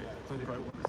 it's a great one.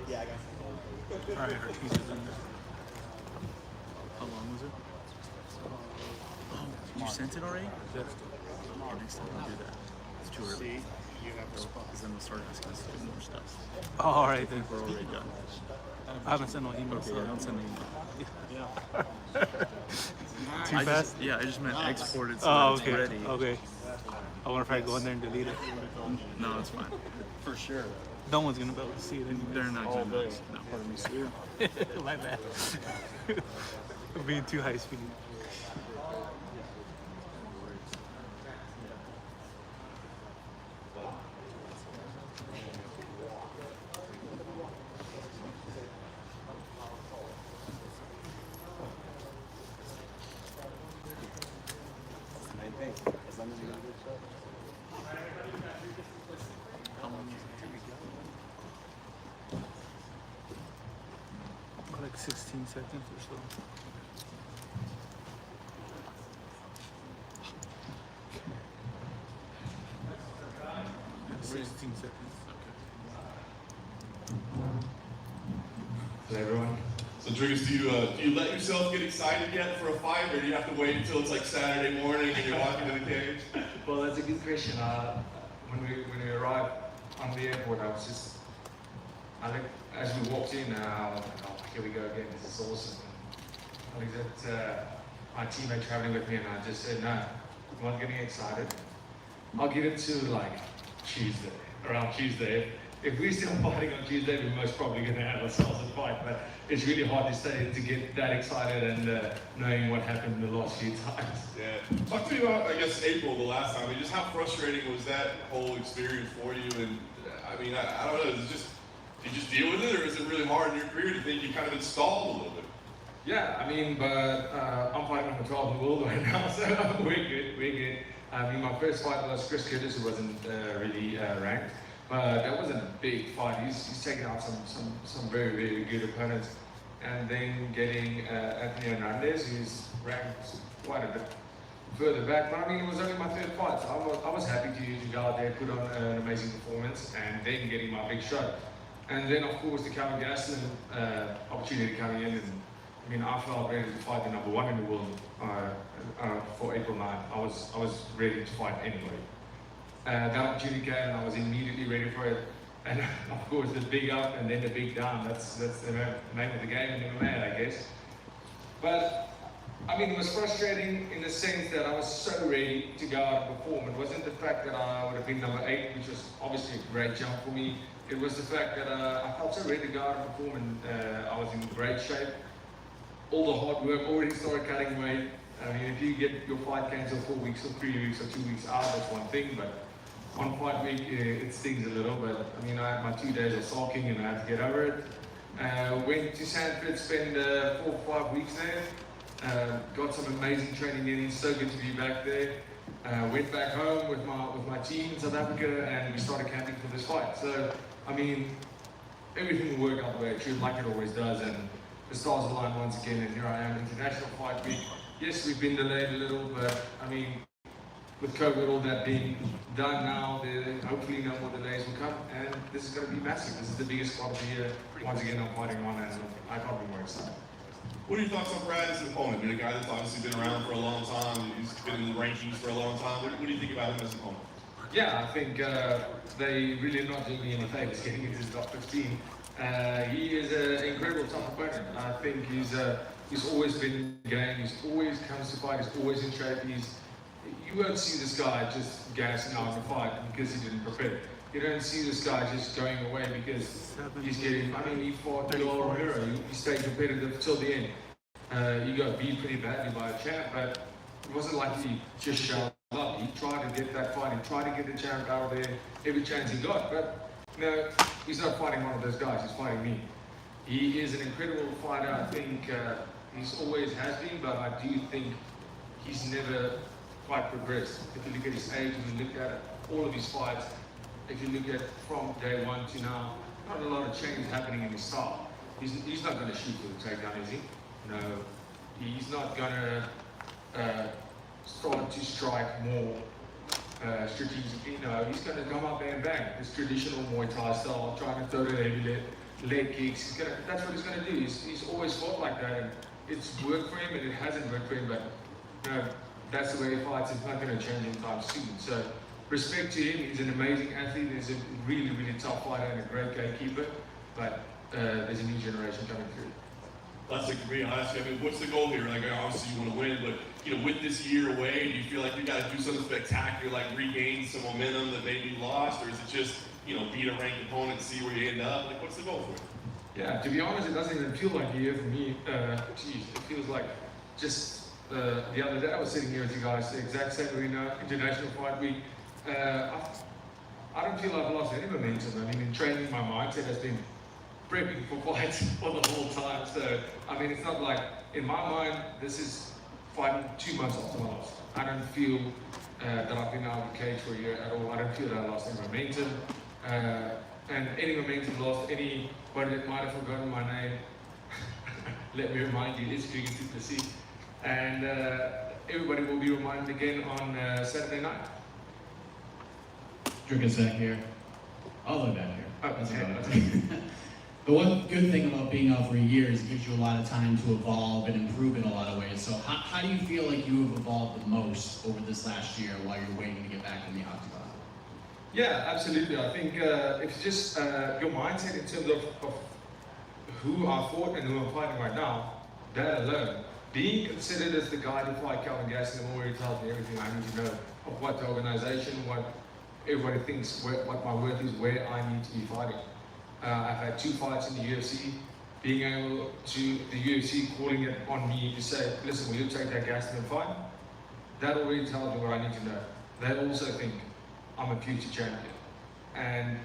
Yeah, I got some. Alright, our cheese is in there. How long was it? Oh, you sent it already? Yes. Okay, next time I'll do that. It's too early. See, you have a spot. Because then they'll start asking us to do more stuff. Oh, all right then. We're already done. I haven't sent no email. Okay, So. yeah, don't send me email. Too I fast? just, yeah, I just meant exported so Oh, that okay. it's ready. Okay. I wonder if I go in there and delete it. No, it's fine. For sure. No one's gonna be able to see it anyway. They're not All going day. to. No. Pardon me, sir. My bad. I'm being too high speed. Main thing. As long as you got a good shot. How long is it? Like 16 seconds or so. Yeah, 16 seconds. Hello everyone. So Driggers, do you let yourself get excited yet for a fight, or do you have to wait until it's like Saturday morning and you're walking to the cage? Well, that's a good question. When we arrived on the airport, I think as we walked in, I was like, oh, here we go again. This is awesome. I looked at my teammate traveling with me, and I just said, no, I'm not getting excited. I'll give it to like Tuesday, around Tuesday. If we're still fighting on Tuesday, we're most probably going to have ourselves a fight. But it's really hard to get that excited and knowing what happened in the last few times. Yeah. Talk to me about, I guess, April, the last time. I mean, just how frustrating was that whole experience for you? And I mean, I don't know. Is it just, do you just deal with it, or is it really hard in your career to think you kind of been stalled a little bit? Yeah, I mean, but I'm fighting number 12 in the world right now, so we're good. I mean, my first fight was Chris Curtis, who wasn't really ranked, but that wasn't a big fight. He's taken out some very, very good opponents, and then getting Anthony Hernandez, who's ranked quite a bit further back. But I mean, it was only my third fight, so I was happy to go out there, put on an amazing performance, and then getting my big shot. And then, of course, the Calvin Gastelum opportunity coming in. And I mean, I felt ready to fight the number one in the world for April 9th. I was ready to fight anyway. That opportunity came, and I was immediately ready for it. And of course, the big up and then the big down. That's the name of the game in MMA, I guess. But I mean, it was frustrating in the sense that I was so ready to go out and perform. It wasn't the fact that I would have been number 8, which was obviously a great jump for me. It was the fact that I felt so ready to go out and perform, and I was in great shape. All the hard work already started cutting weight. I mean, if you get your fight cancelled 4 weeks or 3 weeks or 2 weeks out, that's one thing, but one fight week, it stings a little. But I mean, I had my 2 days of sulking and I had to get over it. Went to Sanford, spent 4 or 5 weeks there. Got some amazing training in, so good to be back there. Went back home with my team in South Africa, and we started camping for this fight. So, I mean, everything will work out the way it should, like it always does, and the stars align once again, and here I am, International Fight Week. Yes, we've been delayed a little, but I mean, with COVID, all that being done now, hopefully no more delays will come, and this is going to be massive. This is the biggest fight of the year. Once again, I'm fighting on, and I can't be more excited. What are your thoughts on Brad as an opponent? You're a guy that's obviously been around for a long time. He's been in the rankings for a long time. What do you think about him as an opponent? Yeah, I think they really are not doing me any favors getting into the top 15. He is an incredible tough opponent. I think he's always been game. He's always comes to fight. He's always in shape. You won't see this guy just gassing out the fight because he didn't prepare. You don't see this guy just going away because he's getting. I mean, he fought Joel Romero. He stayed competitive till the end. He got beat pretty badly by a champ, but it wasn't like he just showed up. He tried to get that fight. He tried to get the champ out there every chance he got. But no, he's not fighting one of those guys. He's fighting me. He is an incredible fighter. I think he's always has been, but I do think he's never quite progressed. If you look at his age, if you look at all of his fights, if you look at from day one to now, not a lot of change happening in his style. He's not going to shoot for the takedown, is he? No. He's not going to start to strike more strategically. No, he's going to come up and bang. This traditional Muay Thai style, trying to throw the heavy leg kicks. That's what he's going to do. He's always fought like that, and it's worked for him, and it hasn't worked for him. But that's the way he fights. It's not going to change anytime soon. So respect to him. He's an amazing athlete. He's a really, really tough fighter and a great gatekeeper. But there's a new generation coming through. Last thing for me, I'll ask you, I mean, what's the goal here? Like, obviously you want to win, but with this year away, do you feel like you got to do something spectacular, like regain some momentum that maybe lost, or is it just, beat a ranked opponent and see where you end up? Like, what's the goal for you? Yeah, to be honest, it doesn't even feel like a year for me. It feels like just the other day I was sitting here with you guys, the exact same arena, International Fight Week. I don't feel I've lost any momentum. I mean, in training, my mindset has been prepping for fights for the whole time. So, I mean, it's not like, in my mind, this is fighting 2 months after my loss. I don't feel that I've been out of the cage for a year at all. I don't feel that I lost any momentum. And any momentum lost, anybody that might have forgotten my name, let me remind you, it's Jericho to proceed. And everybody will be reminded again on Saturday night. Jericho's back here. All the way back here. Oh, That's okay. about it. The one good thing about being out for a year is it gives you a lot of time to evolve and improve in a lot of ways. So how do you feel like you have evolved the most over this last year while you're waiting to get back in the octagon? Yeah, absolutely. I think it's just your mindset in terms of who I fought and who I'm fighting right now, that alone. Being considered as the guy to fight Calvin Gaston already tells me everything I need to know of what the organization, what everybody thinks, what my worth is, where I need to be fighting. I've had 2 fights in the UFC. Being able to, the UFC calling it on me to say, listen, will you take that Gaston fight? That already tells me what I need to know. They also think I'm a future champion. And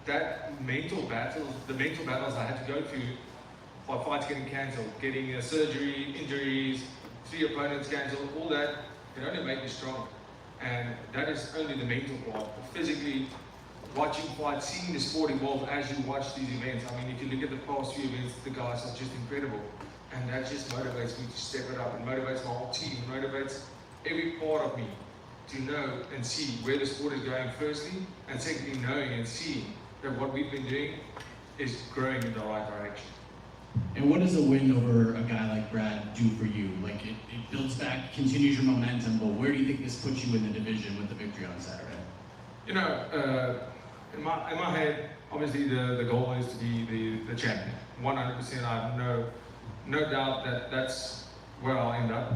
that mental battle, the mental battles I had to go through, by fights getting cancelled, getting surgery, injuries, 3 opponents cancelled, all that, can only make me strong. And that is only the mental part. Physically, watching fights, seeing the sport evolve as you watch these events. I mean, if you look at the past few events, the guys are just incredible. And that just motivates me to step it up. It motivates my whole team. It motivates every part of me to know and see where the sport is going firstly, and secondly, knowing and seeing that what we've been doing is growing in the right direction. And what does a win over a guy like Brad do for you? Like it builds back, continues your momentum, but where do you think this puts you in the division with the victory on Saturday? In my head, obviously the goal is to be the champion. 100%, I have no doubt that that's where I'll end up.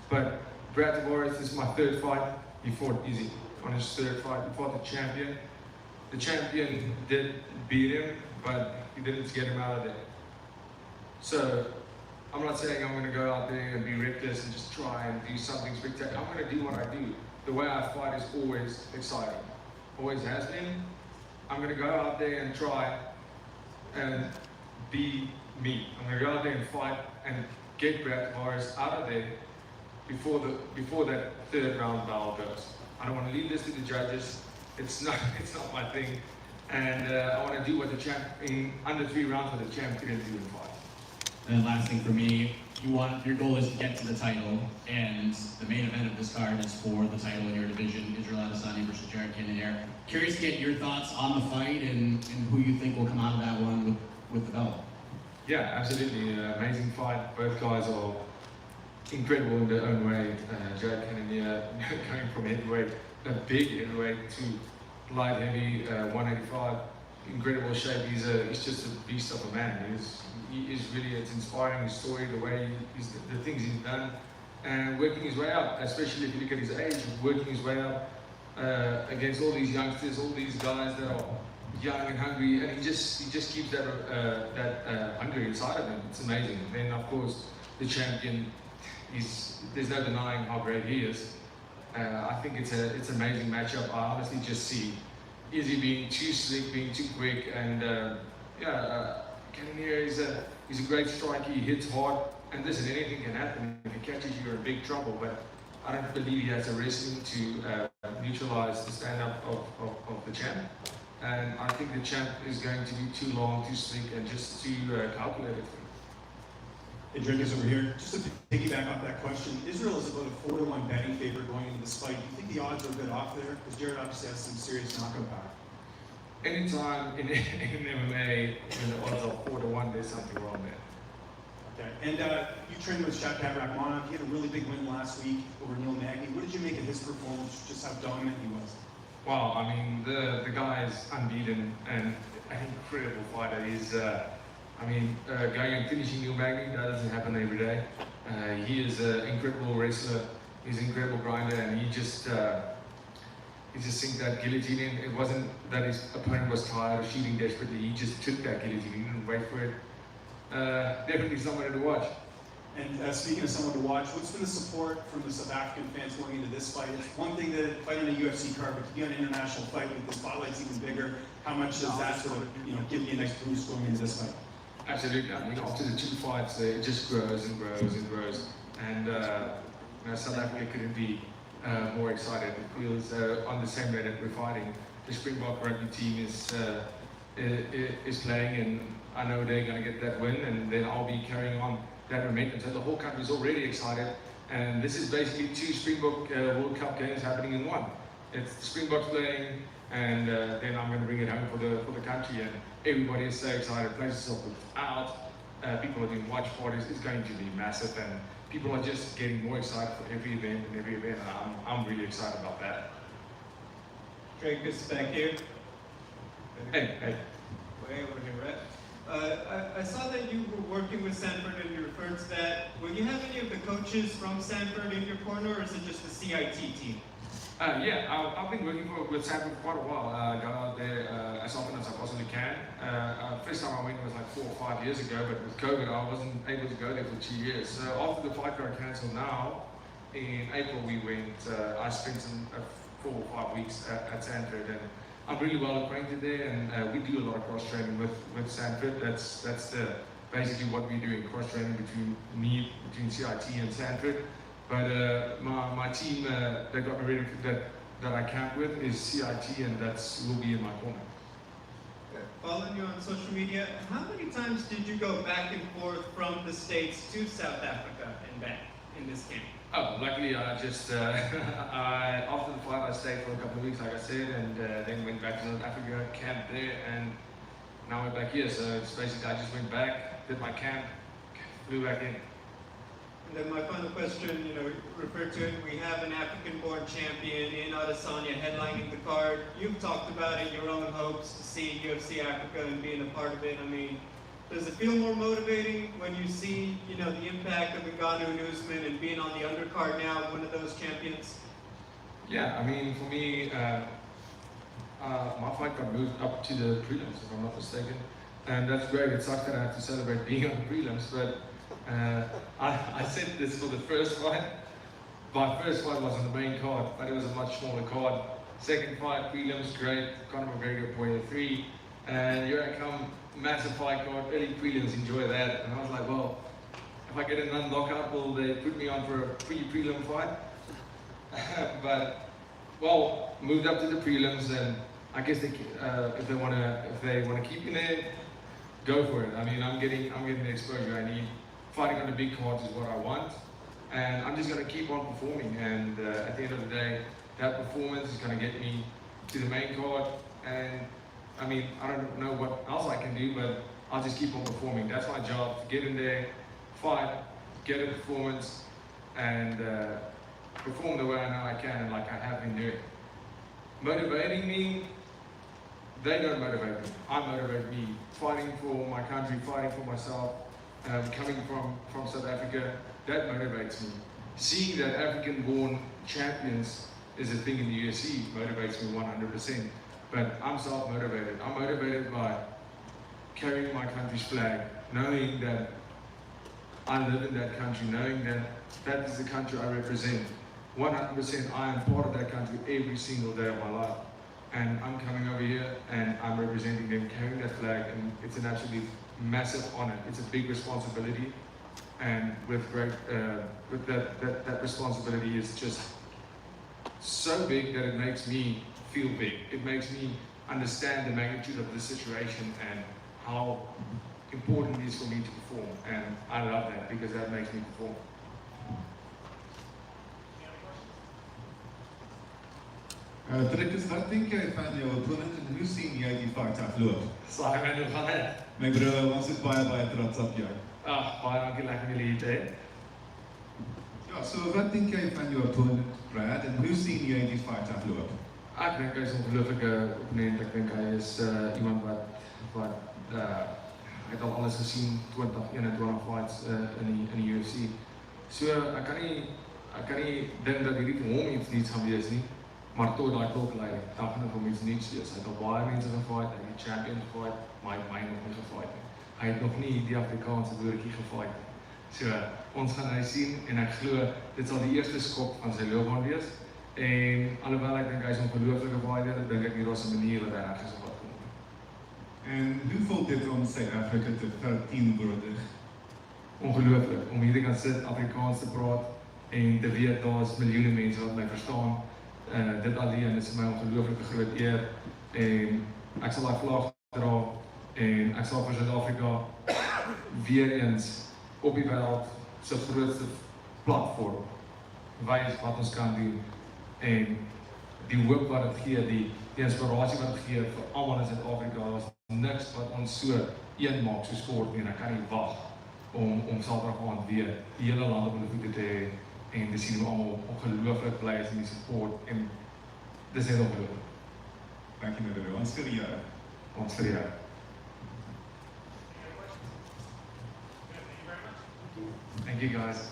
But Brad Tavares, this is my 3rd fight. He fought easy on his 3rd fight. He fought the champion. The champion did beat him, but he didn't get him out of there. So I'm not saying I'm going to go out there and be reckless and just try and do something spectacular. I'm going to do what I do. The way I fight is always exciting. Always has been. I'm going to go out there and try and be me. I'm going to go out there and fight and get Brad Tavares out of there before that 3rd round bell goes. I don't want to leave this to the judges. It's not my thing. And I want to do what the champ in under 3 rounds what the champ couldn't do in 5. And then last thing for me, your goal is to get to the title, and the main event of this card is for the title in your division, Assani versus Jericho. Curious to get your thoughts on the fight and who you think will come out of that one with the belt. Yeah, absolutely. Amazing fight. Both guys are incredible in their own way. Jericho going from heavyweight, a big heavyweight, to light heavy, 185. Incredible shape. He's just a beast of a man. He is really, it's inspiring, his story, the way the things he's done, and working his way up, especially if you look at his age, working his way up against all these youngsters, all these guys that are young and hungry, and he just keeps that hunger inside of him. It's amazing. And then of course the champion, there's no denying how great he is. I think it's an amazing matchup. I honestly just see Izzy being too slick, being too quick, and Cannonier is a great striker. He hits hard, and listen, anything can happen. If he catches you, you're in big trouble. But I don't believe he has a wrestling to neutralize the stand-up of the champ. And I think the champ is going to be too long, too slick, and just too calculated. Hey, Jericho's over here. Just to piggyback off that question, Israel is about a 4-1 betting favorite going into this fight. Do you think the odds are a bit off there? Because Jared obviously has some serious knockout power. anytime in MMA, when the odds are 4-1, there's something wrong there. Okay. And you trained with Shavkat Rakhmonov. He had a really big win last week over Neil Magny. What did you make of his performance? Just how dominant he was. Wow, I mean, the guy is unbeaten and an incredible fighter. He's, going and finishing Neil Magny, that doesn't happen every day. He is an incredible wrestler. He's an incredible grinder, and he just sinks that guillotine in. It wasn't that his opponent was tired or shooting desperately. He just took that guillotine. He didn't wait for it. Definitely somebody to watch. And speaking of someone to watch, what's been the support from the South African fans going into this fight? It's one thing to fight on a UFC card, but to be on an international fight with the spotlight's even bigger, how much does that sort of, give you a nice boost going into this fight? Absolutely. I mean, after the 2 fights, it just grows and grows and grows. And South Africa couldn't be more excited. It feels on the same way that we're fighting. The Springbok rugby team is playing, and I know they're going to get that win, and then I'll be carrying on that momentum. So the whole country is already excited, and this is basically 2 Springbok World Cup games happening in one. It's the Springboks playing, and then I'm going to bring it home for the country, and everybody is so excited. Places are booked out. People are doing watch parties. It's going to be massive, and people are just getting more excited for every event and every event. And I'm really excited about that. Drake is back here. Hey. Way over here, right? I saw that you were working with Sanford and you referred to that. Will you have any of the coaches from Sanford in your corner, or is it just the CIT team? I've been working with Sanford for quite a while. I got out there as often as I possibly can. First time I went was like 4 or 5 years ago, but with COVID I wasn't able to go there for 2 years. So after the fight got cancelled now, in April we went, I spent some 4 or 5 weeks at Sanford, and I'm really well acquainted there, and we do a lot of cross training with Sanford. That's basically what we're doing, cross training between CIT and Sanford. But my team that got me ready that I camp with is CIT, and will be in my corner. Following you on social media, how many times did you go back and forth from the States to South Africa and back in this camp? Oh, luckily I just, after the fight I stayed for a couple of weeks, like I said, and then went back to South Africa, camped there, and now we're back here. So it's basically, I just went back, did my camp, flew back in. And then my final question, referred to it, we have an African-born champion in Assani headlining the card. You've talked about it, your own hopes to see UFC Africa and being a part of it. I mean, does it feel more motivating when you see, the impact of Ngannou and Usman and being on the undercard now, one of those champions? Yeah, I mean, for me, my fight got moved up to the prelims, if I'm not mistaken. And that's great. It sucks that I have to celebrate being on the prelims, but I said this for the first fight. My first fight was on the main card, but it was a much smaller card. Second fight, prelims, great. Conor McGregor, Poirier 3. And here I come, massive fight card, early prelims, enjoy that. And I was like, well, if I get a non-knockout, will they put me on for a pre-prelim fight? But, well, moved up to the prelims, and I guess if they want to keep me there, go for it. I mean, I'm getting the exposure I need. Fighting on the big cards is what I want, and I'm just going to keep on performing. And at the end of the day, that performance is going to get me to the main card. And I mean, I don't know what else I can do, but I'll just keep on performing. That's my job: to get in there, fight, get a performance, and perform the way I know I can, and like I have been doing. Motivating me, they don't motivate me. I motivate me. Fighting for my country, fighting for myself. Coming from South Africa, that motivates me. Seeing that African-born champions is a thing in the UFC motivates me 100%. But I'm self-motivated. I'm motivated by carrying my country's flag, knowing that I live in that country, knowing that that is the country I represent. 100% I am part of that country every single day of my life. And I'm coming over here and I'm representing them, carrying that flag, and it's an absolutely massive honor. It's a big responsibility, and with that responsibility is just so big that it makes me feel big. It makes me understand the magnitude of the situation and how important it is for me to perform. And I love that because that makes me perform. Drukkus, wat denk jy van jou opponent en hoe sien jy die fight afloop? Slag en hoe gaan dit? My broer, ons is baie trots op jou. Baie dankie, lekker om jullie hier te hê. Ja, so wat denk jy van jou opponent, Brad, en hoe sien jy die fight afloop? Ek dink hy is 'n ongelooflike opponent. Ek dink hy is iemand wat hy het al alles gesien, 21 fights in die UFC. So ek kan nie dink dat hierdie vir hom iets gaan wees nie. Maar tot daai klok lei, dan gaan dit vir mense niks wees. Hy het al baie mense gefight, hy het die champion gefight, maar hy het my nog nie gefight nie. Hy het nog nie die Afrikaanse broertjie gefight nie. So ons gaan hy sien en ek glo dit sal die eerste skop van sy loopbaan wees. En alhoewel ek dink hy is 'n ongelooflike fighter, dink ek nie daar's 'n manier wat hy reg is wat kom. En hoe voel dit om Suid-Afrika te verteenwoordig? Ongelooflik om hier te kan sit, Afrikaans te praat en te weet daar's miljoene mense wat my verstaan. Dit alleen is vir my 'n ongelooflike groot eer en ek sal daai vlag dra en ek sal vir Suid-Afrika weer eens op die wêreld se grootste platform wys wat ons kan doen en die hoop wat dit gee, die inspirasie wat dit gee vir almal in Suid-Afrika. Daar's niks wat ons so een maak so sport nie en ek kan nie wag om Saterdag aand weer die hele land op hulle voete te hê en te sien hoe almal ongelooflik bly is in die support en dis net ongelooflik. Dankie my broer, ons vir jou. Ons vir jou. Thank you guys.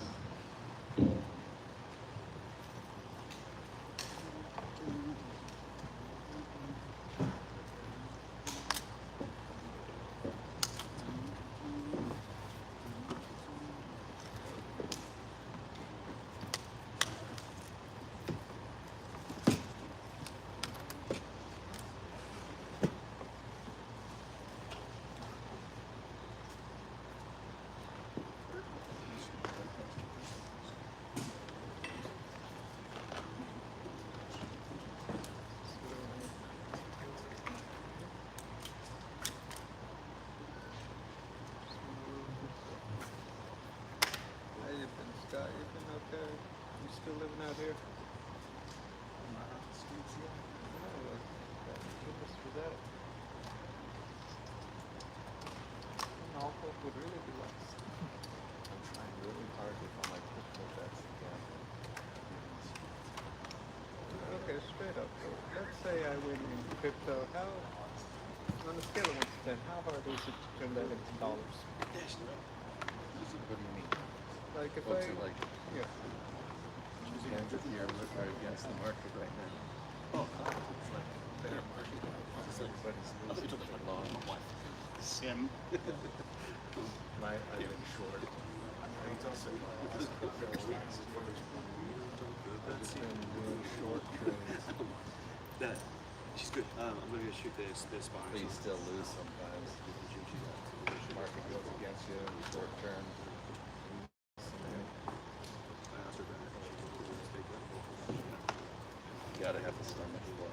Scott, you been okay? You still living out here? I'm not on the streets yet. No, thank goodness for that. All hope would really be lost. I'm trying really hard to find my crypto bets again. Okay, straight up. So let's say I win in crypto. How, on a scale of 1 to 10, how hard is it to turn that into dollars? What do you mean? Like if What's I, it like? yeah. Depends if you're against the market right now. Oh, it's like bear market. Because everybody's losing for long. Sim. I went short. That's been doing short trades. She's good. I'm going to go shoot this spot. But you still lose sometimes. The market goes against you in the short term. You gotta have the stomach for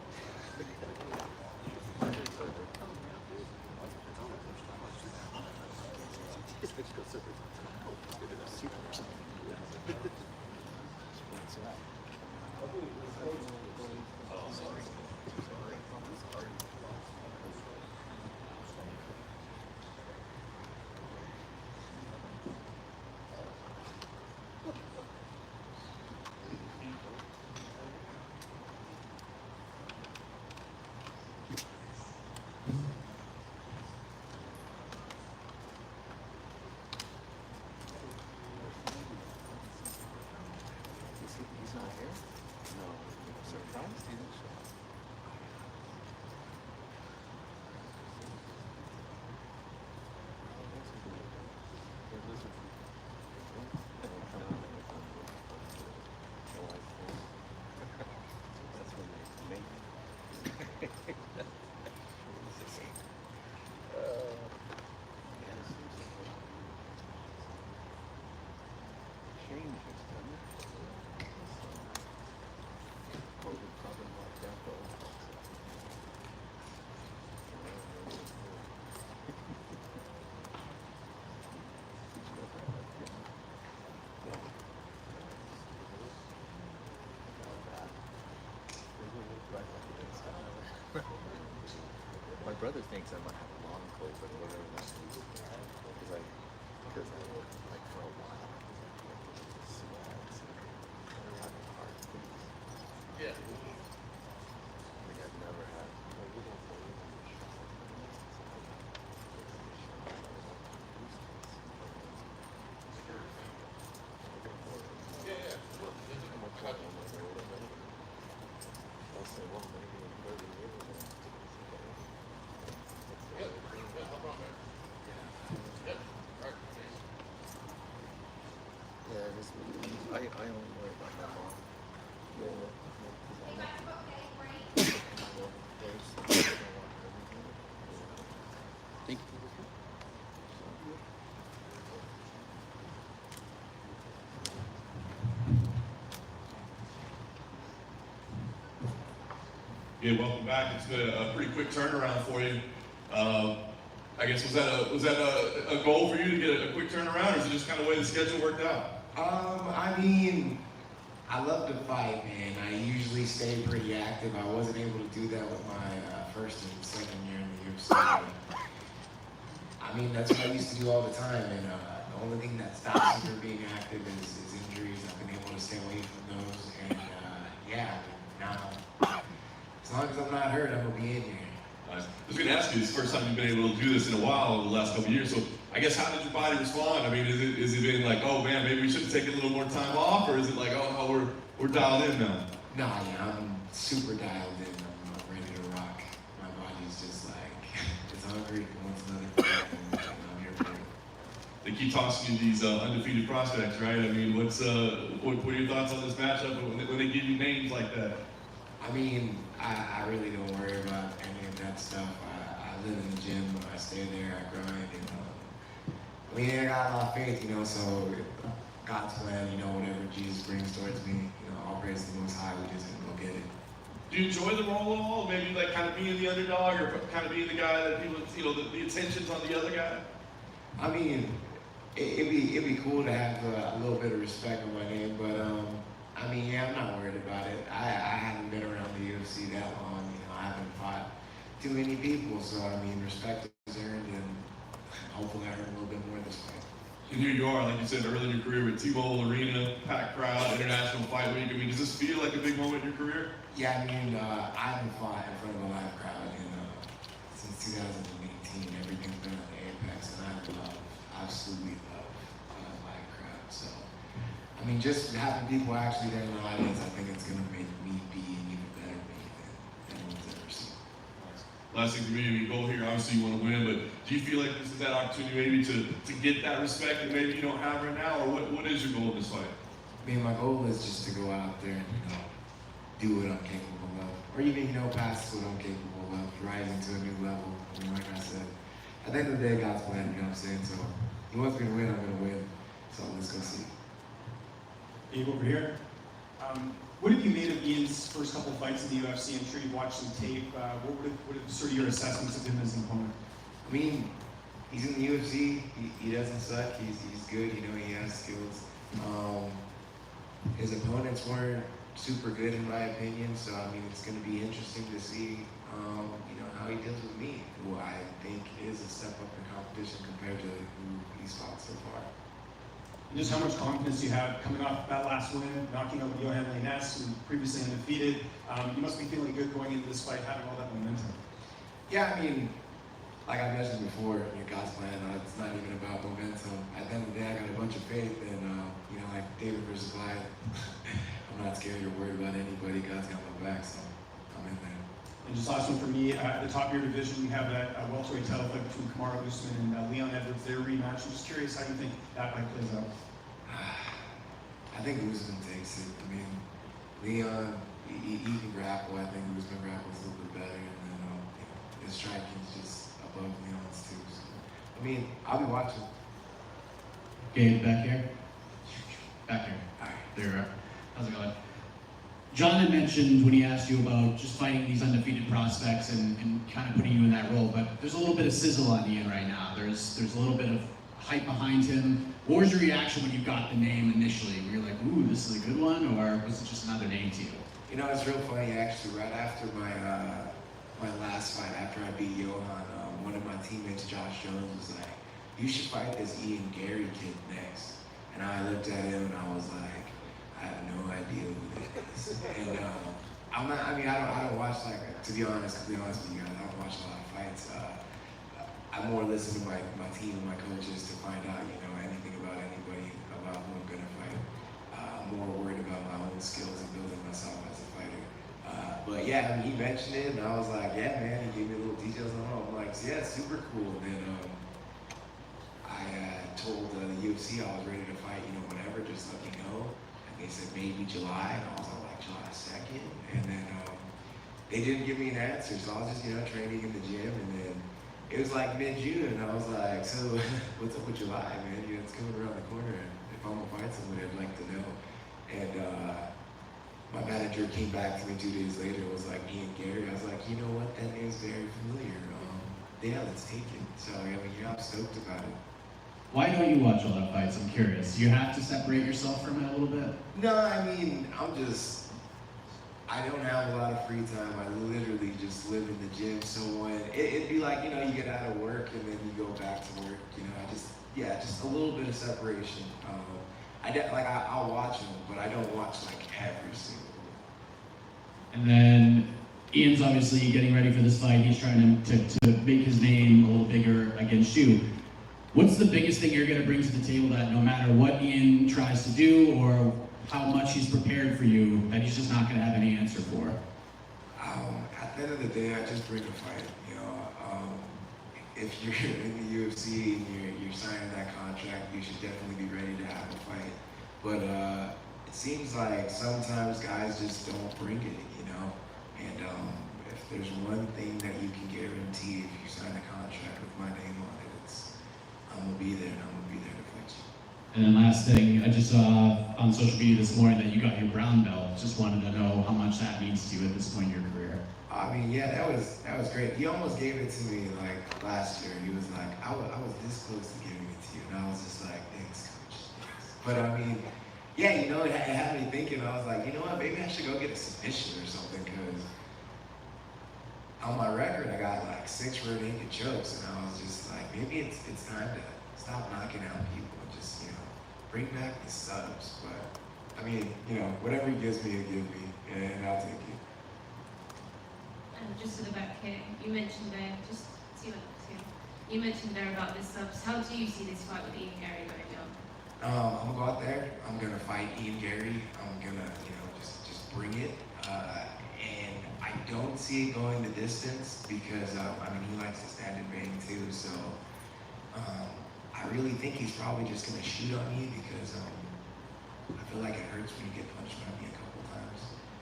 He's not here? No. I'm surprised he didn't show up. That's when they make changes, doesn't it? COVID probably locked down. brother thinks I might have long COVID or whatever that is. Because I like for a while. So that's having heart. Yeah. Like I've never had. I'll say, well, maybe in 30 years. Yeah, just, I only worry about my mom. Thank you. Yeah, welcome back. It's been a pretty quick turnaround for you. I guess was that a goal for you to get a quick turnaround, or is it just kind of the way the schedule worked out? I mean, I love to fight, man. I usually stay pretty active. I wasn't able to do that with my first and second year in the UFC. I mean, that's what I used to do all the time, and the only thing that stops me from being active is injuries. I've been able to stay away from those, and yeah, now, as long as I'm not hurt, I'm gonna be in here. I was going to ask you, this is the first time you've been able to do this in a while, in the last couple of years. So I guess how did your body respond? I mean, is it been like, oh man, maybe we should have taken a little more time off, or is it like, oh no, we're dialed in now? Nah, yeah, I'm super dialed in. I'm ready to rock. My body's just like, it's hungry. It wants another fight, and I'm here for it. They keep tossing you these undefeated prospects, right? I mean, what are your thoughts on this matchup when they give you names like that? I mean, I really don't worry about any of that stuff. I live in the gym, I stay there, I grind, and I mean, I got a lot of faith, you know, so God's plan, you know, whatever Jesus brings towards me, you know, all praise the Most High, we just gonna go get it. Do you enjoy the role at all? Maybe like kind of being the underdog, or kind of being the guy that people, you know, the attention's on the other guy? I mean, it'd be cool to have a little bit of respect on my name, but I mean, yeah, I'm not worried about it. I haven't been around the UFC that long, you know, I haven't fought too many people, so I mean, respect is earned, and hopefully I earn a little bit more this fight. And here you are, like you said, early in your career with T-Mobile Arena, packed crowd, International Fight Week. I mean, does this feel like a big moment in your career? Yeah, I mean, I haven't fought in front of a live crowd since 2018. Everything's been at the Apex, and I absolutely love a live crowd. So, I mean, just having people actually there in the audience, I think it's going to make me be an even better me than anyone's ever seen. Last thing for me, we go here, obviously you want to win, but do you feel like this is that opportunity maybe to get that respect that maybe you don't have right now, or what is your goal in this fight? I mean, my goal is just to go out there and, you know, do what I'm capable of, or even, you know, pass what I'm capable of, rising to a new level. I mean, like I said, at the end of the day, God's plan, you know what I'm saying? So, he wants me to win, I'm going to win. So, let's go see. Abe, over here. What have you made of Ian's first couple of fights in the UFC? I'm sure you've watched some tape. What have sort of your assessments of him as an opponent? I mean, he's in the UFC. He doesn't suck. He's good. You know, he has skills. His opponents weren't super good in my opinion. So I mean, it's going to be interesting to see, you know, how he deals with me, who I think is a step up in competition compared to who he's fought so far. And just how much confidence you have coming off that last win, knocking out Johan Lainez, who previously undefeated. You must be feeling good going into this fight, having all that momentum. Yeah, I mean, like I mentioned before, in God's plan, it's not even about momentum. At the end of the day, I got a bunch of faith, and you know, like David versus Goliath, I'm not scared or worried about anybody. God's got my back, so I'm in there. And just last one for me, at the top of your division, you have that welterweight title fight between Kamaru Usman and Leon Edwards, their rematch. I'm just curious how you think that fight plays out. I think Usman takes it. I mean, Leon, he can grapple. I think Usman grapples a little bit better, and then you know, his striking's just above Leon's too. So, I mean, I'll be watching. Okay, back here. Back here. All right, there you are. How's it going? John had mentioned when he asked you about just fighting these undefeated prospects and kind of putting you in that role, but there's a little bit of sizzle on Ian right now. There's a little bit of hype behind him. What was your reaction when you got the name initially? Were you like, ooh, this is a good one, or was it just another name to you? You know, it's real funny actually. Right after my my last fight after I beat Johan, one of my teammates, Josh Jones, was like, "You should fight this Ian Gary kid next." And I looked at him and I was like, I have no idea who that is. And I'm not. I mean, I don't watch, like, to be honest with you guys, I don't watch a lot of fights. I more listen to my team and my coaches to find out, you know, anything about anybody, about who I'm gonna fight. I'm more worried about my own skills and building myself as a fighter. But yeah, I mean, he mentioned it, and I was like, yeah, man. He gave me little details on it. I'm like, yeah, super cool. And then I told the UFC I was ready to fight, you know, whatever, just let me know. And they said maybe July, and I was like, July 2nd. And then they didn't give me an answer, so I was just, you know, training in the gym, and then it was like mid-June, and I was like, so what's up with July, man? You know, it's coming around the corner, and if I'm gonna fight somebody, I'd like to know. And my manager came back to me 2 days later and was like, Ian Gary. I was like, you know what, that name's very familiar. Yeah, let's take it. So, I mean, yeah, I'm stoked about it. Why don't you watch all that fights? I'm curious. You have to separate yourself from it a little bit? No, I mean, I don't have a lot of free time. I literally just live in the gym. So when it'd be like, you know, you get out of work and then you go back to work. You know, just a little bit of separation. I'll watch them, but I don't watch like every single one. And then Ian's obviously getting ready for this fight. He's trying to make his name a little bigger against you. What's the biggest thing you're going to bring to the table that no matter what Ian tries to do or how much he's prepared for you, that he's just not going to have any answer for? At the end of the day, I just bring a fight. You know, if you're in the UFC and you're signing that contract, you should definitely be ready to have a fight. But it seems like sometimes guys just don't bring it, you know. And if there's one thing that you can guarantee if you sign a contract with my name on it, it's I'm gonna be there and I'm gonna be there to fight you. And then last thing, I just saw on social media this morning that you got your brown belt. Just wanted to know how much that means to you at this point in your career. I mean, yeah, that was great. He almost gave it to me like last year. He was like, I was this close to giving it to you, and I was just like, thanks, coach. Thanks. But I mean, yeah, you know, it had me thinking. I was like, you know what, maybe I should go get a submission or something, because on my record I got like 6 rear naked chokes, and I was just like, maybe it's time to stop knocking out people and just, you know, bring back the subs. But I mean, you know, whatever he gives me, he'll give me, and I'll take it. And just to the back here, you mentioned there, just see what you mentioned there about the subs. How do you see this fight with Ian Gary going down? I'm gonna go out there. I'm gonna fight Ian Gary. I'm gonna, you know, just bring it. And I don't see it going the distance because I mean, he likes to stand and bang too. So I really think he's probably just gonna shoot on me because I feel like it hurts when you get punched by me a couple times.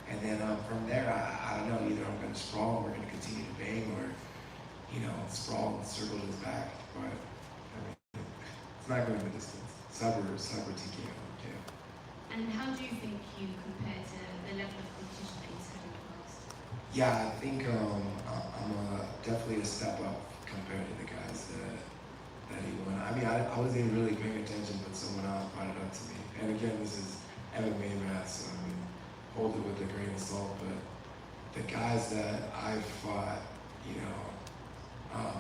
And then from there, I don't know. Either I'm gonna sprawl, or we're gonna continue to bang, or, you know, sprawl and circle his back. But I mean, it's not going the distance. Cyber TKO, yeah. And how do you think you compare to the level of competition that he's had in the past? Yeah, I think I'm definitely a step up compared to the guys that he won. I mean, I wasn't even really paying attention, but someone else brought it up to me. And again, this is MMA math, so I mean, hold it with a grain of salt. But the guys that I've fought, you know,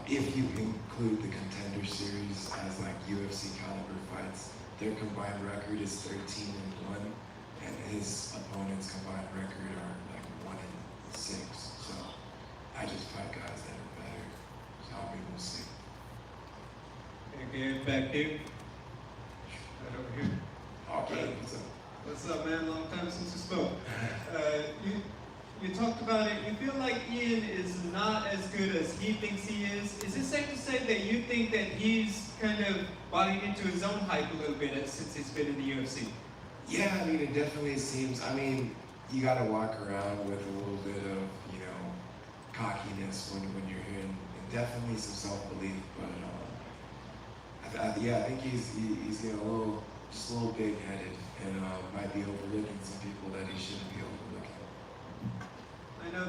if you include the Contender Series as like UFC caliber fights, their combined record is 13-1, and his opponent's combined record are like 1-6. So I just fight guys that are better. So I mean, we'll see. Okay, back here. Right over here. Okay, what's up? What's up, man? Long time since we spoke. You talked about it. You feel like Ian is not as good as he thinks he is. Is it safe to say that you think that he's kind of buying into his own hype a little bit since he's been in the UFC? Yeah, I mean, it definitely seems. I mean, you got to walk around with a little bit of, you know, cockiness when you're here, and definitely some self-belief. But yeah, I think he's getting just a little big-headed, and might be overlooking some people that he shouldn't be overlooking. I know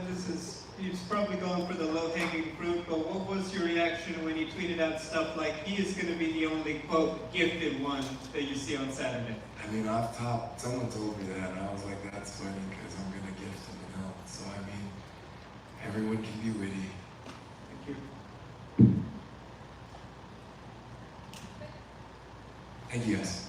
he's probably going for the low-hanging fruit, but what was your reaction when he tweeted out stuff like he is going to be the only, quote, gifted one that you see on Saturday? I mean, off top, someone told me that, and I was like, that's funny, because I'm going to gift him an helmet. So, I mean, everyone can be witty. Thank you, guys.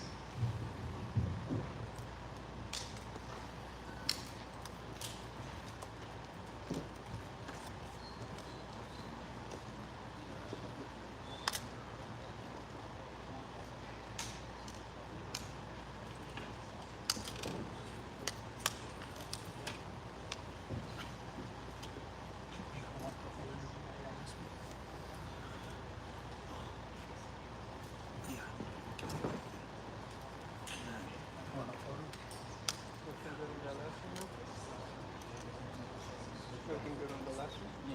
Looking good on the last one? Yeah.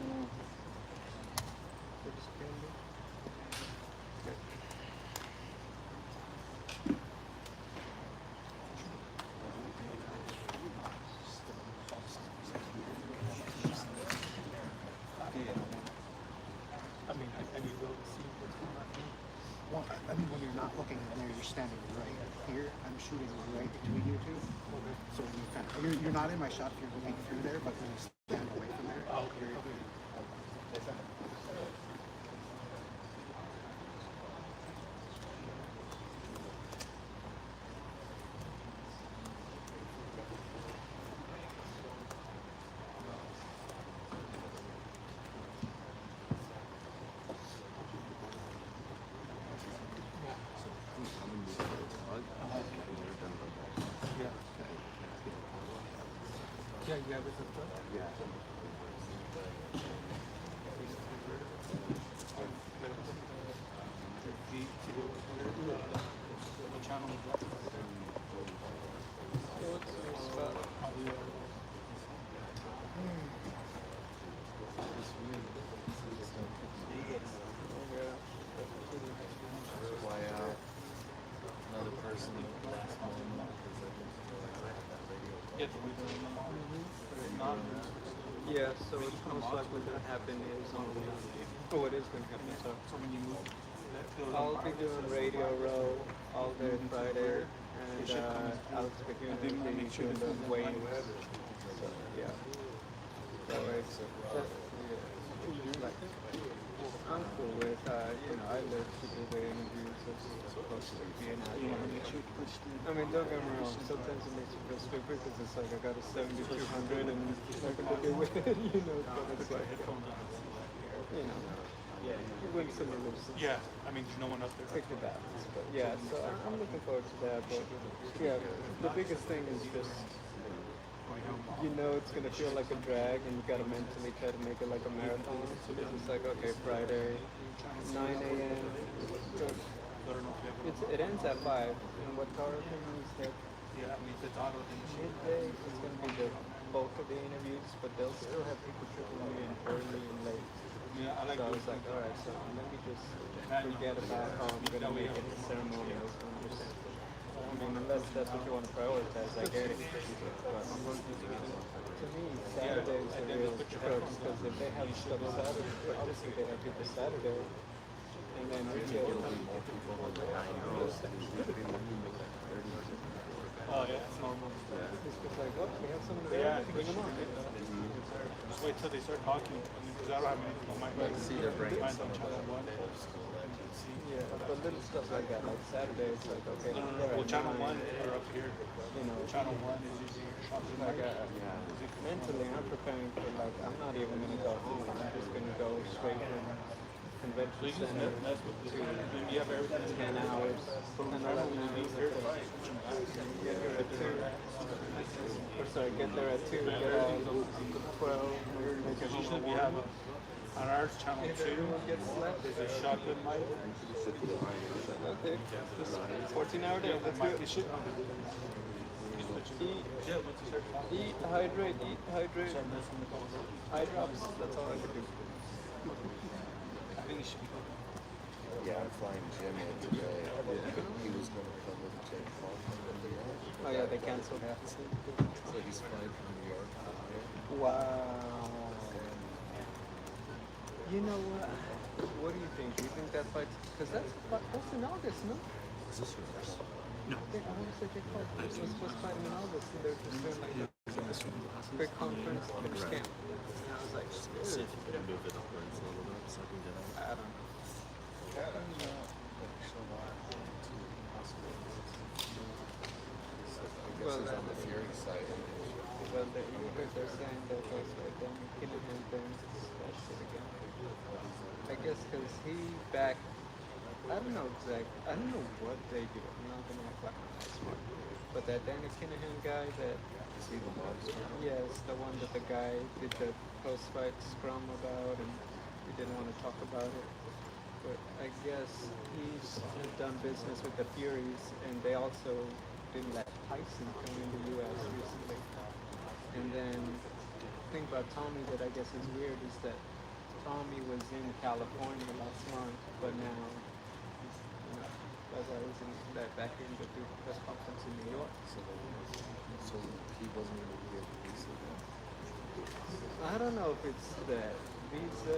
Good skin. Good. I mean, I need to go see what's going on here. Well, I mean, when you're not looking in there, you're standing right here. I'm shooting right between you two. Okay. So when you kind of, you're not in my shot if you're looking through there, but when you stand away from there, you're yeah, you have it up front? Yeah. What channel is that? Fly out. Another person last moment. Yeah, so what's most likely going to happen is on the, oh, it is going to happen, so when you move, I'll be doing Radio Row all day Friday, and Alex McEwen will be doing the weigh-in. So, yeah. That way, like, I'm cool with, I live to do the interviews, it's supposed to be an hour. I mean, don't get me wrong, sometimes it makes you feel stupid because it's like I got a 7200 and I can do with it, but it's like, you win some, you lose some. yeah, I mean, there's no one up there. Take the balance, but yeah, so I'm looking forward to that, but yeah, the biggest thing is just, it's going to feel like a drag and you got to mentally try to make it like a marathon. So it's like, okay, Friday, 9 a.m. It ends at 5. And what Tara is that midday is going to be the bulk of the interviews, but they'll still have people trickling in early and late. So I was like, all right, so let me just forget about how I'm going to make it ceremonial. I mean, unless that's what you want to prioritize, I get it. But to me, Saturdays are real crux because if they have stuff Saturday, obviously they have people Saturday, and then we get. Oh yeah, it's normal. It's just like, oh, we have someone there, bring them on. Just wait till they start talking, because I don't have many people on my See their brains. on channel 1. Yeah, but little stuff like that, like Saturday, it's like, okay, Well, channel 1 are up here. Channel 1 is usually your shop. Like, mentally, I'm preparing for, like, I'm not even going to go home. I'm just going to go straight from convention center to You have everything. 10 hours. And 11 hours. Get here at 2. Or sorry, get there at 2, get out at 12. Because usually we have on ours, channel 2, Everyone gets slept. there's a shotgun mic. Okay, just 14-hour day, let's go. Eat, hydrate, eye drops, that's all I could do. I think it should be good. Yeah, I'm flying Jim in today. He was going to come with Jericho from New York. Oh yeah, they canceled. So he's flying from New York. Wow. You know what? What do you think? Do you think that fight? Because that's in August, no? Is this your first? No. I want to say Jake Paul was supposed to fight him in August, and they're just doing like a big conference, big camp. And I was like, See if you can move it upwards a little bit so I can get out. I don't know. well, they're saying that also Dan Kinahan thing that shit again. I guess because he backed. I don't know what they do. I'm not gonna act like I'm that smart. But that Danny Kinahan guy that. Yes, the one that the guy did the post-fight scrum about, and he didn't want to talk about it. But I guess he's done business with the Furies, and they also didn't let Tyson come in the U.S. recently. And then the thing about Tommy that I guess is weird is that Tommy was in California last month, but now, as I was back in the press conference in New York. So he wasn't able to get a visa then? I don't know if it's the visa,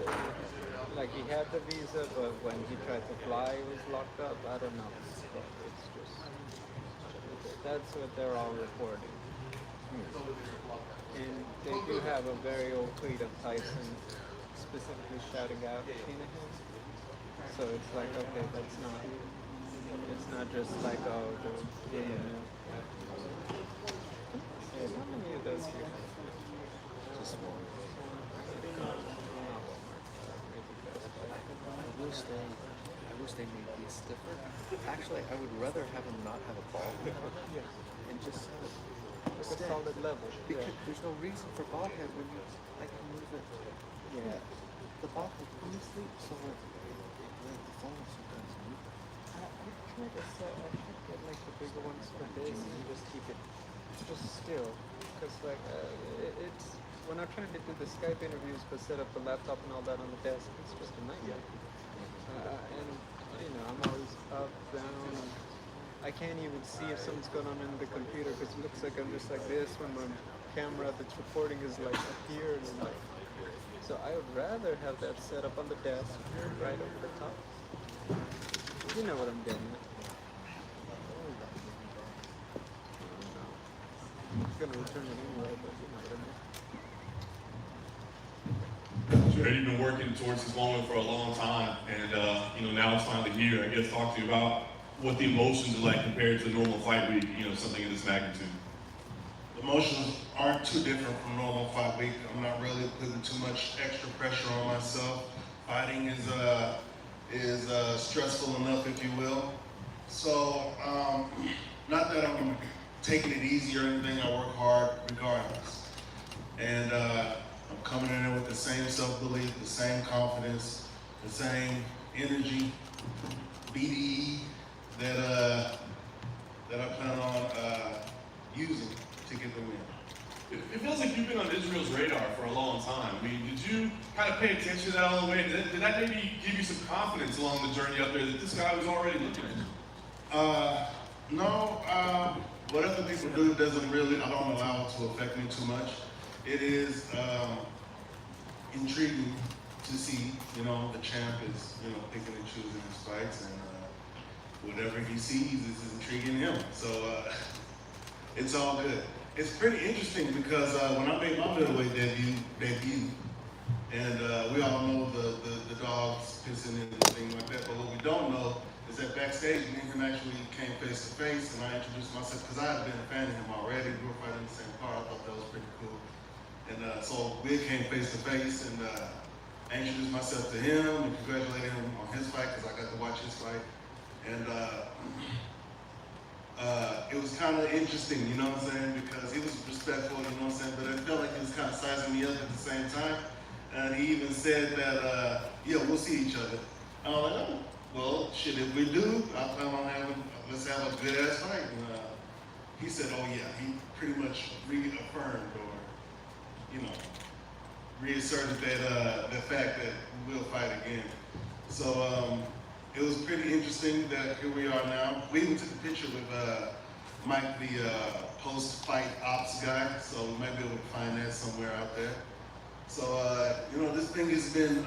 like he had the visa, but when he tried to fly, it was locked up. I don't know. But it's just, that's what they're all reporting. And they do have a very old tweet of Tyson specifically shouting out Kinahan. So it's like, okay, it's not just like, oh, how many of those here? Just one. I wish they made these stiffer. Actually, I would rather have him not have a ball and just Like a solid level. because there's no reason for ball head when you like move it. Yeah. The ball head when you sleep, so like the phone sometimes move. I try to get like the bigger ones for this and just keep it just still. Because like it's when I'm trying to do the Skype interviews but set up the laptop and all that on the desk, it's just a nightmare. And I'm always up, down. I can't even see if something's going on in the computer because it looks like I'm just like this when my camera that's recording is like up here and like. So I would rather have that set up on the desk right over the top. You know what I'm getting at. I'm gonna return it anyway, but you know what I mean. Sure, you've been working towards this moment for a long time, and now it's finally here. I guess talk to you about what the emotions are like compared to a normal fight week. Something of this magnitude. The emotions aren't too different from normal fight week. I'm not really putting too much extra pressure on myself. Fighting is stressful enough, if you will. So, not that I'm taking it easy or anything. I work hard regardless, and I'm coming in there with the same self-belief, the same confidence, the same energy, BDE that I plan on using to get the win. It feels like you've been on Israel's radar for a long time. I mean, did you kind of pay attention to that all the way? Did that maybe give you some confidence along the journey up there that this guy was already looking at you? No, what other people do doesn't really, I don't allow it to affect me too much. It is intriguing to see, the champ is, picking and choosing his fights, and whatever he sees is intriguing him. So it's all good. It's pretty interesting because when I made my middleweight debut, and we all know the dogs pissing and things like that, but what we don't know is that backstage, me and him actually came face to face, and I introduced myself because I had been a fan of him already. We were fighting in the same car. I thought that was pretty cool. And so we came face to face, and I introduced myself to him and congratulated him on his fight because I got to watch his fight. And it was kind of interesting, you know what I'm saying? Because he was respectful, you know what I'm saying? But it felt like he was kind of sizing me up at the same time. And he even said that, yeah, we'll see each other. And I was like, oh, well, shit, if we do, I plan on let's have a good ass fight. And he said, oh yeah, he pretty much reaffirmed or, reasserted that the fact that we'll fight again. So it was pretty interesting that here we are now. We even took a picture with Mike, the post-fight ops guy, so we might be able to find that somewhere out there. So, this thing has been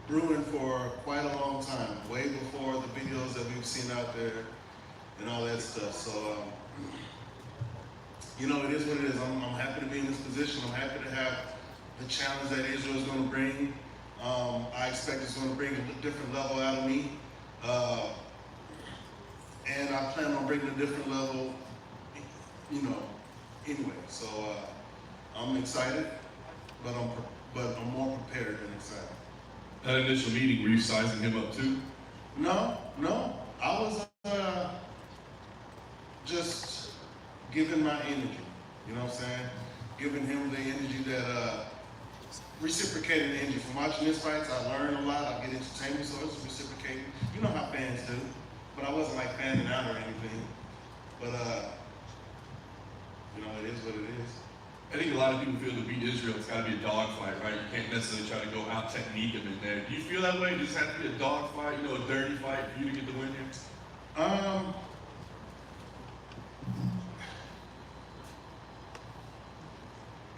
brewing for quite a long time, way before the videos that we've seen out there and all that stuff. So, it is what it is. I'm happy to be in this position. I'm happy to have the challenge that Israel is going to bring. I expect it's going to bring a different level out of me. And I plan on bringing a different level, anyway. So I'm excited, but I'm more prepared than excited. That initial meeting, were you sizing him up too? No. I was just giving my energy. You know what I'm saying? Giving him the energy that reciprocating the energy. From watching his fights, I learned a lot. I get entertainment, so it's reciprocating. You know how fans do. But I wasn't like fanning out or anything. But you know, it is what it is. I think a lot of people feel to beat Israel, it's got to be a dogfight, right? You can't necessarily try to go out technique him in there. Do you feel that way? Does it have to be a dogfight, you know, a dirty fight for you to get the win here?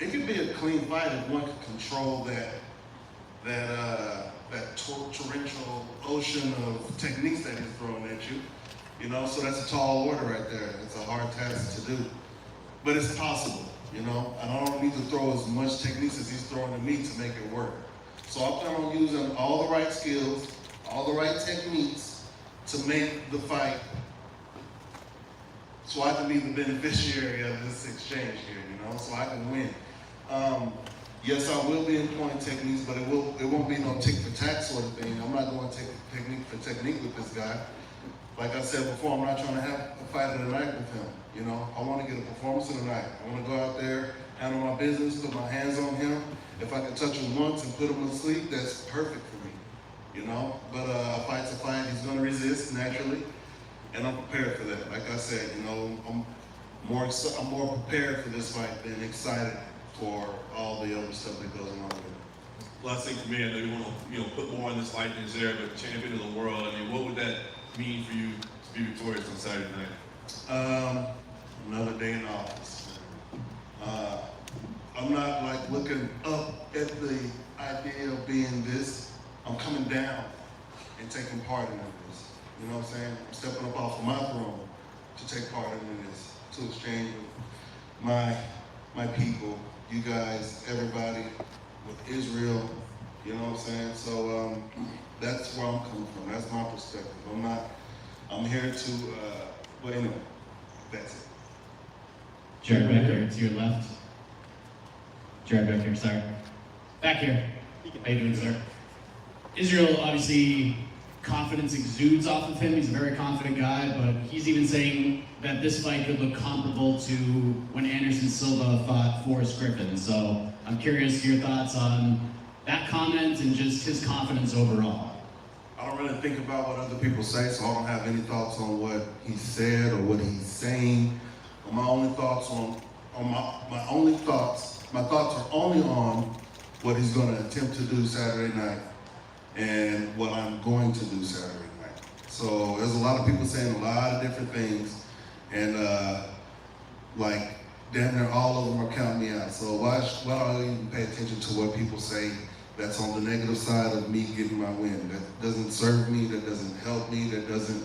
It could be a clean fight if one can control that torrential ocean of techniques that he's throwing at you. You know, so that's a tall order right there. It's a hard task to do, but it's possible. You know, and I don't need to throw as much techniques as he's throwing at me to make it work. So I plan on using all the right skills, all the right techniques to make the fight so I can be the beneficiary of this exchange here, you know, so I can win. Yes, I will be employing techniques, but it won't be no tick for tack sort of thing. I'm not going to take technique for technique with this guy. Like I said before, I'm not trying to have a fight of the night with him. You know, I want to get a performance of the night. I want to go out there, handle my business, put my hands on him. If I can touch him once and put him to sleep, that's perfect for me. You know, but a fight's a fight. He's going to resist naturally, and I'm prepared for that. Like I said, you know, I'm more prepared for this fight than excited for all the other stuff that goes along with it. Last thing for me, I know you want to put more on this fight than Zare, but champion of the world. I mean, what would that mean for you to be victorious on Saturday night? Another day in office. I'm not like looking up at the idea of being this. I'm coming down and taking part in this. You know what I'm saying? I'm stepping up off of my throne to take part in this, to exchange with my people, you guys, everybody, with Israel. You know what I'm saying? So that's where I'm coming from. That's my perspective. I'm here to, but anyway, that's it. Jared back here, to your left. Jared back here, sorry. Back here. How you doing, sir? Israel, obviously, confidence exudes off of him. He's a very confident guy, but he's even saying that this fight could look comparable to when Anderson Silva fought Forrest Griffin. So I'm curious your thoughts on that comment and just his confidence overall. I don't really think about what other people say, so I don't have any thoughts on what he said or what he's saying. My only thoughts my thoughts are only on what he's going to attempt to do Saturday night and what I'm going to do Saturday night. So there's a lot of people saying a lot of different things, and like damn near all of them are counting me out. So why do I even pay attention to what people say that's on the negative side of me getting my win? That doesn't serve me, that doesn't help me, that doesn't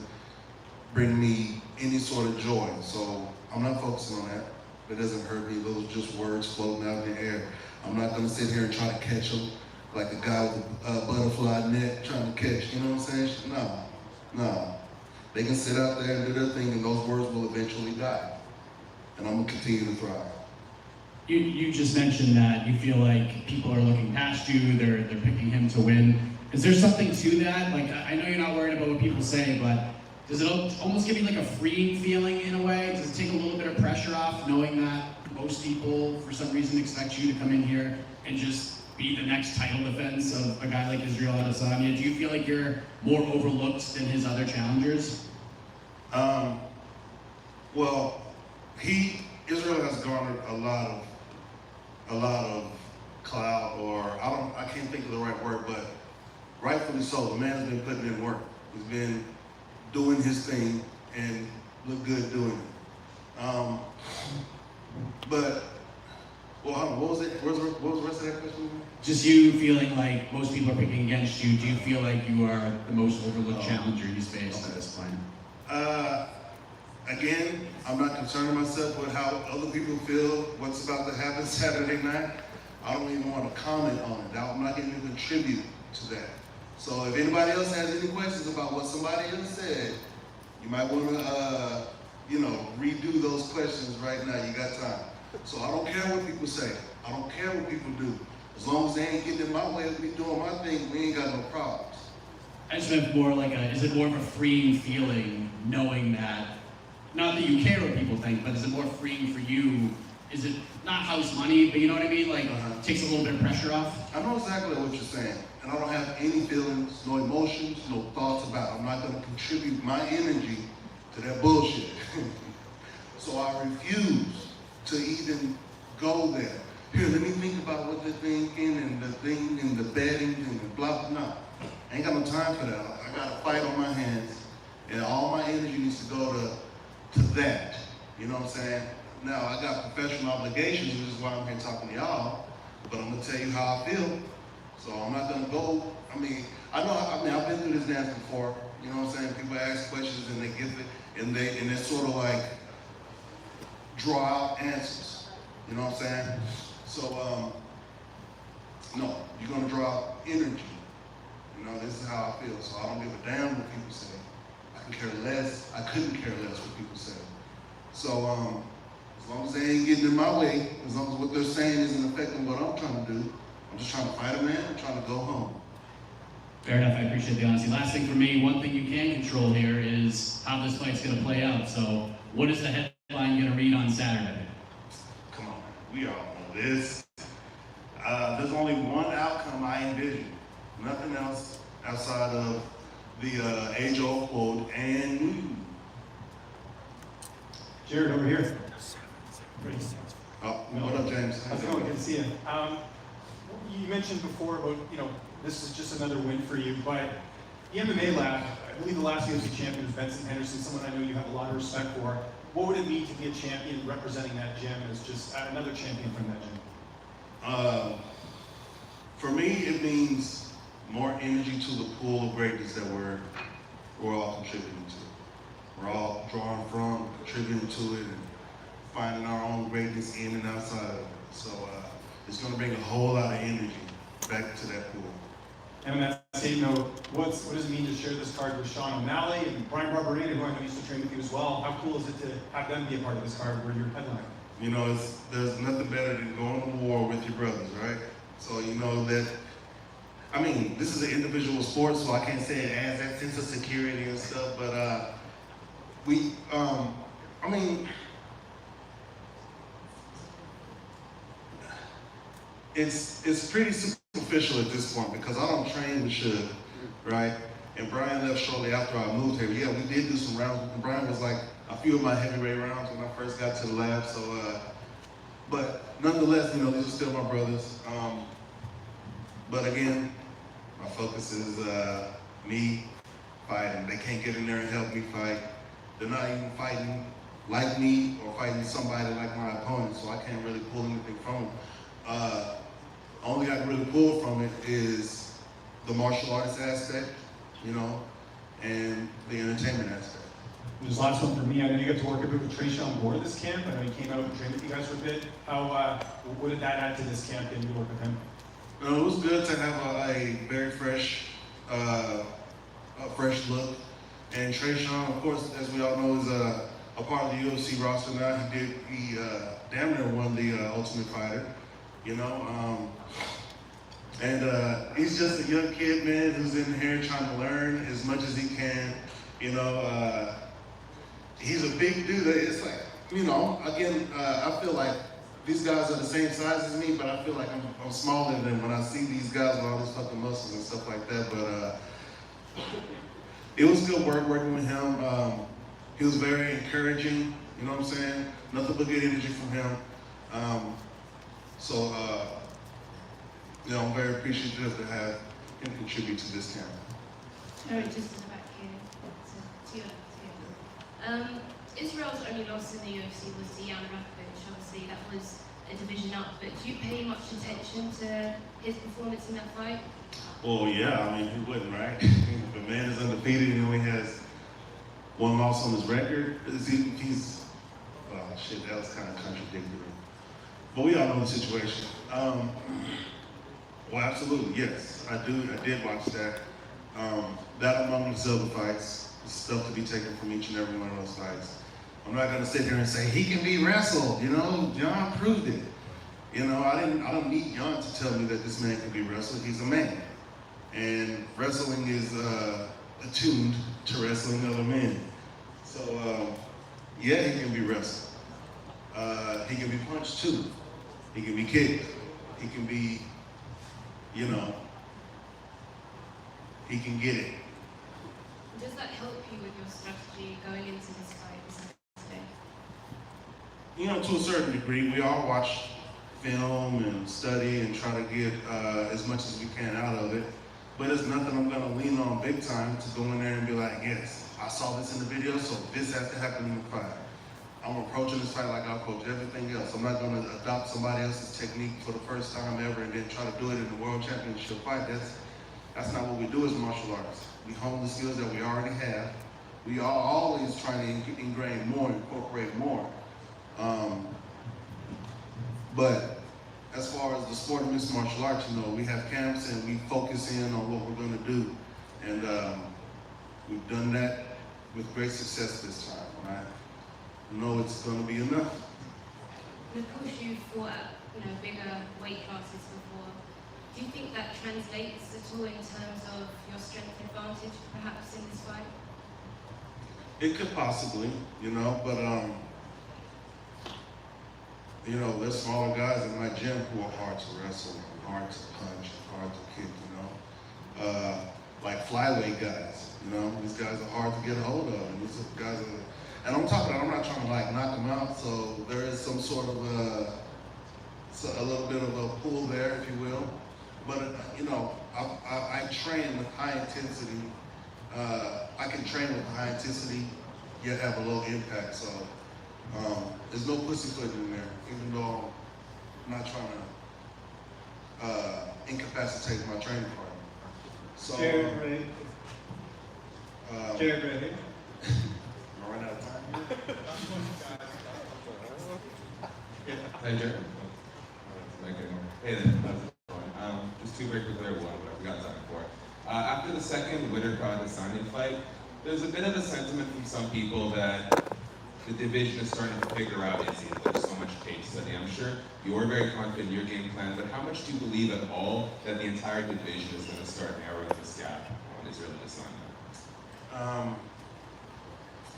bring me any sort of joy. So I'm not focusing on that. It doesn't hurt me. Those are just words floating out in the air. I'm not going to sit here and try to catch them like a guy with a butterfly net trying to catch, you know what I'm saying? No. They can sit out there and do their thing, and those words will eventually die. And I'm going to continue to thrive. You just mentioned that you feel like people are looking past you, they're picking him to win. Is there something to that? Like, I know you're not worried about what people say, but does it almost give you like a freeing feeling in a way? Does it take a little bit of pressure off knowing that most people, for some reason, expect you to come in here and just be the next title defense of a guy like Israel Adesanya? Do you feel like you're more overlooked than his other challengers? Well, Israel has garnered a lot of clout, or I can't think of the right word, but rightfully so. The man has been putting in work. He's been doing his thing and look good doing it. But, well, hold on, what was it? What was the rest of that question? Just you feeling like most people are picking against you. Do you feel like you are the most overlooked challenger he's faced at this point? Again, I'm not concerning myself with how other people feel, what's about to happen Saturday night. I don't even want to comment on it. I'm not going to contribute to that. So if anybody else has any questions about what somebody else said, you might want to, redo those questions right now. You got time. So I don't care what people say. I don't care what people do. As long as they ain't getting in my way of me doing my thing, we ain't got no problems. I just meant more like is it more of a freeing feeling knowing that, not that you care what people think, but is it more freeing for you? Is it not house money, but you know what I mean? Like, takes a little bit of pressure off? I know exactly what you're saying, and I don't have any feelings, no emotions, no thoughts about it. I'm not going to contribute my energy to that bullshit. So I refuse to even go there. Here, let me think about what they're thinking and the thing and the betting and the blah, blah, blah. I ain't got no time for that. I got a fight on my hands, and all my energy needs to go to that. You know what I'm saying? Now, I got professional obligations, which is why I'm here talking to y'all, but I'm gonna tell you how I feel. So I'm not gonna go, I've been through this dance before, you know what I'm saying? People ask questions and they give it, and they sort of like draw out answers, you know what I'm saying? So, no, you're gonna draw out energy. You know, this is how I feel, so I don't give a damn what people say. I couldn't care less what people say. So, as long as they ain't getting in my way, as long as what they're saying isn't affecting what I'm trying to do, I'm just trying to fight a man, I'm trying to go home. Fair enough, I appreciate the honesty. Last thing for me, one thing you can control here is how this fight's gonna play out. So, what is the headline gonna read on Saturday? Come on, we all know this. There's only one outcome I envision. Nothing else outside of the age-old quote, and you. Jared, over here. Oh, what up, James? How's it going? Good to see you. You mentioned before about, this is just another win for you, but the MMA lab, I believe the last UFC champion was Benson Henderson, someone I know you have a lot of respect for. What would it mean to be a champion representing that gym as just another champion from that gym? For me, it means more energy to the pool of greatness that we're all contributing to. We're all drawing from, contributing to it, and finding our own greatness in and outside of it. So it's going to bring a whole lot of energy back to that pool. And on that same note, what does it mean to share this card with Sean O'Malley and Brian Barberina, who I know used to train with you as well? How cool is it to have them be a part of this card where you're headlining? You know, there's nothing better than going to war with your brothers, right? So you know that, this is an individual sport, so I can't say it has that sense of security and stuff, but it's pretty superficial at this point because I don't train with Suge, right? And Brian left shortly after I moved here. Yeah, we did do some rounds. Brian was like a few of my heavyweight rounds when I first got to the lab. So, but nonetheless, these are still my brothers. But again, my focus is me fighting. They can't get in there and help me fight. They're not even fighting like me or fighting somebody like my opponent, so I can't really pull anything from them. Only I can really pull from it is the martial arts aspect, and the entertainment aspect. And this last one for me, I know you got to work a bit with Trayshawn on board this camp. I know he came out and trained with you guys for a bit. What did that add to this camp, getting to work with him? It was good to have a very fresh look. And Trayshawn, of course, as we all know, is a part of the UFC roster now. He damn near won the Ultimate Fighter, and he's just a young kid, man, who's in here trying to learn as much as he can. He's a big dude. It's like, again, I feel like these guys are the same size as me, but I feel like I'm smaller than when I see these guys with all these fucking muscles and stuff like that. But it was good working with him. He was very encouraging, you know what I'm saying? Nothing but good energy from him. I'm very appreciative to have him contribute to this camp. Jared, just in the back here. Israel's only loss in the UFC was to Jan Rakovic. Obviously, that was a division up, but do you pay much attention to his performance in that fight? Well, yeah, who wouldn't, right? The man is undefeated and only has one loss on his record. That was kind of contradictory. But we all know the situation. Well, absolutely, yes, I did watch that. That among these other fights, stuff to be taken from each and every one of those fights. I'm not gonna sit here and say he can be wrestled. You know, John proved it. You know, I don't need John to tell me that this man can be wrestled. He's a man, and wrestling is attuned to wrestling other men. So yeah, he can be wrestled. He can be punched too. He can be kicked. He can be, you know, he can get it. Does that help you with your strategy going into this fight this Saturday? You know, to a certain degree, we all watch film and study and try to get as much as we can out of it. But it's nothing I'm gonna lean on big time to go in there and be like, yes, I saw this in the video, so this has to happen in the fight. I'm approaching this fight like I approach everything else. I'm not gonna adopt somebody else's technique for the first time ever and then try to do it in the world championship fight. That's not what we do as martial artists. We hone the skills that we already have. We are always trying to ingrain more, incorporate more. But as far as the sport of mixed martial arts, you know, we have camps and we focus in on what we're gonna do. And we've done that with great success this time. Right? I know it's gonna be enough. And of course you've fought at, bigger weight classes before. Do you think that translates at all in terms of your strength advantage, perhaps, in this fight? It could possibly, but there's smaller guys in my gym who are hard to wrestle, hard to punch, hard to kick, like flyweight guys, these guys are hard to get a hold of, and these guys are, and I'm not trying to like knock them out, so there is some sort of a little bit of a pull there, if you will, but I train with high intensity, I can train with high intensity, yet have a low impact, so there's no pussyfoot in there, even though I'm not trying to incapacitate my training partner. So, Jared, ready? Jared, ready? Am I running out of time here? Hey, Jared. Hey there, how's it going? Just two very quick one, whatever we got time for. After the second Winter Card Assani fight, there's a bit of a sentiment from some people that the division is starting to figure out Izzy. There's so much case study. I'm sure you're very confident in your game plan, but how much do you believe at all that the entire division is going to start narrowing this gap on Israel Adesanya?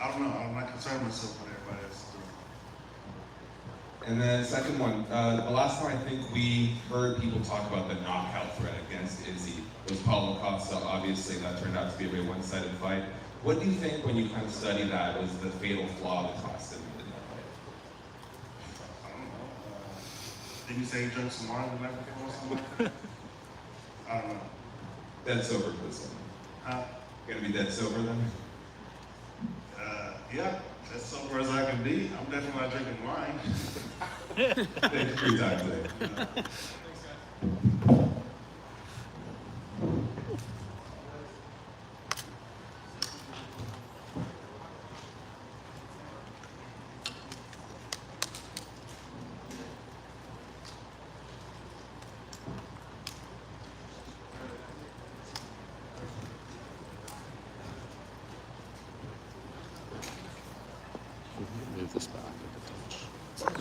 I don't know. I'm not concerned myself with everybody else. And then second one, the last time I think we heard people talk about the knockout threat against Izzy was Paulo Costa. Obviously, that turned out to be a very one-sided fight. What do you think when you kind of study that was the fatal flaw that cost him in that fight? I don't know. Did you say he drank some wine the night before or something like that? I don't know. Dead sober, please. Huh? Gonna be dead sober then? Yeah, as sober as I can be. I'm definitely not drinking wine. Thank you for your time today. Move this back like a touch.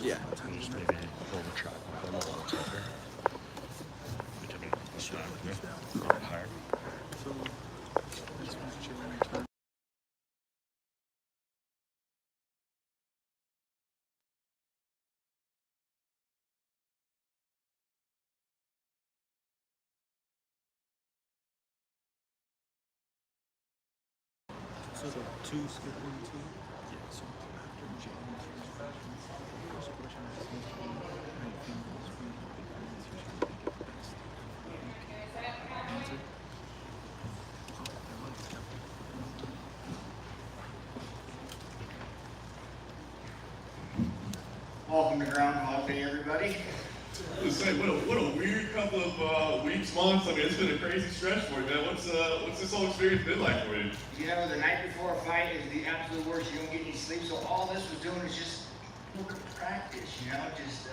Yeah. Just maybe pull the track a little closer. We can start with higher. So two, skip 1, 2. Yeah, so after James, first question is how you feel most free, big balance, usually they get best. Answer. Welcome to Groundhog Day, everybody. I was gonna say, what a weird couple of weeks, months. I mean, it's been a crazy stretch for you, man. What's this whole experience been like for you? You know, the night before a fight is the absolute worst. You don't get any sleep, so all this was doing is just practice, just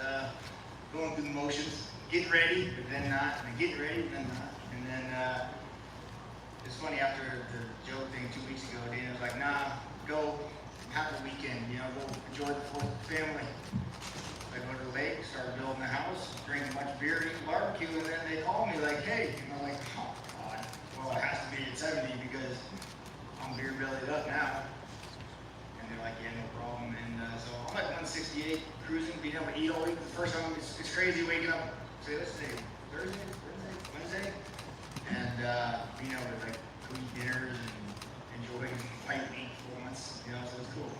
going through the motions, getting ready, but then not, and getting ready, but then not. And then it's funny, after the joke thing 2 weeks ago, Dana was like, nah, go. have a weekend, you know, go enjoy the full family. I go to the lake, start building the house, drink a bunch of beer, eat barbecue, and then they call me like, hey, you know, like, oh God, well it has to be at 70 because I'm beer bellied up now. And they're like, yeah, no problem. And so I'm at 168, cruising, being able to eat all week. The first time, it's crazy waking up, say, let's say Thursday, Wednesday, and being able to like go eat dinners and enjoy fight meat for once, you know, so it's cool.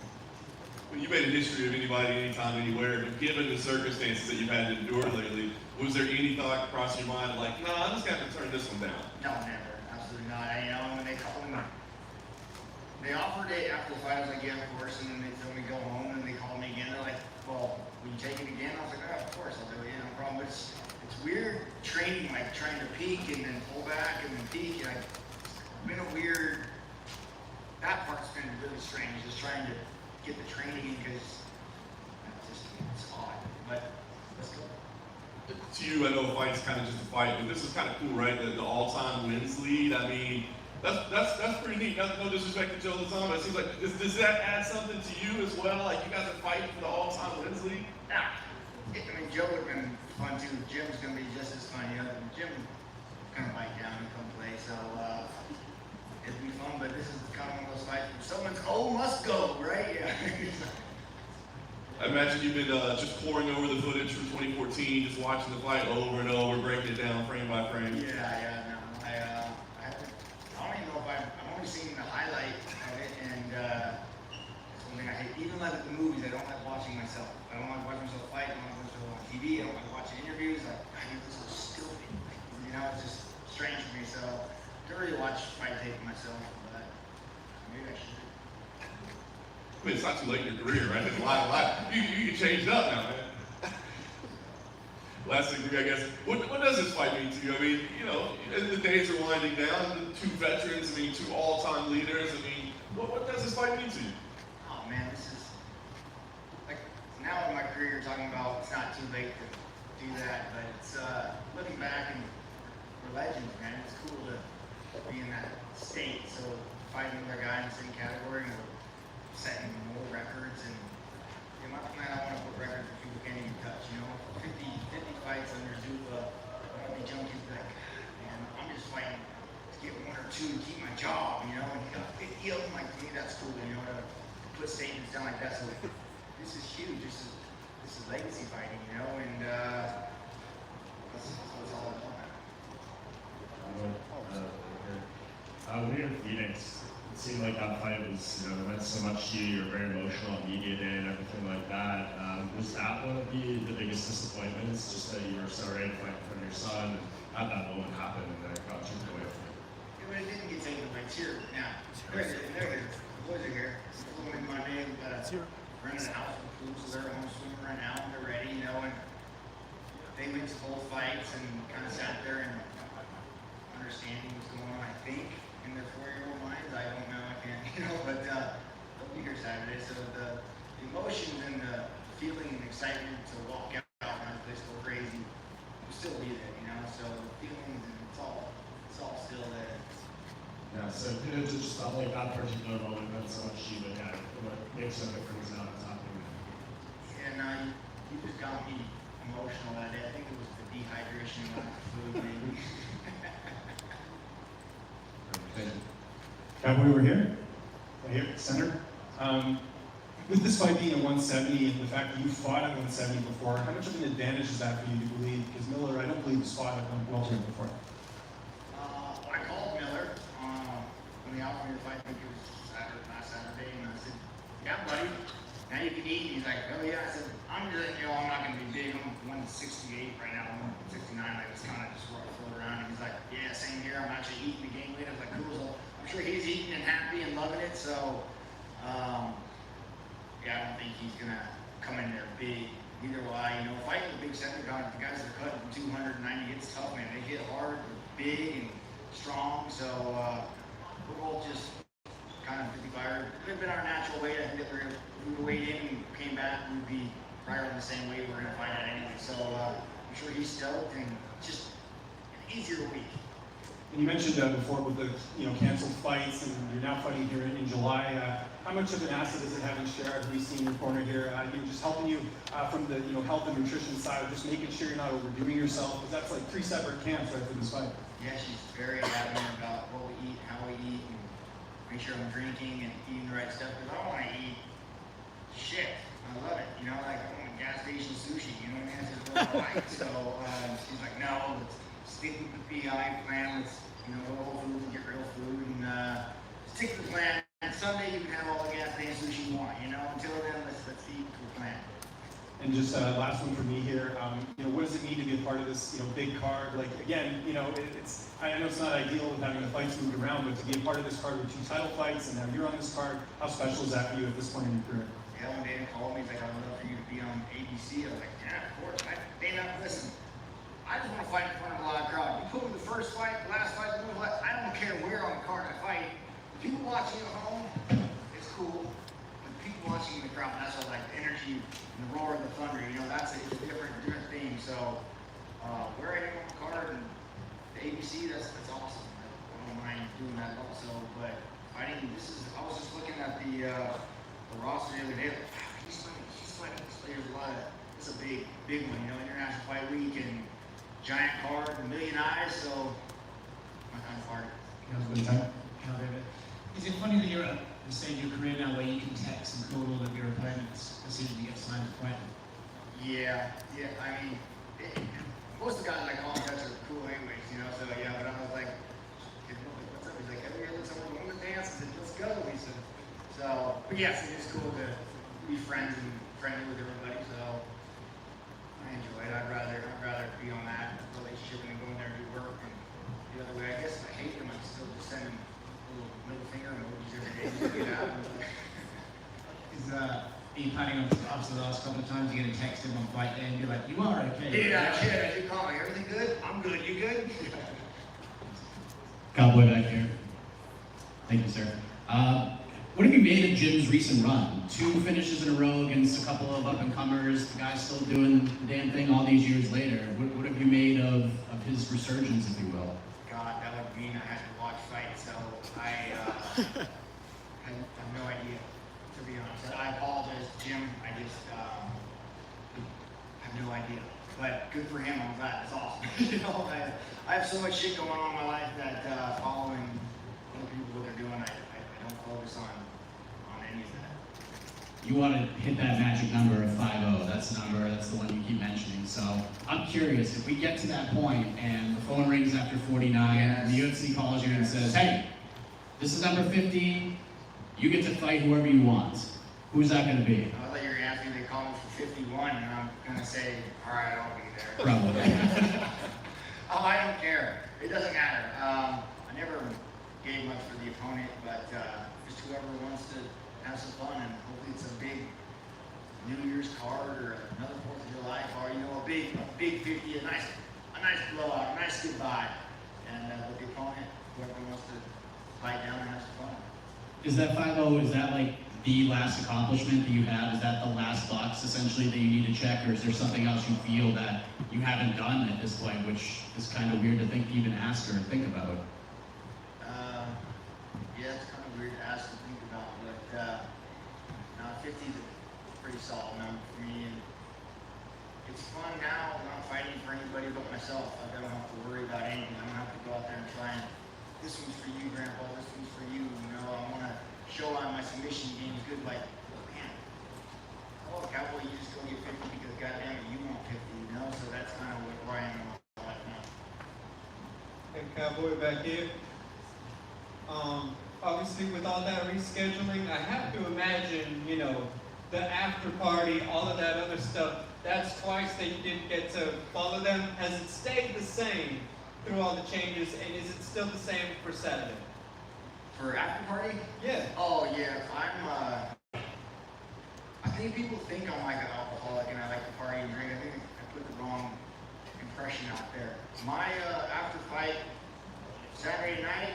Well, you made a history of anybody, anytime, anywhere, but given the circumstances that you've had to endure lately, was there any thought crossing your mind like, no, I'm just going to have to turn this one down? No, never. Absolutely not. You know, when they called me, they offered it after the fight. I was like, yeah, of course. And then they told me to go home, and they called me again. They're like, well, will you take it again? I was like, oh, of course. I'll do it. Yeah, no problem. But it's weird training, like trying to peak and then pull back and then peak. And it's been a weird, that part's been really strange, just trying to get the training in because it's odd. But let's go. To you, I know a fight's kind of just a fight, but this is kind of cool, right? The all-time wins lead. I mean, that's pretty neat. No disrespect to Joe Lozano, it seems like does that add something to you as well? Like you guys are fighting for the all-time wins lead? Yeah. I mean, Joe would have been fun too. Jim's gonna be just as fun. You know, Jim kind of bite down and come play, so it'd be fun. But this is kind of one of those fights where someone's must go, right? Yeah. I imagine you've been just poring over the footage from 2014, just watching the fight over and over, breaking it down frame by frame. Yeah, no. I don't even know if I've only seen the highlight of it, and it's one thing I hate. Even like with the movies, I don't like watching myself. I don't like watching myself fight. I don't like watching myself on TV. I don't like watching interviews. Like, I think this is stupid. Like, you know, it's just strange for me. So I don't really watch fight tape myself, but maybe I should. I mean, it's not too late in your career, right? There's a lot. You can change it up now, man. Last thing for me, I guess, what does this fight mean to you? I mean, you know, as the days are winding down, the two veterans, I mean, two all-time leaders, I mean, what does this fight mean to you? Oh man, this is, like, now in my career, you're talking about it's not too late to do that, but it's, looking back and we're legends, man. It's cool to be in that state, so fighting another guy in the same category, and we're setting more records, and in my plan, I want to put records that people can't even touch, you know? 50 fights under Zupa, I want to be junkies like, man, I'm just fighting to get one or two to keep my job, you know? And you got 50 of them, like, to me, that's cool, you know, to put statements down like that. So this is huge. This is legacy fighting, you know, and that's what it's all about. When you're in Phoenix, it seemed like that fight was, you know, meant so much to you. You were very emotional on media day and everything like that. Was that one of the biggest disappointments? Just that you were so ready to fight in front of your son, and had that moment happen, and then it got taken away from you? Yeah, but it didn't get taken away. It's here now. There it is. The boys are here. We're in my name. Renting a house with pools, so they're home swimming right now. They're ready, you know, and they went to both fights and kind of sat there and understanding what's going on, I think, in their 4-year-old minds. I don't know, I can't, you know, but they'll be here Saturday. So the emotions and the feeling and excitement to walk out and just go crazy will still be there, you know. So the feelings and it's all still there. Yeah, so it just felt like that particular moment meant so much to you, but yeah, what makes up difference now it's happening. And you just got me emotional that day. I think it was the dehydration of the food, maybe. We were here, right here, center. With this fight being at 170 and the fact that you fought at 170 before, how much of an advantage is that for you to believe? Because Miller, I don't believe, has fought at welterweight before. I called Miller when he offered me the fight. I think it was last Saturday, and I said, "Yeah, buddy, now you can eat." He's like, "Oh yeah." I said, "I'm just, you know, I'm not going to be big. I'm 168 right now. I'm 169. I just kind of just float around." And he's like, "Yeah, same here. I'm actually eating the gain weight." I was like, "Cool." So I'm sure he's eating and happy and loving it. So, yeah, I don't think he's gonna come in there big. Neither will I. You know, fighting the big center guys, the guys that are cutting 290, it's tough, man. They hit hard, they're big and strong. So we're both just kind of 55. It would have been our natural weight. I think that if we would weighed in and came back, we'd be right on the same weight we're gonna fight at anyway. So I'm sure he's stoked and just an easier week. And you mentioned before with the canceled fights, and you're now fighting here in July. How much of an asset does it have in Sherrod, who we see in your corner here? Just helping you from the health and nutrition side, just making sure you're not overdoing yourself, because that's like 3 separate camps right for this fight. Yeah, she's very adamant about what we eat, how we eat, and make sure I'm drinking and eating the right stuff. Because I don't want to eat shit. I love it. Like I want gas station sushi. You know what I mean? That's just what I like. So she's like, no, let's stick with the PI plan. Let's go to Whole Foods and get real food and stick to the plan. And someday you can have all the gas station sushi you want. Until then, let's eat to the plan. And just last one for me here. What does it mean to be a part of this big card? Like again, it's I know it's not ideal with having the fights moved around, but to be a part of this card with 2 title fights and now you're on this card, how special is that for you at this point in your career? Yeah, when Dana called me, he's like, I would love for you to be on ABC. I was like, yeah, of course. Dana, listen, I just want to fight in front of a live crowd. You put me the first fight, the last fight, the middle fight, I don't care where on the card I fight. The people watching at home, it's cool. But the people watching in the crowd, that's what like the energy and the roar of the thunder, that's a different thing. So where I am on the card and the ABC, that's awesome. I don't mind doing that also. But I was just looking at the roster the other day, like, wow, he's fighting this player a lot. It's a big one, International Fight Week and giant card, a million eyes, so my kind of party. Is it funny that you're at the stage of your career now where you can text and call all of your opponents as soon as you get signed to fight them? Yeah, I mean, most of the guys I call in touch are cool anyways, so yeah, but I was like, what's up? He's like, have you ever let someone go to dance? I said, let's go, he said. So, but yes, it is cool to be friendly with everybody. So I enjoy it. I'd rather be on that relationship and go in there and do work. And the other way, I guess if I hate them, I can still just send them a little middle finger emojis every day to get out. Are you planning on, after the last couple of times, you're going to text him on fight day and be like, you are okay? Yeah, I do call me. Everything good? I'm good. You good? Cowboy back here. Thank you, sir. What have you made of Jim's recent run? 2 finishes in a row against a couple of up-and-comers. The guy's still doing the damn thing all these years later. What have you made of his resurgence, if you will? God, that would mean I had to watch fights, so I have no idea, to be honest. I apologize, Jim. I just have no idea. But good for him. I'm glad. It's awesome. I have so much shit going on in my life that following other people what they're doing, I don't focus on any of that. You want to hit that magic number of 5-0. That's the number, that's the one you keep mentioning. So I'm curious, if we get to that point and the phone rings after 49, and the UFC calls you and says, hey, this is number 50, you get to fight whoever you want. Who's that going to be? I thought you were going to ask me if they call me for 51, and I'm going to say, all right, I'll be there. Probably. Oh, I don't care. It doesn't matter. I never gave much for the opponent, but just whoever wants to have some fun, and hopefully it's a big New Year's card or another 4th of July card, a big 50, a nice blowout, a nice goodbye. And with the opponent, whoever wants to fight down and have some fun. Is that 5-0, is that like the last accomplishment that you have? Is that the last box essentially that you need to check, or is there something else you feel that you haven't done at this point, which is kind of weird to even ask or think about? Yeah, it's kind of weird to ask and think about, but 50 is a pretty solid number for me, and it's fun now. I'm not fighting for anybody but myself. I don't have to worry about anything. I don't have to go out there and try and, this one's for you, Grandpa, this one's for you, I want to show on my submission game is good, like, man, oh, Cowboy, you just go get 50 because goddamn it, you want 50, so that's kind of where I am in my life now. And Cowboy back here. Obviously, with all that rescheduling, I have to imagine, the after party, all of that other stuff, that's twice that you didn't get to follow them. Has it stayed the same through all the changes, and is it still the same for Saturday? For after party? Yeah. Oh, yeah. I think people think I'm like an alcoholic and I like to party and drink. I think I put the wrong impression out there. My after fight Saturday night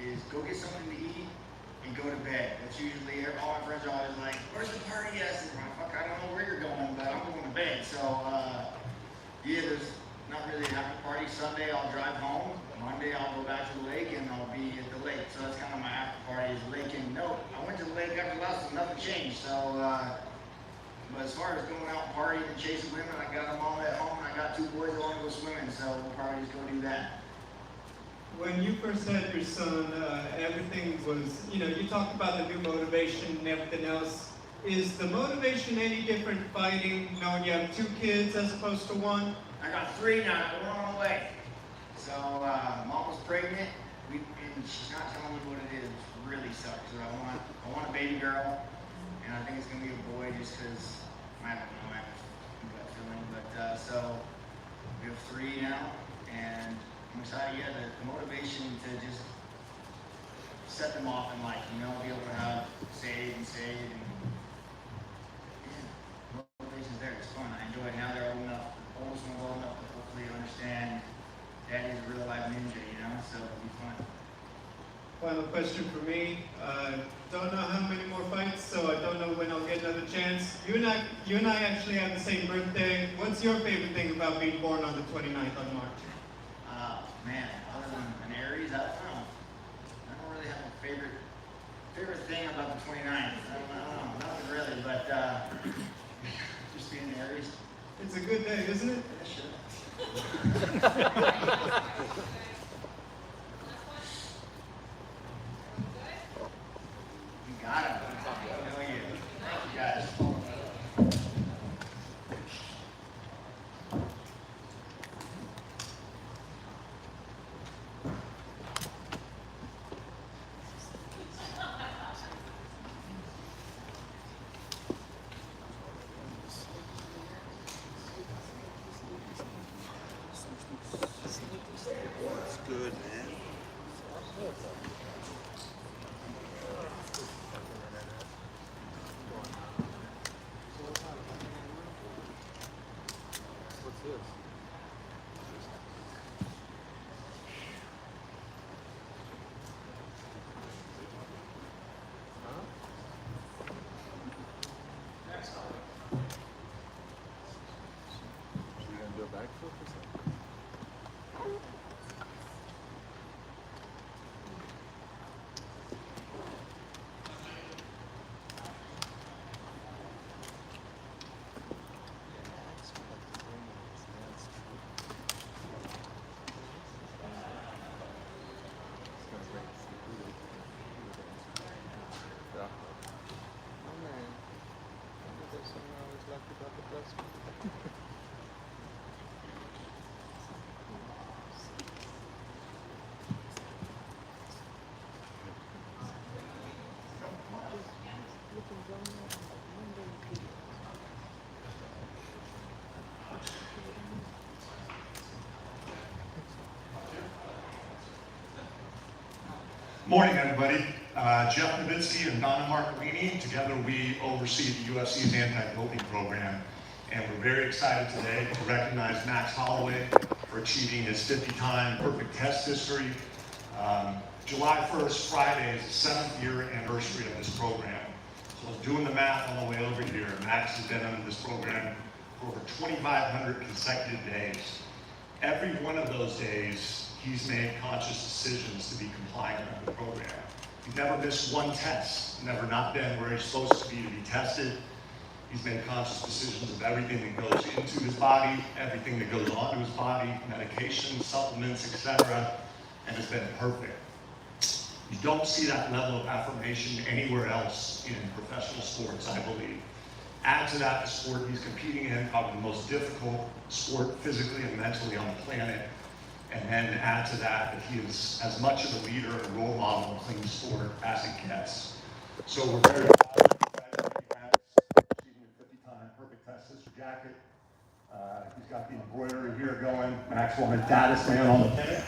is go get something to eat and go to bed. That's usually, all my friends are always like, where's the party at? I don't know where you're going, but I'm going to bed. So, yeah, there's not really an after party. Sunday I'll drive home. Monday I'll go back to the lake and I'll be at the lake. So that's kind of my after party is the lake. And no, I went to the lake after last and nothing changed. So, but as far as going out and partying and chasing women, I got them all at home and I got 2 boys that want to go swimming. So we'll probably just go do that. When you first had your son, everything was, you talked about the new motivation and everything else. Is the motivation any different fighting knowing you have 2 kids as opposed to 1? I got 3 now, 1 on the way. So, mom was pregnant, and she's not telling me what it is. It really sucks. So I want a baby girl, and I think it's gonna be a boy just because I don't know, I have a gut feeling. But so we have 3 now, and I'm excited. Yeah, the motivation to just set them off in life, be able to have save, and yeah, motivation's there. It's fun. I enjoy it. Now they're old enough. The oldest one's old enough to hopefully understand Daddy's a real life ninja, so it'll be fun. Final question for me. Don't know how many more fights, so I don't know when I'll get another chance. You and I actually have the same birthday. What's your favorite thing about being born on the 29th on March? Man, other than an Aries, I don't know. I don't really have a favorite thing about the 29th. I don't know, nothing really, but just being an Aries. It's a good day, isn't it? Yeah, sure. You got it. I know you. Thank you guys. It's good, man. What's this? So you gonna do a backflip or something? Morning, everybody. Jeff Nowitzki and Donna Marcolini. Together, we oversee the UFC's anti-doping program. And we're very excited today to recognize Max Holloway for achieving his 50-time perfect test history. July 1st, Friday, is the 7th year anniversary of this program. So I was doing the math on the way over here. Max has been under this program for over 2,500 consecutive days. Every one of those days, he's made conscious decisions to be compliant with the program. He's never missed one test, never not been where he's supposed to be tested. He's made conscious decisions of everything that goes into his body, everything that goes onto his body, medications, supplements, etc., and it's been perfect. You don't see that level of affirmation anywhere else in professional sports, I believe. Add to that the sport he's competing in, probably the most difficult sport physically and mentally on the planet. And then add to that he is as much of a leader and role model in clean sport as it gets. So we're very proud of Max achieving a 50-time perfect test sister jacket. He's got the embroidery here going. Max wanted Daddest Man on the pin.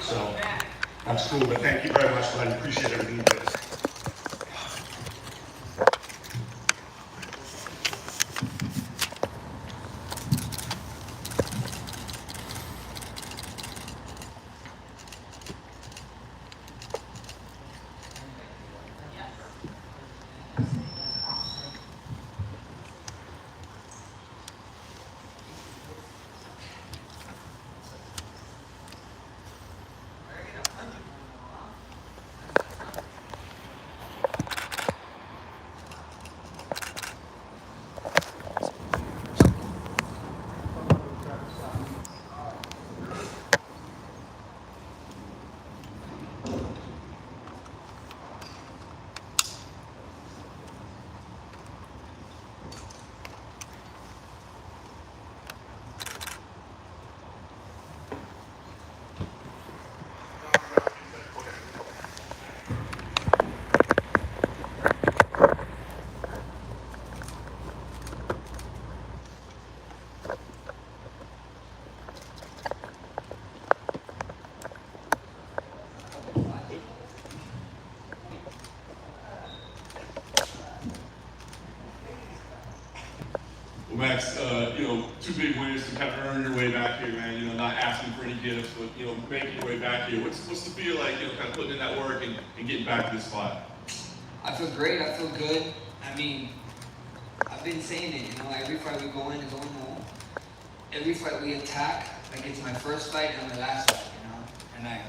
So that's cool, but thank you very much, buddy. Appreciate everything you did. Max, you know, 2 big wins to kind of earn your way back here, man. You know, not asking for any gifts, but, you know, making your way back here. What's the feel like, you know, kind of putting in that work and getting back to this spot? I feel great. I feel good. I mean, I've been saying it, you know, every fight we go in is 0-0. Every fight we attack, like it's my first fight and my last fight, you know. And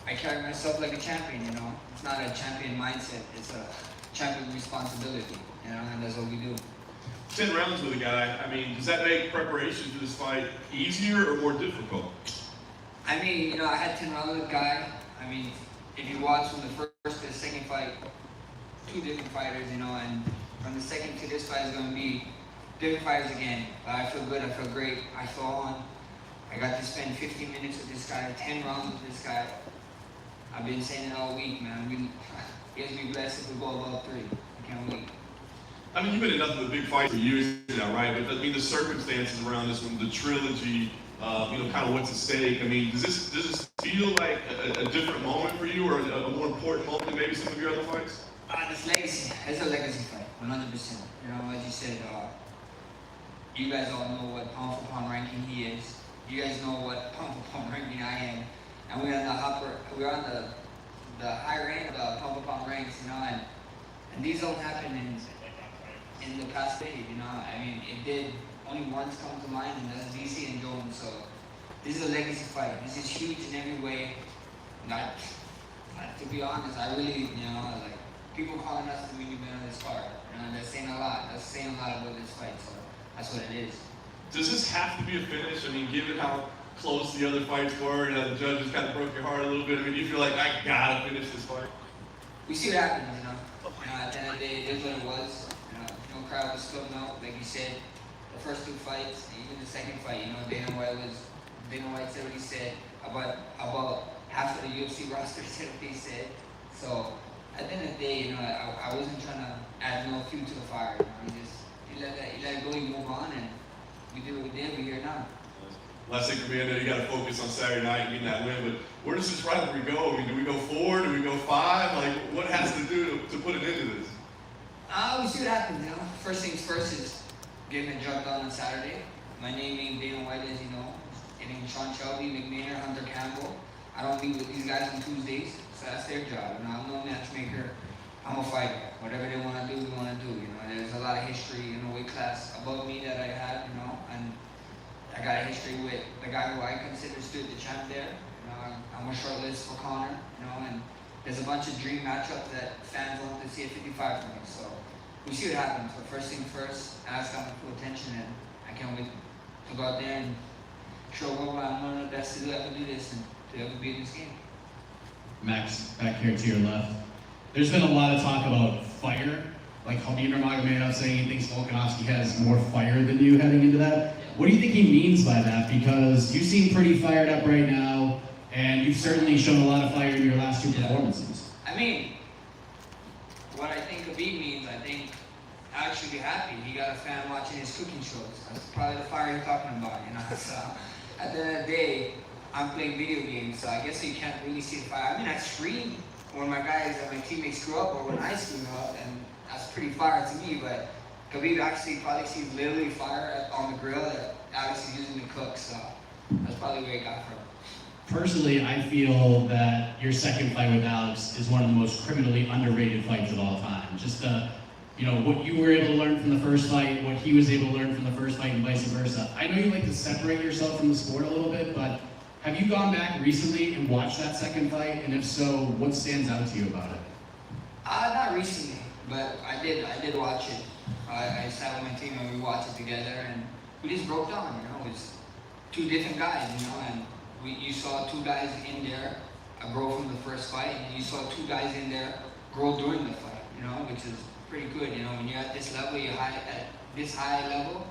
I carry myself like a champion, you know. It's not a champion mindset. It's a champion responsibility, you know, and that's what we do. 10 rounds with a guy, I mean, does that make preparation for this fight easier or more difficult? I mean, you know, I had 10 rounds with a guy. I mean, if you watch from the first to the second fight, 2 different fighters, you know, and from the second to this fight is going to be different fighters again. But I feel good, I feel great, I feel on. I got to spend 15 minutes with this guy, 10 rounds with this guy. I've been saying it all week, man. He has to be blessed if we go above 3. I can't wait. I mean, you've been in nothing but big fights for years now, right? But I mean, the circumstances around this one, the trilogy, you know, kind of what's at stake. I mean, does this feel like a different moment for you, or a more important moment than maybe some of your other fights? This legacy, it's a legacy fight, 100%. You know, as you said, you guys all know what pound for pound ranking he is. You guys know what pound for pound ranking I am, and we're on the higher end of the pound for pound ranks, you know, and these don't happen in the past decade, you know. I mean, it did only once come to mind, and that's DC and Jones. So this is a legacy fight. This is huge in every way. To be honest, I really, you know, like people calling us the mini man of this card. You know, that's saying a lot. That's saying a lot about this fight. So that's what it is. Does this have to be a finish? I mean, given how close the other fights were, you know, the judges kind of broke your heart a little bit. I mean, do you feel like I gotta finish this fight? We see what happens, you know. At the end of the day, it is what it was. No crowd was still no, like you said, the first 2 fights, even the second fight, you know, Dana White said what he said, about half of the UFC roster said what they said. So at the end of the day, you know, I wasn't trying to add no fuel to the fire. You know, you let it go, you move on, and we did what we did, we're here now. Last thing for me, I know you got to focus on Saturday night and getting that win, but where does this rivalry go? I mean, do we go 4? Do we go 5? Like, what has to do to put an end to this? We see what happens, you know. First things first is getting the job done on Saturday. My name ain't Dana White, as you know. It ain't Sean Shelby, McMahon, Hunter Campbell. I don't meet with these guys on Tuesdays, so that's their job. You know, I'm no matchmaker. I'm a fighter. Whatever they want to do, we want to do. You know, there's a lot of history in the weight class above me that I have, you know, and I got a history with the guy who I consider stood the champ there. You know, I'm a short list for Connor, you know, and there's a bunch of dream matchups that fans want to see at 55 for me. So we see what happens. But first thing first, ask them for attention, and I can't wait to go out there and show what I'm one of the best to ever do this and to ever be in this game. Max, back here to your left. There's been a lot of talk about fire, like Khabib Nurmagomedov saying he thinks Volkanovski has more fire than you heading into that. What do you think he means by that? Because you seem pretty fired up right now, and you've certainly shown a lot of fire in your last 2 performances. I mean, what I think Khabib means, I think actually happy. He got a fan watching his cooking shows. That's probably the fire you're talking about, you know. So at the end of the day, I'm playing video games, so I guess you can't really see the fire. I mean, I scream when my guys and my teammates screw up, or when I screw up, and that's pretty fire to me. But Khabib actually probably sees literally fire on the grill that Alex is using to cook, so that's probably where it got from. Personally, I feel that your second fight with Alex is one of the most criminally underrated fights of all time. Just you know, what you were able to learn from the first fight, what he was able to learn from the first fight, and vice versa. I know you like to separate yourself from the sport a little bit, but have you gone back recently and watched that second fight? And if so, what stands out to you about it? Not recently, but I did watch it. I sat with my team and we watched it together, and we just broke down, you know. It's 2 different guys, you know, and you saw 2 guys in there grow from the first fight, and you saw 2 guys in there grow during the fight, you know, which is pretty good, you know. When you're at this level, you're at this high level,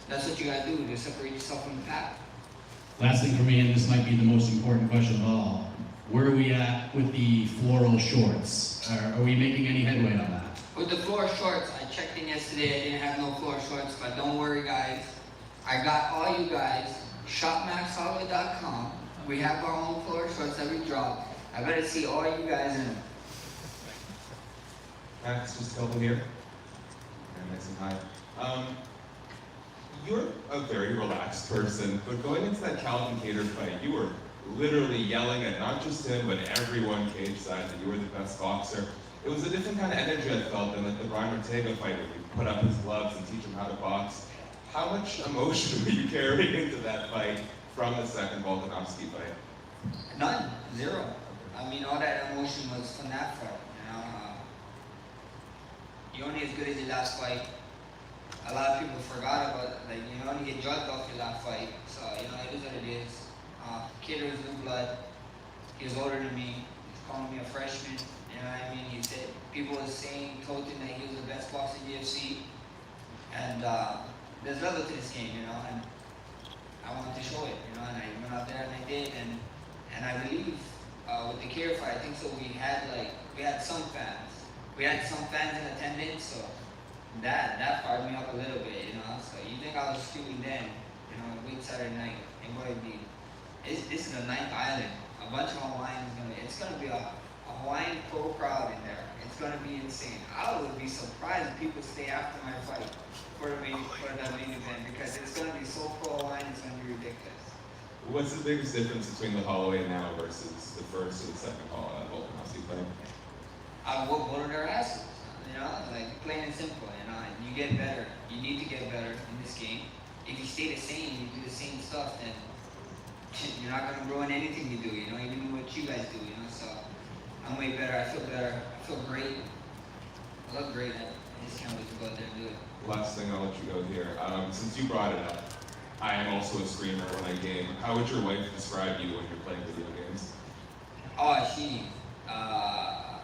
that's what you gotta do to separate yourself from the pack. Last thing for me, and this might be the most important question of all, where are we at with the floral shorts? Are we making any headway on that? With the floor shorts, I checked in yesterday, I didn't have no floor shorts, but don't worry guys, I got all you guys, shopmaxhollywood.com. We have our own floor shorts that we drop. I better see all you guys in them. Max, just over here. And nice and high. you're a very relaxed person, but going into that Calvin Kattar fight, you were literally yelling at not just him, but everyone cage side that you were the best boxer. It was a different kind of energy I felt than like the Brian Ortega fight where you put up his gloves and teach him how to box. How much emotion were you carrying into that fight from the second Volkanovski fight? None, zero. I mean, all that emotion was from that fight. You know, you're only as good as your last fight. A lot of people forgot about, like, you only get judged off your last fight. So, you know, it is what it is. Kidder is new blood. He was older than me. He's calling me a freshman. You know what I mean? He said, people were saying, told him that he was the best boxer in UFC. And there's level to this game, you know, and I wanted to show it, you know, and I went out there and I did. And I believe with the Kattar fight, I think so we had some fans. We had some fans in attendance, so that fired me up a little bit, you know. So you think I was screaming then, you know, wait Saturday night, and what it be. This is the 9th island. A bunch of Hawaiians it's gonna be a Hawaiian pro crowd in there. It's gonna be insane. I would be surprised if people stay after my fight for that main event because it's gonna be so pro Hawaiian, it's gonna be ridiculous. What's the biggest difference between the Holloway now versus the first or the second Volkanovski fight? I whoop both of their asses, you know, like plain and simple, you know, and you get better. You need to get better in this game. If you stay the same, you do the same stuff, then you're not gonna ruin anything you do, you know, even what you guys do, you know, so I'm way better, I feel great, I look great, I just can't wait to go out there and do it. Last thing, I'll let you go here. Since you brought it up, I am also a screamer when I game. How would your wife describe you when you're playing video games? Oh, she, a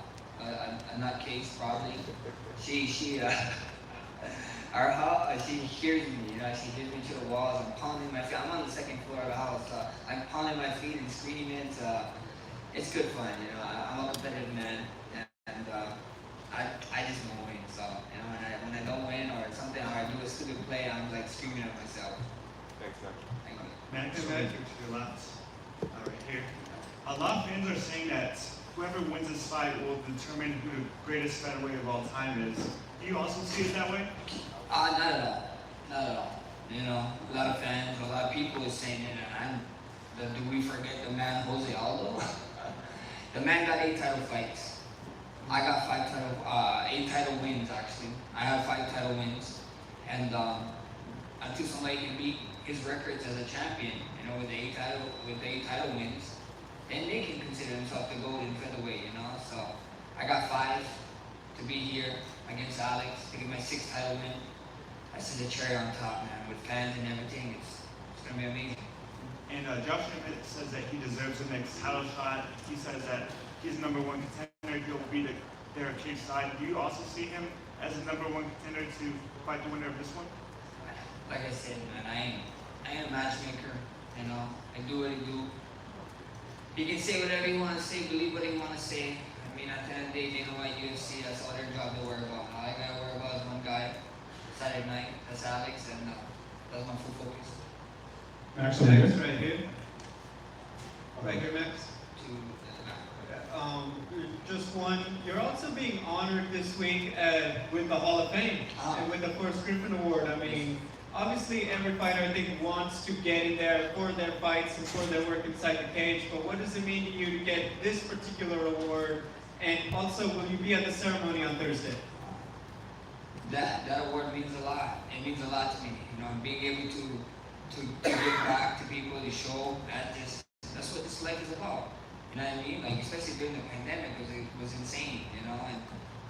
nutcase probably. She hears me, you know, she hears me to the walls. I'm pounding my feet. I'm on the second floor of the house. I'm pounding my feet and screaming. It's good fun, you know. I'm a competitive man, and I just want to win. So, you know, when I don't win or something, or I do a stupid play, I'm like screaming at myself. Thanks, man. Thank you. Max, to your left, right here. A lot of fans are saying that whoever wins this fight will determine who the greatest featherweight of all time is. Do you also see it that way? Not at all. Not at all. You know, a lot of fans, a lot of people are saying it. Do we forget the man Jose Aldo? The man got 8 title fights. I got 8 title wins actually. I have 5 title wins, and until somebody can beat his records as a champion, you know, with the 8 title wins, then they can consider themselves the golden featherweight, you know. So I got 5 to be here against Alex to get my 6th title win. That's the cherry on top, man. With fans and everything, it's gonna be amazing. And Josh Emmett says that he deserves the next title shot. He says that he's #1 contender. He'll be there at cage side. Do you also see him as a #1 contender to fight the winner of this one? Like I said, man, I ain't a matchmaker. You know, I do what I do. You can say whatever you want to say, believe what you want to say. I mean, at the end of the day, they know at UFC, that's all their job to worry about. All I gotta worry about is one guy, Saturday night, that's Alex, and that's my full focus. Max, right here. Right here, Max. Just one. You're also being honored this week with the Hall of Fame and with the Forrest Griffin Award. I mean, obviously every fighter I think wants to get in there for their fights and for their work inside the cage. But what does it mean to you to get this particular award? And also, will you be at the ceremony on Thursday? That award means a lot. It means a lot to me. You know, being able to give back to people, to show that's what this life is about. You know what I mean? Like, especially during the pandemic, it was insane, you know, and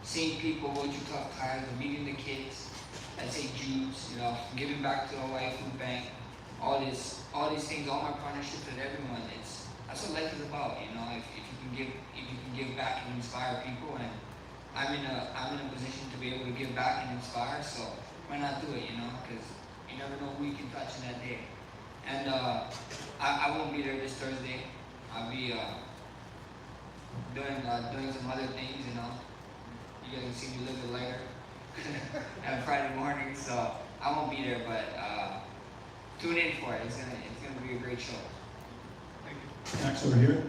seeing people go through tough times, meeting the kids, let's say Jews, you know, giving back to the Hawaii Food Bank, all these things, all my partnerships with everyone, that's what life is about, you know, if you can give back and inspire people, and I'm in a position to be able to give back and inspire, so why not do it, you know, because you never know who you can touch in that day. And I won't be there this Thursday. I'll be doing some other things, you know. You guys can see me a little bit later on Friday morning, so I won't be there, but tune in for it. It's gonna be a great show. Thank you. Max, over here.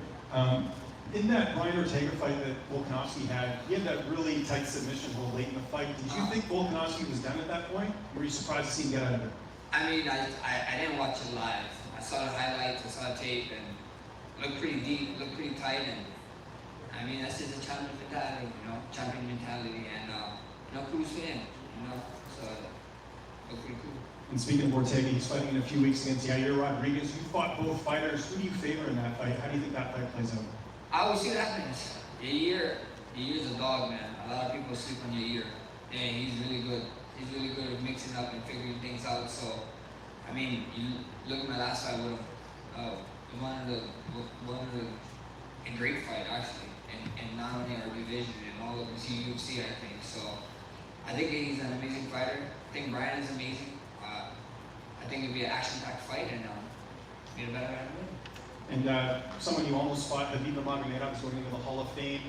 In that Brian Ortega fight that Volkanovski had, he had that really tight submission hold late in the fight. Did you think Volkanovski was done at that point? Or were you surprised to see him get out of it? I mean, I didn't watch it live. I saw the highlights, I saw the tape, and looked pretty deep, looked pretty tight, and I mean, that's just a champion mentality, you know, champion mentality, and kudos to him, you know, so looked pretty cool. And speaking of Ortega, he's fighting in a few weeks against Yair Rodriguez. You fought both fighters. Who do you favor in that fight? How do you think that fight plays out? I will see what happens. Yair's a dog, man. A lot of people sleep on Yair, and he's really good. He's really good at mixing up and figuring things out. So, I mean, you look at my last fight with him. One of the a great fight actually, and not only our division and all of the UFC, I think. So, I think he's an amazing fighter. I think Brian is amazing. I think it'd be an action-packed fight, and get a better man win. And someone you almost fought, Khabib Nurmagomedov, is going into the Hall of Fame.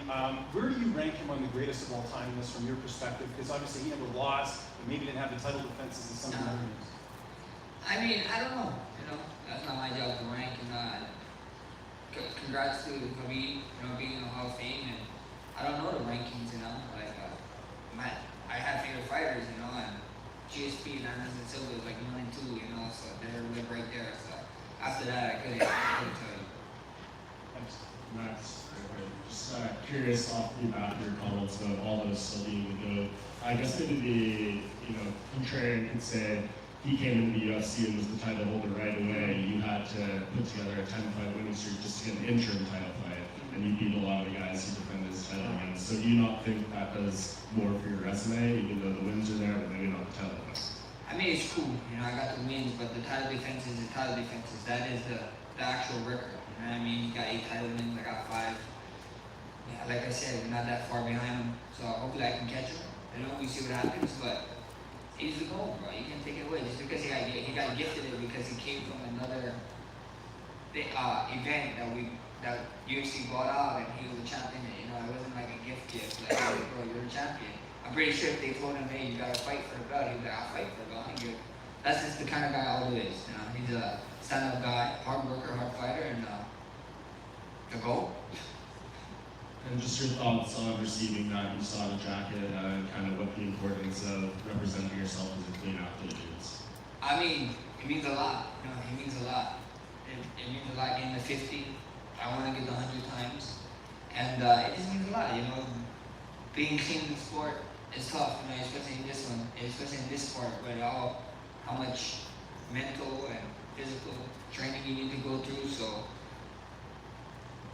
Where do you rank him on the greatest of all time in this from your perspective? Because obviously he never lost, and maybe didn't have the title defenses in some of the others. I mean, I don't know. You know, that's not my job to rank. And congrats to Khabib, being in the Hall of Fame. And I don't know the rankings. Like I have favorite fighters. And GSP and Anderson Silva is like 1 and 2. So they're like right there. So after that, I couldn't tell you. Max, just curious off the bat your comments about all those still being the GOAT. I guess maybe the contrarian could say he came into the UFC and was the title holder right away. You had to put together a 10-fight winning streak just to get an interim title fight, and you beat a lot of the guys who defended his title against. So do you not think that does more for your resume, even though the wins are there, but maybe not the title wins? I mean, it's cool. I got the wins, but the title defenses, that is the actual record. I mean, he got 8 title wins, I got 5. Yeah, like I said, we're not that far behind him, so hopefully I can catch him. We see what happens, but he's the goal, bro. You can't take it away. Just because he got gifted it because he came from another event that UFC brought out, and he was a champion. It wasn't like a gift. Like, hey, bro, you're a champion. I'm pretty sure if they told him, hey, you gotta fight for the belt, he'd be like, I'll fight for the belt. That's just the kind of guy Aldo is. He's a stand-up guy, hard worker, hard fighter, and the goal. And just your thoughts on receiving that USADA jacket and kind of what the importance of representing yourself as a clean athlete is. I mean, it means a lot. It means a lot. It means a lot getting the 50. I want to get the 100 times. And it just means a lot, Being clean in the sport is tough, especially in this one, especially in this sport, where how much mental and physical training you need to go through. So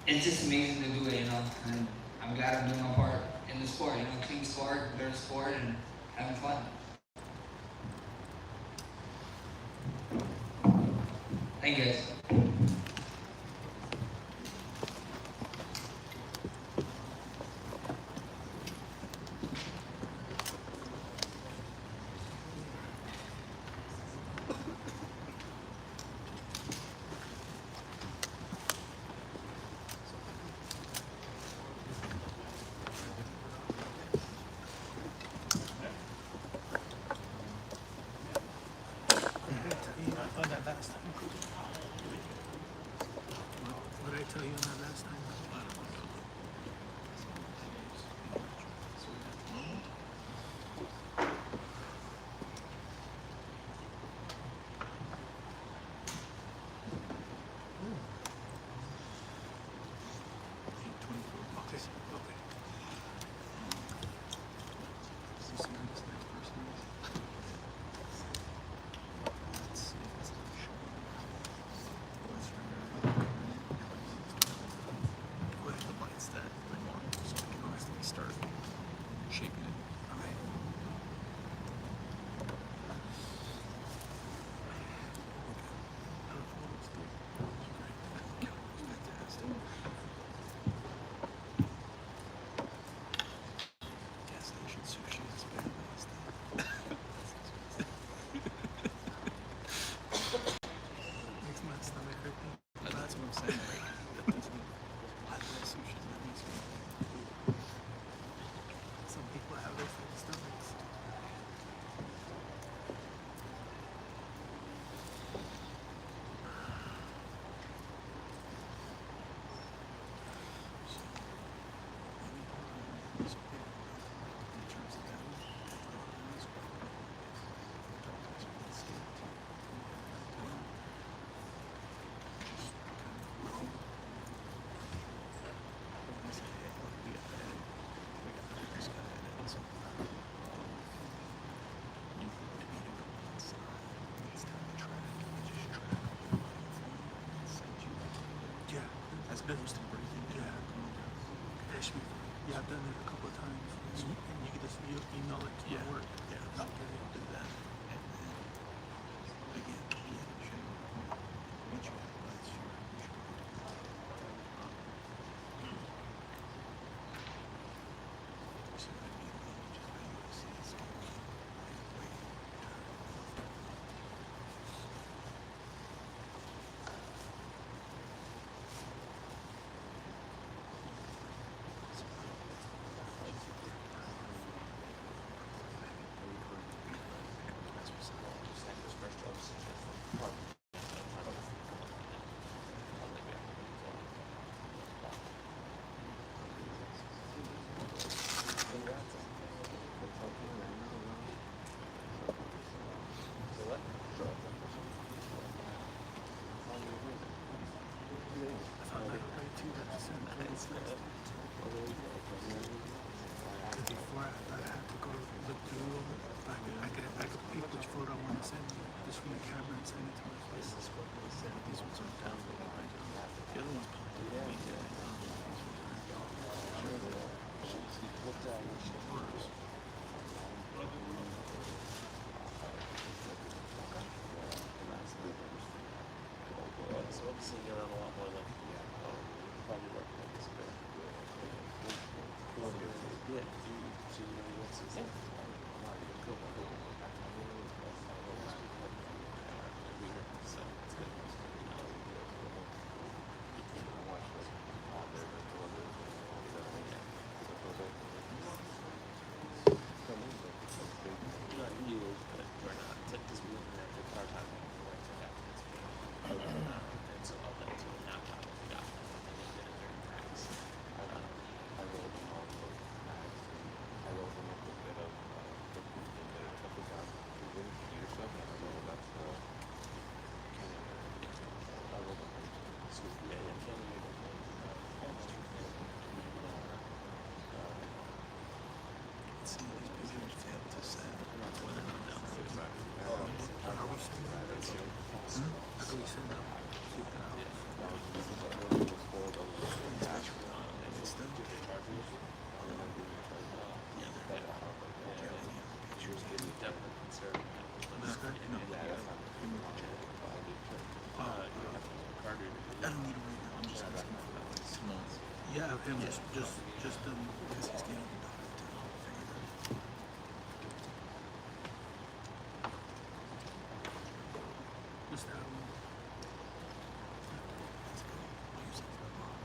it's just amazing to do it, and I'm glad I'm doing my part in the sport, clean sport, better sport, and having fun. Thank you guys. What did I tell you on that last time? That's interesting breathing. Yeah. Yeah, I've done it a couple of times. And you can just email it to my work. Yeah. I'll do that. And then again, once you have before I have to go look through them, I could pick which photo I want to send just from the camera and send it to my face. These ones are down. The other one's So I'm seeing around a lot more like probably working on this bit. Yeah, so you know what's his name? Cool. So it's good. Not you, but we're not. Because we were at the car time. And so all that to a laptop and we got them and they did it during practice. I rolled them off of Max. I rolled them up a bit of a couple guys who didn't computer stuff. I don't know about I rolled them up. So yeah, Kenny Let's see these pictures fail to send. Are we sending them? How do we send them? I don't need them right now. I'm just asking for yeah, him just because he's getting the dog to figure it out. What's that one? Let's go. I'll use it for a while.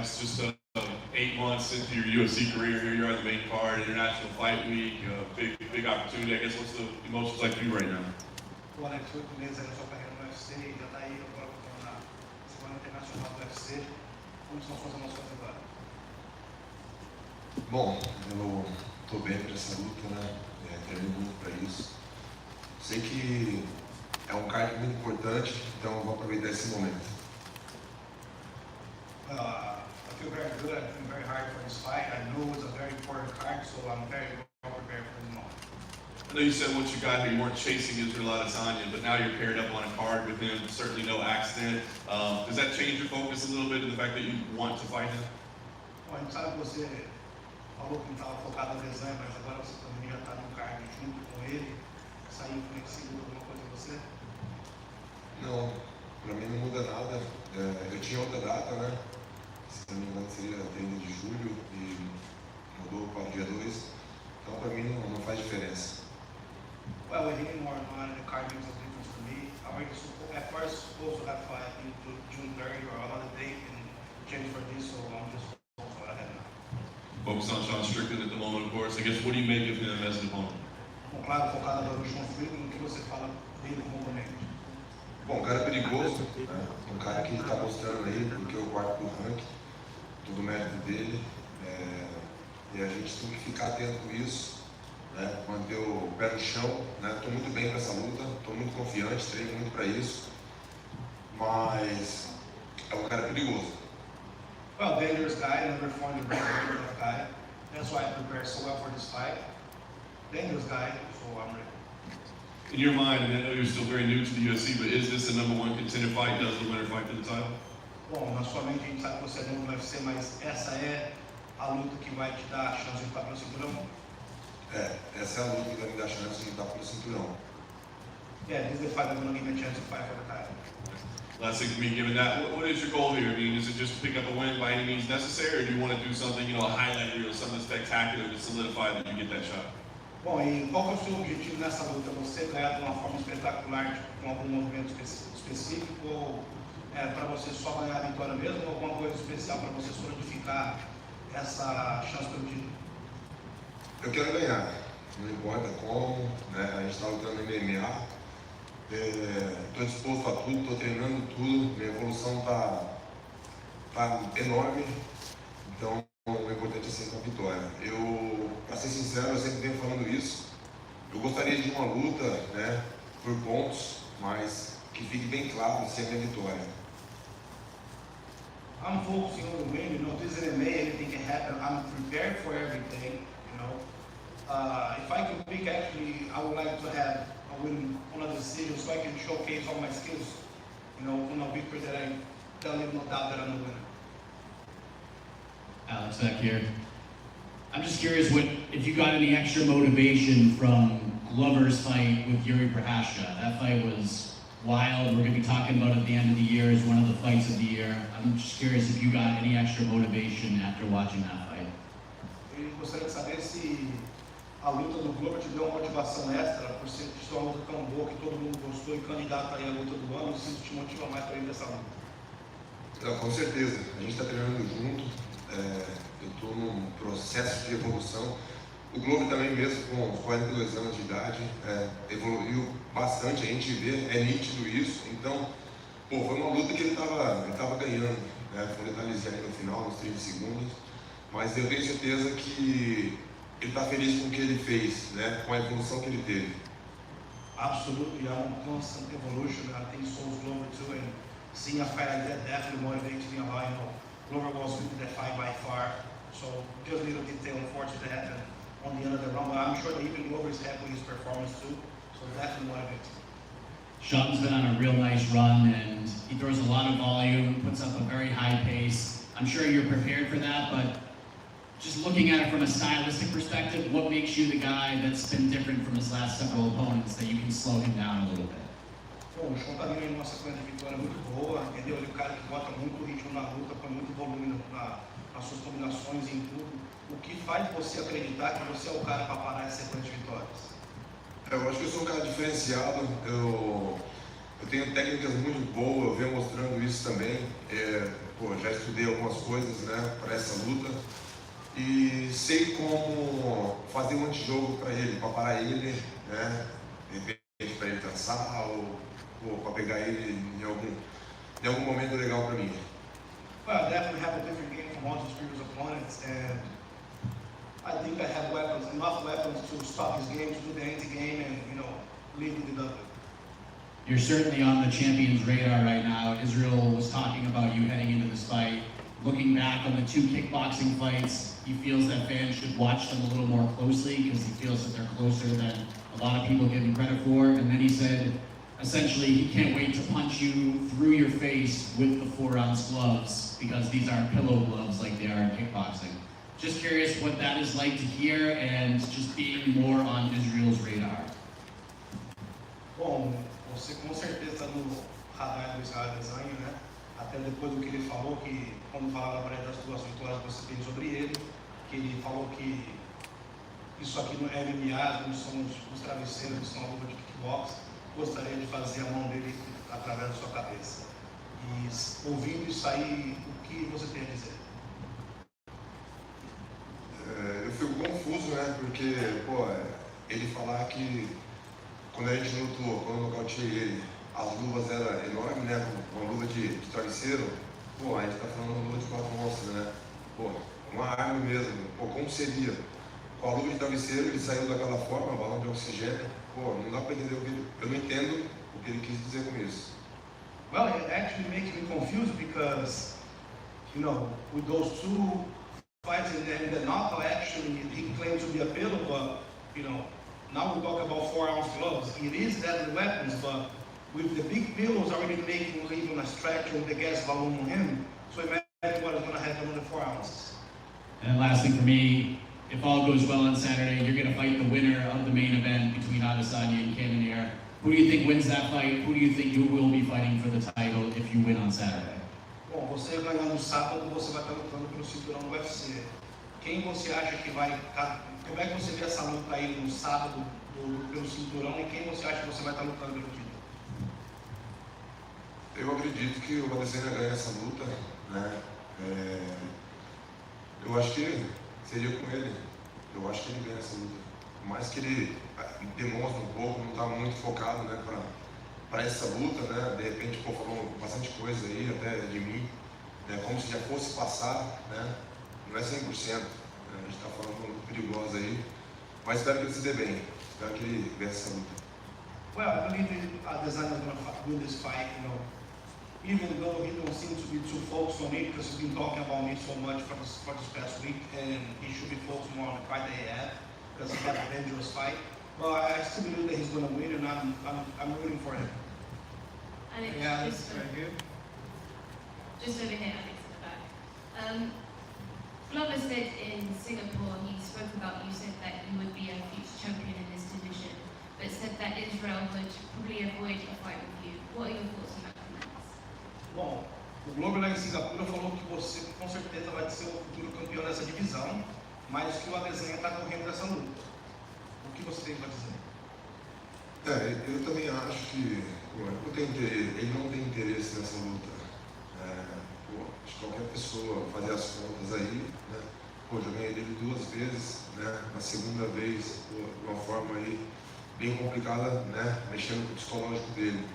fights. Just 8 months into your UFC career, here you are on the main card, International Fight Week, big opportunity. I guess what's the emotions like for you right now? O Alex, 8 meses aí na sua carreira no UFC, já está aí agora na Semana Internacional do UFC. Como são suas emoções agora? Bom, eu estou bem para essa luta, né? Treino muito para isso. Sei que é um card muito importante, então eu vou aproveitar esse momento. I feel very good. I've been very hard for this fight. I know it's a very important card, so I'm very well prepared for this moment. I know you said once you got here you weren't chasing Israel Adesanya, but now you're paired up on a card with him, certainly no accident. Does that change your focus a little bit in the fact that you want to fight him? Bom, a gente sabe que você falou que não estava focado no desenho, mas agora você poderia estar no card junto com ele. Isso aí influencia alguma coisa em você? Não, para mim não muda nada. Eu tinha outra data, né? Se não me engano seria 30 de julho e mudou para o dia 2. Então para mim não faz diferença. Well, with him or not, the card makes a difference for me. At first supposed to have fight in June 30 or another date and change for this, so I'm just focused on what I have now. Focus on Sean Strickland at the moment, of course. I guess what do you make of him as an opponent? Bom, claro, focado agora no Sean Strickland, o que você fala dele como oponente? Bom, um cara perigoso, né? Um cara que está mostrando aí, porque eu guardo do ranking, todo o mérito dele. E a gente tem que ficar atento com isso, né? Manter o pé no chão, né? Estou muito bem para essa luta, estou muito confiante, treino muito para isso, mas é um cara perigoso. Well, dangerous guy, never formed a great dangerous guy. That's why I prepared so well for this fight. Dangerous guy, so I'm ready. In your mind, and I know you're still very new to the UFC, but is this the #1 contender fight? Does the winner fight for the title? Bom, na sua mente a gente sabe que você é novo no UFC, mas essa é a luta que vai te dar a chance de lutar pelo cinturão? Essa é a luta que vai me dar a chance de lutar pelo cinturão. Yeah, this is the fight that's going to give me a chance to fight for the title. Last thing for me, given that, what is your goal here? I mean, is it just to pick up a win by any means necessary, or do you want to do something, a highlight reel, something spectacular to solidify that you get that shot? Bom, e qual que é o seu objetivo nessa luta? Você ganhar de uma forma espetacular, com algum movimento específico, ou para você só ganhar a vitória mesmo, ou alguma coisa especial para você solidificar essa chance pelo título? Eu quero ganhar, não importa como, né? A gente está lutando no MMA, estou disposto a tudo, estou treinando tudo, minha evolução está enorme, então o importante é sempre a vitória. Para ser sincero, eu sempre venho falando isso, eu gostaria de uma luta, né, por pontos, mas que fique bem claro se é minha vitória. I'm focusing on the win, this is MMA, anything can happen, I'm prepared for everything, If I can pick, actually, I would like to have a win on a decision so I can showcase all my skills, on a victory that I don't leave no doubt that I'm the winner. Alex back here. I'm just curious if you got any extra motivation from Glover's fight with Yuri Prochazka. That fight was wild. We're going to be talking about it at the end of the year as one of the fights of the year. I'm just curious if you got any extra motivation after watching that fight. Eu gostaria de saber se a luta do Glover te deu uma motivação extra por ser uma luta tão boa que todo mundo gostou e candidato aí à luta do ano, se isso te motiva mais para ir dessa luta. Não, com certeza, a gente está treinando junto, eu estou num processo de evolução. O Glover também, mesmo com 42 anos de idade, evoluiu bastante, a gente vê, é nítido isso. Então, foi uma luta que ele estava ganhando, né? Foi um detalhezinho ali no final, nos 30 segundos, mas eu tenho certeza que ele está feliz com o que ele fez, né? Com a evolução que ele teve. Absolutely, I'm constant evolution. I think so is Glover too, and seeing a fight like that definitely motivates me a lot. Glover was winning that fight by far, so just a little detail unfortunately that happened on the end of the round, but I'm sure that even Glover is happy with his performance too, so definitely motivates me. Sean's been on a real nice run, and he throws a lot of volume, puts up a very high pace. I'm sure you're prepared for that, but just looking at it from a stylistic perspective, what makes you the guy that's been different from his last several opponents that you can slow him down a little bit? Bom, o Sean está vindo em uma sequência de vitória muito boa, entendeu? Ele é um cara que bota muito ritmo na luta, põe muito volume nas suas combinações e em tudo. O que faz você acreditar que você é o cara para parar essa sequência de vitórias? Eu acho que eu sou um cara diferenciado, eu tenho técnicas muito boas, eu venho mostrando isso também. pô, já estudei algumas coisas, né, para essa luta e sei como fazer um antijogo para ele, para parar ele, né, de repente para ele cansar ou para pegar ele em algum momento legal para mim. Well, I definitely have a different game from all his previous opponents, and I think I have enough weapons to stop his game, to do the anti-game, and lead with the W. You're certainly on the champion's radar right now. Israel was talking about you heading into this fight. Looking back on the 2 kickboxing fights, he feels that fans should watch them a little more closely because he feels that they're closer than a lot of people give him credit for. And then he said, essentially, he can't wait to punch you through your face with the 4-ounce gloves because these aren't pillow gloves like they are in kickboxing. Just curious what that is like to hear and just being more on Israel's radar. Bom, você com certeza está no radar do Israel Adesanya, né? Até depois do que ele falou, que quando falava para ele das 2 vitórias que você tem sobre ele, que ele falou que isso aqui não é MMA, não são os travesseiros, não são a luta de kickbox. Gostaria de fazer a mão dele através da sua cabeça. E ouvindo isso aí, o que você tem a dizer? Eu fico confuso, né? Porque, pô, ele falar que quando a gente lutou, quando eu nocauteei ele, as luvas eram enormes, né? Uma luva de travesseiro. Pô, a gente tá falando de uma luva de 4 onças, né? Pô, uma arma mesmo. Pô, como seria? Com a luva de travesseiro, ele saiu daquela forma, balão de oxigênio. Pô, não dá pra entender o que ele... Eu não entendo o que ele quis dizer com isso. Well, it actually makes me confused because, with those 2 fights and the knockout, actually, he claims to be a pillow, but, now we talk about 4-ounce gloves. It is deadly weapons, but with the big pillows already making even a stretch with the gas balloon on him, so imagine what is going to happen on the 4 ounces. And last thing for me, if all goes well on Saturday, you're going to fight the winner of the main event between Adesanya and Cannonier. Who do you think wins that fight? Who do you think you will be fighting for the title if you win on Saturday? Bom, você ganhando no sábado, você vai estar lutando pelo cinturão do UFC. Quem você acha que vai... Como é que você vê essa luta aí no sábado pelo cinturão e quem você acha que você vai estar lutando pelo título? Eu acredito que o Adesanya ganha essa luta, né? Eu acho que seria com ele. Eu acho que ele ganha essa luta. Por mais que ele demonstre um pouco, não está muito focado, né, para essa luta, né? De repente, pô, falou bastante coisa aí, até de mim, né? Como se já fosse passar, né? Não é 100%. Né? A gente está falando uma luta perigosa aí, mas espero que ele se dê bem. Espero que ele ganhe essa luta. Well, I believe Adesanya is going to win this fight, even though he don't seem to be too focused on it because he's been talking about it so much for this past week, and he should be focused more on the fight that he had because he had a dangerous fight. But I still believe that he's going to win, and I'm rooting for him. Alex, Yeah, just right here. Just over here, Alex, at the back. Glover said in Singapore, he spoke about, you said that you would be a future champion in this division, but said that Israel would probably avoid a fight with you. What are your thoughts on that comment? Bom, o Glover lá em Singapura falou que você com certeza vai ser o futuro campeão dessa divisão, mas que o Adesanya está correndo dessa luta. O que você tem para dizer? Eu também acho que ele não tem interesse nessa luta. Acho que qualquer pessoa fazer as contas aí, né? Pô, já ganhei dele 2 vezes, né? Na segunda vez, pô, de uma forma aí bem complicada, né? Mexendo com o psicológico dele.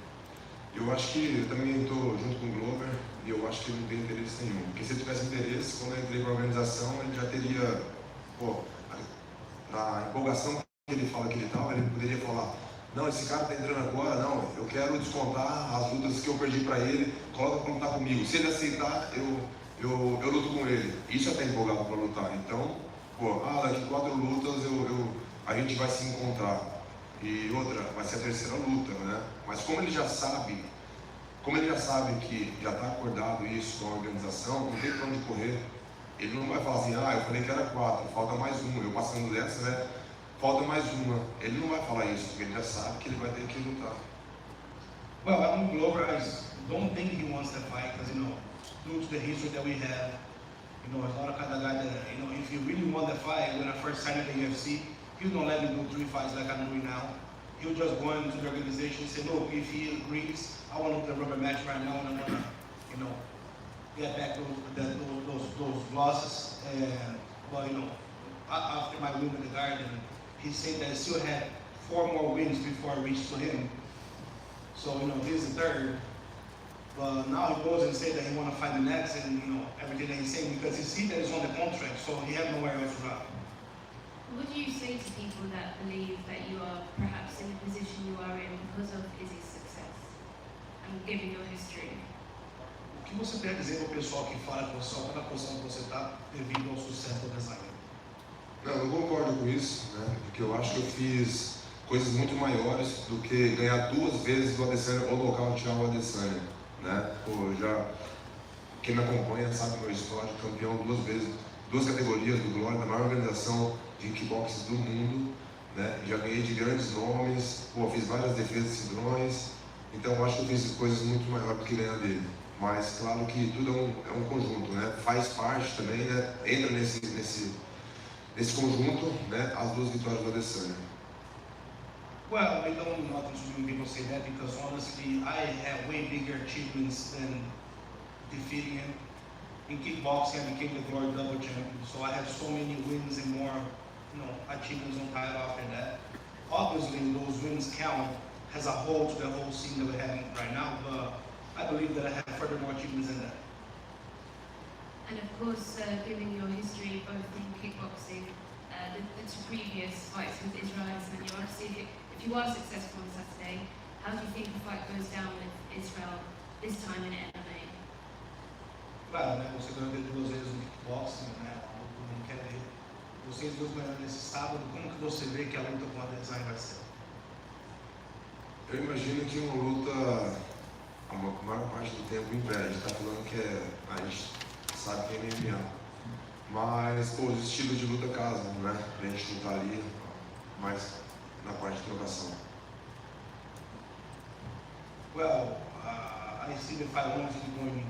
Eu acho que eu também estou junto com o Glover e eu acho que ele não tem interesse nenhum. Porque se ele tivesse interesse, quando eu entrei para a organização, ele já teria, pô, na empolgação que ele fala que ele estava, ele poderia falar: não, esse cara está entrando agora, não, eu quero descontar as lutas que eu perdi para ele, coloca para lutar comigo. Se ele aceitar, eu luto com ele. Isso é até empolgado para lutar. Então, pô, daqui 4 lutas a gente vai se encontrar. E outra, vai ser a 3ª luta, né? Mas como ele já sabe que já está acordado isso com a organização, não tem pra onde correr. Ele não vai falar assim: eu falei que era 4, falta mais uma, eu passando dessa, né? Falta mais uma. Ele não vai falar isso, porque ele já sabe que ele vai ter que lutar. Well, I think Glover, I don't think he wants that fight because, due to the history that we have, he's not a kind of guy that, if he really won the fight when I first signed at the UFC, he don't let me do 3 fights like I'm doing now. He'll just go into the organization and say, look, if he agrees, I want to do a rubber match right now and I want to, get back those losses. And but you know, after my win with the Garden, he said that I still had 4 more wins before I reached to him. So you know, he's the third. But now he goes and says that he want to fight the next, and you know everything that he's saying because he sees that he's on the contract, so he has nowhere else to go. What do you say to people that believe that you are perhaps in the position you are in because of Izzy's success and given your history? O que você quer dizer para o pessoal que fala que você está na posição que você está devido ao sucesso do design? Não, eu concordo com isso, né? Porque eu acho que eu fiz coisas muito maiores do que ganhar 2 vezes o Adesanya ou nocautear o Adesanya, né? Pô, quem me acompanha sabe meu histórico, campeão 2 vezes, 2 categorias do Glória, da maior organização de kickboxing do mundo, né? Já ganhei de grandes nomes, pô, fiz várias defesas de cinturões, então eu acho que eu fiz coisas muito maiores do que ganhar dele. Mas claro que tudo é um conjunto, né? Faz parte também, né? Entra nesse conjunto, né? As 2 vitórias do Adesanya. Well, I don't know nothing to do people say that because honestly, I have way bigger achievements than defeating him. In kickboxing, I became the Glory double champion, so I have so many wins and more, you know, achievements on title after that. Obviously, those wins count as a whole to the whole scene that we're having right now, but I believe that I have further more achievements than that. And of course, given your history both in kickboxing, the 2 previous fights with Israel and you obviously, if you are successful on Saturday, how do you think the fight goes down with Israel this time in MMA? Claro, né? Você ganhou 2 vezes no kickboxing, né? Não quer ver. Vocês 2 ganhando nesse sábado, como que você vê que a luta com a design vai ser? Eu imagino que uma luta, a maior parte do tempo em pé. A gente está falando que a gente sabe que é MMA. Mas, pô, os estilos de luta casam, né? A gente lutar ali mais na parte de trocação. Well, I see the fight honestly going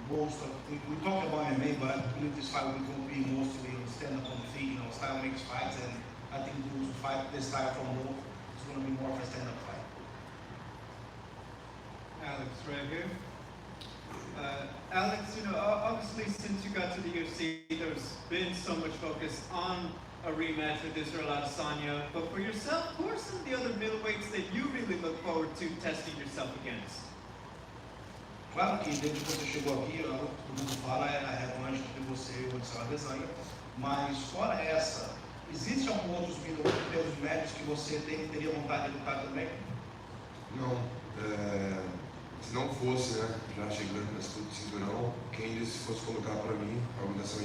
most of, we talk about MMA, but I believe this fight will be mostly stand up on the feet, you know, style makes fights, and I think those who fight this style from both, it's going to be more of a stand-up fight. Alex, right here. Alex, you know, obviously since you got to the UFC, there's been so much focus on a rematch with Israel Adesanya, but for yourself, who are some of the other middleweights that you really look forward to testing yourself against? Claro que desde que você chegou aqui, todo mundo fala é a revanche de você e o Israel Adesanya, mas fora essa, existe algum outros pesos médios que você teria vontade de lutar também? Não, se não fosse, né, já chegando nesse clube de cinturão, quem disse se fosse colocar para mim, a organização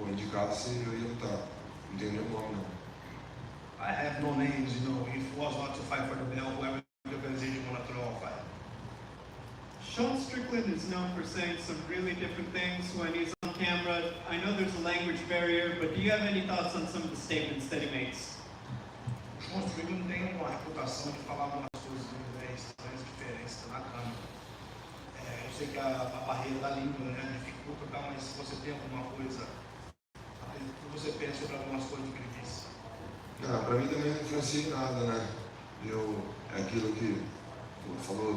indicasse, eu ia lutar. Não tem nenhum nome, não. I have no names, you know, if it was not to fight for the belt, whoever the organization want to throw a fight. Sean Strickland is known for saying some really different things when he's on camera. I know there's a language barrier, but do you have any thoughts on some of the statements that he makes? Sean Strickland tem uma reputação de falar algumas coisas estranhas, diferentes na câmera. Eu sei que a barreira da língua, né, dificulta, tá, mas se você tem alguma coisa, o que você pensa sobre algumas coisas que ele disse? Não, para mim também não influencia em nada, né? É aquilo que falou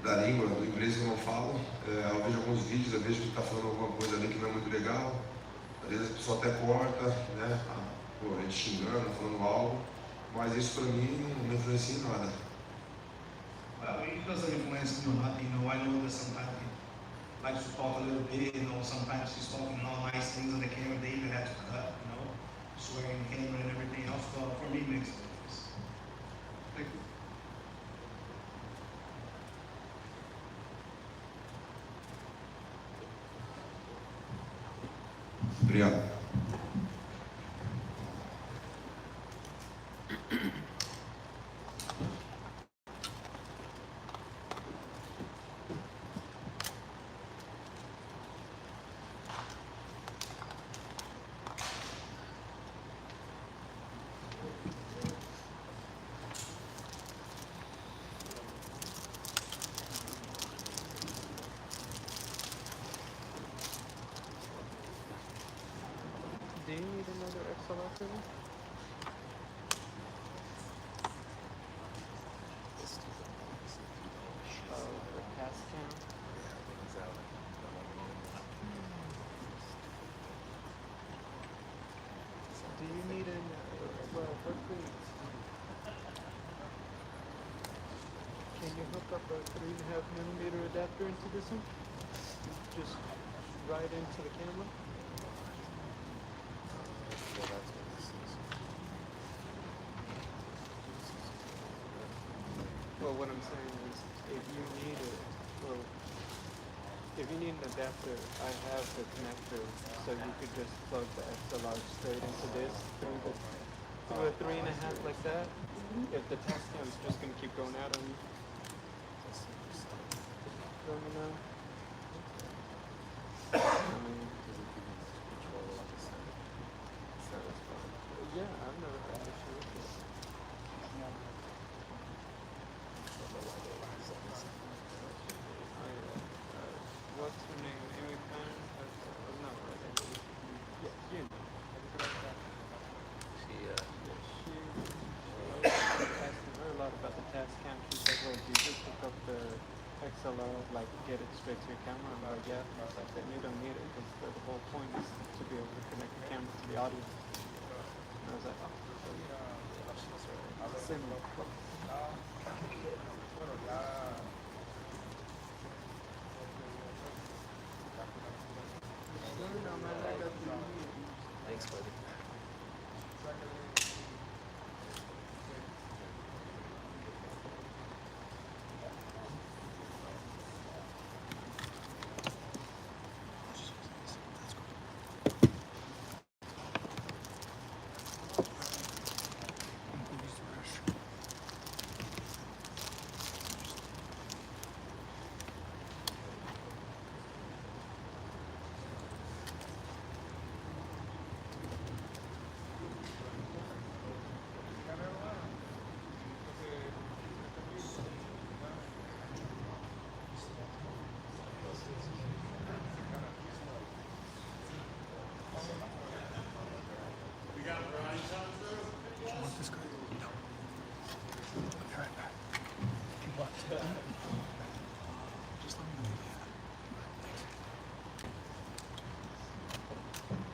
da língua, do inglês que eu não falo. Eu vejo alguns vídeos, eu vejo que está falando alguma coisa ali que não é muito legal. Às vezes a pessoa até corta, né? A gente xingando, falando algo. Mas isso para mim não influencia em nada. Well, it doesn't influence me or not, you know, I know that sometimes he likes to talk a little bit, you know, sometimes he's talking all nice things on the camera, they even have to cut, you know, swearing in camera and everything else, but for me it makes a difference. Thank you. Obrigado. Do you need another XLR for me? Oh, for cast cam? Yeah, I think it's out. Do you need an hopefully, can you hook up a 3.5mm adapter into this one? Just right into the camera? Well, what I'm saying is, if you need it, well, if you need an adapter, I have the connector, so you could just plug the XLR straight into this through a 3.5 like that. If the test cam's just gonna keep going out on you. Let me know. I mean, yeah, I've never had an issue with this. What's her name? Amy Pine? No, yeah, you. She asking her a lot about the task cam. She's like, wait, do you just hook up the XLR, like get it straight to your camera? I'm like, yeah. I was like, then you don't need it, because the whole point is to be able to connect the camera to the audio. And I was like, oh. Similar. Thanks, buddy.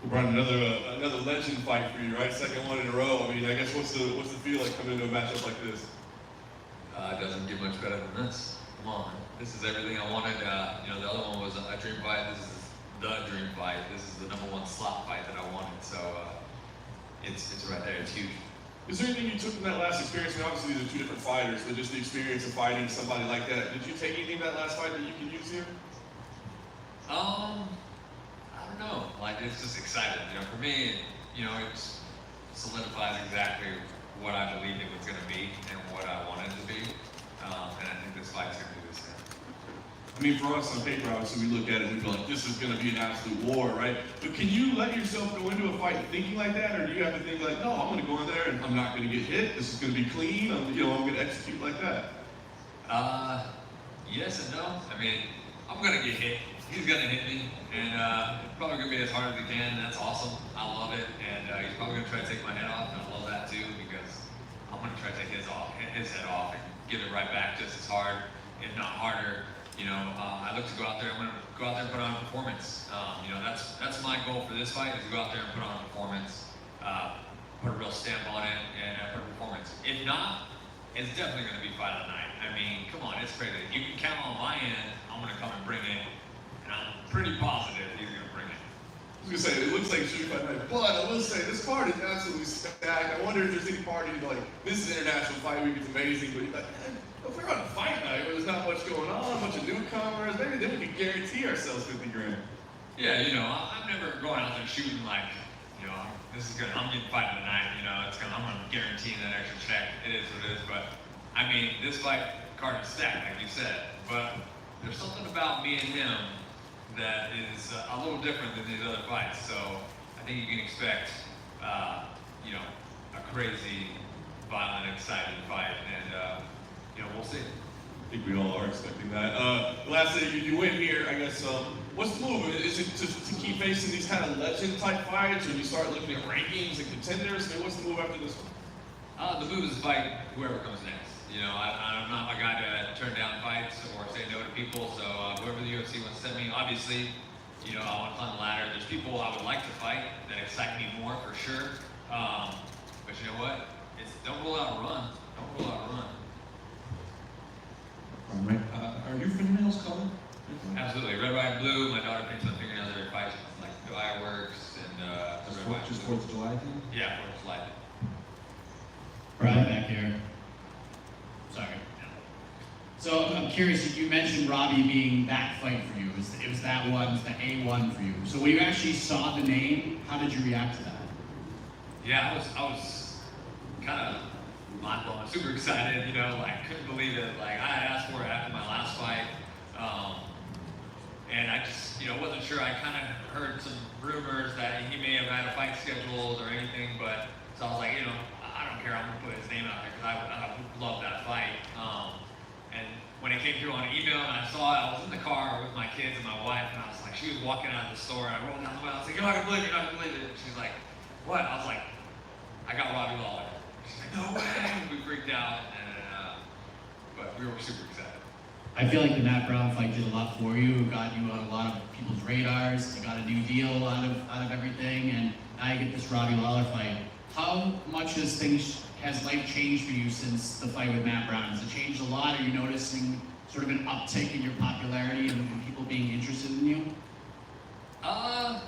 Brian, another legend fight for you, right? Second one in a row. I mean, I guess what's the feel like coming into a matchup like this? It doesn't get much better than this. Come on, this is everything I wanted. You know, the other one was a dream fight. This is the dream fight. This is the #1 slot fight that I wanted. So it's right there. It's huge. Is there anything you took from that last experience? I mean, obviously these are two different fighters, but just the experience of fighting somebody like that. Did you take anything from that last fight that you can use here? I don't know. Like, it's just exciting. You know, for me, you know, it solidifies exactly what I believed it was going to be and what I wanted to be. And I think this fight's going to be the same. I mean, for us on paper, obviously, we look at it and we feel like this is going to be an absolute war, right? But can you let yourself go into a fight thinking like that, or do you have to think like, no, I'm going to go in there and I'm not going to get hit. This is going to be clean. I'm going to execute like that. Yes and no. I mean, I'm going to get hit. He's going to hit me, and it's probably going to be as hard as he can. That's awesome. I love it, and he's probably going to try to take my head off, and I love that too, because I'm going to try to take his head off and give it right back just as hard, if not harder. You know, I look to go out there. I'm going to go out there and put on a performance. You know, that's my goal for this fight, is to go out there and put on a performance, put a real stamp on it, and put a performance. If not, it's definitely going to be fight of the night. I mean, come on, it's crazy. You can count on my end. I'm going to come and bring it. And I'm pretty positive he's going to bring it. I was going to say, it looks like a shooting fight night, but I will say, this card is absolutely stacked. I wonder if there's any party like, this is International Fight Week, it's amazing, but you're like, man, if we're on a fight night where there's not much going on, a bunch of newcomers, maybe then we could guarantee ourselves 50 grand. Yeah, you know, I'm never going out there shooting like, you know, this is good, I'm getting fight of the night, you know, I'm going to guarantee that extra check. It is what it is, but I mean, this fight card is stacked, like you said, but there's something about me and him that is a little different than these other fights. So I think you can expect, you know, a crazy, violent, exciting fight, and you know, we'll see. I think we all are expecting that. Last thing, you win here, I guess. What's the move? Is it to keep facing these kind of legend type fights, or do you start looking at rankings and contenders? I mean, what's the move after this one? The move is to fight whoever comes next. You know, I'm not a guy to turn down fights or say no to people, so whoever the UFC wants to send me, obviously, you know, I want to climb the ladder. There's people I would like to fight that excite me more, for sure. But you know what? Don't roll out a run. Don't roll out a run. Are your fingernails colored? Absolutely. Red, white, and blue. My daughter paints my fingernails every fight. Like fireworks and Just 4th of July thing? Yeah, 4th of July. Brian back here. Sorry. So I'm curious, you mentioned Robbie being that fight for you. It was that one, it was the A1 for you. So when you actually saw the name, how did you react to that? Yeah, I was kind of mind blown, super excited, you know, like couldn't believe it. Like I had asked for it after my last fight. And I just, you know, wasn't sure. I kind of heard some rumors that he may have had a fight scheduled or anything, but so I was like, you know, I don't care. I'm gonna put his name out there because I love that fight. And when it came through on email and I saw it, I was in the car with my kids and my wife, and I was like, she was walking out of the store, and I rolled down the window. I was like, you're not gonna believe it, you're not gonna believe it. And she's like, what? I was like, I got Robbie Lawler. She's like, no way. And we freaked out, and but we were super excited. I feel like the Matt Brown fight did a lot for you. It got you on a lot of people's radars. You got a new deal out of everything, and now you get this Robbie Lawler fight. How much has life changed for you since the fight with Matt Brown? Has it changed a lot? Are you noticing sort of an uptick in your popularity and people being interested in you? You know, I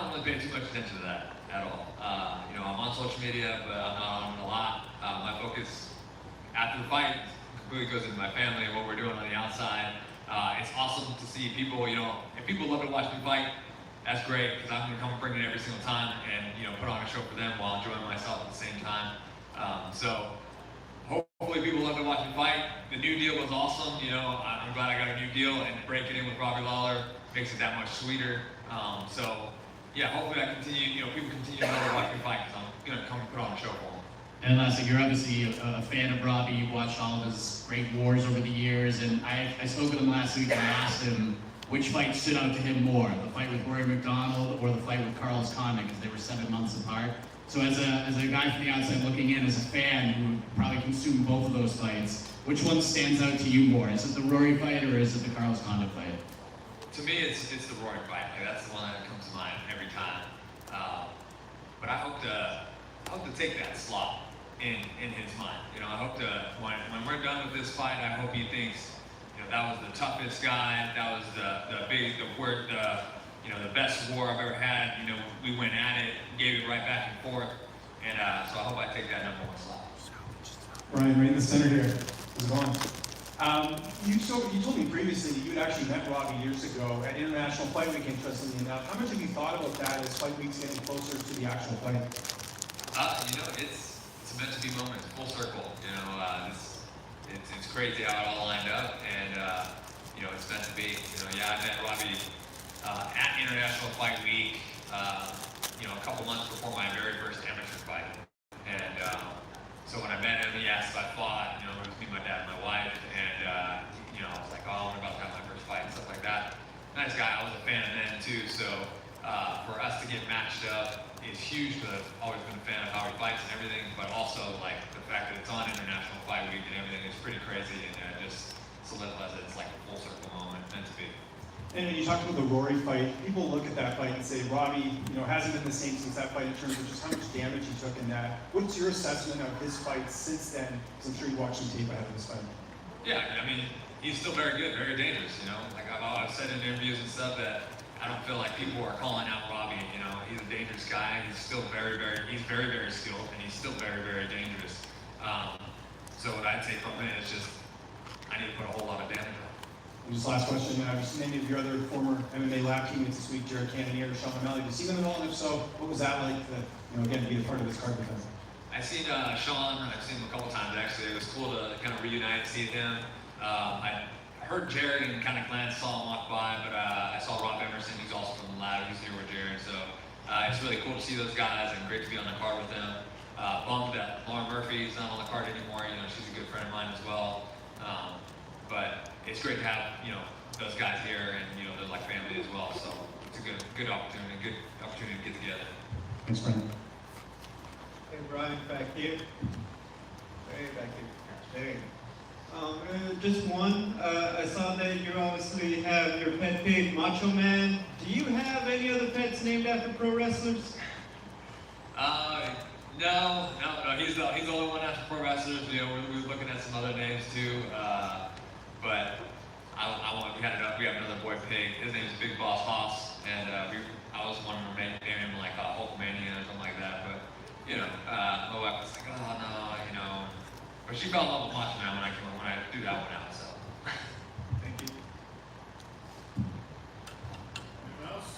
don't really pay too much attention to that at all. You know, I'm on social media, but I'm not on it a lot. My focus after the fight completely goes into my family and what we're doing on the outside. It's awesome to see people, you know, if people love to watch me fight, that's great, because I'm gonna come and bring it every single time and, you know, put on a show for them while enjoying myself at the same time. So hopefully people love to watch me fight. The new deal was awesome, you know, I'm glad I got a new deal, and breaking in with Robbie Lawler makes it that much sweeter. So yeah, hopefully I continue, you know, people continue to love to watch me fight, because I'm gonna come and put on a show for them. And lastly, you're obviously a fan of Robbie. You've watched all of his great wars over the years, and I spoke with him last week and I asked him which fight stood out to him more, the fight with Rory McDonald or the fight with Carlos Condit, because they were 7 months apart. So as a guy from the outside looking in, as a fan who probably consumed both of those fights, which one stands out to you more? Is it the Rory fight or is it the Carlos Condit fight? To me, it's the Rory fight. Like, that's the one that comes to mind every time. But I hope to take that slot in his mind. You know, I hope to when we're done with this fight, I hope he thinks, you know, that was the toughest guy. That was the best war I've ever had. You know, we went at it, gave it right back and forth, and so I hope I take that #1 slot. Brian, right in the center here. How's it going? You told me previously that you had actually met Robbie years ago at International Fight Week, interestingly enough. How much have you thought about that as Fight Week's getting closer to the actual fight? You know, it's a meant to be moment. It's full circle. You know, it's crazy how it all lined up, and you know, it's meant to be. You know, yeah, I met Robbie at International Fight Week. You know, a couple months before my very first amateur fight, and so when I met him, he asked if I fought. You know, it was me, my dad, and my wife, and you know, I was like, oh, I'm about to have my first fight and stuff like that. Nice guy. I was a fan of then too. So for us to get matched up is huge, because I've always been a fan of how he fights and everything, but also like the fact that it's on International Fight Week and everything is pretty crazy, and it just solidifies that it's like a full circle moment meant to be. And when you talked about the Rory fight, people look at that fight and say Robbie, you know, hasn't been the same since that fight in terms of just how much damage he took in that. What's your assessment of his fight since then? Because I'm sure you watched some tape ahead of this fight. Yeah, I mean, he's still very good, very dangerous. You know, like I've said in interviews and stuff that I don't feel like people are calling out Robbie. You know, he's a dangerous guy. He's still very, very skilled, and he's still very, very dangerous. So what I'd say from it is just I need to put a whole lot of damage on. And just last question, I've seen any of your other former MMA lab teammates this week, Jericho or Sean O'Malley. Have you seen them at all? And if so, what was that like to, you know, again, be a part of this card with them? I've seen Sean. I've seen him a couple times actually. It was cool to kind of reunite and see him. I heard Jared and kind of glanced, saw him walk by, but I saw Rob Emerson, who's also from the lab. He's here with Jared, so it's really cool to see those guys and great to be on the card with them. Bummed that Lauren Murphy's not on the card anymore. You know, she's a good friend of mine as well. But it's great to have, you know, those guys here, and you know, they're like family as well. So it's a good opportunity to get together. Thanks, Brian. Hey, Brian, back here. Hey, back here. There you go. Just one. I saw that you obviously have your pet pig, Macho Man. Do you have any other pets named after pro wrestlers? No. He's the only one after pro wrestlers. You know, we're looking at some other names too. But we have another boy pig. His name's Big Boss Hoss, and I was wanting to name him like Hulkamania or something like that. But you know, my wife was like, oh no, you know. But she fell in love with Macho Man when I threw that one out. So. Thank you. Anyone else?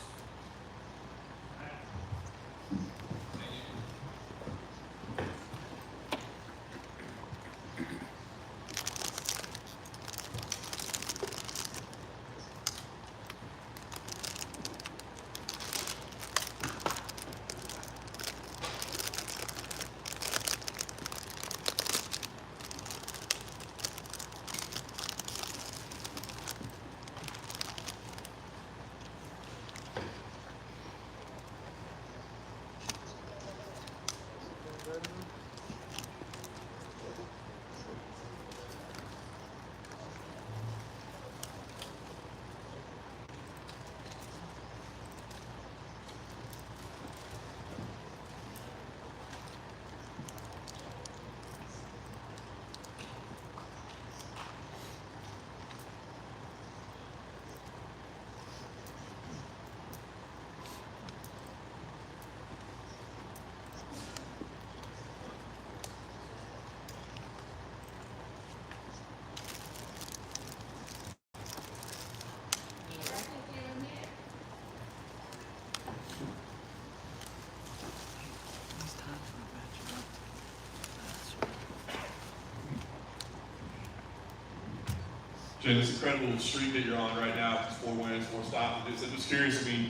Jay, this incredible streak that you're on right now, 4 wins, 4 stops. I'm just curious, I mean,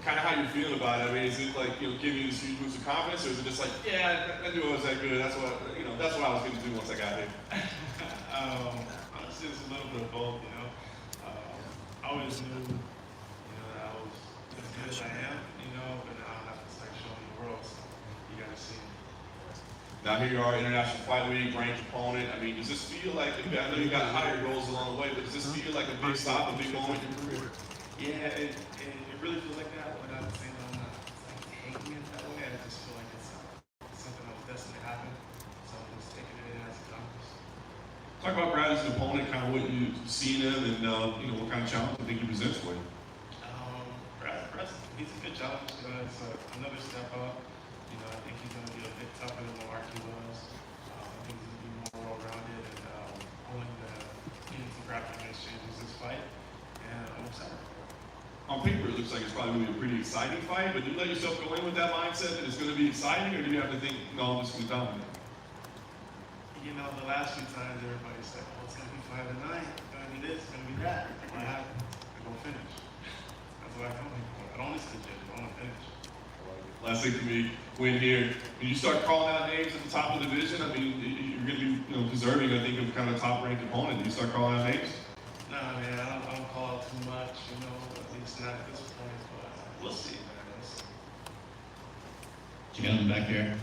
kind of how you're feeling about it. I mean, is it like, you know, giving you this huge boost of confidence, or is it just like, yeah, I knew I was that good. That's what I was going to do once I got here. Honestly, it's a little bit of both, you know. I always knew, you know, that I was as good as I am, you know, but now I have to start showing the world, so you got to see. Now here you are, International Fight Week, ranked opponent. I mean, does this feel like, I know you got higher goals along the way, but does this feel like a big stop, a big moment in your career? Yeah, it really feels like that, but at the same time, I'm not like taking it that way. I just feel like it's something that was destined to happen, so I'm just taking it as it comes. Talk about Brad as an opponent, kind of what you see in him, and you know, what kind of challenge you think he presents for you. Brad, he's a good challenge. It's another step up. You know, I think he's going to be a bit tougher than the Mark he was. I think he's going to be more well-rounded and willing to get into grappling exchanges this fight. And I'm excited. On paper, it looks like it's probably going to be a pretty exciting fight, but do you let yourself go in with that mindset that it's going to be exciting, or do you have to think, no, I'm just going to dominate? You know, the last few times everybody said, oh, it's going to be 5 and 9, it's going to be this, it's going to be that. What happened? I go finish. That's what I come here for. I don't listen to judges, I want to finish. Last thing for me, win here. When you start calling out names at the top of the division, I mean, you're going to be, you know, deserving, I think, of kind of a top-ranked opponent. Do you start calling out names? Nah, man, I don't call out too much, you know, at least not at this point, but we'll see, man. We'll see. Gentlemen back here.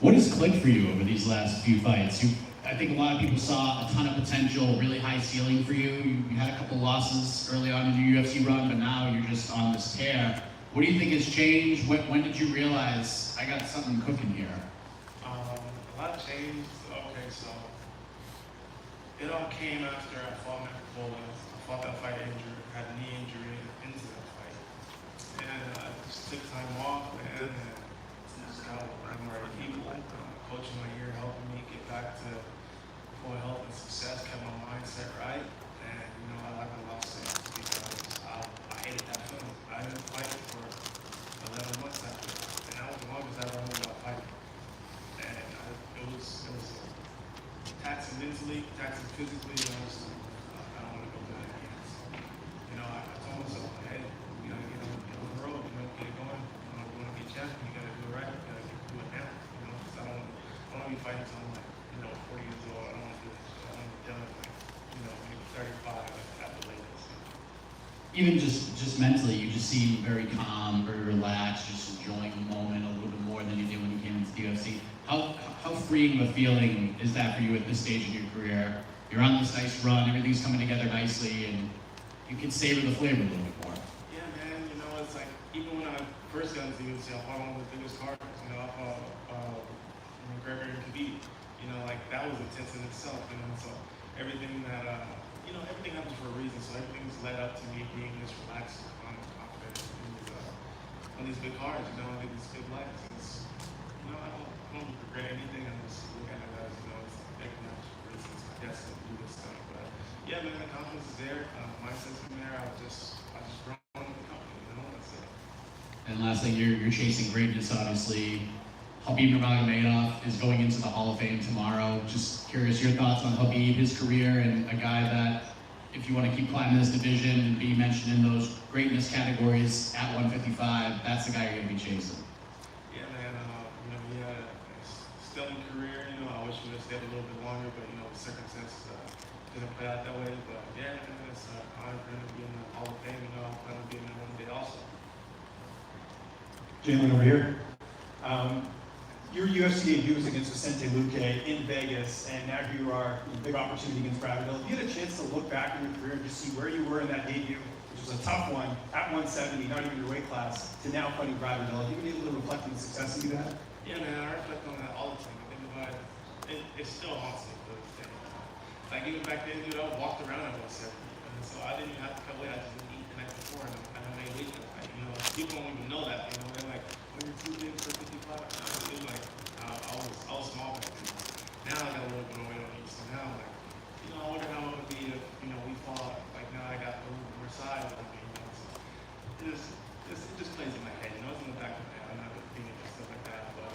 What has clicked for you over these last few fights? I think a lot of people saw a ton of potential, really high ceiling for you. You had a couple losses early on in your UFC run, but now you're just on this tear. What do you think has changed? When did you realize I got something cooking here? A lot changed. Okay, so it all came after I fought Poland. I fought that fight injured, had a knee injury into that fight. And I just took time off, man, and just got around the right people. Coaching my ear, helping me get back to full health and success, kept my mindset right. And, you know, I like a lot of things because I hated that feeling. I didn't fight for 11 months after that. And that was the longest I ever heard about fighting. And it was taxing mentally, taxing physically, and I was like, I don't want to go through that again. So, you know, I told myself, hey, you gotta get on the road, you know, get it going. You know, if you want to be a champion, you gotta do it right, you gotta do it now. You know, because I don't want to be fighting until I'm like, you know, 40 years old. I don't want to do this. I want to be done like, you know, maybe 35 at the latest. Even just mentally, you just seem very calm, very relaxed, just enjoying the moment a little bit more than you did when you came into the UFC. How freeing of a feeling is that for you at this stage in your career? You're on this nice run, everything's coming together nicely, and you can savor the flavor a little bit more. Yeah, man, you know, it's like, even when I first got into the UFC, I fought one of the biggest cards. You know, I fought McGregor and Khabib. You know, like that was intense in itself. You know, so everything that you know, everything happens for a reason. So everything's led up to me being this relaxed, confident on these big cards. You know, and these big lights. It's, you know, I don't regret anything. I'm just looking at it as, you know, it's a big match. It's my destiny to do this stuff. But yeah, man, the confidence is there. Mindset's in there. I just run with the company. You know, that's it. And last thing, you're chasing greatness, obviously. Khabib Nurmagomedov is going into the Hall of Fame tomorrow. Just curious your thoughts on Khabib, his career, and a guy that, if you want to keep climbing this division and be mentioned in those greatness categories at 155, that's the guy you're going to be chasing. Yeah, man. You know, he had a stellar career. You know, I wish we would have stayed a little bit longer, but you know, the circumstances didn't play out that way. But yeah, man, it's an honor for him to be in the Hall of Fame. You know, I plan on being there one day also. Jalen over here. Your UFC debut was against Vicente Luque in Vegas, and now here you are, big opportunity against Brad Riddell. Have you had a chance to look back in your career and just see where you were in that debut, which was a tough one, at 170, not even your weight class, to now fighting Brad Riddell? Have you been able to reflect on the success that you had? Yeah, man, I reflect on that all the time. I think about it. It still haunts me to this day. Like even back then, dude, I walked around at 170, and so I didn't even have to cut weight. I just didn't eat the night before, and I made weight that night. You know, people don't even know that. You know, they're like, when you're too big for 55, it was like I was small back then. Now I got a little bit of weight on me, so now I'm like, you know, I wonder how it would be if, you know, we fought. Like now I got a little more size on me, you know, so it just plays in my head, you know, it's in the back of my head. I'm not thinking and stuff like that, but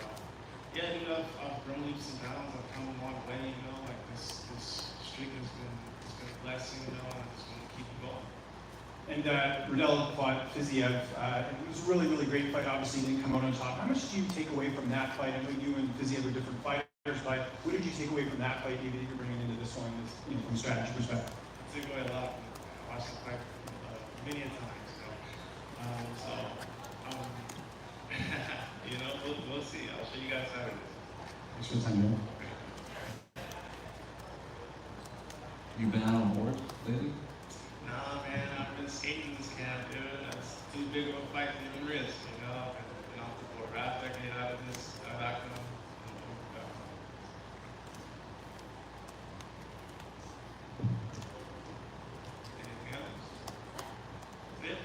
yeah, dude, I've grown leaps and bounds. I've come a long way, you know, like this streak has been a blessing, you know, and I just want to keep it going. And Riddell fought Fiziev. It was a really, really great fight. Obviously, he didn't come out on top. How much do you take away from that fight? I know you and Fiziev are different fighters, but what did you take away from that fight, David, that you're bringing into this one, you know, from a strategy perspective? I took away a lot. I watched the fight many a times, you know. You know, we'll see. I'll show you guys how it is. Thanks for the time, man. You been out on board lately? Nah, man, I've been skating this camp, dude. That's too big of a fight to even risk, you know. I've been off the board. Right after I get out of this background, anything else? That's it.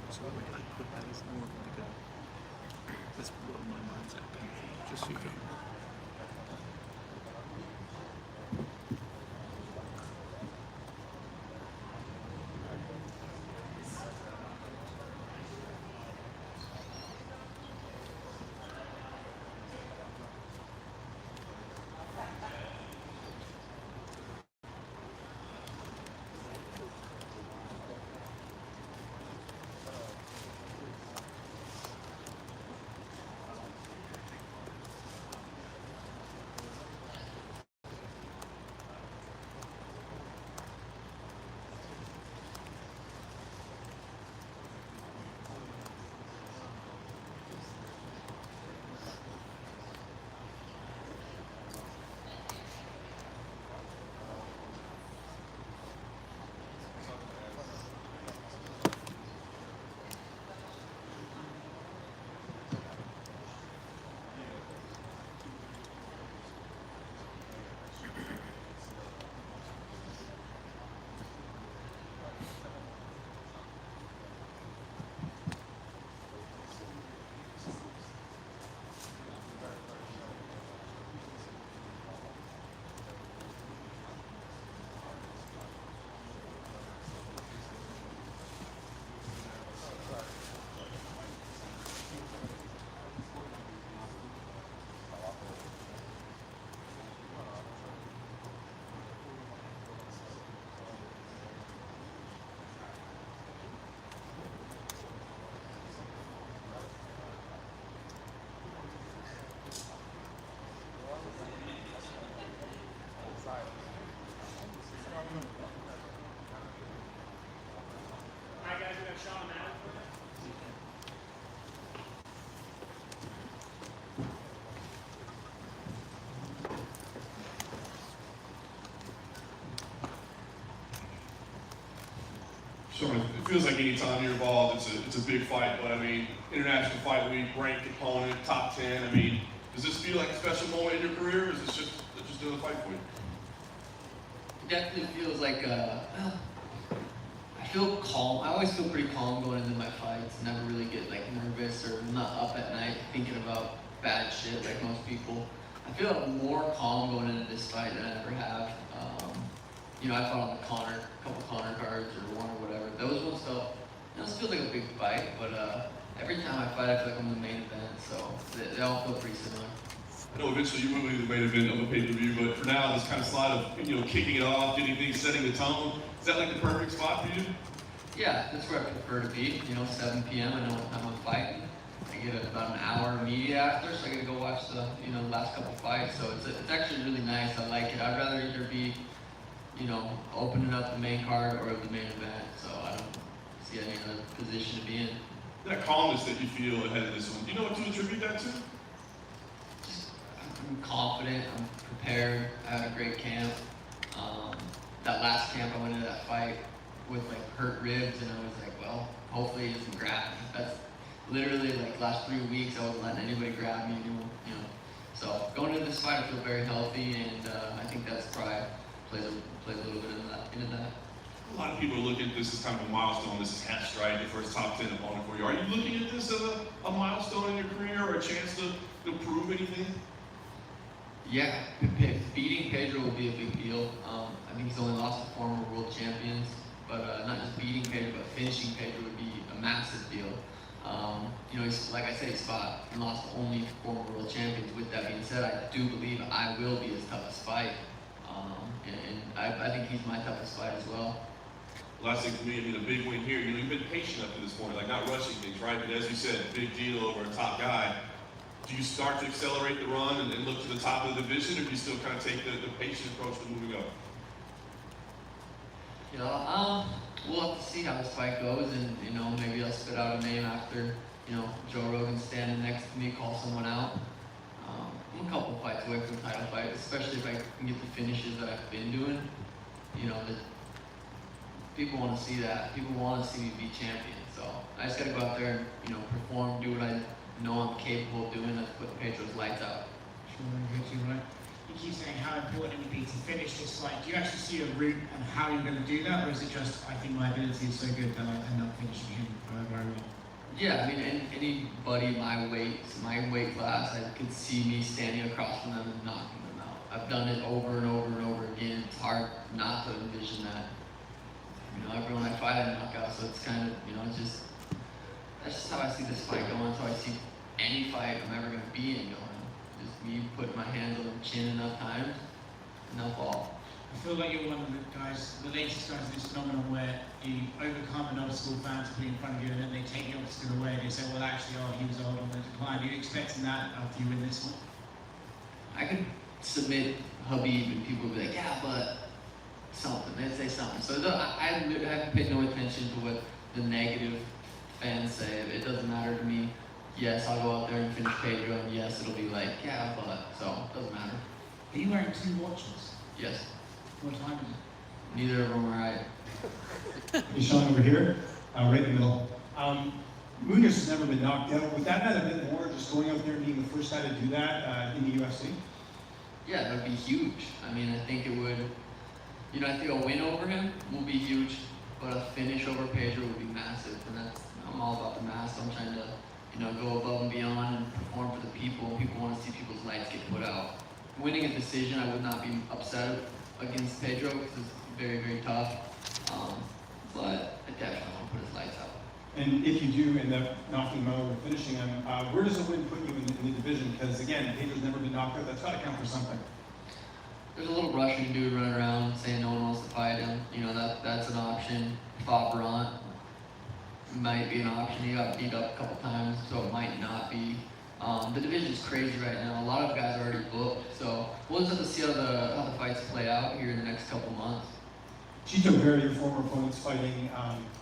So I put that as more of like a, that's what my mind's at, kind of thing, just so you know. Sean, it feels like any time you're involved, it's a big fight. But I mean, International Fight Week, ranked opponent, top 10. I mean, does this feel like a special moment in your career, or is this just another fight for you? It definitely feels like I feel calm. I always feel pretty calm going into my fights. Never really get like nervous or not up at night thinking about bad shit like most people. I feel more calm going into this fight than I ever have. You know, I fought on the Connor, a couple Connor cards or one or whatever. Those ones felt, you know, it feels like a big fight, but every time I fight, I feel like I'm the main event, so they all feel pretty similar. I know eventually you will be the main event of a pay-per-view, but for now, this kind of slide of, you know, kicking it off, getting things, setting the tone, is that like the perfect spot for you? Yeah, that's where I prefer to be. You know, 7 p.m. I know what time I'm fighting. I get about an hour media after, so I get to go watch the, you know, last couple fights. So it's actually really nice. I like it. I'd rather either be, you know, opening up the main card or the main event. So I don't see any other position to be in. That calmness that you feel ahead of this one, do you know what to attribute that to? I'm confident. I'm prepared. I had a great camp. That last camp, I went into that fight with like hurt ribs, and I was like, well, hopefully he doesn't grab me. That's literally like last 3 weeks I wasn't letting anybody grab me, you know. So going into this fight, I feel very healthy, and I think that's probably plays a little bit into that. A lot of people are looking at this as kind of a milestone. This is Hat Strike, the first top 10 opponent for you. Are you looking at this as a milestone in your career or a chance to prove anything? Yeah, beating Pedro will be a big deal. I think he's only lost to former world champions, but not just beating Pedro, but finishing Pedro would be a massive deal. You know, he's, like I said, he's fought and lost to only former world champions. With that being said, I do believe I will be his toughest fight, and I think he's my toughest fight as well. Last thing for me, I mean, a big win here. You know, you've been patient up to this point, like not rushing things, right? But as you said, big deal over a top guy. Do you start to accelerate the run and look to the top of the division, or do you still kind of take the patient approach to moving up? You know, we'll have to see how this fight goes, and you know, maybe I'll spit out a name after, you know, Joe Rogan standing next to me, call someone out. I'm a couple fights away from a title fight, especially if I can get the finishes that I've been doing. You know, that people want to see that. People want to see me be champion. So I just got to go out there and, you know, perform, do what I know I'm capable of doing. That's put Pedro's lights out. You keep saying how important it would be to finish this fight. Do you actually see a route and how you're going to do that, or is it just, I think my ability is so good that I'll end up finishing him however I will? Yeah, I mean, anybody my weight class, I could see me standing across from them and knocking them out. I've done it over and over and over again. It's hard not to envision that. You know, everyone I fight I knock out, so it's kind of, you know, it's just, that's just how I see this fight going. That's how I see any fight I'm ever going to be in going. Just me putting my hands on their chin enough times, and they'll fall. I feel like you're one of the guys, the latest guys in this phenomenon where you overcome an obstacle fans put in front of you and then they take the obstacle away and they say, well actually, oh, he was old on the decline. Are you expecting that after you win this one? I could submit Habib and people would be like, yeah, but something, they'd say something. So I haven't paid no attention to what the negative fans say. It doesn't matter to me. Yes, I'll go out there and finish Pedro, and yes, it'll be like, yeah, but, so, it doesn't matter. Are you wearing 2 watches? Yes. What time is it? Neither of them are right. Hey, Sean, over here, right in the middle. Munoz has never been knocked out. Would that matter a bit more, just going out there and being the first guy to do that in the UFC? Yeah, that would be huge. I mean, I think it would, you know, I think a win over him will be huge, but a finish over Pedro would be massive, and that's, I'm all about the mass. I'm trying to, you know, go above and beyond and perform for the people. People want to see people's lights get put out. Winning a decision, I would not be upset against Pedro because it's very, very tough. But I definitely want to put his lights out. And if you do end up knocking him out or finishing him, where does a win put you in the division? Because again, Pedro's never been knocked out. That's got to count for something. There's a little Russian dude running around saying no one wants to fight him. You know, that's an option. Fabrant might be an option. He got beat up a couple times, so it might not be. The division's crazy right now. A lot of guys are already booked, so we'll just have to see how the fights play out here in the next couple months. Chito Vera, your former opponent's fighting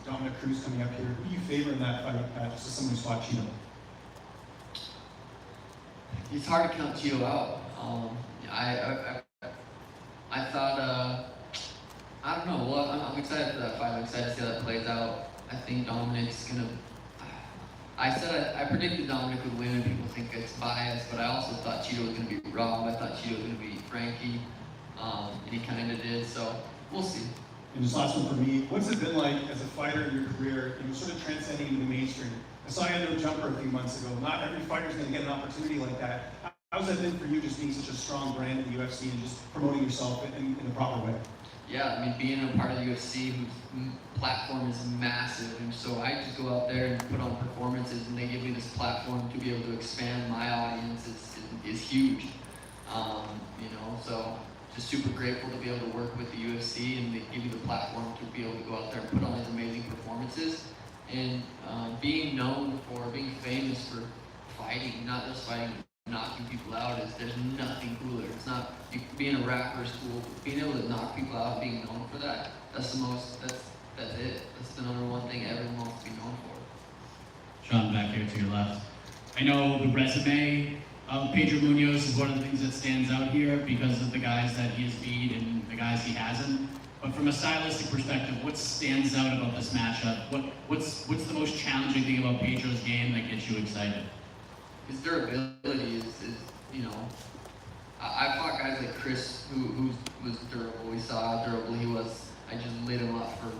Dominic Cruz coming up here. Who do you favor in that fight, just as someone who's fought Chito? It's hard to count Chito out. I thought, I don't know. Well, I'm excited for that fight. I'm excited to see how that plays out. I think Dominic's gonna. I predicted Dominic would win, and people think it's biased, but I also thought Chito was gonna be robbed. I thought Chito was gonna beat Frankie, and he kind of did. So we'll see. And just last one for me, what's it been like as a fighter in your career, you know, sort of transcending into the mainstream? I saw you on No Jumper a few months ago. Not every fighter's going to get an opportunity like that. How's that been for you, just being such a strong brand in the UFC and just promoting yourself in the proper way? Yeah, I mean, being a part of the UFC, whose platform is massive, and so I just go out there and put on performances, and they give me this platform to be able to expand my audience is huge. You know, so just super grateful to be able to work with the UFC, and they give you the platform to be able to go out there and put on these amazing performances. And being known for, being famous for fighting, not just fighting, knocking people out, there's nothing cooler. It's not, being a rapper is cool, but being able to knock people out, being known for that, that's it. That's the number one thing everyone wants to be known for. Sean, back here to your left. I know the resume of Pedro Munoz is one of the things that stands out here because of the guys that he has beat and the guys he hasn't. But from a stylistic perspective, what stands out about this matchup? What's the most challenging thing about Pedro's game that gets you excited? His durability is you know, I fought guys like Chris who was durable. We saw how durable he was. I just lit him up for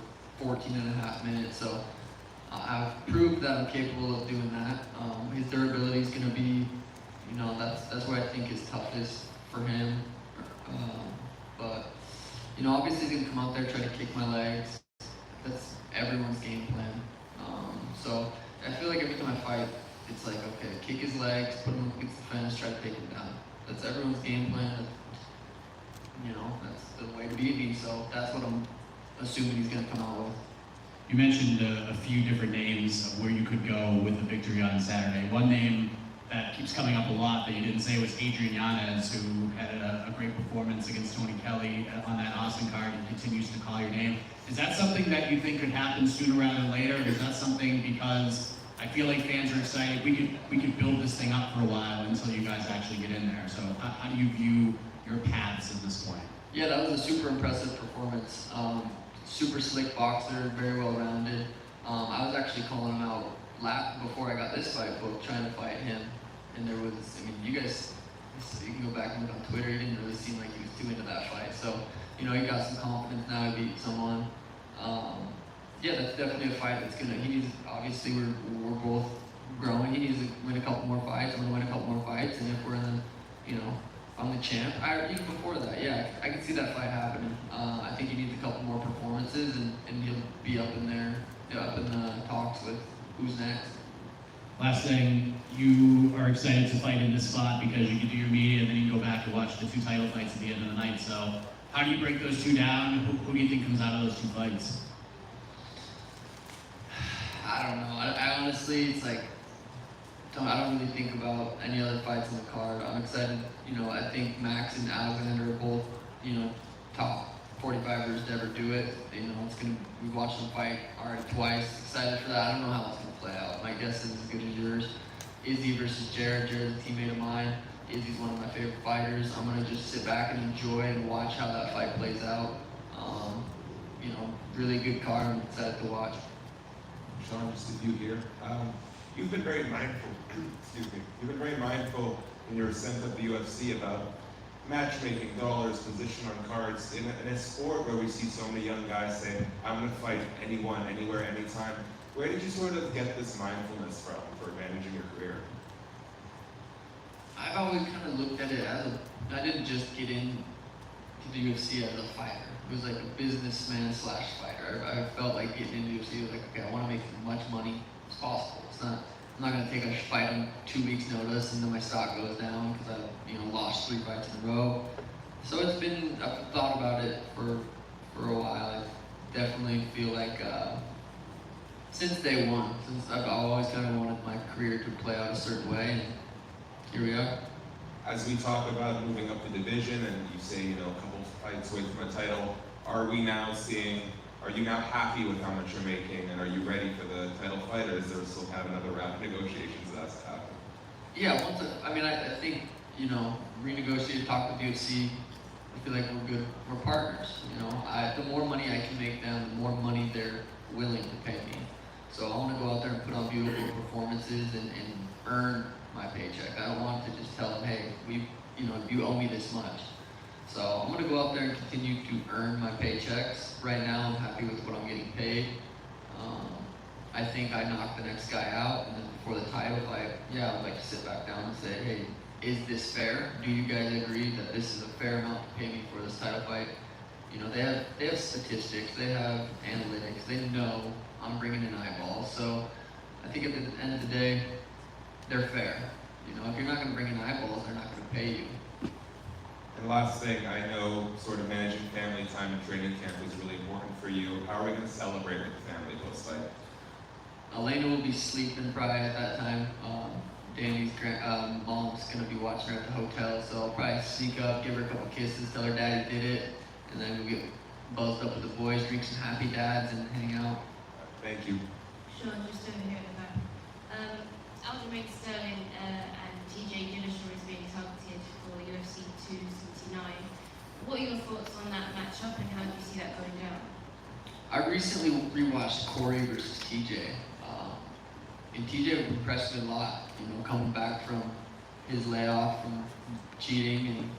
14 and a half minutes. So I've proved that I'm capable of doing that. His durability is going to be, you know, that's where I think is toughest for him. But you know, obviously he's going to come out there, try to kick my legs. That's everyone's game plan. So I feel like every time I fight, it's like, okay, kick his legs, put him against the fence, try to take him down. That's everyone's game plan. You know, that's the way to beat me. So that's what I'm assuming he's going to come out with. You mentioned a few different names of where you could go with the victory on Saturday. One name that keeps coming up a lot that you didn't say was Adrian Yanez, who had a great performance against Tony Kelly on that Austin card and continues to call your name. Is that something that you think could happen sooner rather than later? Or is that something because I feel like fans are excited, we could build this thing up for a while until you guys actually get in there. So how do you view your paths at this point? Yeah, that was a super impressive performance. Super slick boxer, very well rounded. I was actually calling him out before I got this fight book, trying to fight him. And there was, I mean, you guys So you can go back and look on Twitter. He didn't really seem like he was too into that fight. So, you know, he got some confidence now. He beat someone. Yeah, that's definitely a fight that's gonna. He's obviously we're both growing. He needs to win a couple more fights. I'm gonna win a couple more fights, and if we're in the, you know, I'm the champ. Even before that, yeah, I can see that fight happening. I think he needs a couple more performances, and he'll be up in there, up in the talks with who's next. Last thing, you are excited to fight in this spot because you can do your media and then you can go back to watch the 2 title fights at the end of the night. So how do you break those 2 down? Who do you think comes out of those 2 fights? I don't know. I honestly, it's like, I don't really think about any other fights on the card. I'm excited. You know, I think Max and Alexander are both, you know, top 45ers to ever do it. You know, we watched them fight already twice. Excited for that. I don't know how it's gonna play out. My guess is as good as yours. Izzy versus Jared. Jared's a teammate of mine. Izzy's one of my favorite fighters. I'm gonna just sit back and enjoy and watch how that fight plays out. You know, really good card. I'm excited to watch. Sean, just a few here. You've been very mindful, excuse me, you've been very mindful in your ascent of the UFC about matchmaking, dollars, position on cards. In a sport where we see so many young guys saying, I'm going to fight anyone, anywhere, anytime, where did you sort of get this mindfulness from for managing your career? I've always kind of looked at it as I didn't just get into the UFC as a fighter. It was like a businessman / fighter. I felt like getting into the UFC was like, okay, I want to make as much money as possible. I'm not going to take a fight on 2 weeks' notice and then my stock goes down because I, you know, lost 3 fights in a row. So I've thought about it for a while. I definitely feel like since day one, since I've always kind of wanted my career to play out a certain way, and here we are. As we talk about moving up the division and you say, you know, a couple fights away from a title, are you now happy with how much you're making, and are you ready for the title fight, or is there still kind of another round of negotiations that has to happen? Yeah, I think, you know, renegotiate, talk with UFC. I feel like we're good, we're partners, you know. The more money I can make them, the more money they're willing to pay me. So I want to go out there and put on beautiful performances and earn my paycheck. I don't want to just tell them, hey, you owe me this much. So I'm going to go out there and continue to earn my paychecks. Right now, I'm happy with what I'm getting paid. I think I knocked the next guy out, and then before the title fight, yeah, I'd like to sit back down and say, hey, is this fair? Do you guys agree that this is a fair amount to pay me for this title fight? You know, they have statistics, they have analytics, they know I'm bringing in eyeballs. So I think at the end of the day, they're fair. You know, if you're not going to bring in eyeballs, they're not going to pay you. And last thing, I know sort of managing family time and training camp was really important for you. How are we going to celebrate with the family post-fight? Elena will be sleeping probably at that time. Danny's mom's going to be watching her at the hotel, so I'll probably sneak up, give her a couple kisses, tell her daddy did it, and then we'll get buzzed up with the boys, drink some happy dads, and hang out. Thank you. Sean, just over here at the back. Aljamain Sterling and TJ Dillashaw is being targeted for UFC 279. What are your thoughts on that matchup, and how do you see that going down? I recently rewatched Corey versus TJ. And TJ impressed me a lot, you know, coming back from his layoff from cheating, and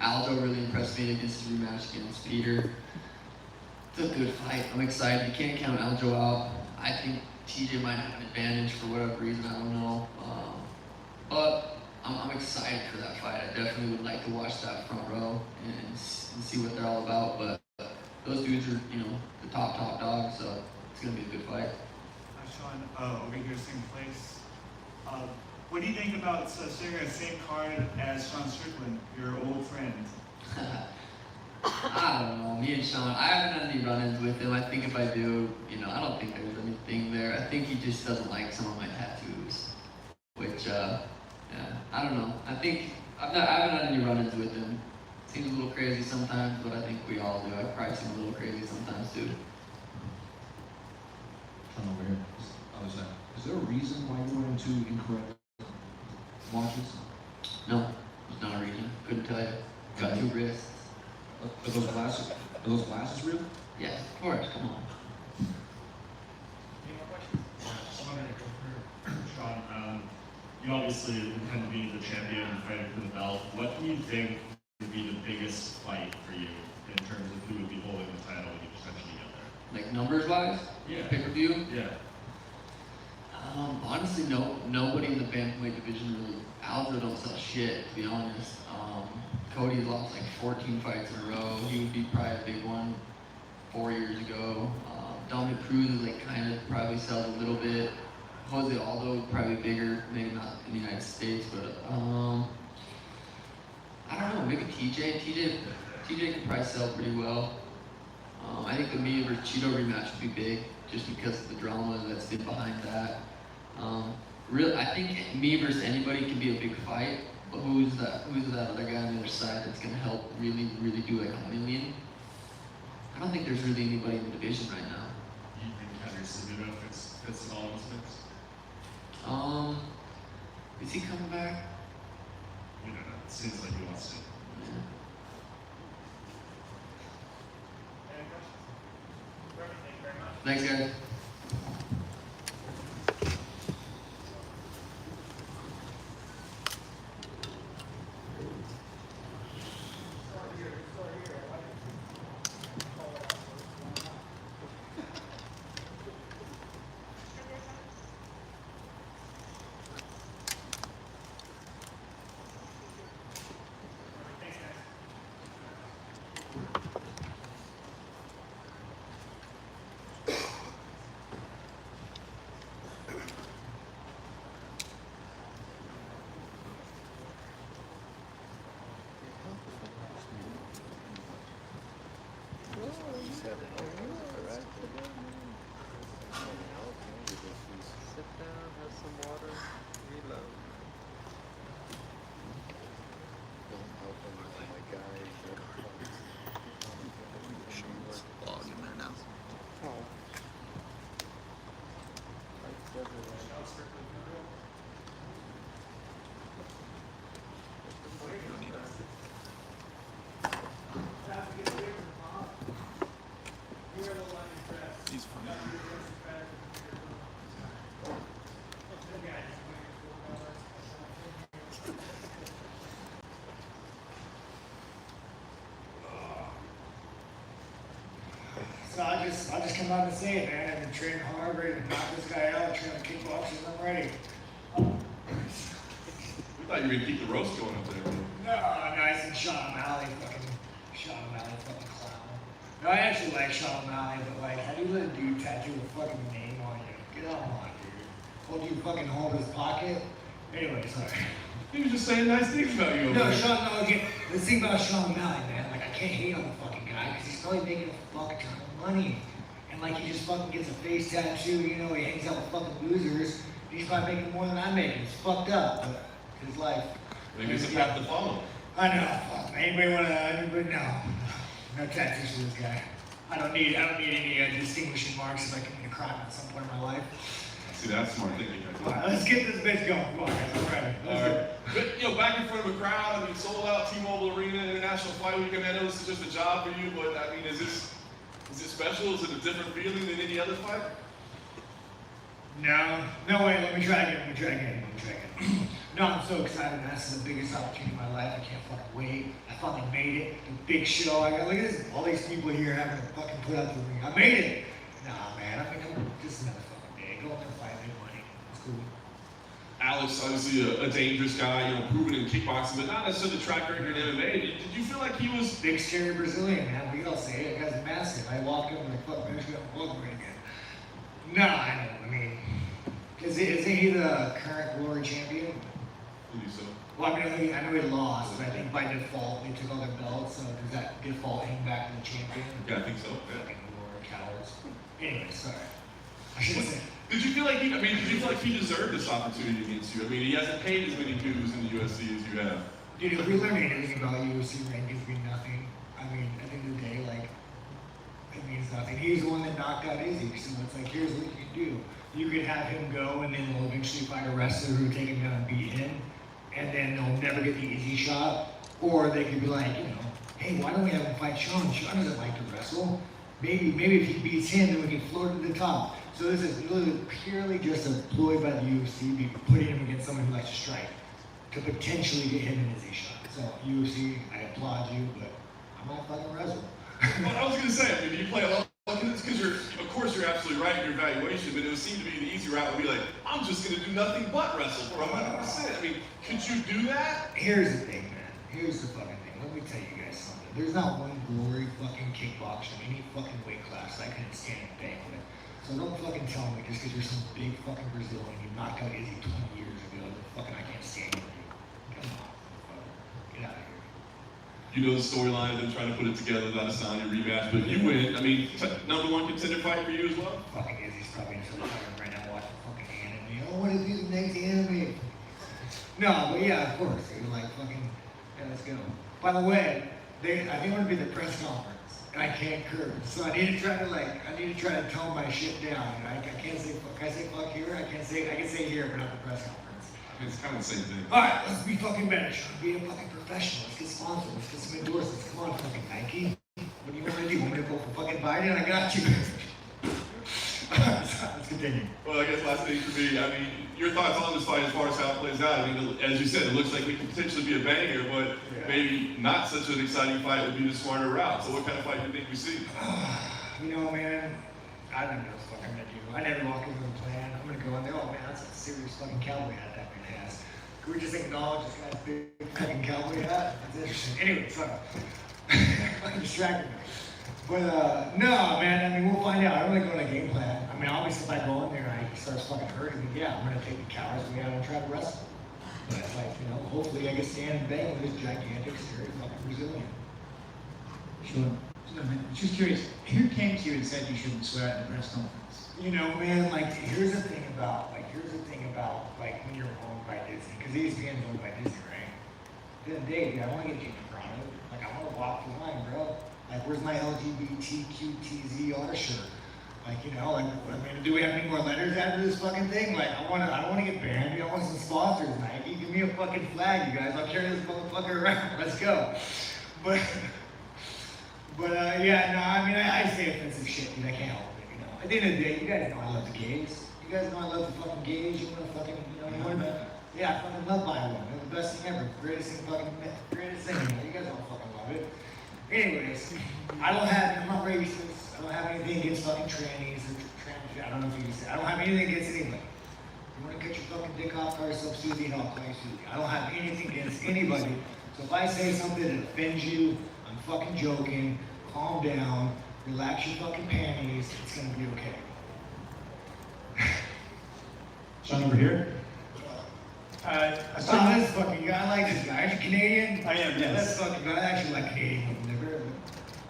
Aldo really impressed me against his rematch against Peter. It's a good fight. I'm excited. You can't count Aldo out. I think TJ might have an advantage for whatever reason, I don't know. But I'm excited for that fight. I definitely would like to watch that front row and see what they're all about. But those dudes are, you know, the top dogs, so it's going to be a good fight. Sean, over here, same place. What do you think about sharing the same card as Sean Strickland, your old friend? I don't know. Me and Sean, I haven't had any run-ins with him. I think if I do, you know, I don't think there's anything there. I think he just doesn't like some of my tattoos, which, yeah, I don't know. I haven't had any run-ins with him. Seems a little crazy sometimes, but I think we all do. I probably seem a little crazy sometimes too. Come over here. Is there a reason why you went into incorrect watches? No, there's not a reason. Couldn't tell you. Got 2 wrists. Are those glasses real? Yeah, of course. Come on. Any more questions? Sean, you obviously intend to be the champion and fighting for the belt. What do you think would be the biggest fight for you in terms of who would be holding the title when you potentially get there? Like numbers-wise? Yeah. Pay-per-view? Yeah. Honestly, nobody in the bantamweight division really. Aldo don't sell shit, to be honest. Cody's lost like 14 fights in a row. He would be probably a big one 4 years ago. Dominic Cruz is like kind of probably sells a little bit. Jose Aldo probably bigger, maybe not in the United States, but I don't know. Maybe TJ could probably sell pretty well. I think the Mia versus Cheeto rematch would be big, just because of the drama that's been behind that. I think me versus anybody can be a big fight, but who's that other guy on the other side that's gonna help really, really do like a million? I don't think there's really anybody in the division right now. You think Henry Cejudo fits it all in this mix? Is he coming back? We don't know. It seems like he wants to. Yeah. Thanks, guys. Just have an open, correct? Sit down, have some water, reload. Don't open my guys. Machine's logging there now. Oh. He's funny. So I just come out and say it, man. I've been training hard, ready to knock this guy out, training kickboxing, I'm ready. We thought you were gonna keep the roast going up there. No, nice and Sean O'Malley, fucking clown. No, I actually like Sean O'Malley, but like, how do you let a dude tattoo a fucking name on you? Get on, dude. Hold you fucking hold his pocket. Anyway, sorry. He was just saying nice things about you. No, again, the thing about Sean O'Malley, man, like I can't hate on the fucking guy because he's probably making a fuck ton of money. And like he just fucking gets a face tattoo, you know, he hangs out with fucking losers. He's probably making more than I'm making. It's fucked up, but his life. Maybe it's a path to follow. I know, fuck. Anybody no tattoos for this guy. I don't need any distinguishing marks if I commit a crime at some point in my life. See, that's smart thinking. Alright, let's get this bitch going. Come on, guys, I'm ready. Alright. But, back in front of a crowd, I mean, sold out T-Mobile Arena, International Fight Week. I mean, I know this is just a job for you, but I mean, is it special? Is it a different feeling than any other fight? No way, let me try again. No, I'm so excited, man. This is the biggest opportunity in my life. I can't fucking wait. I finally made it. The big show. I got, look at this, all these people here having to fucking put up the ring. I made it. Nah, man, this is another fucking day. Go up and fight, make money. It's cool. Alex, obviously a dangerous guy, proven in kickboxing, but not necessarily track record in MMA. Did you feel like he was big, scary Brazilian, man? We all say it. That guy's massive. I walked up and like, fuck, man, I should have a right again. No, I know. I mean, isn't he the current glory champion? I believe so. Well, I know he lost, but I think by default they took all their belts. So does that default him back to the champion? Yeah, I think so. Yeah. Fucking glory cowards. Anyway, sorry. I should say. Did you feel like he deserved this opportunity against you? I mean, he hasn't paid as many dues in the UFC as you have. Dude, if we learn anything about UFC, rankings mean nothing. I mean, at the end of the day, like, it means nothing. He's the one that knocked out Izzy, so it's like, here's what you can do. You could have him go, and then we'll eventually find a wrestler who will take him down and beat him, and then they'll never get the Izzy shot. Or they could be like, hey, why don't we have him fight Sean? Sean doesn't like to wrestle. Maybe if he beats him, then we can float to the top. So this is literally purely just a ploy by the UFC, be putting him against someone who likes to strike, to potentially get him an easy shot. So UFC, I applaud you, but I might fucking wrestle. Well, I was going to say, I mean, you play a lot. Because of course, you're absolutely right in your evaluation, but it would seem to be the easy route would be like, I'm just going to do nothing but wrestle for 100%. I mean, could you do that? Here's the thing, man. Here's the fucking thing. Let me tell you guys something. There's not one glory fucking kickboxer in any fucking weight class I couldn't stand and bang with. So don't fucking tell me just because you're some big fucking Brazilian you knocked out Izzy 20 years ago that fucking I can't stand with you. Come on, motherfucker. Get out of here. You know the storyline of them trying to put it together, that Assani rematch, but you win. I mean, #1 contender fight for you as well? Fucking Izzy's probably in some right now watching fucking anime. Oh, what is this next anime? No, but yeah, of course. They're like fucking, yeah, let's go. By the way, I think I'm gonna be at the press conference, and I can't curse, so I need to try to tone my shit down. You know, I can't say fuck. Can I say fuck here? I can say here, but not the press conference. I mean, it's kind of the same thing. All right, let's be fucking better, Sean. Be a fucking professional. Let's get sponsored. Let's get some endorsements. Come on, fucking Nike. What do you want me to do? You want me to go for fucking Biden? I got you. Let's continue. Well, I guess last thing for me, I mean, your thoughts on this fight as far as how it plays out. I mean, as you said, it looks like it could potentially be a banger, but maybe not such an exciting fight would be the smarter route. So what kind of fight do you think we see? You know, man, I don't know what the fuck I'm gonna do. I never walk into a plan. I'm gonna go in there, oh man, that's a serious fucking cowboy hat that man has. Can we just acknowledge this guy's big fucking cowboy hat? That's interesting. Anyway, sorry. I'm distracted. But no, man, I mean, we'll find out. I don't really go on a game plan. I mean, obviously if I go in there and he starts fucking hurting me, yeah, I'm gonna take the coward's way out and try to wrestle. But like, you know, hopefully I can stand and bang with this gigantic, scary fucking Brazilian. Sure. So, man, just curious, who came to you and said you shouldn't swear at the press conference? You know, man, like, here's the thing about, like, when you're owned by Disney, because ESPN's owned by Disney, right? At the end of the day, dude, I want to get taken in front of it. Like, I want to walk the line, bro. Like, where's my LGBTQTZ honor shirt? Like, you know, like, I mean, do we have any more letters after this fucking thing? Like, I don't want to get banned. Dude, I want some sponsors, Nike. Give me a fucking flag, you guys. I'll carry this motherfucker around. Let's go. But yeah, no, I mean, I say offensive shit, dude. I can't help it, you know. At the end of the day, you guys know I love the gays. You guys know I love the fucking gays. You want to fucking, you know, you want to, yeah, I fucking love my one. They're the best thing ever. Greatest thing, you guys don't fucking love it. Anyways, I'm not racist. I don't have anything against fucking trannies or I don't know if you can say. I don't have anything against anybody. You want to cut your fucking dick off, call yourself Susie, and I'll call you Susie. I don't have anything against anybody. So if I say something that offends you, I'm fucking joking. Calm down. Relax your fucking panties. It's gonna be okay. Sean, over here. This fucking guy. I like this guy. Are you Canadian? I am, yes. That's fucking guy. I actually like Canadian women. They're very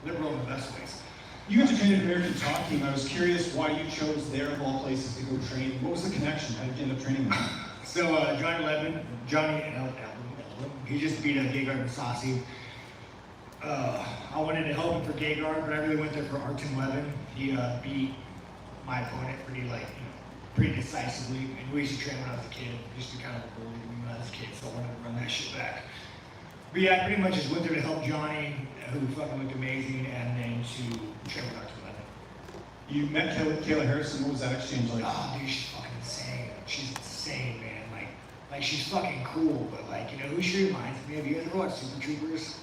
liberal in the best ways. You went to train at American Top Team. I was curious why you chose there of all places to go train. What was the connection? How did you end up training there? So Johnny he just beat Gegard and Saucy. I wanted to help him for Gegard, but I really went there for Artem Levin. He beat my opponent pretty decisively. And we used to train when I was a kid. Used to be kind of a bully when I was a kid, so I wanted to run that shit back. But yeah, I pretty much just went there to help Johnny, who fucking looked amazing, and then to train with Artem Levin. You met Kayla Harrison. What was that exchange like? Oh, dude, she's fucking insane. She's insane, man. Like she's fucking cool, but like, you know who she reminds me of? You guys ever watch Super Troopers?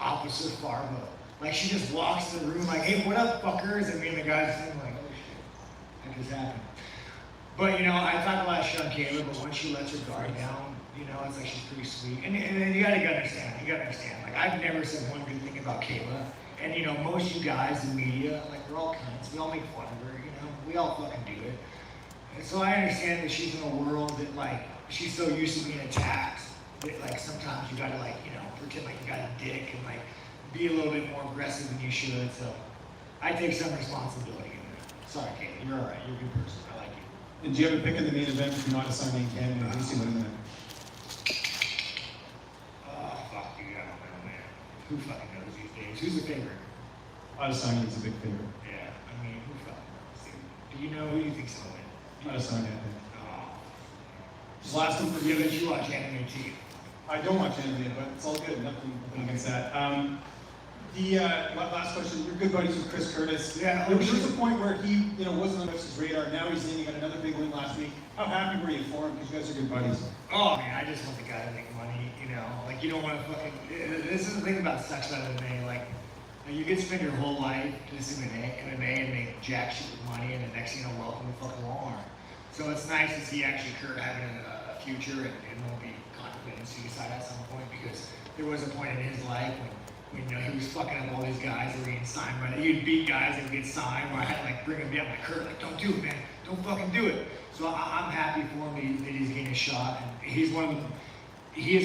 Officer Fargo. Like she just walks in the room like, hey, what up, fuckers? And me and the guys saying like, oh shit, that just happened. But you know, I talk a lot of shit on Kayla, but once she lets her guard down, you know, it's like she's pretty sweet. And you gotta understand. Like I've never said one good thing about Kayla. And you know, most of you guys in media, like we're all cunts. We all make fun of her, you know. We all fucking do it. And so I understand that she's in a world that like she's so used to being attacked that like sometimes you gotta like, you know, pretend like you got a dick and like be a little bit more aggressive than you should. So I take some responsibility in that. Sorry, Kayla, you're alright. You're a good person. I like you. And do you have a pick in the main event if you're not assigning Canada? Who's the winner? Oh fuck, dude, I don't know, man. Who fucking knows these days? Who's the favorite? Adesanya is a big favorite. Yeah, I mean, who fucking knows, dude? Do you know who you think's gonna win? Adesanya, I think. Just last one for you that you watch anime too. I don't watch anime, but it's all good. Nothing against that. The last question, you're good buddies with Chris Curtis. Yeah, There was a point where he, wasn't on UFC's radar. Now he's in. He got another big win last week. How happy were you for him? Because you guys are good buddies. Oh man, I just want the guy to make money, like you don't want to fucking, this is the thing about sex out of MMA, like you can spend your whole life just in MMA and make jack shit with money, and the next thing you know, welcome to fucking Walmart. So it's nice to see actually Kurt having a future and won't be contemplating suicide at some point, because there was a point in his life when he was fucking up all these guys that were getting signed, right? He'd beat guys that would get signed, where I had to like bring him down, like Kurt, like don't do it, man, don't fucking do it. So I'm happy for him that he's getting a shot, and he is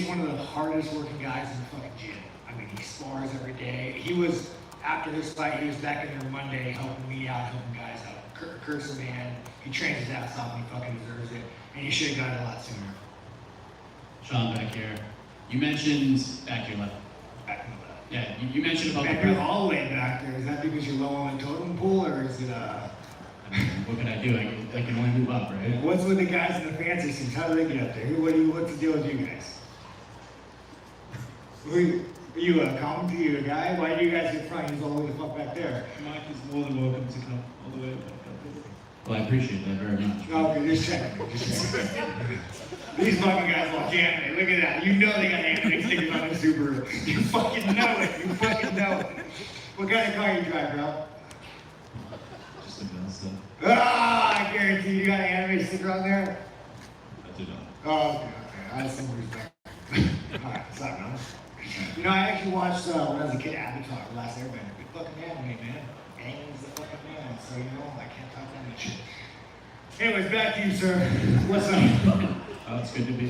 one of the hardest working guys in the fucking gym. I mean, he spars every day. He was, after this fight, he was back in there Monday helping me out, helping guys out. Kurt's a man, he trains his ass off and he fucking deserves it, and he should have got it a lot sooner. Sean, back here. You mentioned, back to your left. Back in the left. Yeah, you mentioned about Man, you're all the way back there. Is that because you're low on the totem pole, or is it I mean, what can I do? I can only move up, right? What's with the guys in the fancy suits? How do they get up there? What's the deal with you guys? Are you a commentator? You a guy? Why do you guys get front? He's all the way the fuck back there. Mike is more than welcome to come all the way back up there. Well, I appreciate that very much. Okay, just checking. These fucking guys look anime. Look at that. You know they got anime stickers on the Subaru. You fucking know it. You fucking know it. What kind of car you drive, bro? Just a gun stuff. Ah, I guarantee you got an anime sticker on there. I do not. Oh, okay. I have some respect. Alright, sorry, man. I actually watched when I was a kid Avatar, The Last Airbender. Good fucking anime, man. Aang's the fucking man, so I can't talk that much shit. Anyways, back to you, sir. What's up? Oh, it's good to be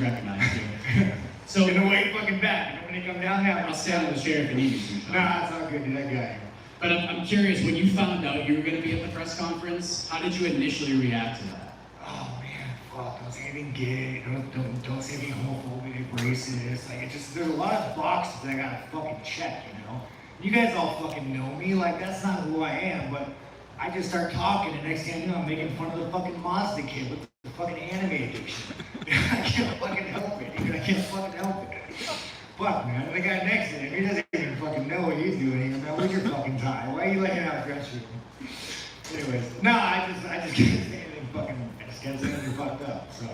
recognized here. So in the way fucking back. When they come down there, I'll stay on the chair if you need me to. Sean. Nah, it's all good, dude. That guy. But I'm curious, when you found out you were going to be at the press conference, how did you initially react to that? Oh man, fuck! Don't say anything gay. Don't say anything homophobic, racist. Like there's a lot of boxes that I gotta fucking check. You guys all fucking know me. Like that's not who I am. But I just start talking, and next thing you know, I'm making fun of the fucking Mazda kid with the fucking anime addiction. I can't fucking help it. I can't fucking help it. Fuck, man. The guy next to him, he doesn't even fucking know what he's doing here, man. Where's your fucking tie? Why are you letting out dress you? Anyways, no, I just can't say anything fucking, I just can't say anything fucked up. So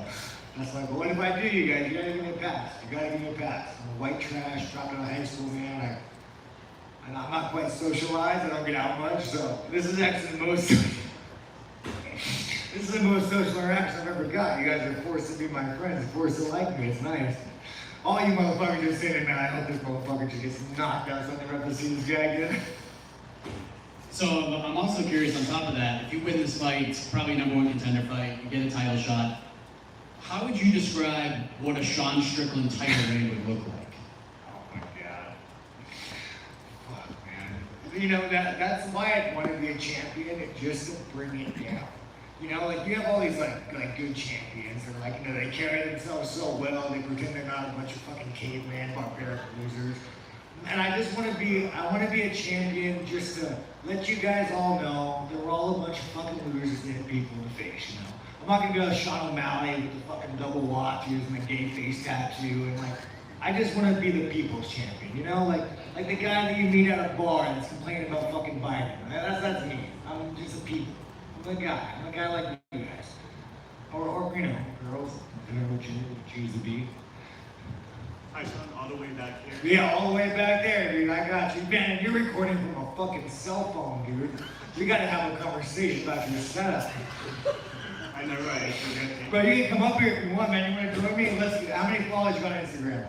that's like, well, what if I do, you guys? You gotta give me a pass. You gotta give me a pass. I'm a white trash, dropped out of high school, man. I'm not quite socialized. I don't get out much. So this is actually the most, this is the most social interaction I've ever got. You guys are forced to be my friends, forced to like me. It's nice. All you motherfuckers just sitting there, man, I hope this motherfucker just gets knocked out so I never have to see this guy again. So I'm also curious, on top of that, if you win this fight, probably #1 contender fight, you get a title shot, how would you describe what a Sean Strickland title reign would look like? Oh my god. Fuck, man. That's why I want to be a champion, just to bring it down. You have all these like good champions, and they carry themselves so well, they pretend they're not a bunch of fucking caveman, barbaric losers. And I want to be a champion just to let you guys all know that we're all a bunch of fucking losers that hit people in the face, I'm not gonna be like Sean O'Malley with the fucking double watches and the gay face tattoo, and I just want to be the people's champion, like the guy that you meet at a bar that's complaining about fucking Biden. That's me. I'm just a people. I'm a guy like you guys. Or girls, whatever choose to be. Hi, Sean, all the way back here. Yeah, all the way back there, dude. I got you. Man, you're recording from a fucking cell phone, dude. We gotta have a conversation about your setup. I know, right? Bro, you can come up here if you want, man. You wanna join me? How many followers you got on Instagram?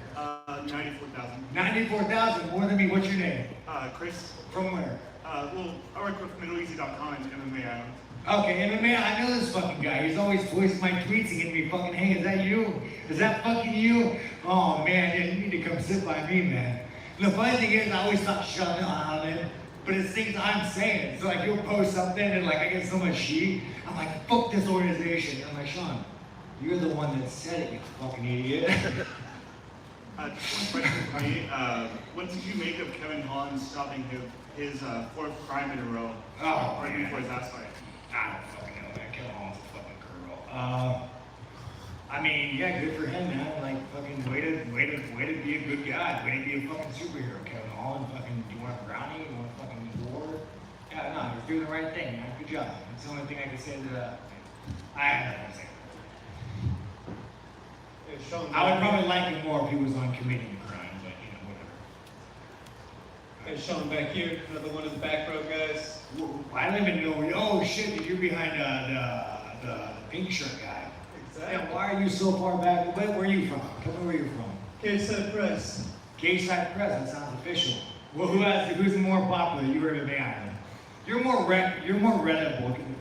94,000. 94,000, more than me. What's your name? Chris. From where? Well, I work with MiddleEasy.com and MMA Island. Okay, MMA, I know this fucking guy. He's always voicing my tweets and getting me fucking, hey, is that you? Is that fucking you? Oh, man, yeah, you need to come sit by me, man. And the funny thing is, I always thought shut on him, but it's things I'm saying. So, he'll post something and, I get so much heat. I'm like, fuck this organization. And I'm like, Sean, you're the one that said it, you fucking idiot. One question for me. What did you make of Kevin Holland stopping his fourth crime in a row? Right before his last fight? I don't fucking know, man. Kevin Holland's a fucking girl. I mean, yeah, good for him, man. Like, fucking way to be a good guy. Way to be a fucking superhero, Kevin Holland. Fucking, do you want a brownie? You want a fucking reward? Yeah, no, you're doing the right thing, man. Good job. That's the only thing I can say to that. I have nothing to say. I would probably like him more if he was on committing the crime, but you know, whatever. Hey, Sean, back here, another one of the back row guys. I don't even know. Oh shit, you're behind the pink shirt guy. Exactly. Yeah, why are you so far back? Where are you from? Tell me where you're from. K-Side Press. K-Side Press, that sounds official. Well, who's more popular? You or MMA? You're more readable than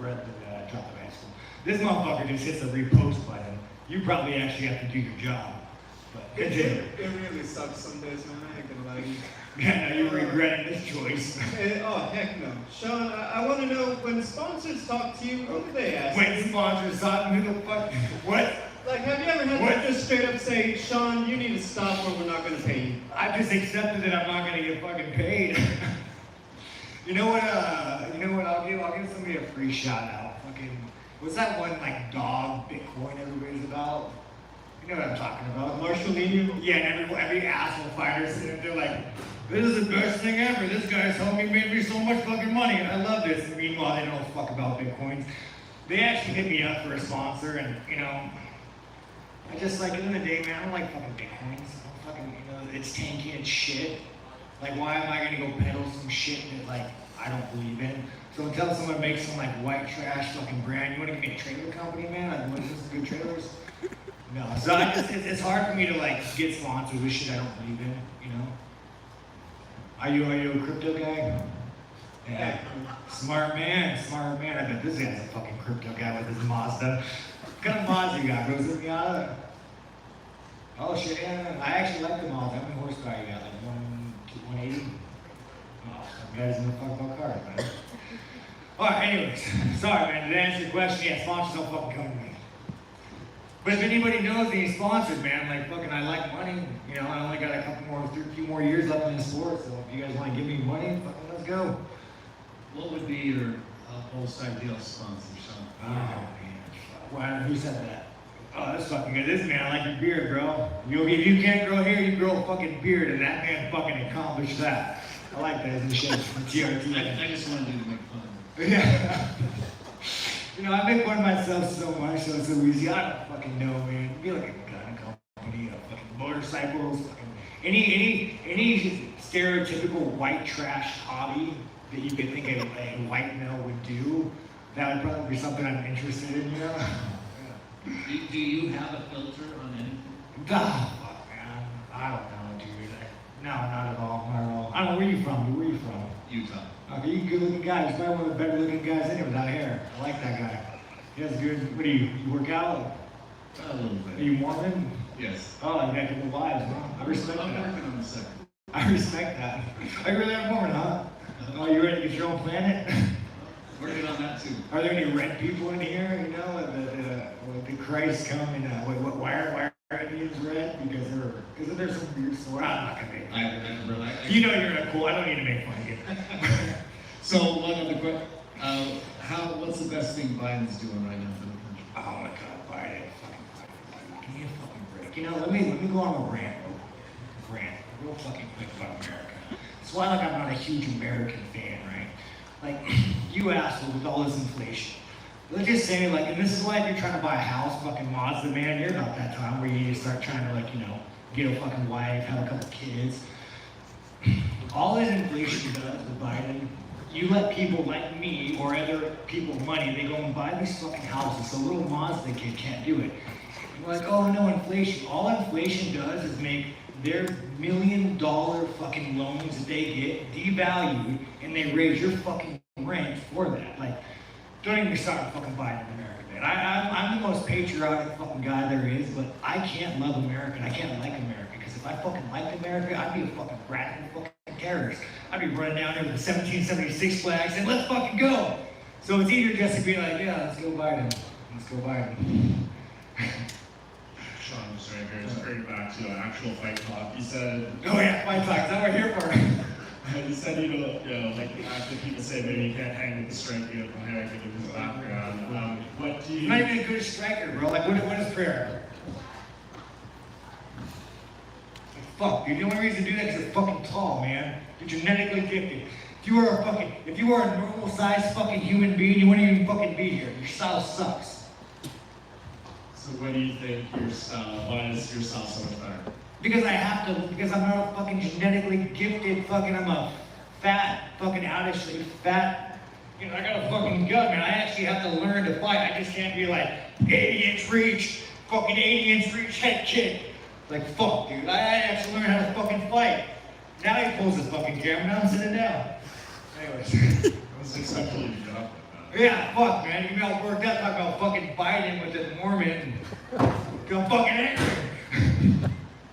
Chocolate High School. This motherfucker just hits the repost button. You probably actually have to do your job. But continue. It really sucks some days, man. I ain't gonna lie to you. Yeah, now you're regretting this choice. Oh, heck no. Sean, I want to know, when sponsors talk to you, what do they ask? When sponsors talk to me, the fuck? What? Like, have you ever had them just straight up say, Sean, you need to stop or we're not going to pay you? I just accepted that I'm not going to get fucking paid. You know what I'll give? I'll give somebody a free shout out. Fucking, what's that one, like, dog Bitcoin everybody's about? You know what I'm talking about? Marshallini? Yeah, and every asshole fighter sitting there like, this is the best thing ever. This guy's helped me, made me so much fucking money. I love this. And meanwhile, they don't fuck about Bitcoins. They actually hit me up for a sponsor, and you know, I just like, at the end of the day, man, I don't like fucking Bitcoins. I don't fucking, you know, it's tanky and shit. Like, why am I gonna go peddle some shit that like I don't believe in? So until someone makes some like white trash fucking brand, you wanna give me a trailer company, man? I want some good trailers. No, so it's hard for me to like get sponsors with shit I don't believe in, you know. Are you a crypto guy? Yeah. Smart man. I bet this guy's a fucking crypto guy with his Mazda. What kind of Mazda you got? Goes in the Miata? Oh shit, yeah. I actually like the Mazda. How many horsepower you got? Like 180? Oh, some guys in the fuck about cars, man. Alright, anyways. Sorry, man. To answer your question, yeah, sponsors don't fucking come to me. But if anybody knows any sponsors, man, like fucking, I like money. You know, I only got a few more years left in the sport. So if you guys want to give me money, fucking let's go. What would be your most ideal sponsor, Sean? Oh man, wow, who said that? Oh, that's fucking good. This man, I like your beard, bro. If you can't grow hair, you grow a fucking beard, and that man fucking accomplished that. I like that as a shit from TRT. I just wanted you to make fun of it. Yeah. You know, I make fun of myself so much, so it's so easy. I don't fucking know, man. You be like a gun company, fucking motorcycles, fucking any stereotypical white trash hobby that you could think a white male would do, that would probably be something I'm interested in, you know? Yeah. Do you have a filter on anything? Ah, fuck, man. I don't know, dude. No, not at all. Not at all. I don't know, where you from, dude? Where you from? Utah. Okay, you good looking guy. He's probably one of the better looking guys in here without hair. I like that guy. He has good, what do you work out? A little bit. Are you Mormon? Yes. Oh, you got good vibes, huh? I respect I'm that. working on the second. I respect that. I really am Mormon, huh? Oh, you ready to get your own planet? Working on that too. Are there any red people in here? You know, the Christ come in, why are Indians red? Because isn't there some weird story? I'm not gonna make fun of it. You know you're not cool. I don't need to make fun of you. So one other question. What's the best thing Biden's doing right now for the country? Oh my God, Biden! Give me a fucking break. You know, let me go on a rant real fucking quick about America. That's why like I'm not a huge American fan, right? Like you asshole with all this inflation. Let's just say like, and this is why if you're trying to buy a house, fucking Mazda, man, you're about that time where you need to start trying to like, you know, get a fucking wife, have a couple kids. All this inflation does with Biden, you let people like me or other people money, they go and buy these fucking houses, so little Mazda kid can't do it. You're like, oh no, inflation. All inflation does is make their $1 million fucking loans that they get devalued, and they raise your fucking rent for that. Like, don't even start fucking Biden in America, man. I'm the most patriotic fucking guy there is, but I can't love America and I can't like America, because if I fucking liked America, I'd be a fucking rat and a fucking terrorist. I'd be running down there with the 1776 flag saying, let's fucking go. So it's easier just to be like, yeah, let's go Biden. Let's go Biden. Sean, just right here, just bring it back to actual fight talk. You said... Oh yeah, fight talk, that's what we're here for. You said you know, like after people say maybe you can't hang with the strength you know, from America to his background. What do you... He's not even a good striker, bro. Like, what is prayer? fuck, dude. The only reason to do that is you're fucking tall, man. You're genetically gifted. If you were a normal sized fucking human being, you wouldn't even fucking be here. Your style sucks. So what do you think your style, why is your style so much better? Because I'm not a fucking genetically gifted I'm a fat, fucking outishly fat, I got a fucking gut, man. I actually have to learn to fight. I just can't be like 80-inch reach, fucking 80-inch reach head kick. Like, fuck, dude. I actually learned how to fucking fight. Now he pulls his fucking camera, now I'm sitting down. Anyways. I was expecting you to get up like that. Yeah, fuck, man. You got worked up talking about fucking Biden with the Mormon. Got fucking angry.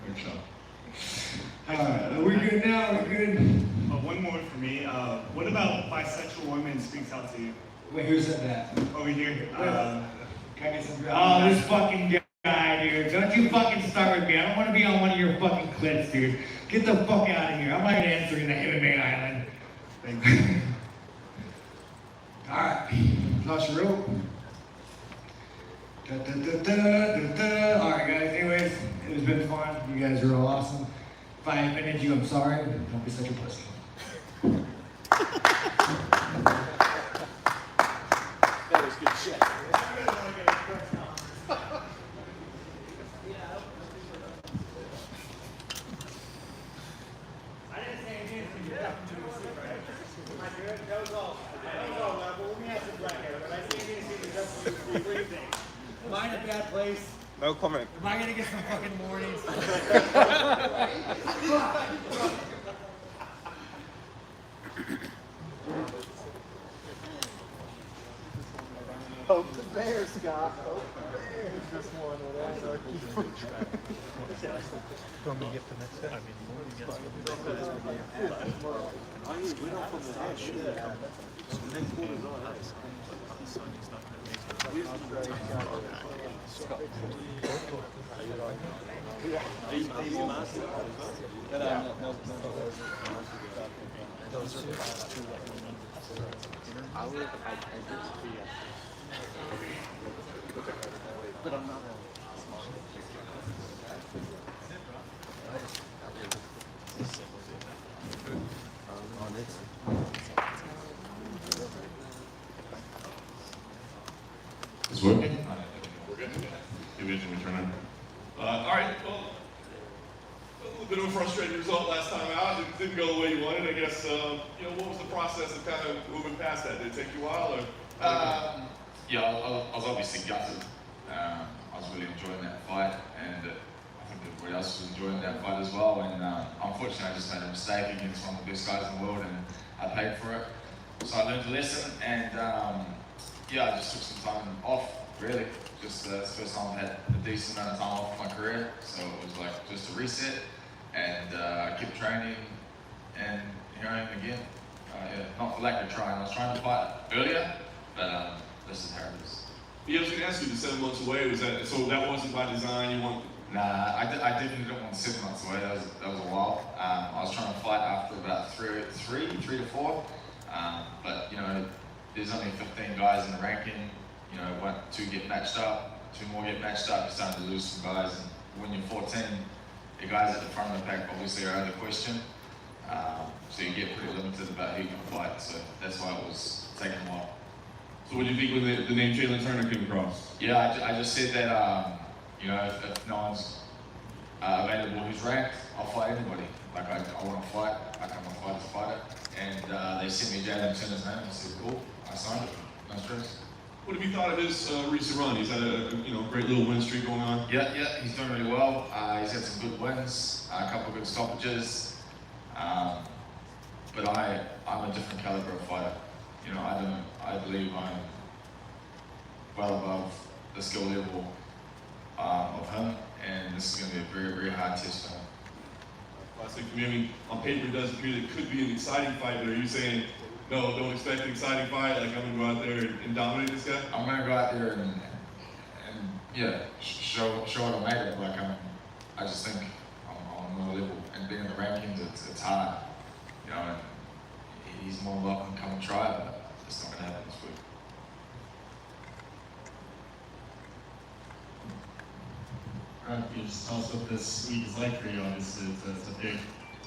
Good job. Are we good now? Are we good? One more for me. What about bisexual women speaks out to you? Wait, who said that? Over here. Can I get some... Oh, this fucking guy, dude. Don't you fucking start with me. I don't want to be on one of your fucking clips, dude. Get the fuck out of here. I'm not answering the MMA island. Thank you. Alright. Not your rope. Alright, guys. Anyways, it has been fun. You guys are all awesome. If I offended you, I'm sorry. Don't be such a pussy. That was good shit. Am I in a bad place? No comment. Am I gonna get some fucking mornings? Hope the bear, Scott. Hope the bear. Just one Don't we get the next step? I mean, we don't from the head, shoot it. Next quarter's all right. Assani's not going to make but I'm not. It's working? We're good. Division return. All right, well, a little bit of a frustrating result last time out. It didn't go the way you wanted. I guess, what was the process of kind of moving past that? Did it take you a while? Or? Yeah, I was obviously gutted. I was really enjoying that fight, and I think everybody else was enjoying that fight as well. And unfortunately, I just made a mistake against one of the best guys in the world, and I paid for it. So I learned a lesson, and I just took some time off, really. Just it's the first time I've had a decent amount of time off in my career, so it was like just a reset, and I kept training, and here I am again. Not for lack of trying. I was trying to fight earlier, but this is how it is. Yeah, I was going to ask you, the 7 months away, was that, so that wasn't by design, you want? Nah, I definitely don't want 7 months away, that was a while. I was trying to fight after about three to four, but there's only 15 guys in the ranking, two get matched up, 2 more get matched up, you're starting to lose some guys, and when you're 14, the guys at the front of the pack obviously are out of the question, so you get pretty limited about who you can fight, so that's why it was taking a while. So what do you think when the name Jalen Turner came across? Yeah, I just said that, if no one's available who's ranked, I'll fight anybody. Like, I want to fight, I come and fight as a fighter. And they sent me Jalen Turner's name, I said, cool, I signed it, no stress. What have you thought of his recent run? He's had a great little win streak going on. Yeah, he's doing really well. He's had some good wins, a couple of good stoppages. But I'm a different caliber of fighter. I believe I'm well above the skill level of him, and this is going to be a very, very hard test for him. Last thing for me, I mean, on paper it does appear that it could be an exciting fight, but are you saying, no, don't expect an exciting fight, like I'm going to go out there and dominate this guy? I'm going to go out there and show what I'm made of. Like, I just think I'm on another level, and being in the rankings, it's hard, and he's more than welcome to come and try it, but it's not going to happen this week. If you just tell us what this week is like for you. Obviously, it's a big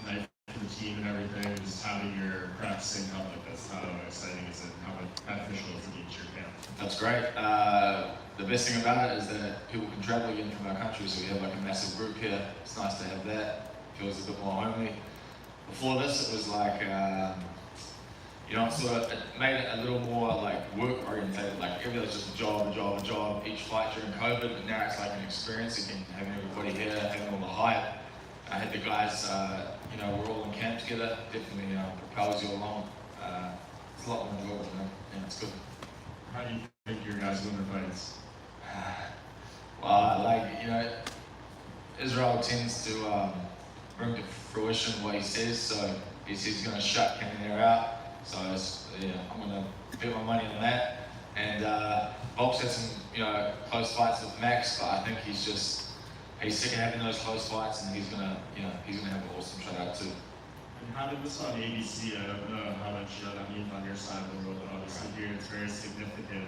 night for the team and everything. Just having your practicing help like this, how exciting is it? How beneficial is it to your camp? That's great. The best thing about it is that people can travel again from our country, so we have like a massive group here. It's nice to have that. Feels a bit more homely. Before this, it was like, you know, sort of, it made it a little more like work orientated. Like everything was just a job, each fight during COVID, but now it's like an experience again, having everybody here, having all the hype. I had the guys, you know, we're all in camp together, definitely propels you along. It's a lot more enjoyable, you know, and it's good. How do you think your guys win their fights? Well, like, you know, Israel tends to bring to fruition what he says, so he says he's going to shut Cannonier out. So yeah, I'm going to bet my money on that. And Volk's had some, you know, close fights with Max, but I think he's sick of having those close fights, and he's going to have an awesome shutout too. And having this on ABC, I don't know how much that means on your side of the world, but obviously here it's very significant.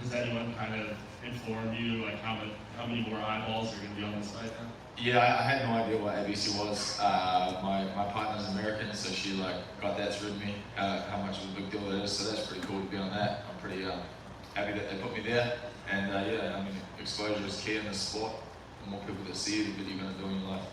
Does anyone kind of inform you like how many more eyeballs are going to be on this fight now? Yeah, I had no idea what ABC was. My partner's American, so she like got that through to me, how much of a big deal it is. So that's pretty cool to be on that. I'm pretty happy that they put me there. And yeah, I mean, exposure is key in this sport. The more people that see you, the better you're going to do in your life.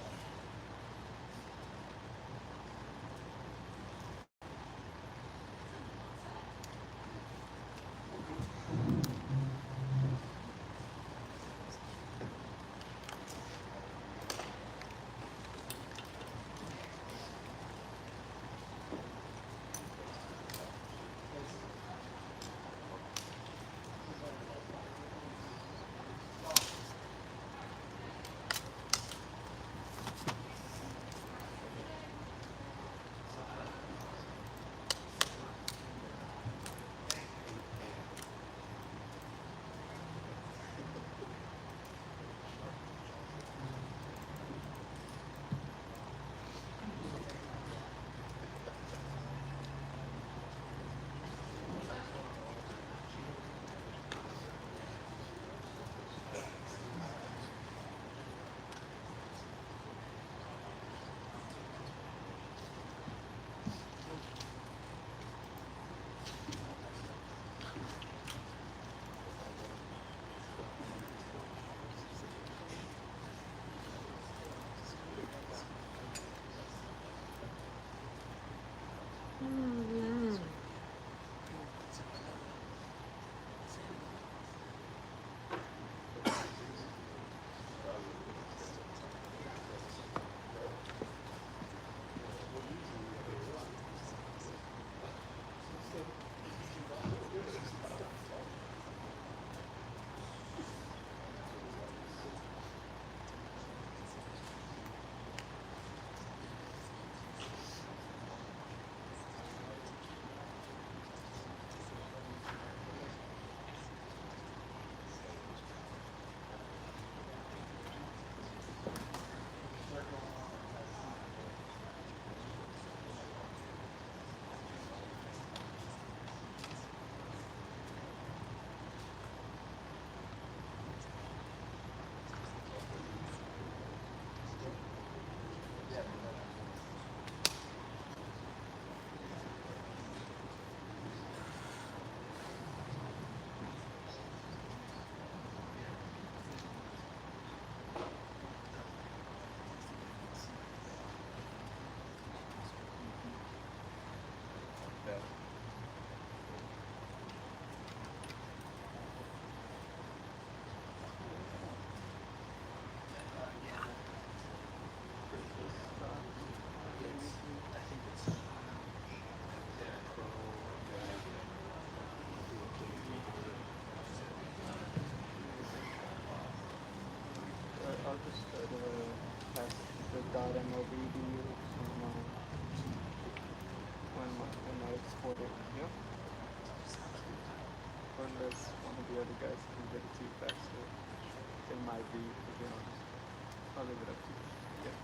I'll just pass the dot MLB to you when I export it, yeah? Unless one of the other guys can get it to you faster. It might be, to be honest. I'll leave it up to you. Yeah.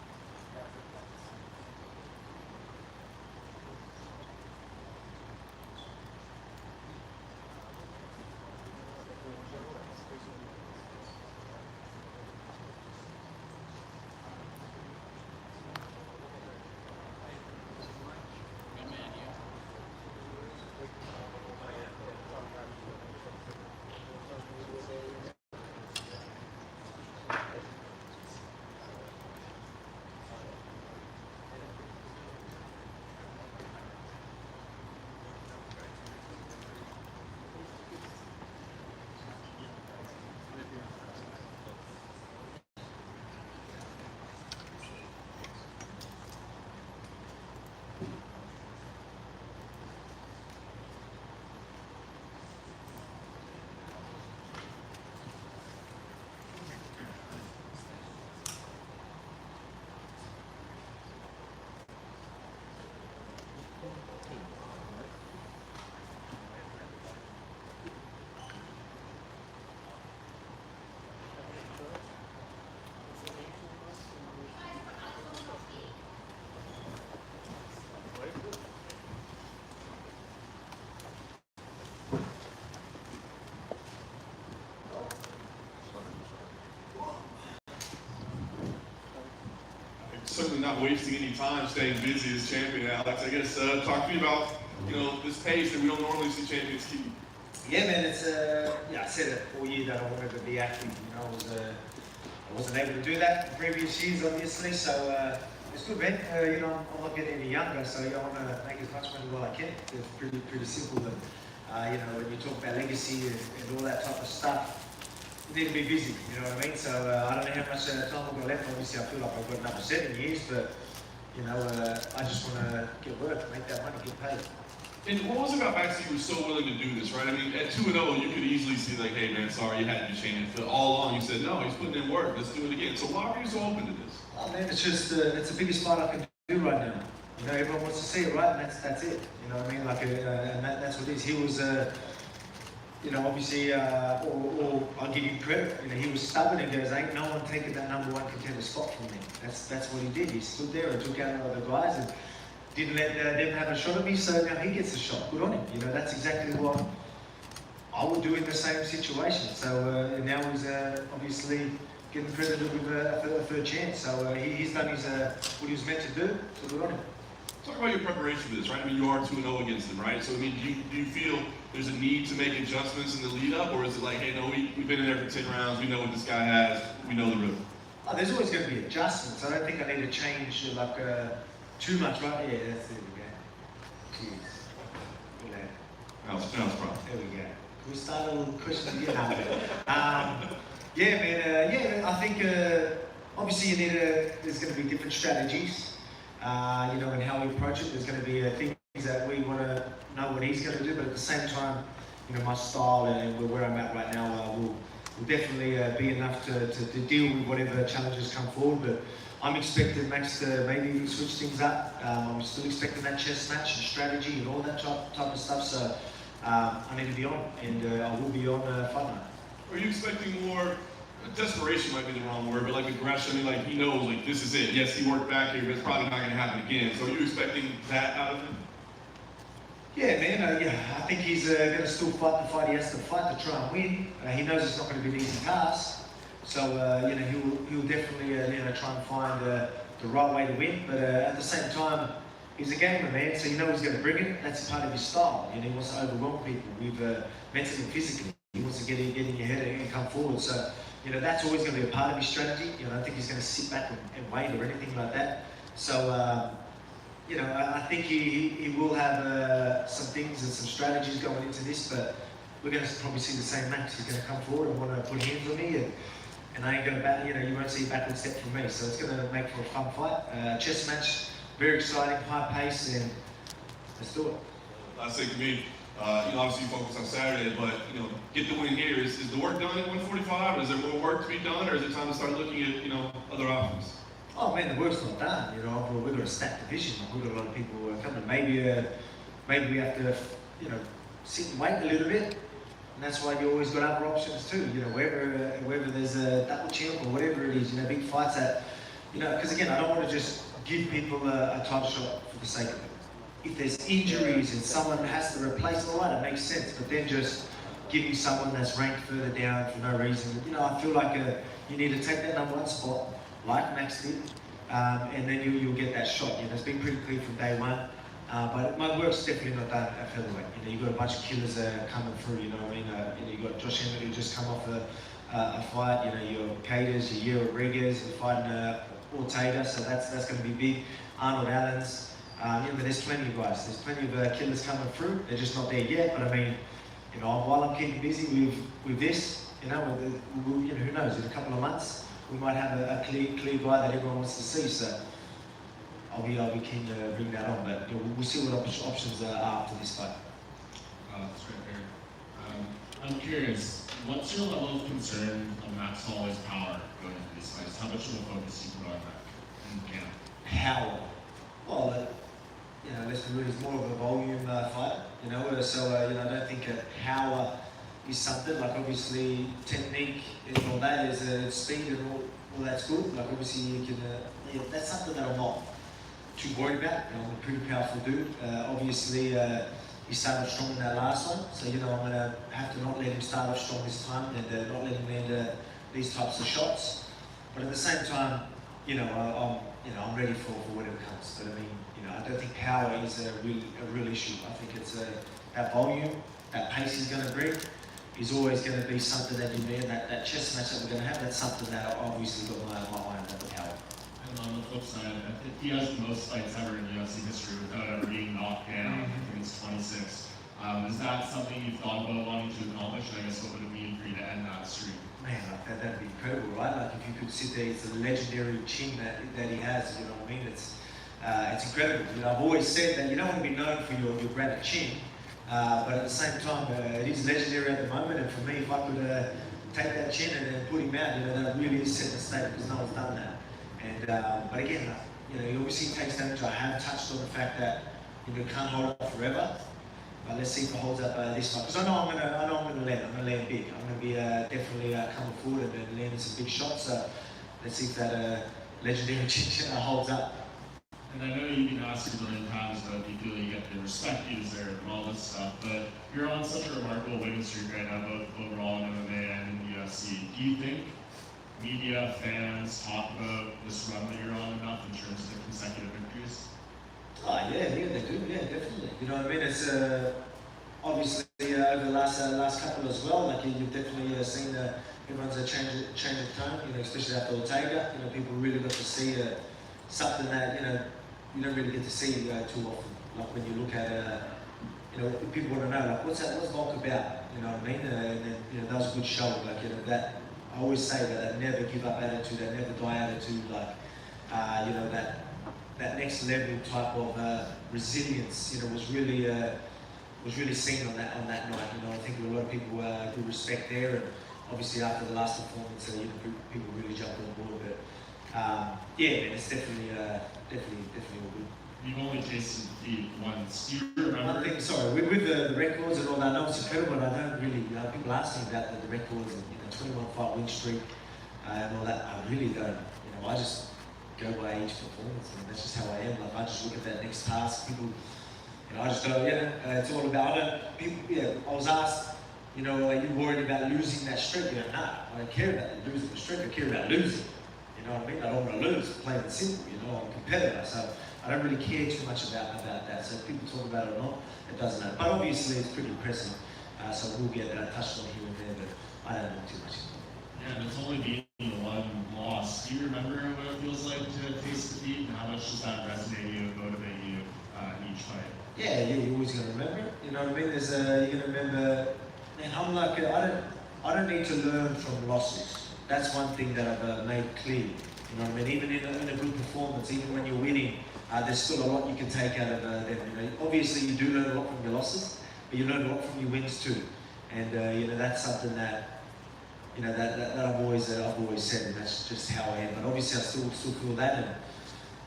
not wasting any time staying busy as champion, Alex. I guess talk to me about this pace that we don't normally see champions keep. Yeah, man, it's I said it all year that I wanted to be active. I wasn't able to do that in previous years, obviously. So it's good, man. I'm not getting any younger, so I want to make as much money while I can. It's pretty simple. But when you talk about legacy and all that type of stuff, you need to be busy. You know what I mean? So I don't know how much time I've got left. Obviously, I feel like I've got another 7 years, but I just want to get work, make that money, get paid. And what was it about Max that you were so willing to do this, right? I mean, at 2-0, you could easily see like, hey man, sorry, you had to change. But all along, you said, no, he's putting in work. Let's do it again. So why were you so open to this? Oh man, it's just it's the biggest fight I can do right now. Everyone wants to see it, right? And that's it. You know what I mean? Like, and that's what it is. He was, obviously, or I'll give him credit. He was stubborn and goes, ain't no one taking that #1 contender spot from me. That's what he did. He stood there and took out other guys and didn't let them have a shot at me. So now he gets a shot. Good on him. That's exactly what I would do in the same situation. So now he's obviously getting credited with a third chance. So he's done what he was meant to do. So good on him. Talk about your preparation for this, right? I mean, you are 2-0 against him, right? So, I mean, do you feel there's a need to make adjustments in the lead up, or is it like, hey, no, we've been in there for 10 rounds, we know what this guy has, we know the rhythm? Oh, there's always going to be adjustments. I don't think I need to change too much, right? Yeah, that's it. Cheers. Look at that. No problem. There we go. Can we start a little question again? Yeah, man. I think obviously there's going to be different strategies. And how we approach it. There's going to be things that we want to know what he's going to do, but at the same time, my style and where I'm at right now will definitely be enough to deal with whatever challenges come forward. But I'm expecting Max to maybe even switch things up. I'm still expecting that chess match and strategy and all that type of stuff. So I need to be on, and I will be on Fight Night. Are you expecting more? Desperation might be the wrong word, but like aggression. I mean, like he knows, like this is it. Yes, he worked back here, but it's probably not going to happen again. So are you expecting that out of him? Yeah, man. I think he's going to still fight the fight he has to fight to try and win. He knows it's not going to be an easy task. So he'll definitely try and find the right way to win. But at the same time, he's a gamer, man. So he's going to bring it. That's part of his style. He wants to overwhelm people with mentally and physically. He wants to get in your head and come forward. So. That's always going to be a part of his strategy. I don't think he's going to sit back and wait or anything like that. So, I think he will have some things and some strategies going into this, but we're going to probably see the same match. He's going to come forward and want to put hands on me, and I ain't going to you won't see a backward step from me. So it's going to make for a fun fight. Chess match, very exciting, high pace, and let's do it. Last thing for me. Obviously you focus on Saturday, but get the win here. Is the work done at 145? Is there more work to be done, or is it time to start looking at other options? Oh man, the work's not done. We've got a stacked division. We've got a lot of people coming. Maybe we have to sit and wait a little bit, and that's why you always got other options too. Wherever there's a double champ or whatever it is, big fights that because again, I don't want to just give people a title shot for the sake of it. If there's injuries and someone has to replace, all right, it makes sense. But then just giving someone that's ranked further down for no reason, I feel like you need to take that #1 spot, like Max did, and then you'll get that shot. It's been pretty clear from day one. But my work's definitely not done at featherweight. You've got a bunch of killers coming through. You've got Josh Emmett who just come off a fight. Your Caters, your Rodriguez, you're fighting Ortega, so that's going to be big. Arnold Allen's. There's plenty of guys. There's plenty of killers coming through. They're just not there yet. But I mean, while I'm keeping busy with this, who knows? In a couple of months, we might have a clear guy that everyone wants to see. So I'll be keen to bring that on. But we'll see what options are after this fight. That's right there. I'm curious, what's your level of concern on Max Holloway's power going into these fights? How much of a focus you put on that in camp? Power. Well, let's be real, it's more of a volume fight, so I don't think power is something, like obviously technique and all that is speed and all that's good, like obviously you can, that's something that I'm not too worried about. I'm a pretty powerful dude. Obviously he started off strong in that last one, so I'm going to have to not let him start off strong this time and not let him land these types of shots. But at the same time, I'm ready for whatever comes. But I mean, I don't think power is a real issue. I think it's that volume, that pace he's going to bring is always going to be something that you need. That chess match that we're going to have, that's something that I obviously got my eye on, the power. And on the flip side, I think he has the most fights ever in UFC history without ever being knocked down. I think it's 26. Is that something you thought about wanting to accomplish? And I guess what would it mean for you to end that streak? Man, that'd be incredible, right? Like if you could sit there, it's a legendary chin that he has. You know what I mean? It's incredible. I've always said that you don't want to be known for your granite chin, but at the same time, it is legendary at the moment. And for me, if I could take that chin and then put him out, that really is setting the stage because no one's done that. And but again, he obviously takes damage. I have touched on the fact that you can't hold it forever. Let's see if it holds up this one. Because I know I'm gonna land. I'm gonna land big. I'm gonna be definitely coming forward and landing some big shots. So let's see if that legendary chin holds up. And I know you've been asked a million times about if you feel you get the respect you deserve and all this stuff, but you're on such a remarkable winning streak right now, both overall in MMA and in the UFC. Do you think media, fans talk about this run that you're on enough in terms of the consecutive victories? Oh yeah, they do. Yeah, definitely. You know what I mean? It's obviously over the last couple as well. Like you've definitely seen everyone's a change of tone. Especially after Ortega. People really got to see something that you don't really get to see too often. Like when you look at people want to know like what's Volk about. You know what I mean? And then that was a good show. Like that. I always say that never give up attitude, that never die attitude. Like that next level type of resilience, was really seen on that night. I think a lot of people good respect there, and obviously after the last performance, people really jumped on board. But yeah, man, it's definitely all good. You've only tasted defeat once. Do you remember? One thing, sorry, with the records and all that, I know it's incredible, but I don't really. People ask me about the records and 21 fight win streak and all that. I really don't. I just go by each performance, and that's just how I am. Like I just look at that next task. People, I just go, it's all about it. People, I was asked, are you worried about losing that streak? No, I don't care about losing the streak. I care about losing. You know what I mean? I don't want to lose. Plain and simple. I'm a competitor, so I don't really care too much about that. So if people talk about it or not, it doesn't matter. But obviously, it's pretty impressive. So we'll get touched on here and there, but I don't know too much. Yeah, and it's only been one loss. Do you remember what it feels like to taste defeat, and how much does that resonate you and motivate you in each fight? Yeah, you're always going to remember it. You know what I mean? You're going to remember. And I'm like, I don't need to learn from losses. That's one thing that I've made clear. You know what I mean? Even in a good performance, even when you're winning, there's still a lot you can take out of them. Obviously, you do learn a lot from your losses, but you learn a lot from your wins too. And that's something that that I've always said, and that's just how I am. But obviously, I still feel that,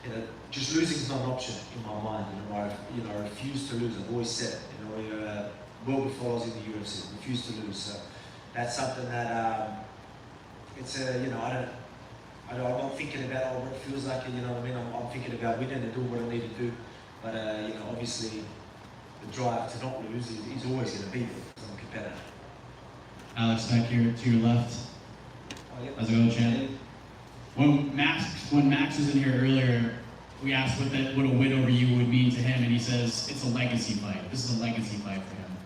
and just losing is not an option in my mind. I refuse to lose. I've always said it. Well before I was in the UFC, refuse to lose. So that's something that I'm not thinking about what it feels like. You know what I mean? I'm thinking about winning and doing what I need to do. But obviously, the drive to not lose is always going to be there from a competitor. Alex, back here to your left. How's it going, champ? When Max was in here earlier, we asked what a win over you would mean to him, and he says it's a legacy fight. This is a legacy fight for him.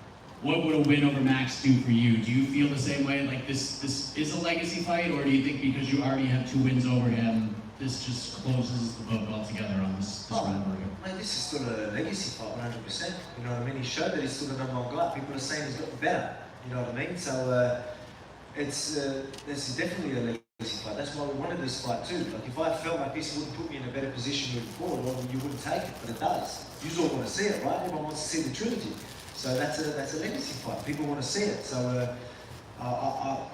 What would a win over Max do for you? Do you feel the same way? Like this is a legacy fight, or do you think because you already have 2 wins over him, this just closes the book altogether on this run over him? Mate, this is still a legacy fight, 100%. You know what I mean? He showed that he's still the number 1 guy. People are saying he's gotten better. You know what I mean? So this is definitely a legacy fight. That's why we wanted this fight too. Like if I felt like this wouldn't put me in a better position moving forward, well, you wouldn't take it, but it does. You all want to see it, right? Everyone wants to see the trilogy. So that's a legacy fight. People want to see it. So I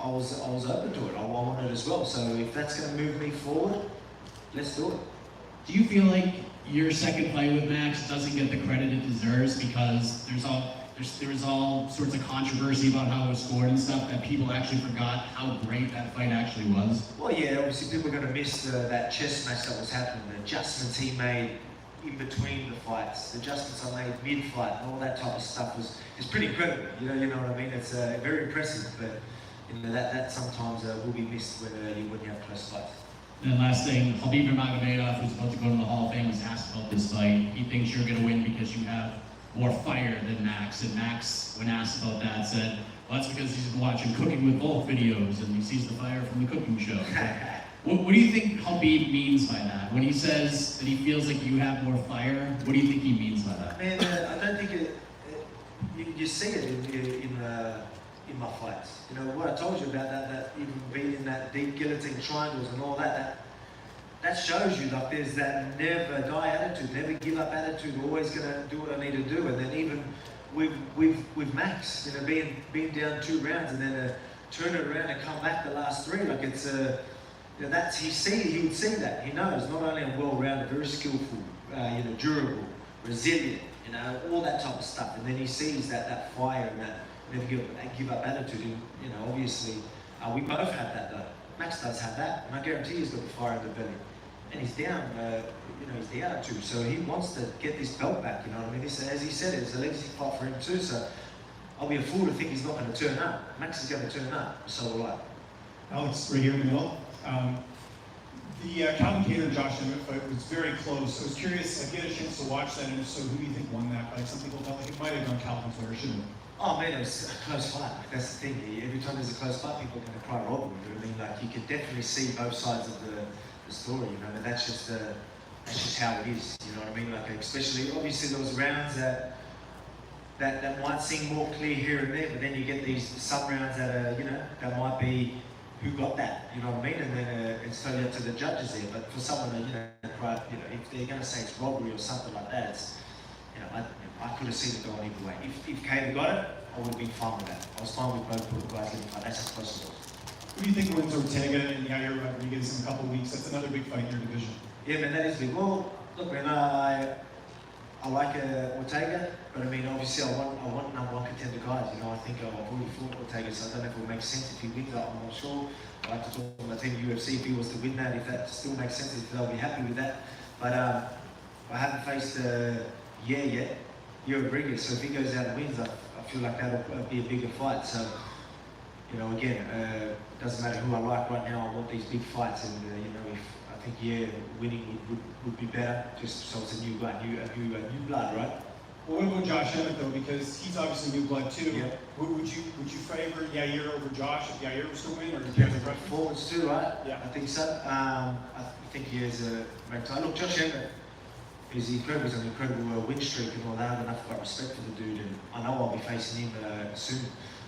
was open to it. I wanted it as well. So if that's going to move me forward, let's do it. Do you feel like your second fight with Max doesn't get the credit it deserves because there was all sorts of controversy about how it was scored and stuff that people actually forgot how great that fight actually was? Well, yeah, obviously people are going to miss that chess match that was happening, the adjustments he made in between the fights, the adjustments I made mid-fight, and all that type of stuff is pretty incredible. You know what I mean? It's very impressive, but that sometimes will be missed when you have close fights. And then last thing, Khabib Nurmagomedov, who's about to go to the Hall of Fame, was asked about this fight. He thinks you're going to win because you have more fire than Max. And Max, when asked about that, said, well, that's because he's been watching Cooking with Wolf videos and he sees the fire from the cooking show. What do you think Khabib means by that? When he says that he feels like you have more fire, what do you think he means by that? Man, I don't think you see it in my fights. You know, what I told you about that even being in that deep guillotine triangles and all that shows you like there's that never die attitude, never give up attitude, always gonna do what I need to do. And then even with Max, you know, being down 2 rounds and then turn it around and come back the last 3, like it's you know, he would see that. He knows not only I'm well-rounded, very skillful, you know, durable, resilient, you know, all that type of stuff. And then he sees that fire and that never give up attitude. And, you know, obviously, we both have that though. Max does have that, and I guarantee he's got the fire in the belly. And he's down, you know, he's the attitude. So he wants to get this belt back, you know what I mean? As he said, it's a legacy fight for him too. So I'll be a fool to think he's not going to turn up. Max is going to turn up, so will I. Alex, right here in the middle. The Calvin Kattar and Josh Emmett fight was very close. I was curious, I get a chance to watch that, and if so, who do you think won that fight? Some people felt like it might have gone Calvin's way, or shouldn't have. Oh man, it was a close fight. Like, that's the thing. Every time there's a close fight, people are going to cry robbery. I mean, like you can definitely see both sides of the story. You know, and that's just how it is. You know what I mean? Like especially, obviously, those rounds that might seem more clear here and there, but then you get these some rounds that are, you know, that might be who got that. You know what I mean? And then it's totally up to the judges there. But for someone to, you know, if they're going to say it's robbery or something like that, it's, you know, I could have seen it going either way. If Kattar got it, I would have been fine with that. I was fine with both guys getting fight. That's how close it was. Who do you think wins Ortega and Yair Rodriguez in a couple of weeks? That's another big fight in your division. Yeah, man, that is big. Well, look, man, I like Ortega, but I mean, obviously, I want number 1 contender guys. You know, I think I've already fought Ortega, so I don't know if it will make sense if he wins. I'm not sure. I like to talk to my team at UFC if he was to win that, if that still makes sense, if they'll be happy with that. But I haven't faced Yair Rodriguez, so if he goes out and wins, I feel like that'll be a bigger fight. So, you know, again, doesn't matter who I like right now. I want these big fights, and you know, if I think winning would be better, just so it's a new blood, new blood, right? Well, what about Josh Emmett though? Because he's obviously new blood too. Yeah. Would you favor Yair over Josh if Yair was to win, or Yeah, the performance too, right? Yeah. I think so. I think he has a great time. Look, Josh Emmett is incredible. He's an incredible win streak and all that, and I've got respect for the dude, and I know I'll be facing him soon.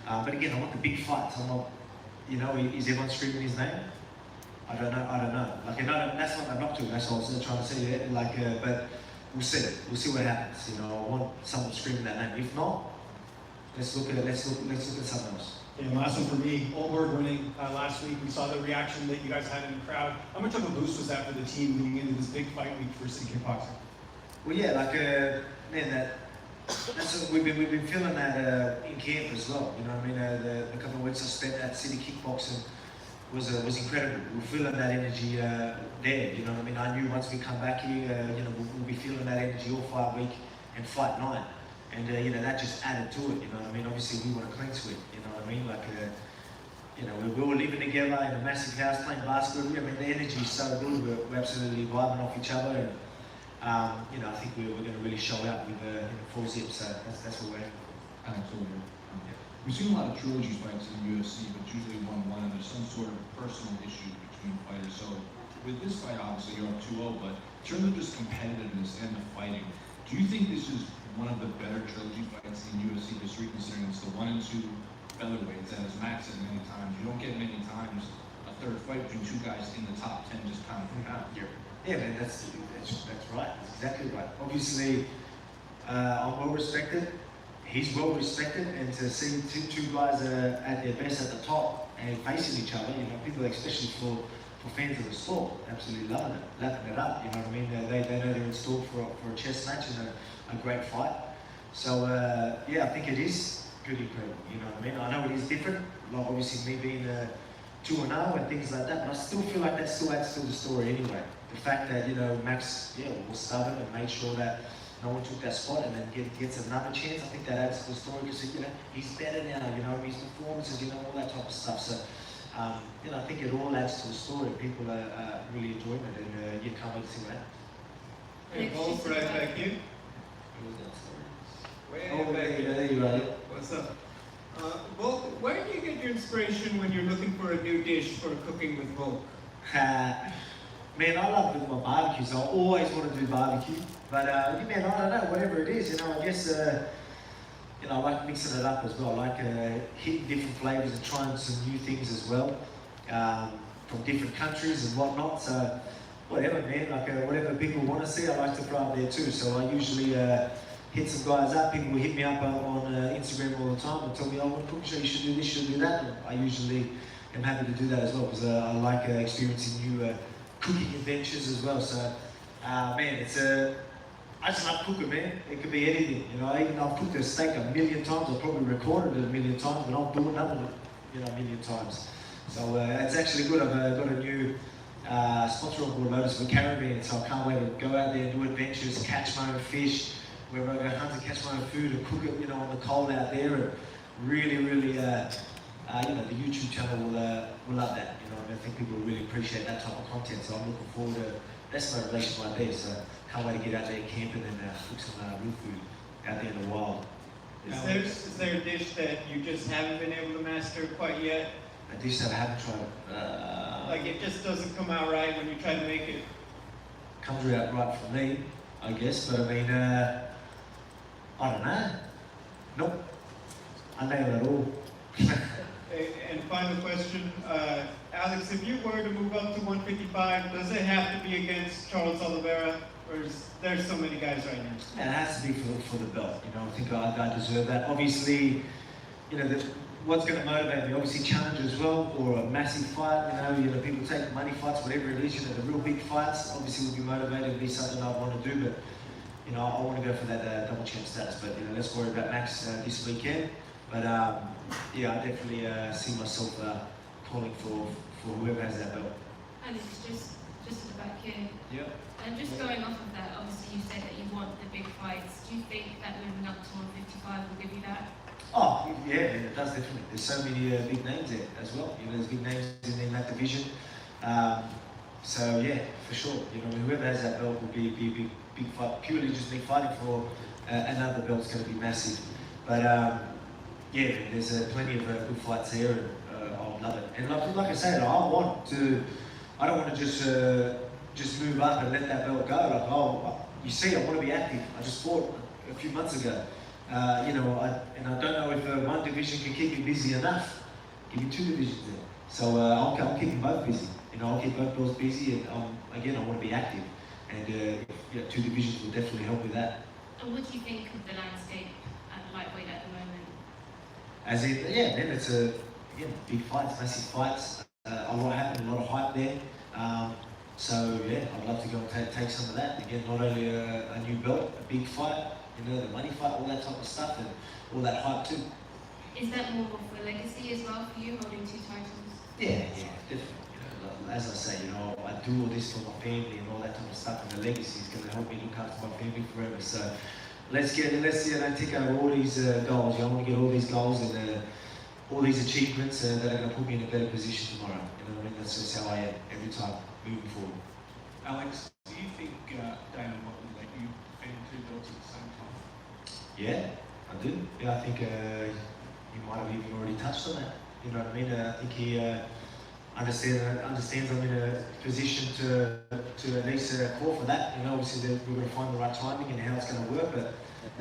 But again, I want the big fights. I'm not, you know, is everyone screaming his name? I don't know. Like, you know, that's not a knock to him. That's what I was trying to say there. Like, but we'll see. We'll see what happens. You know, I want someone screaming that name. If not, let's look at something else. And last one for me, Oldberg winning last week. We saw the reaction that you guys had in the crowd. How much of a boost was that for the team leading into this big fight week for City Kickboxing? Well, yeah, like man, that's what we've been feeling that in camp as well. You know what I mean? The couple of weeks I spent at City Kickboxing was incredible. We're feeling that energy there. You know what I mean? I knew once we come back here, you know, we'll be feeling that energy all fight week and fight night, and you know, that just added to it. You know what I mean? Obviously, we want to clean sweep. You know what I mean? Like, you know, we were living together in a massive house playing basketball. I mean, the energy is so good. We're absolutely vibing off each other, and you know, I think we're going to really show out with you know, 4 zips. So that's what we're aiming for. Absolutely. We've seen a lot of trilogy fights in the UFC, but usually 1-1, and there's some sort of personal issue between fighters. So with this fight, obviously you're up 2-0, but in terms of just competitiveness and the fighting, do you think this is one of the better trilogy fights in UFC history, considering it's the 1 and 2 featherweights, and as Max said many times, you don't get many times a third fight between 2 guys in the top 10 just kind of out here. Yeah, man, that's right. That's exactly right. Obviously, I'm well respected. He's well respected, and to see two guys at their best at the top and facing each other, you know, people, especially for fans of the sport, absolutely loving it, lapping it up. You know what I mean? They know they're in store for a chess match and a great fight. So yeah, I think it is pretty incredible. You know what I mean? I know it is different. Like obviously me being 2-0 and things like that, but I still feel like that still adds to the story anyway. The fact that, you know, Max, was stubborn and made sure that no one took that spot and then gets another chance, I think that adds to the story because, you know, he's better now, you know, his performances, you know, all that type of stuff. So, you know, I think it all adds to the story. People are really enjoying it, and you can't wait to see what happens. Hey, Wolf, right back here. Oh, there you are. What's up? Volk, where do you get your inspiration when you're looking for a new dish for cooking with Volk? Man, I love doing my barbecues. I always want to do barbecue. But, man, I don't know, whatever it is, you know, I guess, you know, I like mixing it up as well. I like hitting different flavors and trying some new things as well, from different countries and whatnot. So, whatever, man, like whatever people want to see, I like to throw up there too. So I usually hit some guys up. People will hit me up on Instagram all the time and tell me, oh, what cooking show, you should do this, you should do that. And I usually am happy to do that as well because I like experiencing new cooking adventures as well. So, man, it's I just love cooking, man. It could be anything, you know. Even I've cooked a steak 1,000,000 times. I've probably recorded it 1,000,000 times, but I'll do another one, you know, 1,000,000 times. So it's actually good. I've got a new sponsor on board, Lotus, for caravan. So I can't wait to go out there and do adventures, catch my own fish, wherever I go hunt and catch my own food and cook it, you know, on the cold out there. And really, really, you know, the YouTube channel will love that. You know, and I think people will really appreciate that type of content. So I'm looking forward to that's my relation right there. So can't wait to get out there camping and cook some real food out there in the wild. Is there a dish that you just haven't been able to master quite yet? A dish that I haven't tried. Like it just doesn't come out right when you try to make it? Comes out right for me, I guess. But I mean, I don't know. Nope. I nail it all. And final question, Alex, if you were to move up to 155, does it have to be against Charles Oliveira, or is there so many guys right now? It has to be for the belt. You know, I think I deserve that. Obviously, you know, what's going to motivate me? Obviously, challenge as well, or a massive fight. You know, people take money fights, whatever it is. You know, the real big fights obviously would be motivated to be something I want to do, but. You know, I want to go for that double champ status, but you know, let's worry about Max this weekend. But yeah, I definitely see myself calling for whoever has that belt. Alex, just at the back here. Yeah. And just going off of that, obviously you said that you want the big fights. Do you think that moving up to 155 will give you that? Oh, yeah, it does definitely. There's so many big names there as well. You know, there's big names in that division. So yeah, for sure. You know, whoever has that belt will be a big fight. Purely just me fighting for another belt's going to be massive. But yeah, there's plenty of good fights there, and I'll love it. And like I said, I don't want to just move up and let that belt go. Like, oh, you see, I want to be active. I just fought a few months ago. You know, I don't know if one division can keep me busy enough. Give me two divisions there. So I'll keep them both busy. You know, I'll keep both belts busy, and again, I want to be active. And yeah, two divisions will definitely help with that. And what do you think of the landscape at lightweight at the moment? As in, yeah, man, it's again, big fights, massive fights. A lot happening, a lot of hype there. So yeah, I'd love to go and take some of that. Again, not only a new belt, a big fight, you know, the money fight, all that type of stuff, and all that hype too. Is that more of a legacy as well for you, holding two titles? Yeah, definitely. As I say, you know, I do all this for my family and all that type of stuff, and the legacy is going to help me look after my family forever. So let's take over all these goals. I want to get all these goals and all these achievements that are going to put me in a better position tomorrow. You know what I mean? That's just how I am every time moving forward. Alex, do you think Dana will let you defend two belts at the same time? Yeah, I do. Yeah, I think he might have even already touched on that. You know what I mean? I think he understands I'm in a position to at least call for that. You know, obviously we're going to find the right timing and how it's going to work, but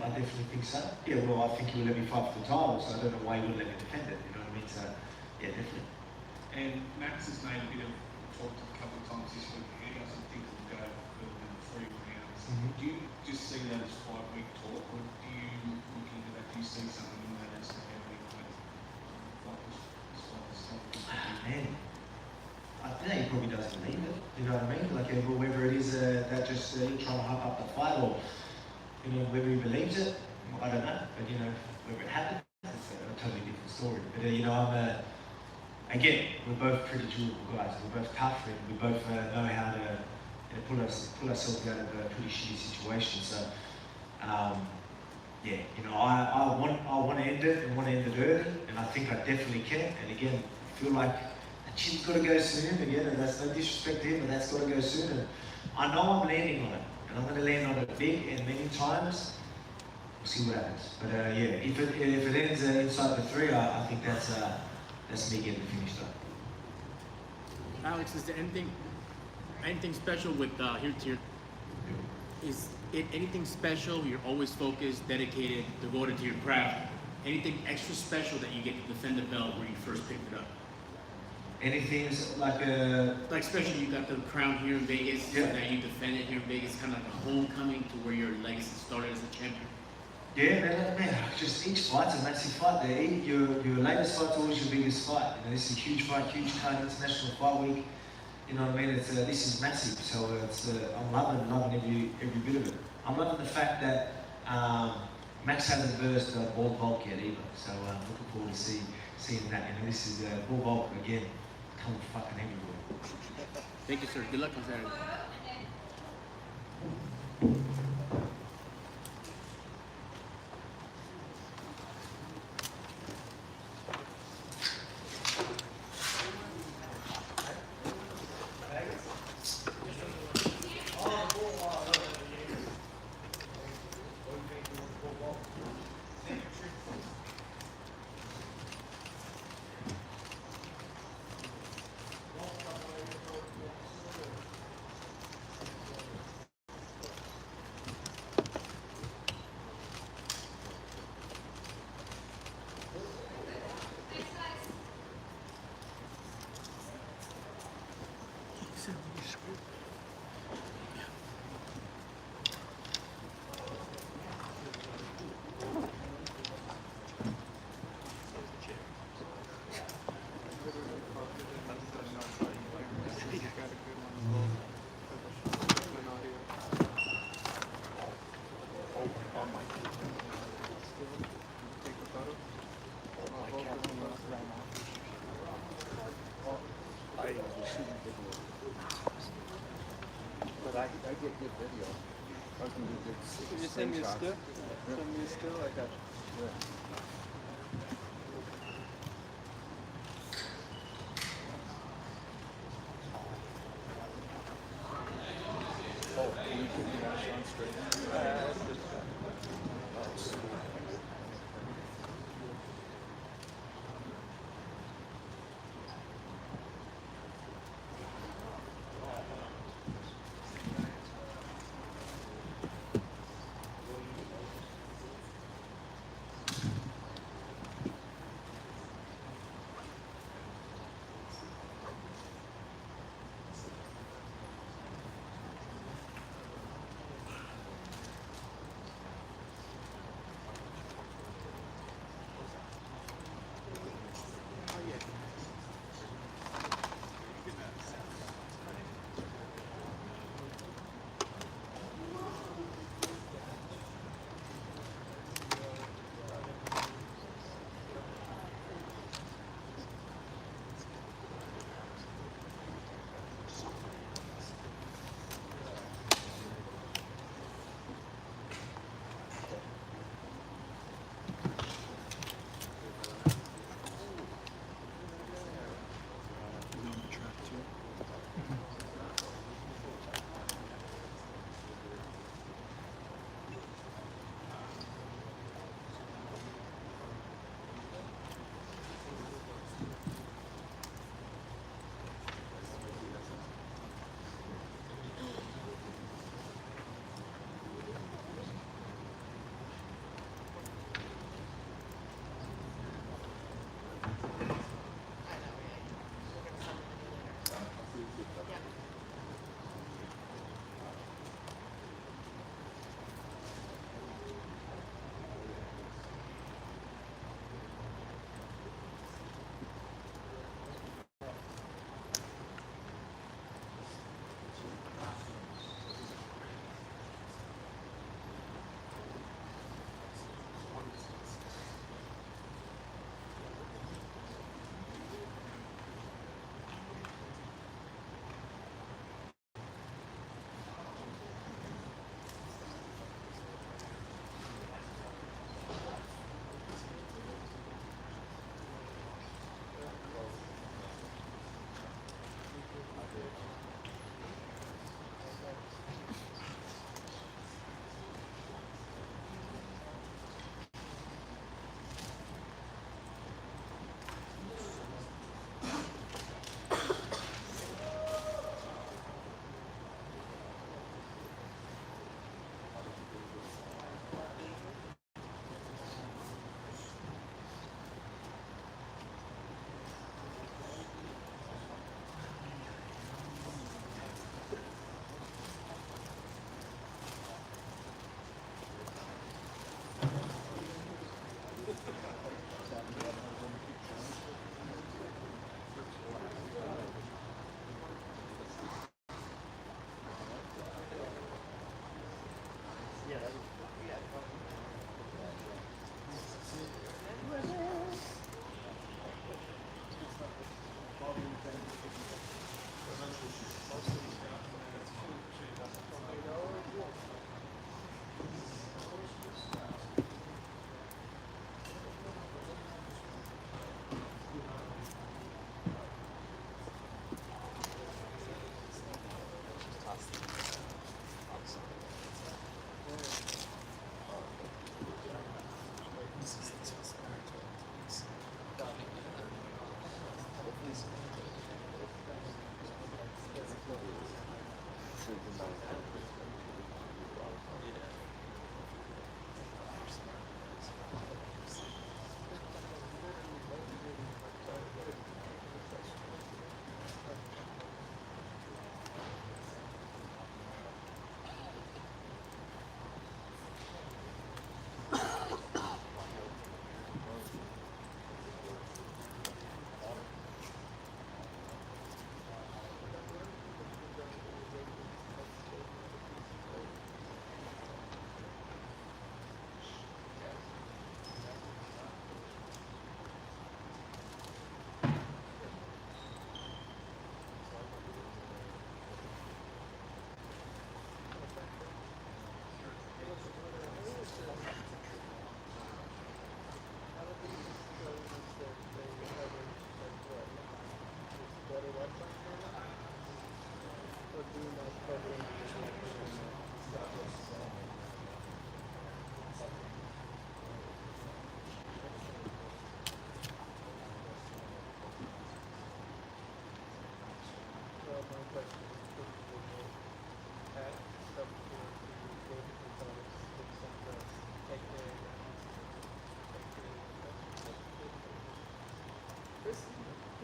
I definitely think so. Yeah, well, I think he will let me fight for the title, so I don't know why he wouldn't let me defend it. You know what I mean? So, yeah, definitely. And Max has made a bit of talk a couple of times this week. He doesn't think he'll go further than 3 rounds. Do you just see that as 5-week talk, or do you look into that? Do you see something in that as to how we might fight this? Man. I think he probably doesn't believe it, you know what I mean? Like, whether it is that just trying to hype up the fight, or, you know, whether he believes it, I don't know. But, you know, whether it happens, it's a totally different story. But, you know, again, we're both pretty durable guys. We're both tough, and we both know how to pull ourselves out of a pretty shitty situation. So, yeah, you know, I want to end it and want to end it early, and I think I definitely can. And again, I feel like the chin's got to go soon again, and that's no disrespect to him, but that's got to go soon. And I know I'm landing on it, and I'm going to land on it big and many times. We'll see what happens. But yeah, if it ends inside the 3, I think that's me getting finished up. Alex, is there anything special with here? Is it anything special? You're always focused, dedicated, devoted to your craft. Anything extra special that you get to defend the belt where you first picked it up? Anything like especially you got the crown here in Vegas, yeah. that you defended here in Vegas, kind of like a homecoming to where your legacy started as a champion. Yeah, man, just each fight's a massive fight. Your latest fight's always your biggest fight. You know, this is a huge fight, huge card, international fight week. You know what I mean? It's this is massive. So I'm loving every bit of it. I'm loving the fact that Max hasn't versed Bald Volk yet either. So I'm looking forward to seeing that. You know, this is Bald Volk again, coming fucking everywhere. Thank you, sir. Good luck on Saturday. But I get good video. I can do good. Can you send me a screenshots. still? Yeah. Send me a still? I got you. Yeah. Oh, can you put me on straight?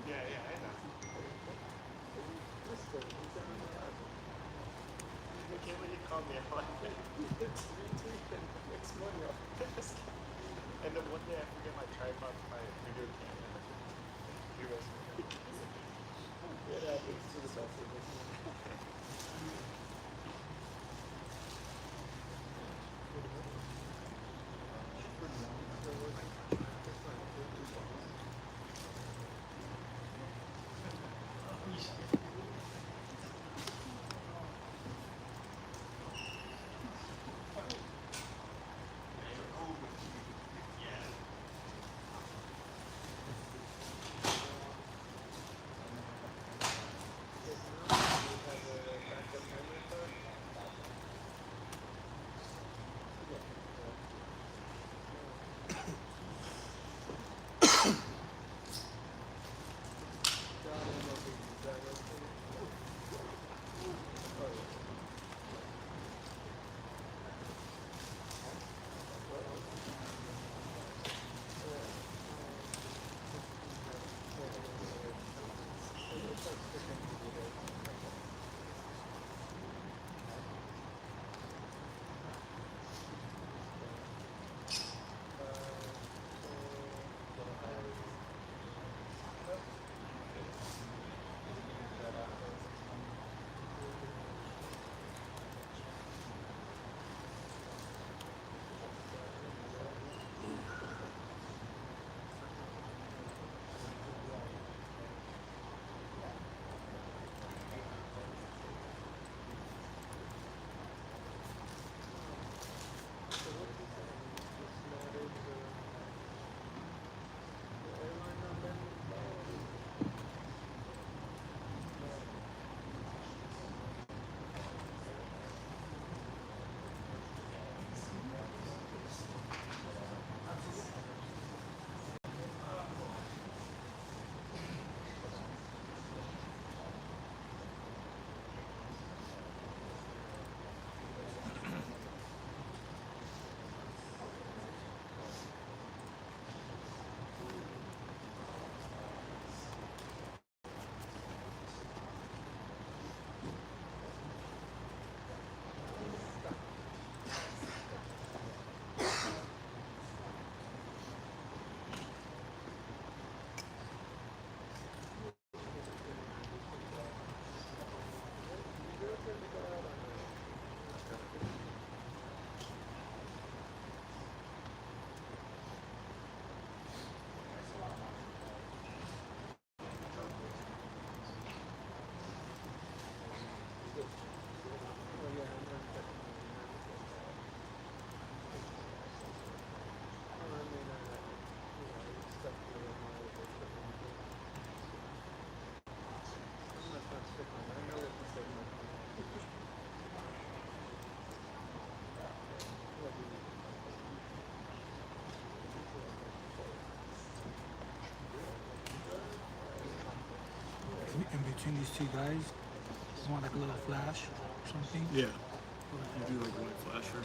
Yeah, yeah, I know. I can't believe you called me. I like that. Next morning I'll and then one day I forget my tripod, my video camera. He was it happens to the best of us. In between these two guys, you want like a little flash or something? Yeah. You do like a white flasher.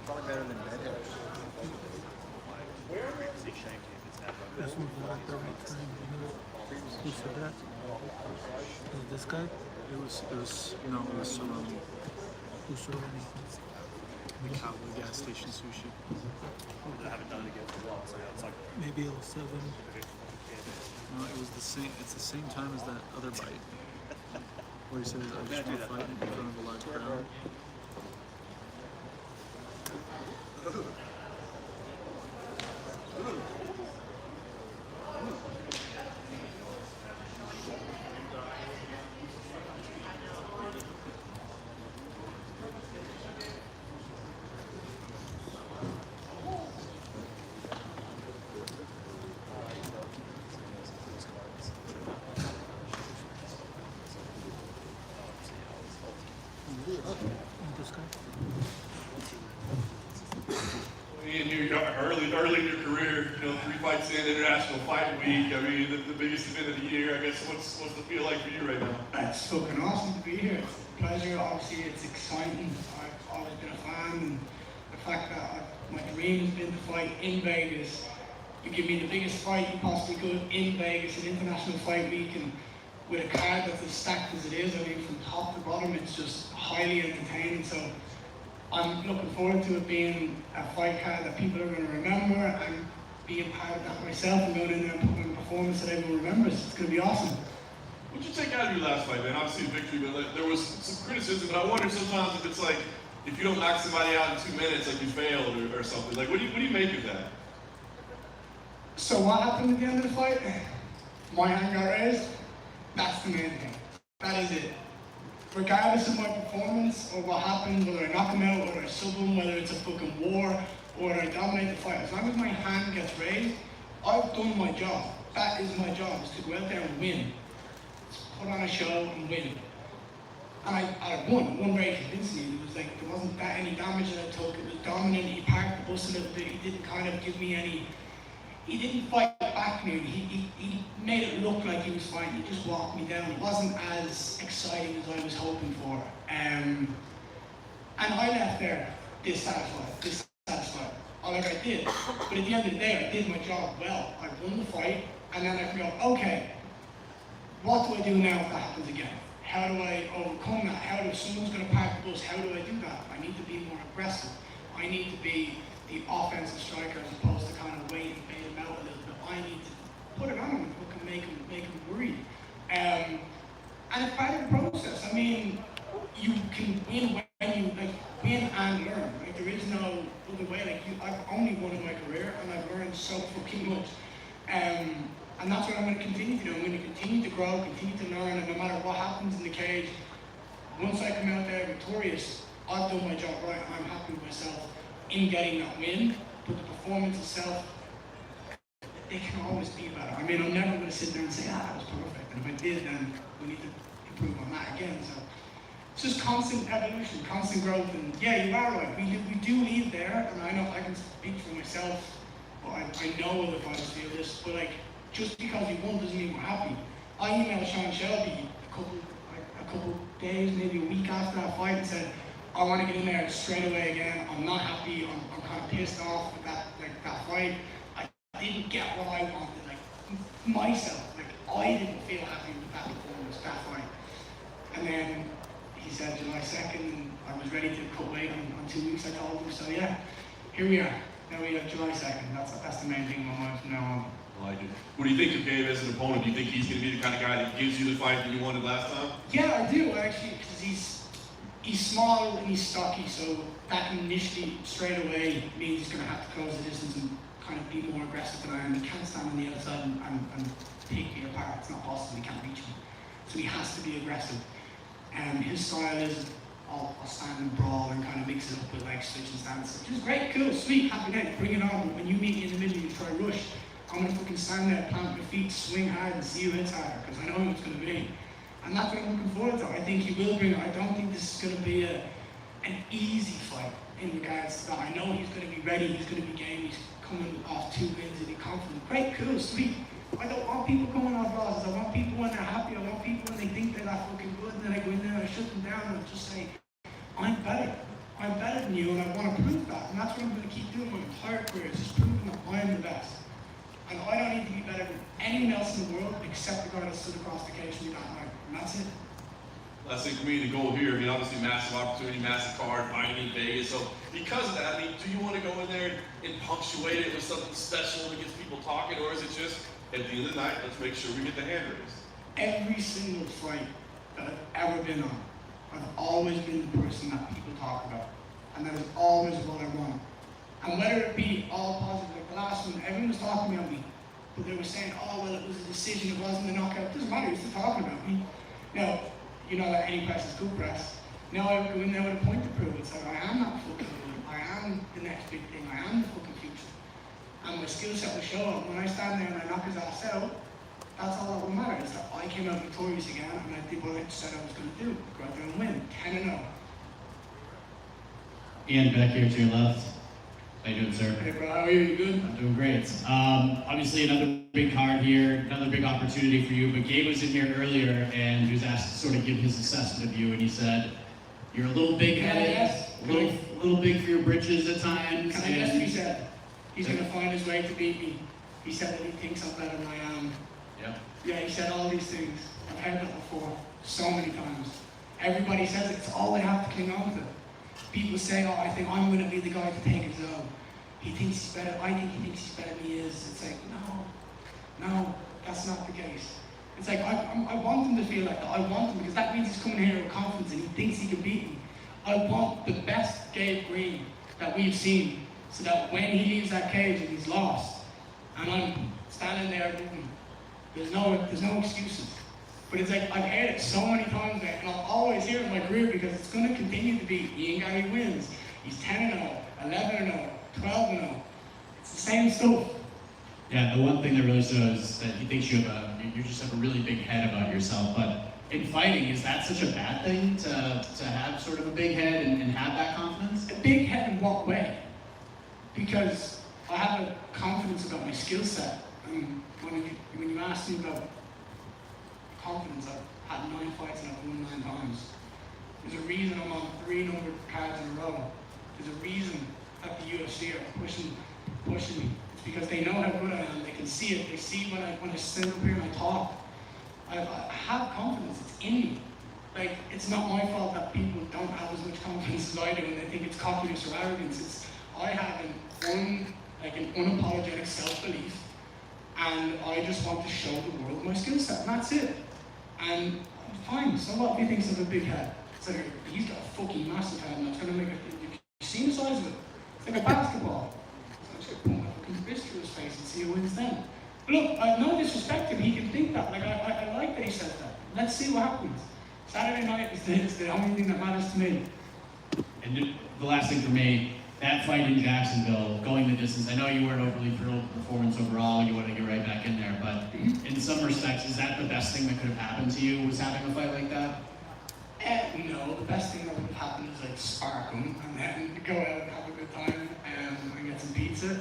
Probably better than Red. This was like every time, who said that? Was this guy? It was who served me? The Cowboy gas station sushi. I haven't done it again for a while, so yeah, it's like Maybe 07. no, it was the same. It's the same time as that other bite, where he says, "I just want to fight in front of a live crowd." This guy? Ian, you're early in your career, 3 fights in, International Fight Week. I mean, the biggest event of the year. I guess what's the feel like for you right now? It's fucking awesome to be here. It's a pleasure. Obviously, it's exciting. I've always been a fan, and the fact that my dream has been to fight in Vegas. You give me the biggest fight you possibly could in Vegas, an International Fight Week, and with a card that's as stacked as it is. I mean, from top to bottom, it's just highly entertaining. So I'm looking forward to it being a fight card that people are going to remember, and being part of that myself and going in there and putting in a performance that everyone remembers. It's going to be awesome. What'd you take out of your last fight, man? Obviously a victory, but there was some criticism. But I wonder sometimes if it's like, if you don't knock somebody out in 2 minutes, like you failed or something. Like, what do you make of that? So what happened at the end of the fight? My hand got raised. That's the main thing. That is it. Regardless of my performance or what happens, whether I knock him out, whether I sub him, whether it's a fucking war, or whether I dominate the fight, as long as my hand gets raised, I've done my job. That is my job, is to go out there and win. Put on a show and win. And I won very convincingly. It was like, there wasn't that any damage that I took. It was dominant. He parked the bus a little bit. He didn't kind of give me any, he didn't fight back me. He made it look like he was fighting. He just walked me down. It wasn't as exciting as I was hoping for. And I left there dissatisfied. All like I did. But at the end of the day, I did my job well. I won the fight, and then I go, okay, what do I do now if that happens again? How do I overcome that? If someone's going to park the bus, how do I do that? I need to be more aggressive. I need to be the offensive striker as opposed to kind of wait and bait him out a little bit. I need to put it on him and fucking make him worried. And it's part of the process. I mean, you can win when you win and learn. Like, there is no other way. I've only won in my career, and I've learned so fucking much. And that's what I'm going to continue to do. I'm going to continue to grow, continue to learn, and no matter what happens in the cage, once I come out there victorious, I've done my job right. I'm happy with myself in getting that win. but the performance itself, it can always be better. I mean, I'm never going to sit there and say, that was perfect. And if I did, then we need to improve on that again. So it's just constant evolution, constant growth. And yeah, you are right. We do leave there, and I know I can speak for myself, but I know other fighters feel this, but like, just because we won doesn't mean we're happy. I emailed Sean Shelby a couple days, maybe a week after that fight and said, I want to get in there straight away again. I'm not happy. I'm kind of pissed off with that fight. I didn't get what I wanted, myself. I didn't feel happy with that performance, that fight. And then he said July 2nd, and I was ready to cut weight on 2 weeks, I told him. So yeah, here we are. Now we have July 2nd. That's the main thing in my mind from now on. I like it. What do you think of Gabe as an opponent? Do you think he's going to be the kind of guy that gives you the fight that you wanted last time? Yeah, I do actually, because he's small and he's stocky, so that initially straight away means he's going to have to close the distance and kind of be more aggressive than I am. He can't stand on the outside and pick me apart. It's not possible. He can't reach me, so he has to be aggressive. And his style is I'll stand and brawl and kind of mix it up with switching stances, which is great, cool, sweet, happy day, bring it on. But when you meet me in the middle, you try to rush. I'm going to fucking stand there, plant my feet, swing hard, and see who hits harder, because I know who it's going to be. And that's what I'm looking forward to. I think he will bring it. I don't think this is going to be an easy fight in regards to that. I know he's going to be ready, he's going to be game, he's coming off 2 wins and be confident. Great, cool, sweet. I don't want people coming off losses. I want people when they're happy. I want people when they think they're that fucking good, and then I go in there and I shut them down and just say, I'm better. I'm better than you, and I want to prove that. And that's what I'm going to keep doing my entire career, is just proving that I'm the best. And I don't need to be better than anyone else in the world except the guy that stood across the cage from me that night. And that's it. Last thing for me, the goal here, I mean, obviously massive opportunity, massive card, fighting in Vegas. So because of that, I mean, do you want to go in there and punctuate it with something special that gets people talking, or is it just, at the end of the night, let's make sure we get the hand raised? Every single fight that I've ever been on, I've always been the person that people talk about. And that is always what I want. And whether it be all positive, like the last one, everyone was talking about me, but they were saying, oh, well, it was a decision, it wasn't a knockout. It doesn't matter, you're still talking about me. Now, you know that any press is good press. Now I go in there with a point to prove. It's like, I am that fucking good. I am the next big thing. I am the fucking future. And my skill set will show up. When I stand there and I knock his ass out, that's all that will matter. Is that I came out victorious again, and I did what I said I was going to do. Go out there and win, 10-0. Ian, back here to your left. How you doing, sir? Hey, bro, how are you? You good? I'm doing great. Obviously, another big card here, another big opportunity for you. But Gabe was in here earlier, and he was asked to sort of give his assessment of you, and he said, "You're a little big-headed, Yes. a little big for your britches at times." Can I guess what he said? He's going to find his way to beat me. He said that he thinks I'm better than I am. Yeah. Yeah, he said all these things. I've heard that before, so many times. Everybody says it. It's all they have to cling on to. People say, oh, I think I'm going to be the guy to take his own. He thinks he's better. I think he thinks he's better than he is. It's like, no, that's not the case. It's like, I want him to feel like that. I want him, because that means he's coming here with confidence and he thinks he can beat me. I want the best Gabe Green that we've seen, so that when he leaves that cage and he's lost, and I'm standing there moving, there's no excuses. But it's like, I've heard it so many times now, and I'll always hear it in my career, because it's going to continue to be Ian Gary wins. He's 10-0, 11-0, 12-0. It's the same stuff. Yeah, the one thing that really shows is that he thinks you just have a really big head about yourself. But in fighting, is that such a bad thing to have sort of a big head and have that confidence? A big head in what way? Because I have a confidence about my skill set. And when you ask me about confidence, I've had 9 fights and I've won 9 times. There's a reason I'm on 3 numbered cards in a row. There's a reason that the UFC are pushing me. It's because they know how good I am. They can see it. They see when I stand up here and I talk. I have confidence. It's in me. Like, it's not my fault that people don't have as much confidence as I do, and they think it's cockiness or arrogance. I have an unapologetic self-belief, and I just want to show the world my skill set, and that's it. And fine, so what if he thinks I have a big head? It's like, he's got a fucking massive head, and that's going to make it. You've seen the size of it? It's like a basketball. So I'm just going to put my fucking fist through his face and see who wins then. But look, I have no disrespect to him. He can think that. Like, I like that he says that. Let's see what happens. Saturday night is the only thing that matters to me. And the last thing for me, that fight in Jacksonville, going the distance, I know you weren't overly thrilled with the performance overall, you want to get right back in there, but in some respects, is that the best thing that could have happened to you, was having a fight like that? No, the best thing that would have happened is like spark them and then go out and have a good time and get some pizza.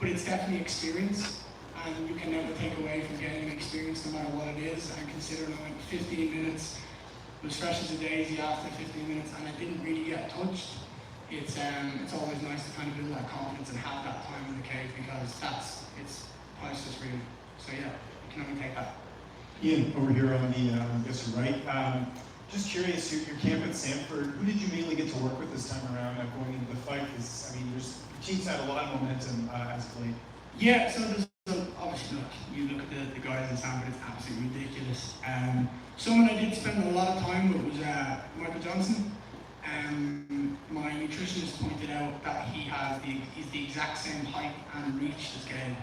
But it's definitely experience, and you can never take away from getting an experience no matter what it is. And considering I went 15 minutes, was fresh as a daisy after 15 minutes, and I didn't really get touched. It's always nice to kind of build that confidence and have that time in the cage, because it's priceless really. So yeah, you can only take that. Ian, over here on the, I guess you're right. Just curious, your camp at Sanford, who did you mainly get to work with this time around going into the fight? Because, I mean, your team's had a lot of momentum as of late. Yeah, so there's obviously, look, you look at the guys in Sanford, it's absolutely ridiculous. Someone I did spend a lot of time with was Michael Johnson. My nutritionist pointed out that he's the exact same height and reach as Gabe.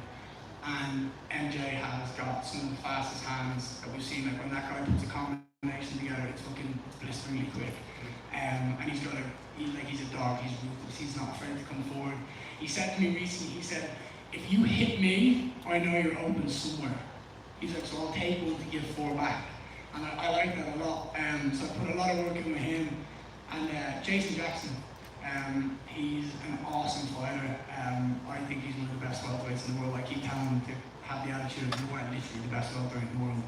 And MJ has got some of the fastest hands that we've seen. Like when that guy puts a combination together, it's blisteringly quick. And he's got he's a dog, he's ruthless, he's not afraid to come forward. He said to me recently, he said, if you hit me, I know you're open somewhere. He's like, so I'll take one to give 4 back. And I like that a lot. So I put a lot of work in with him. And Jason Jackson, he's an awesome fighter. I think he's one of the best welterweights in the world. I keep telling him to have the attitude of, you are literally the best welterweight in the world.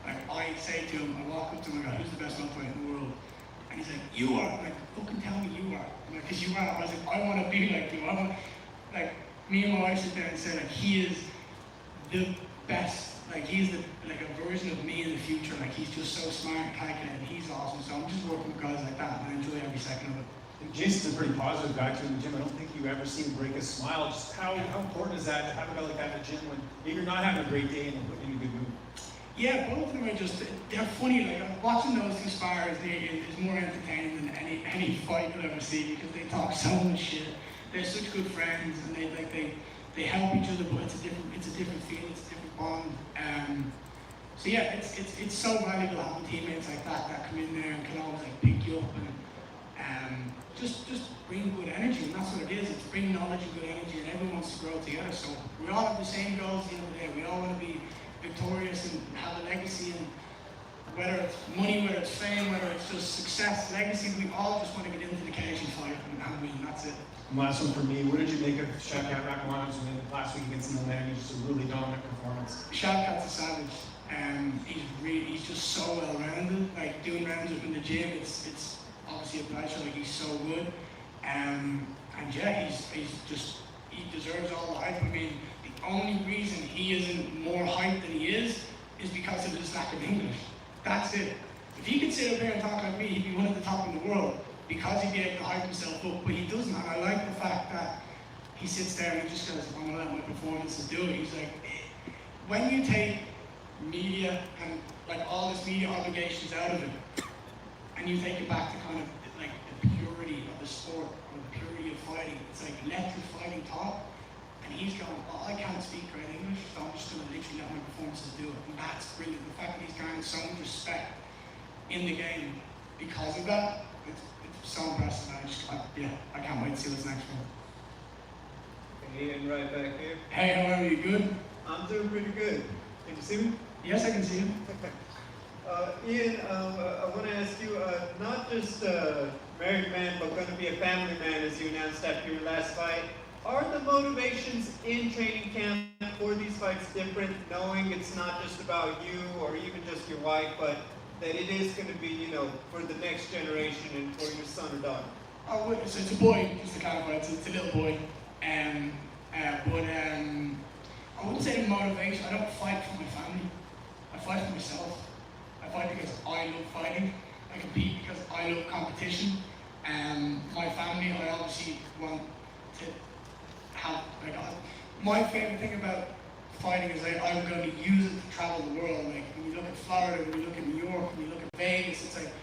Like, I say to him, I walk up to him and go, who's the best welterweight in the world? And he's like, you are. I'm like, fucking tell me you are. I'm like, because you are. I was like, I want to be like you. Like, me and my wife sit there and say, like, he is the best. Like, he's like a version of me in the future. Like, he's just so smart and calculated. He's awesome. So I'm just working with guys like that, and I enjoy every second of it. Jason's a pretty positive guy too in the gym. I don't think you ever see him break a smile. Just how important is that to have a guy like that in the gym when maybe you're not having a great day and they're putting you in a good mood? Yeah, both of them are they're funny. Like, watching those two spar is more entertaining than any fight you'll ever see, because they talk so much shit. They're such good friends, and they help each other, but it's a different feel, it's a different bond. So yeah, it's so valuable having teammates like that come in there and can always like pick you up and just bring good energy, and that's what it is. It's bringing knowledge and good energy, and everyone wants to grow together. So we all have the same goals at the end of the day. We all want to be victorious and have a legacy, and whether it's money, whether it's fame, whether it's just success, legacy, we all just want to get into the cage and fight and win. That's it. And last one for me, what did you make of Shavkat Rakhmon's win last week against Milani? Just a really dominant performance. Shavkat's a savage. He's just so well-rounded. Like, doing rounds up in the gym, it's obviously a pleasure. Like, he's so good. And yeah, he deserves all the hype. I mean, the only reason he isn't more hyped than he is because of his lack of English. That's it. If he could sit up here and talk like me, he'd be one of the top in the world, because he'd be able to hype himself up. But he doesn't. And I like the fact that he sits there and he just goes, I'm gonna let my performances do it. He's like, when you take media and like all this media obligations out of it, and you take it back to kind of like the purity of the sport or the purity of fighting, it's like, let your fighting talk. And he's going, well, I can't speak great English, so I'm just going to literally let my performances do it. And that's brilliant. The fact that he's garnered so much respect in the game because of that, it's so impressive. I can't wait to see what's next for him. Ian, right back here. Hey, how are you? Good? I'm doing pretty good. Can you see me? Yes, I can see you. Ian, I want to ask you, not just a married man, but going to be a family man, as you announced after your last fight. Are the motivations in training camp for these fights different, knowing it's not just about you or even just your wife, but that it is going to be, you know, for the next generation and for your son or daughter? Oh, so it's a boy, just to clarify, it's a little boy. But I wouldn't say motivation. I don't fight for my family. I fight for myself. I fight because I love fighting. I compete because I love competition. My family, I obviously want to have, like, my favorite thing about fighting is that I'm going to use it to travel the world. Like, when you look at Florida, when you look at New York, when you look at Vegas, it's like,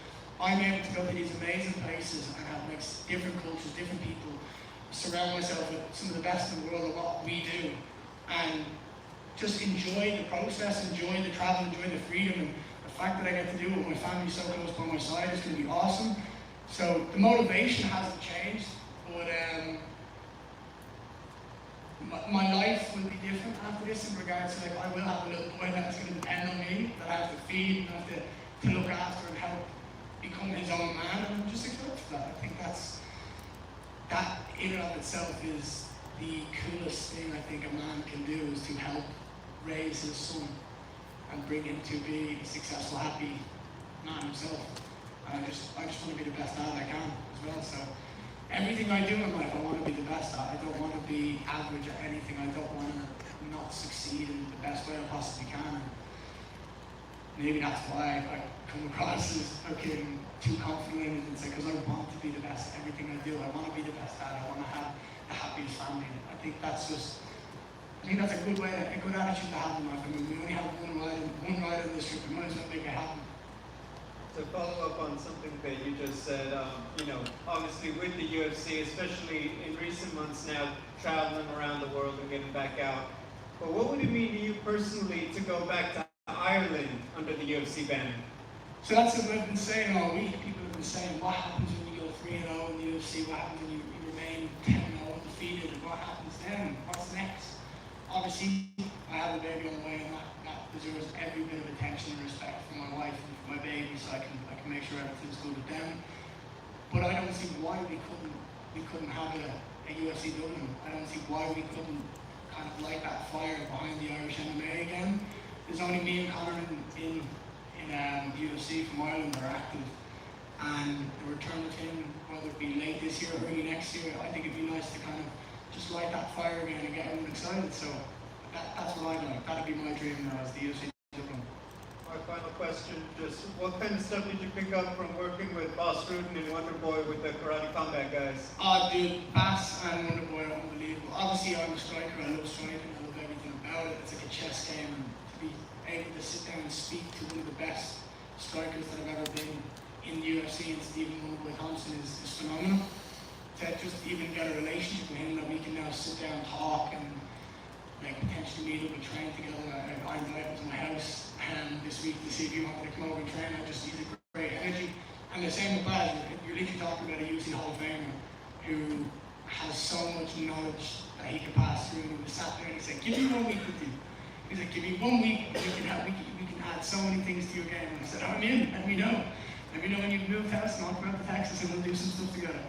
I'm able to go to these amazing places and have like different cultures, different people, surround myself with some of the best in the world of what we do, and just enjoy the process, enjoy the travel, enjoy the freedom, and the fact that I get to do it with my family so close by my side is going to be awesome. So the motivation hasn't changed, but But my life will be different after this in regards to, like, I will have a little boy that's going to depend on me, that I have to feed and have to look after and help become his own man, and I'm just excited for that. I think that in and of itself is the coolest thing I think a man can do, is to help raise his son and bring him to be a successful, happy man himself. And I just want to be the best dad I can as well. So everything I do in life, I want to be the best at. I don't want to be average at anything. I don't want to not succeed in the best way I possibly can. Maybe that's why I come across as fucking too confident in it. It's because I want to be the best at everything I do. I want to be the best dad. I want to have the happiest family. I think that's a good way, a good attitude to have in life. I mean, we only have one ride on this trip. We might as well make it happen. To follow up on something that you just said, obviously with the UFC, especially in recent months now, traveling around the world and getting back out. But what would it mean to you personally to go back to Ireland under the UFC banner? So that's what I've been saying all week. People have been saying, what happens when you go 3-0 in the UFC? What happens when you remain 10-0 undefeated? What happens then? What's next? Obviously, I have a baby on the way, and that deserves every bit of attention and respect from my wife and for my baby, so I can make sure everything's good with them. But I don't see why we couldn't have a UFC Dublin. I don't see why we couldn't kind of light that fire behind the Irish MMA again. There's only me and Conor in UFC from Ireland that are active, and the return of him, whether it be late this year or early next year, I think it'd be nice to kind of just light that fire again and get everyone excited. So that's what I'd like. That'd be my dream now, as the UFC Dublin. My final question, just what kind of stuff did you pick up from working with Boss Rudin and Wonder Boy with the Karate Combat guys? Dude, Bass and Wonder Boy are unbelievable. Obviously, I'm a striker. I love striking. I love everything about it. It's like a chess game, and to be able to sit down and speak to one of the best strikers that have ever been in the UFC, and Stephen Wonder Boy Thompson, is phenomenal. To just even get a relationship with him, that we can now sit down, talk, and like potentially meet up and train together. I invited him to my house this week to see if he wanted to come over and train. He's a great energy. And the same with Baz. You're literally talking about a UFC Hall of Famer who has so much knowledge that he can pass through. And we sat there and he said, "Give me 1 week with you." He's like, "Give me 1 week, and we can add so many things to your game." And I said, "I'm in. Let me know. Let me know when you've moved house, and I'll come out to Texas and we'll do some stuff together."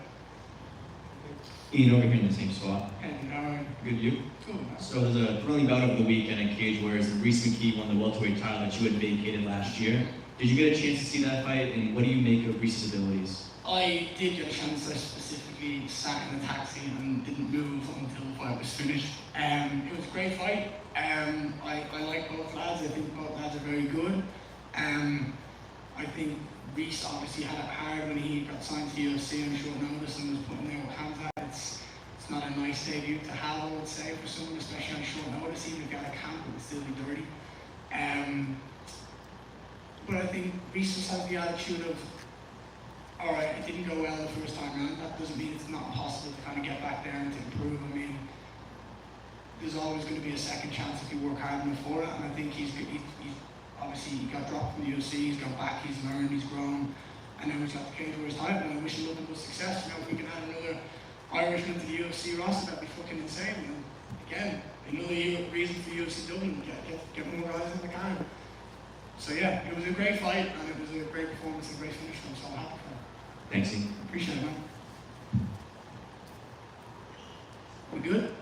Ian, over here in the same spot. And good, you? Cool. So there's a thrilling bout over the weekend in Cage Warriors. Reese McKee won the welterweight title that you had vacated last year. Did you get a chance to see that fight, and what do you make of Reese's abilities? I did get a chance. I specifically sat in a taxi and didn't move until the fight was finished. It was a great fight. I like both lads. I think both lads are very good. I think Reese obviously had it hard when he got signed to the UFC on short notice and was put in there with Hamzat. It's not a nice debut to have, I would say, for someone, especially on short notice. Even if you got a camp, it would still be dirty. But I think Reese just has the attitude of, all right, it didn't go well the first time around. That doesn't mean it's not possible to kind of get back there and to improve. I mean, there's always going to be a second chance if you work hard enough for it. And I think he's obviously, he got dropped from the UFC, he's got back, he's learned, he's grown, and now he's got the Cage Warriors title, and I wish him nothing but success. You know, if we can add another Irishman to the UFC roster, that'd be fucking insane. And again, another reason for UFC Dublin, get more guys in the can. So yeah, it was a great fight, and it was a great performance and a great finish, so I'm happy for it. Thanks, Ian. Appreciate it, man. We good?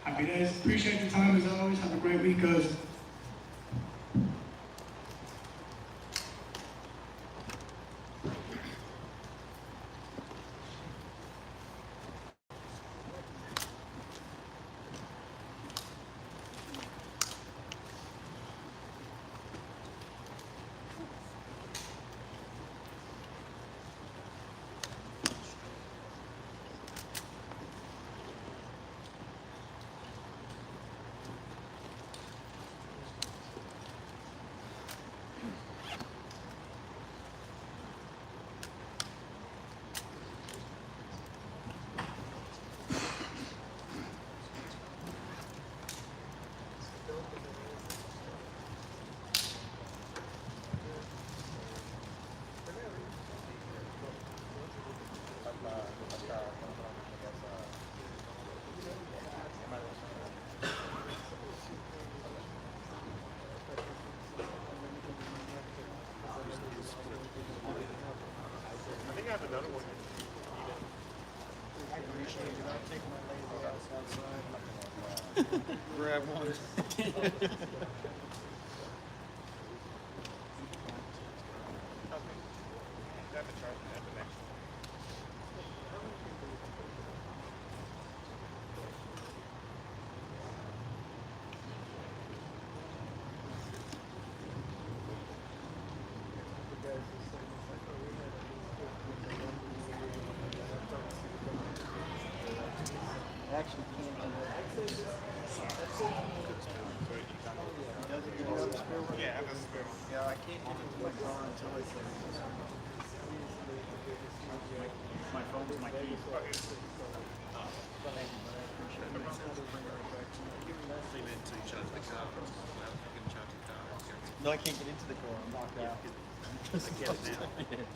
Happy days. Appreciate the time as always. Have a great week, guys. Grab one. Actually can't do that. Yeah, I have a spare one. Yeah, I can't get into my car until I say My phone's my keys. No, I can't get into the car. I'm locked out. I get it now.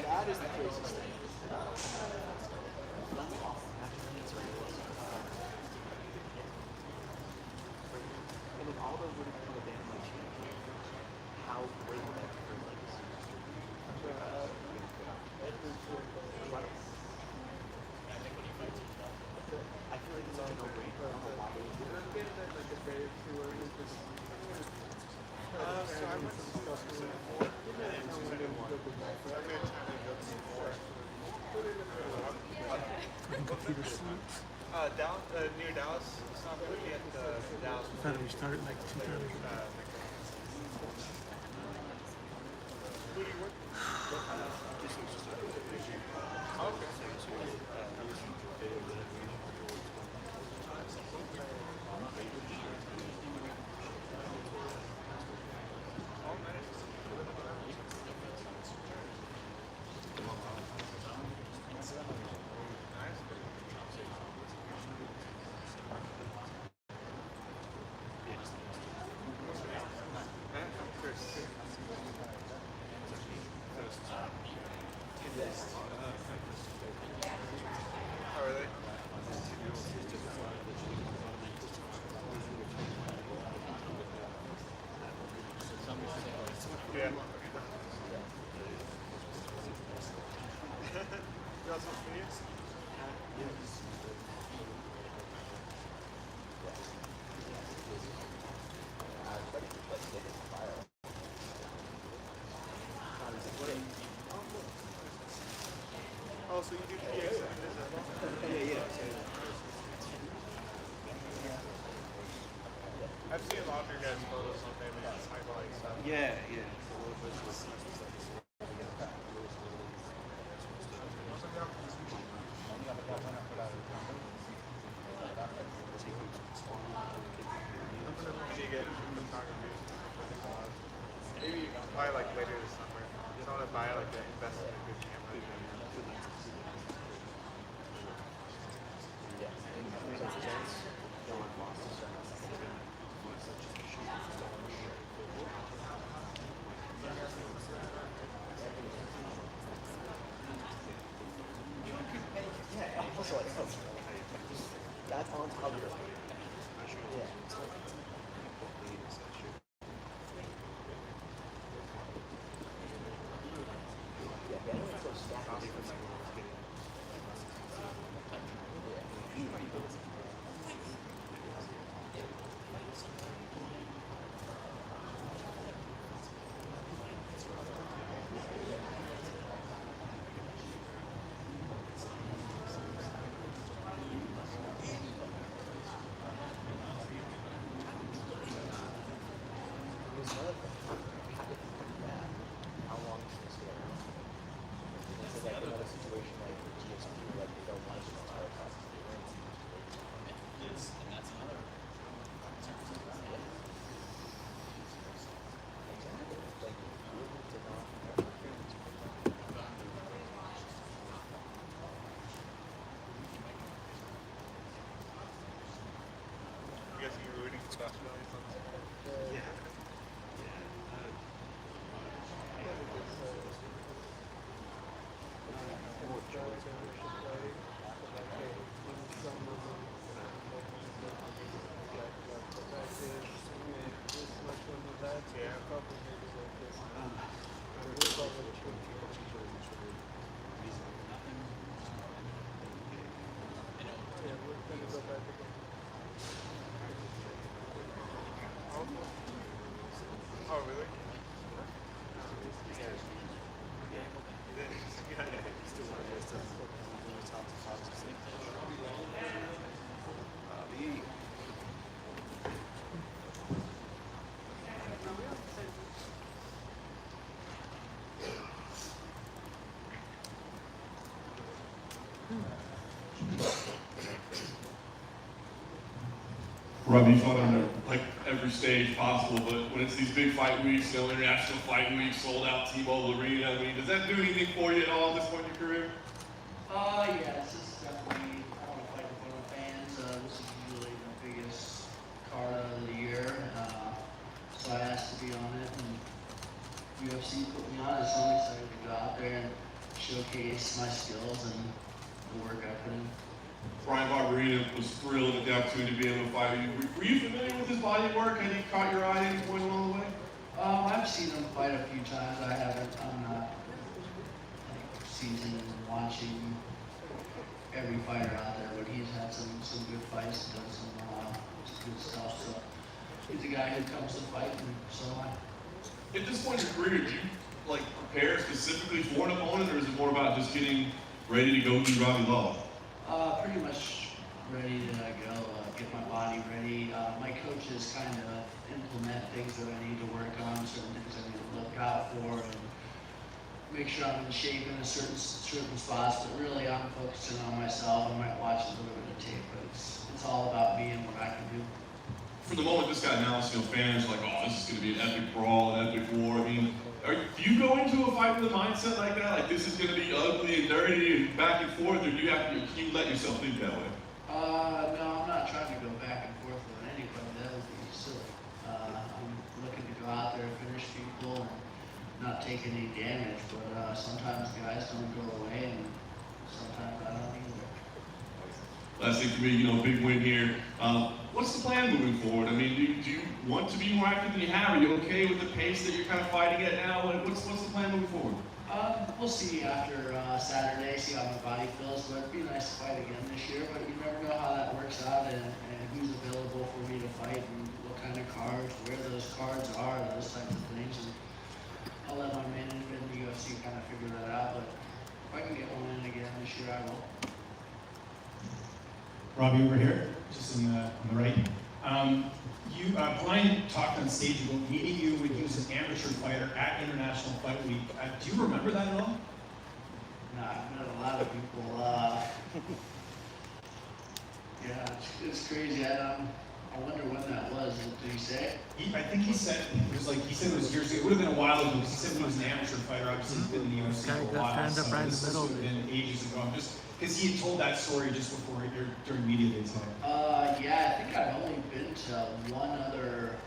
That is the craziest thing. And then all those would have been the damn like champion. How great would that be for legacy? I feel like it's a no-brainer. I don't know why they would do it. So I went to Singapore and Singapore. I'm going to try to go to Singapore. Dallas, near Dallas. It's not going to be at Dallas. I thought we started like 2 times. Who do you work How are they? Yeah. You also Phoenix? Oh, so you do PX as well? Yeah. I've seen a lot of your guys' photos on there, but it's highlight stuff. Yeah. When you get photography, maybe buy like later this summer. You don't want to buy like an invest in a good camera. Yeah, also like, that's on top of it. Yeah. How long is this going on? It's like another situation like the GSP, like they don't want to retire past the year. Yes, and that's another. You guys are rooting for Australia? Yeah. Oh, really? Robbie, you fought on like every stage possible, but when it's these big fight weeks, you know, international fight weeks, sold out T-Mobile Arena, I mean, does that do anything for you at all at this point in your career? Yeah, this is definitely, I want to fight in front of fans. This is usually the biggest card of the year. So I asked to be on it, and UFC put me on it, so I'm excited to go out there and showcase my skills and the work I put in. Brian Barberina was thrilled at the opportunity to be able to fight you. Were you familiar with his body work? Had he caught your eye at any point along the way? I've seen him fight a few times. I haven't. I'm not like seasoned and watching every fighter out there, but he's had some good fights and done some good stuff. So he's a guy who comes to fight, and so am I. At this point in your career, do you like prepare specifically for an opponent, or is it more about just getting ready to go do Robbie Law? Pretty much ready to go, get my body ready. My coaches kind of implement things that I need to work on, certain things I need to look out for, and make sure I'm in shape in a certain spots. But really, I'm focusing on myself. I might watch a little bit of tape, but it's all about me and what I can do. For the moment this got announced, you know, fans are like, oh, this is going to be an epic brawl, an epic war. I mean, do you go into a fight with a mindset like that? Like, this is going to be ugly and dirty and back and forth, or do you have to, can you let yourself think that way? No, I'm not trying to go back and forth with anybody. That would be silly. I'm looking to go out there and finish people and not take any damage, but sometimes guys don't go away, and sometimes I don't either. Last thing for me, you know, big win here. What's the plan moving forward? I mean, do you want to be more active than you have? Are you okay with the pace that you're kind of fighting at now? What's the plan moving forward? We'll see after Saturday, see how my body feels, but it'd be nice to fight again this year, but you never know how that works out and who's available for me to fight and what kind of cards, where those cards are, those types of things. And I'll let my management in the UFC kind of figure that out, but if I can get one in again this year, I will. Robbie, over here, just on the right. Brian talked on stage about meeting you when he was an amateur fighter at International Fight Week. Do you remember that at all? No, I've met a lot of people. Yeah, it's crazy. I wonder when that was. Did he say? I think he said it was years ago. It would have been a while ago because he said when he was an amateur fighter. Obviously, he's been in the UFC for a while. So this would have been ages ago. Because he had told that story just before during media day today. Yeah, I think I've only been to one other.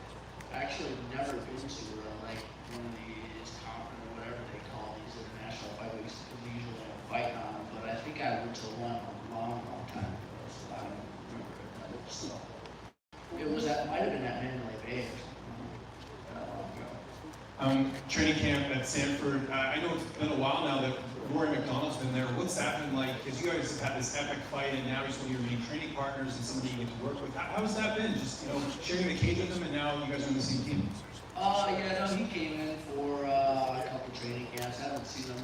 Actually, never been to like one of these conference or whatever they call these international fight weeks. Because we usually don't fight on them. But I think I went to one a long time ago. So I don't remember it. But so it was might have been at Mandalay Bay or something. That long ago. Training camp at Sanford. I know it's been a while now that Rory McDonald's been there. What's that been like? Because you guys have had this epic fight, and now he's one of your main training partners and somebody you get to work with. How's that been? Just sharing the cage with him, and now you guys are on the same team. Yeah, no, he came in for a couple training camps. I haven't seen him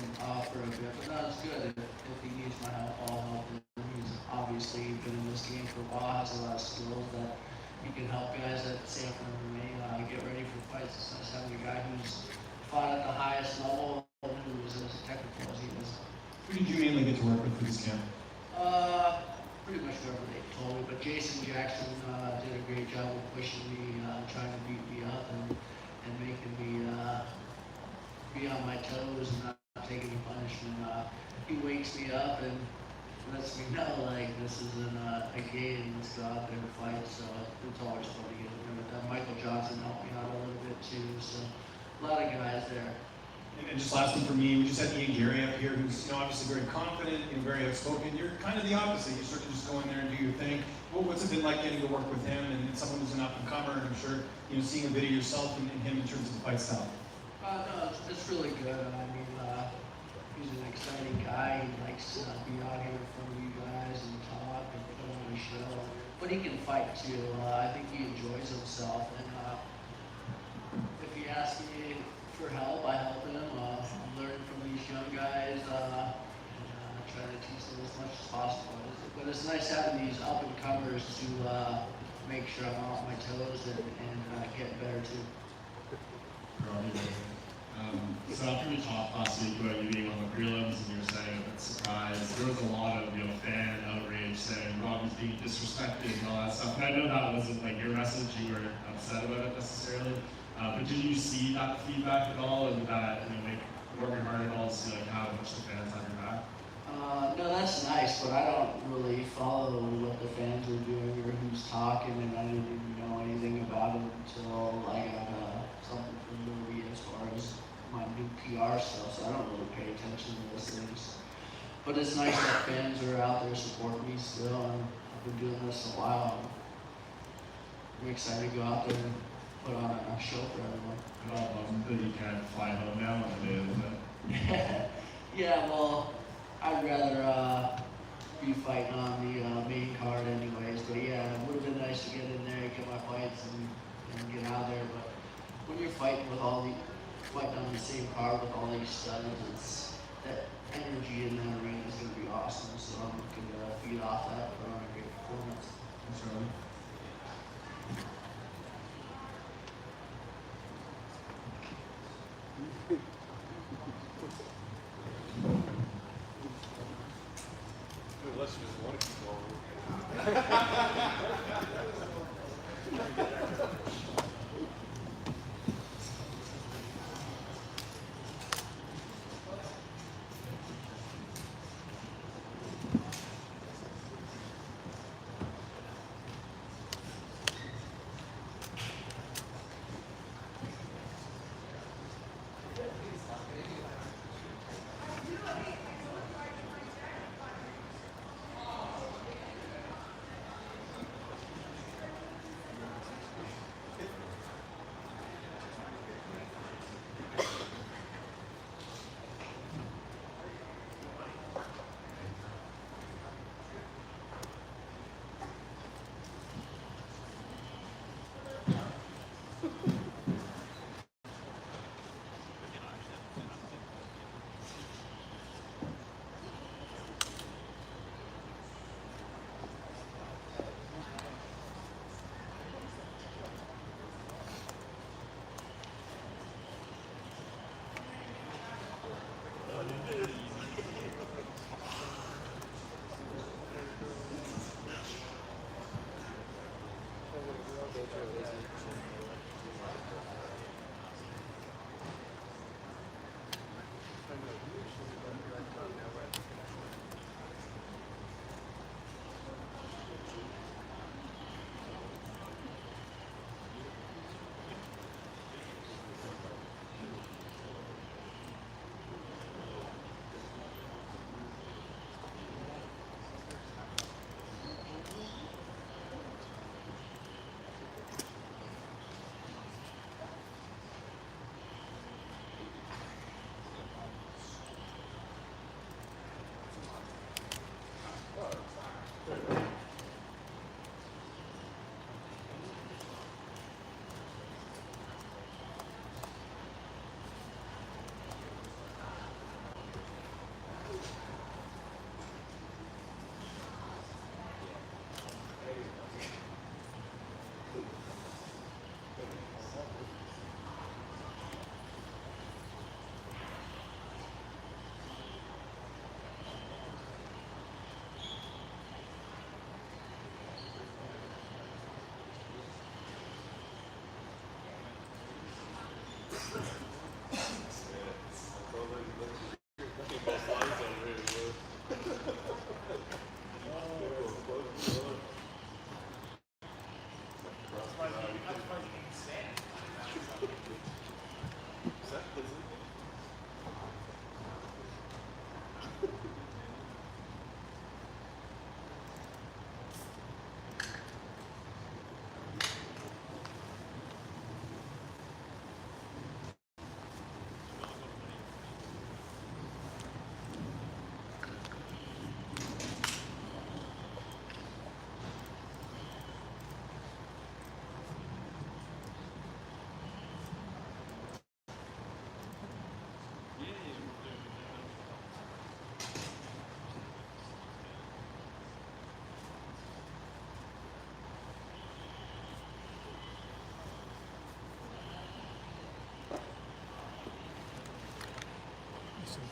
for a bit, but no, it's good. If he needs my help, I'll help him. He's obviously been in this game for a while, has a lot of skills that he can help guys at SevereMMA get ready for fights. It's nice having a guy who's fought at the highest level and who was as technical as he was. Who did you mainly get to work with for this camp? Pretty much whoever they told me, but Jason Jackson did a great job of pushing me, trying to beat me up and making me be on my toes and not take any punishment. He wakes me up and lets me know like this isn't a game, let's go out there and fight. So it's always fun to get in there with that. Michael Johnson helped me out a little bit too. So a lot of guys there. And And just last one for me, we just had Ian Gary up here, who's obviously very confident, very outspoken. You're kind of the opposite. You sort of just go in there and do your thing. What's it been like getting to work with him and someone who's an up-and-comer, and I'm sure seeing a bit of yourself and him in terms of the fight style? No, it's really good. I mean, he's an exciting guy. He likes to be out here in front of you guys and talk and put on a show. But he can fight too. I think he enjoys himself. And if he asks me for help, I help him. I'm learning from these young guys. Try to teach them as much as possible. But it's nice having these up-and-comers to make sure I'm off my toes and get better too. So after we talked last week about you being on the prelims and you were saying a bit surprised, there was a lot of fan outrage saying Robbie's being disrespected and all that stuff. And I know that wasn't like your message, you weren't upset about it necessarily. But did you see that feedback at all, and that make work your heart at all to see how much the fans have your back? No, that's nice, but I don't really follow what the fans are doing or who's talking, and I didn't even know anything about it until I got something from Movie as far as my new PR stuff, so I don't really pay attention to those things. But it's nice that fans are out there supporting me still, and I've been doing this a while. I'm excited to go out there and put on a show for everyone. That you can't fly home now on the day of the event. Yeah, well, I'd rather be fighting on the main card anyways, but yeah, it would have been nice to get in there, get my fights, and get out there, but when you're fighting on the same card with all these studs, that energy in that arena is going to be awesome, so I'm looking to feed off that, put on a great performance. Thanks, Robbie. Unless you just want to keep going.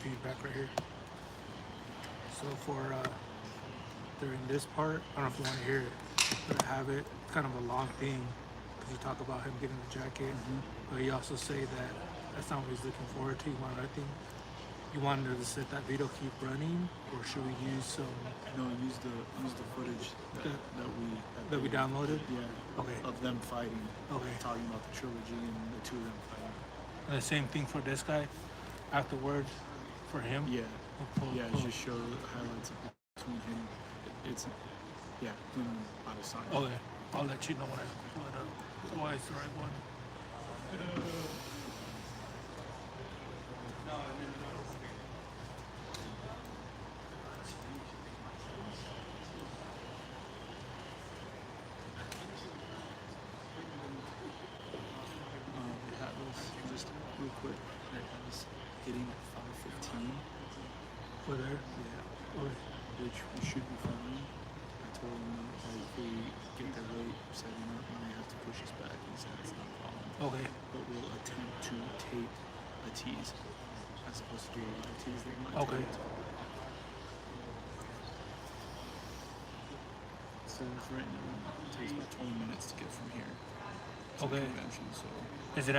feedback right here. So for during this part, I don't know if you want to hear it, but I have it. It's kind of a long thing because you talk about him getting the jacket, but you also say that that's not what he's looking forward to. You wanted to just let that video keep running, or should we use some? No, use the footage that we downloaded. Yeah. Okay. Of them fighting. Okay. Talking about the trilogy and the two of them fighting. And the same thing for this guy. Afterwards, for him. Yeah. Just show the highlights of between him. It's him and Assani. Okay. I'll let you know when I pull it up. Why it's the right one. That was just real quick. I was hitting at 5:15. We're there? Yeah. Which we should be following. I told him that if we get there late, setting up, and they have to push us back. He said it's not a problem. Okay. But we'll attempt to tape a tease as opposed to do a live tease. They might Okay. tape it. So right now, it takes about 20 minutes to get from here to the convention. So Is it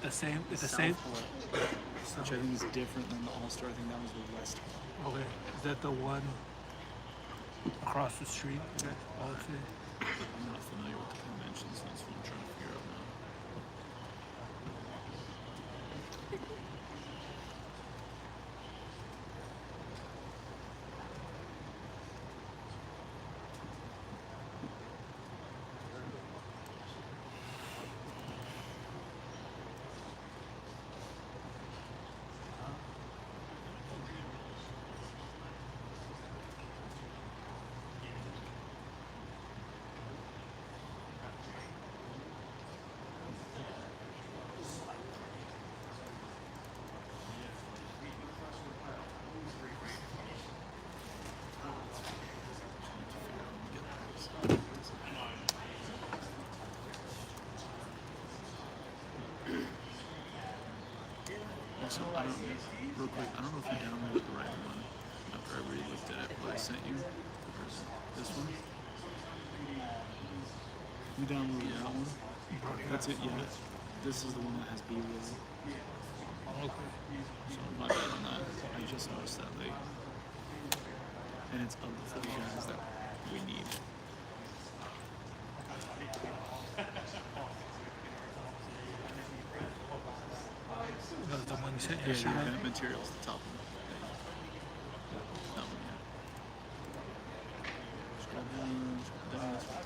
the same? It's the same? Which I think is different than the All-Star. I think that was the West Hall. Okay. Is that the one across the street? Okay. Oh, let's see. I'm not familiar with the convention, so that's what I'm trying to figure out now. Also, real quick, I don't know if you downloaded the right one after I really looked at it, but I sent you. This one? You downloaded that one? That's it, yeah. This is the one that has B-roll. Okay. So my bad on that. I just noticed that late. And it's of the 4 guys that we need. The one you said Yeah, yesterday? the event materials, the top one. That one, yeah. Scroll down, scroll down, scroll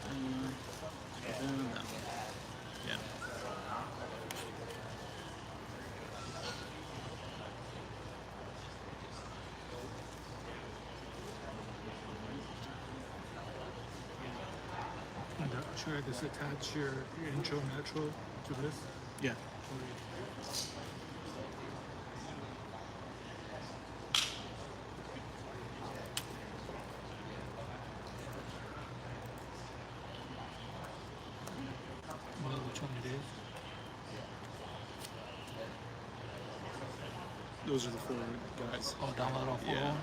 down, that one. Yeah. And should I just attach your intro natural to this? Yeah. Which one it is? Those are the 4 guys. Oh, download all 4 of Yeah. them?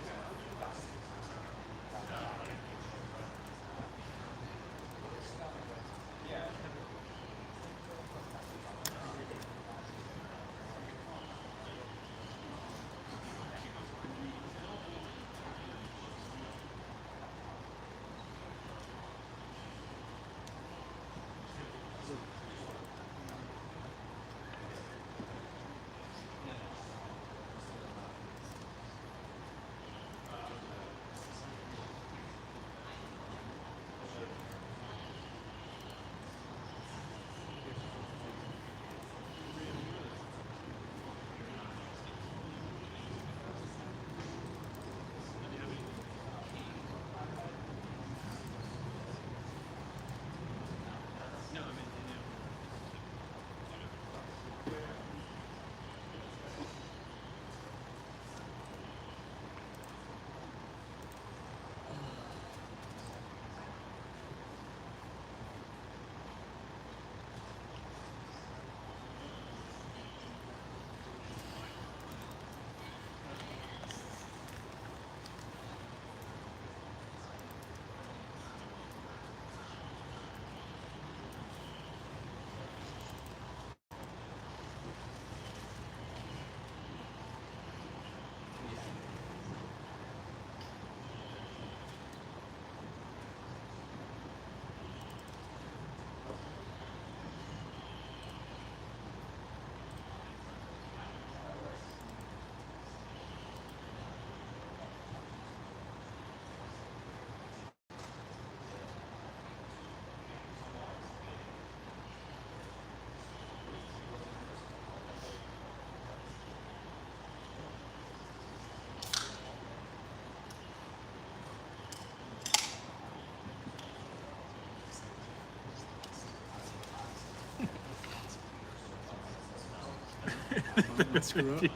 Don't screw up. Yeah,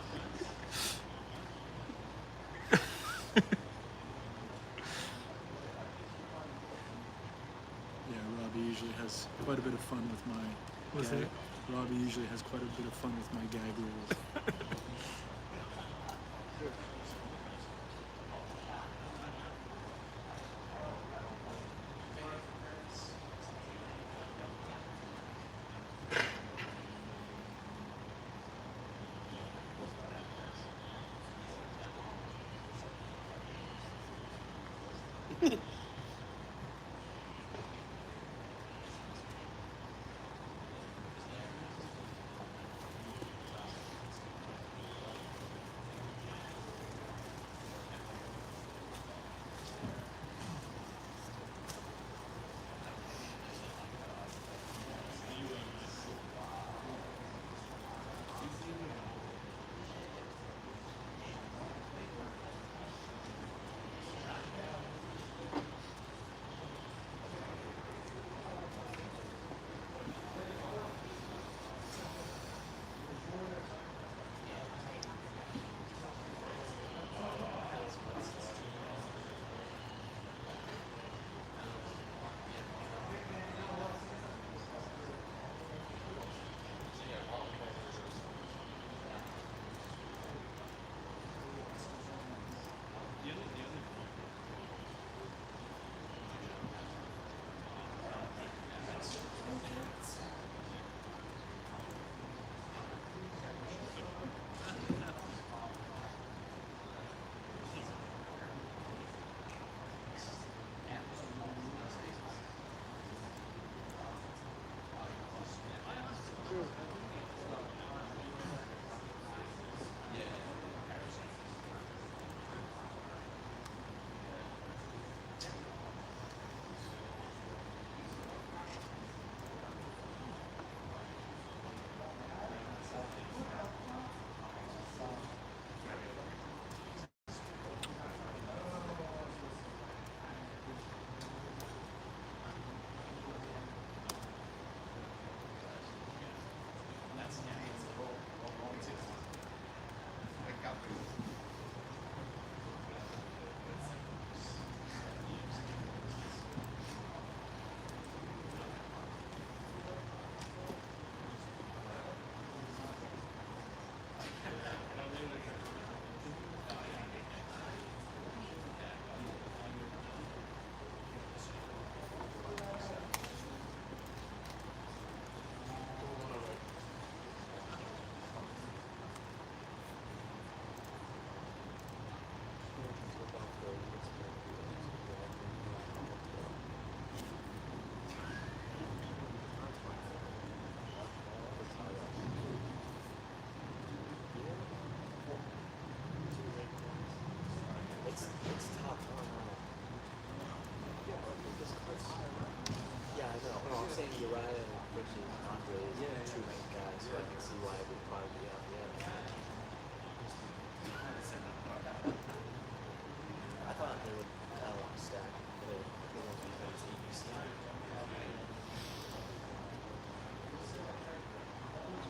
Robbie usually has quite a bit of fun with my What's gag. that? Robbie usually has quite a bit of fun with my gag rules. Yeah, I know. No, I'm saying Uriah versus Andre is two main guys, so I can see why it would probably be out the end. I thought they would kind of want to stack the ones because ABC.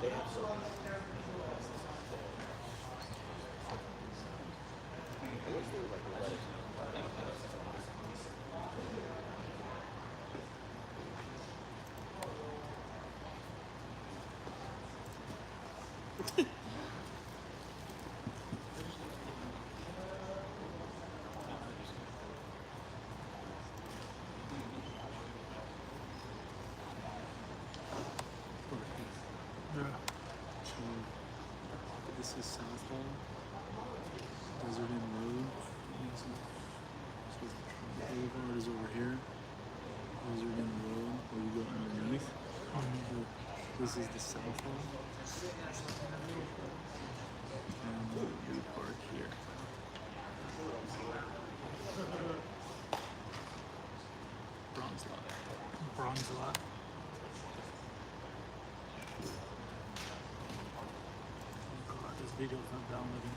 They have so many. I wish they would like let it. So this is South Hall, Desert Inn Road. So Boulevard is over here. Desert Inn Road, where you go underneath. This is the South Hall. And we park here. Bronze lot. Bronze lot. God, this video's not downloading.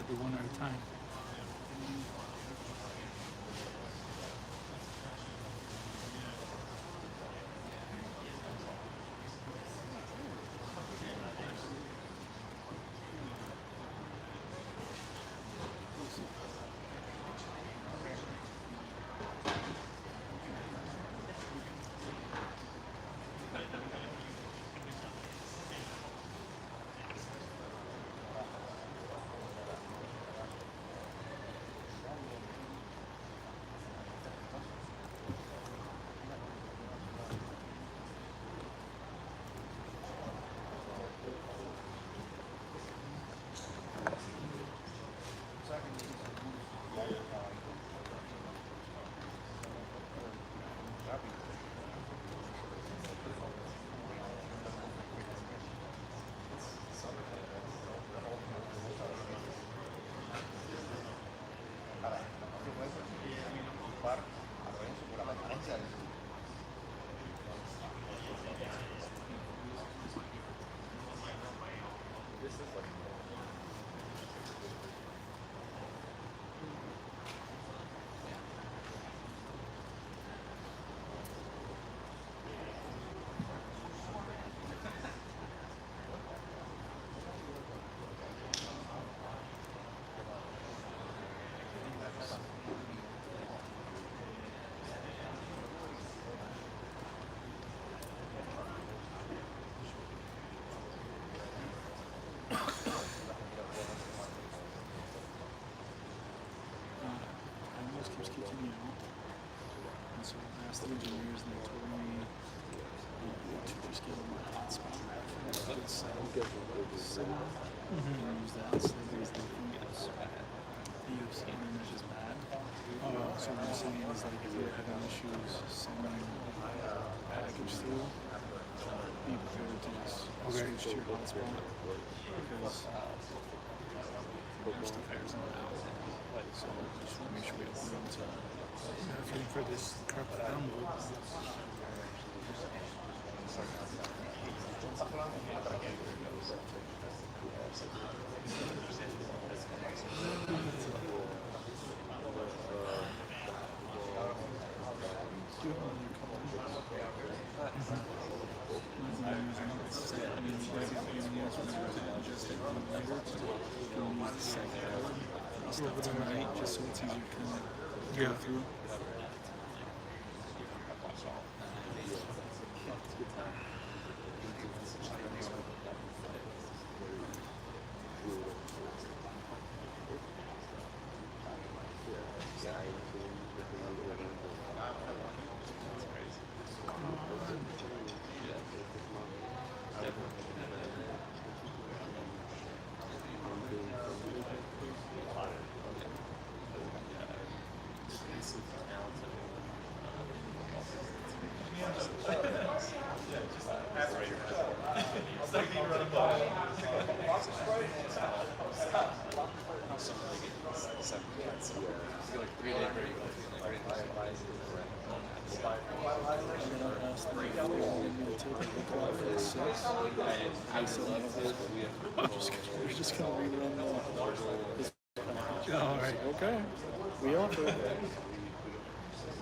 We're one at a time. Keeps kicking me out. And so I asked the engineers and they told me to just give them my hotspot. It's so use that so there's the fingers. The UFC internet is bad. So what I'm saying is like if you're having issues sending package through, be prepared to just switch to your hotspot because most affairs are out. So just want to make sure we have room to advocate for this carpet download. Stuff tonight, just so it's easier to go through. We're just gonna rerun the. All right, okay. We offer.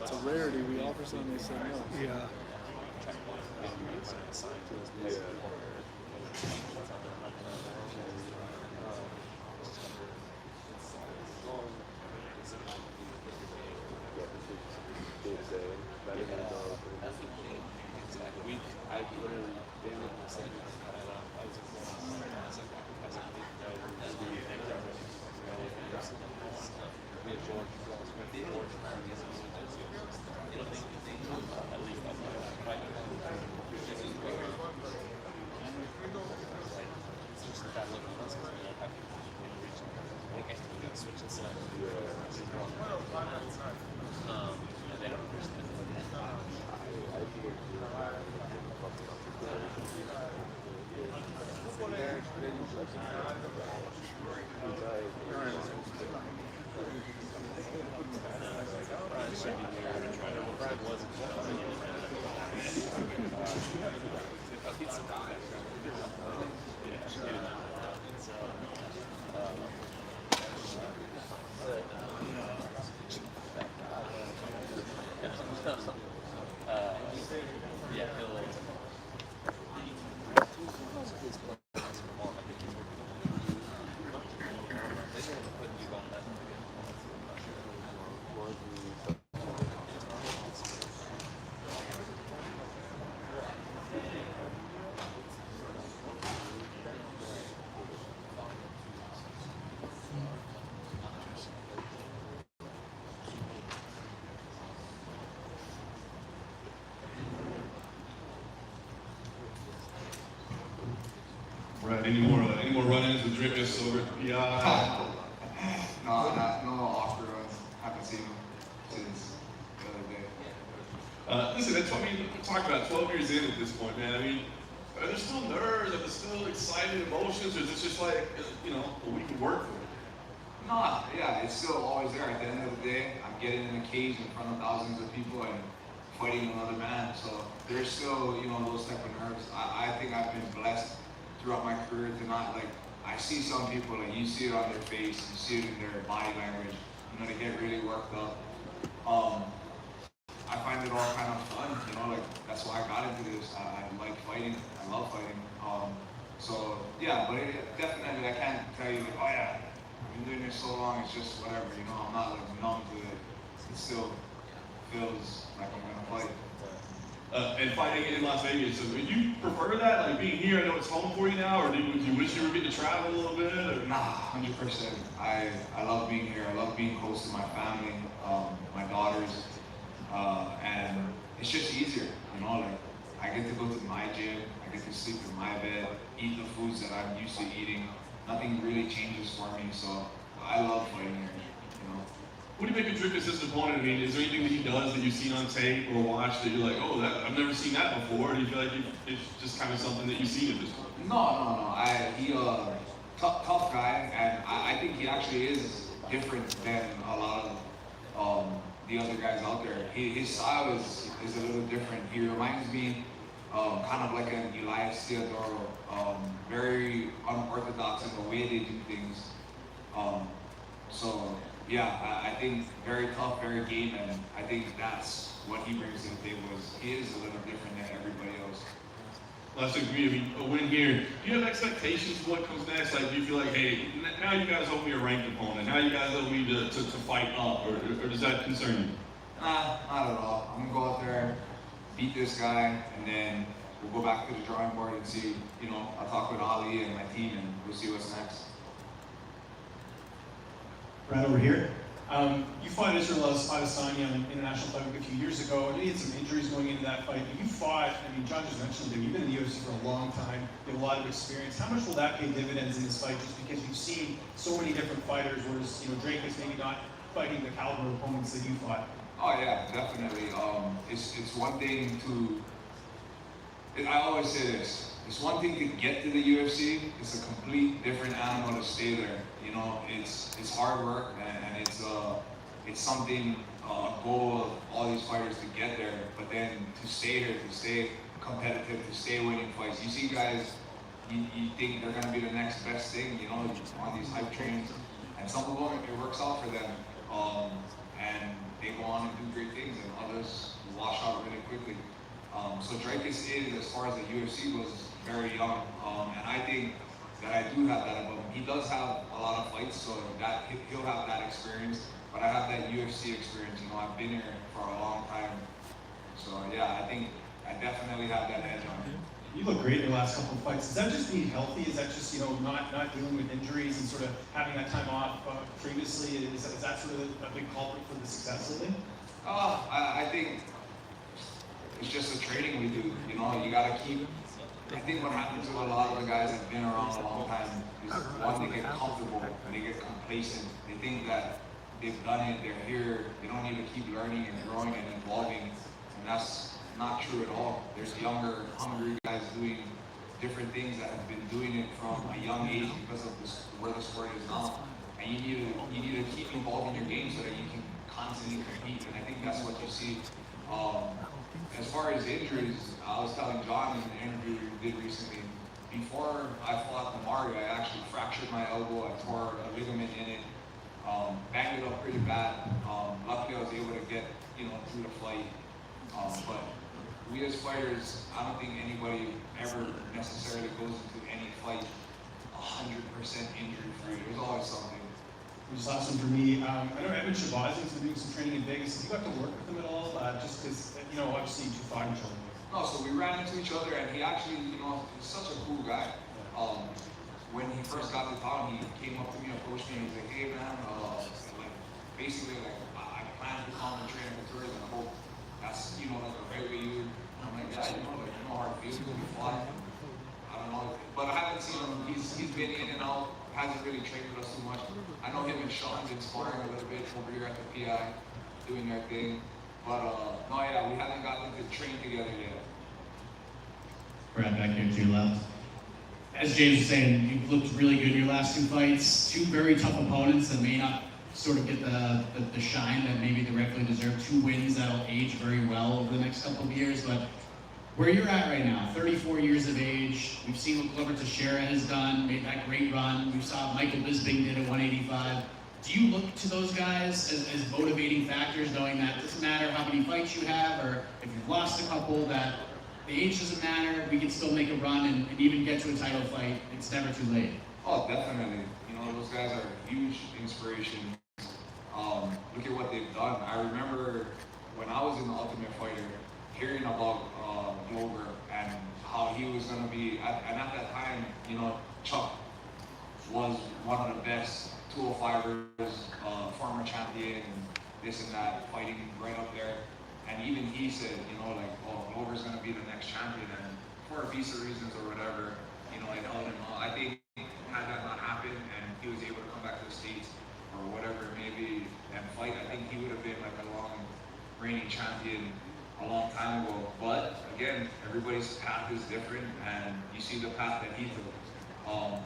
It's a rarity. We offer something they say no. Yeah. Any more run-ins with Drickus over at the PI? No awkward ones. Haven't seen him since the other day. Listen, that's what I mean, we're talking about 12 years in at this point, man. I mean, are there still nerves? Are there still excited emotions? Or is it just like, a week of work for it? No, yeah, it's still always there. At the end of the day, I'm getting in a cage in front of thousands of people and fighting another man. So there's still, those type of nerves. I think I've been blessed throughout my career to not, I see some people, you see it on their face, you see it in their body language, they get really worked up. I find it all kind of fun, that's why I got into this. I like fighting, I love fighting. So yeah, but definitely I can't tell you oh yeah, I've been doing this so long, it's just whatever, I'm not numb to it. It still feels like I'm gonna fight. And fighting in Las Vegas, so would you prefer that? Like being here, I know it's home for you now, or would you wish you were getting to travel a little bit? Or? Nah, 100%. I love being here. I love being close to my family, my daughters, and it's just easier, I get to go to my gym, I get to sleep in my bed, eat the foods that I'm used to eating. Nothing really changes for me, so I love fighting here. What do you make of Drickus' opponent? I mean, is there anything that he does that you've seen on tape or watched that you're like, oh, I've never seen that before? Or do you feel like it's just kind of something that you've seen at this point? No. He tough guy, and I think he actually is different than a lot of the other guys out there. His style is a little different. He reminds me kind of like an Elias Theodoro, very unorthodox in the way they do things. So yeah, I think very tough, very game, and I think that's what he brings to the table. He is a little different than everybody else. Last thing for me, I mean, a win here. Do you have expectations for what comes next? Like, do you feel like, hey, now you guys owe me a ranked opponent. Now you guys owe me to fight up, or does that concern you? Nah, not at all. I'm gonna go out there, beat this guy, and then we'll go back to the drawing board and see. I'll talk with Ali and my team, and we'll see what's next. Right over here. You fought Israel Assani on International Fight Week a few years ago. I know you had some injuries going into that fight, but you fought, John just mentioned that you've been in the UFC for a long time, you have a lot of experience. How much will that pay dividends in this fight, just because you've seen so many different fighters, whereas, Drake is maybe not fighting the caliber of opponents that you fought? Oh yeah, definitely. It's one thing I always say this, it's one thing to get to the UFC, it's a complete different animal to stay there. It's hard work, and it's something, a goal of all these fighters to get there, but then to stay here, to stay competitive, to stay winning fights. You see guys, you think they're gonna be the next best thing, on these hype trains, and some of them, it works out for them, and they go on and do great things, and others wash out really quickly. So Dricus is, as far as the UFC goes, very young, and I think that I do have that above him. He does have a lot of fights, so that he'll have that experience, but I have that UFC experience. I've been here for a long time, so yeah, I think I definitely have that edge on him. You look great in your last couple of fights. Is that just being healthy? Is that just not dealing with injuries and sort of having that time off previously? Is that sort of a big culprit for the success lately? I think it's just the training we do. You gotta keep. I think what happens to a lot of the guys that have been around a long time is one, they get comfortable and they get complacent. They think that they've done it, they're here, they don't need to keep learning and growing and evolving, and that's not true at all. There's younger, hungry guys doing different things that have been doing it from a young age because of where the sport is now. And you need to keep evolving your game so that you can constantly compete, and I think that's what you see. As far as injuries, I was telling John in an interview we did recently, before I fought Mario, I actually fractured my elbow, I tore a ligament in it, banged it up pretty bad. Luckily I was able to get, through the fight. But we as fighters, I don't think anybody ever necessarily goes into any fight 100% injury free. There's always something. Just last one for me. I know Evan Shabazzi's been doing some training in Vegas. Have you got to work with him at all? Just because, obviously you fought each other. No, so we ran into each other, and he actually, he's such a cool guy. When he first got to town, he came up to me, approached me, and he's like, hey man, basically I plan to come and train with tourism. I hope that's, the right way you. I'm like, yeah, you know how it feels when you fly. I you know. But I haven't seen him. He's been in and out. Hasn't really trained with us too much. I know him and Sean been sparring a little bit over here at the PI, doing their thing. But no, yeah, we haven't gotten to train together yet. Brad, back here to your left. As James was saying, you've looked really good in your last 2 fights. 2 very tough opponents that may not sort of get the shine that maybe they rightfully deserve. 2 wins that'll age very well over the next couple of years. But where you're at right now, 34 years of age, we've seen what Glover Teixeira has done, made that great run. We saw Michael Bisping did at 185. Do you look to those guys as motivating factors, knowing that it doesn't matter how many fights you have or if you've lost a couple, that the age doesn't matter, we can still make a run and even get to a title fight. It's never too late. Oh, definitely. You know, those guys are huge inspiration. Look at what they've done. I remember when I was in the Ultimate Fighter, hearing about Glover and how he was going to be, and at that time, you know, Chuck was one of the best 205ers, former champion, and this and that, fighting right up there. And even he said, you know, like, oh, Glover's going to be the next champion. And for visa reasons or whatever, you know, it held him on. I think had that not happened and he was able to come back to the States or whatever it may be and fight, I think he would have been like a long reigning champion a long time ago. But again, everybody's path is different and you see the path that he took.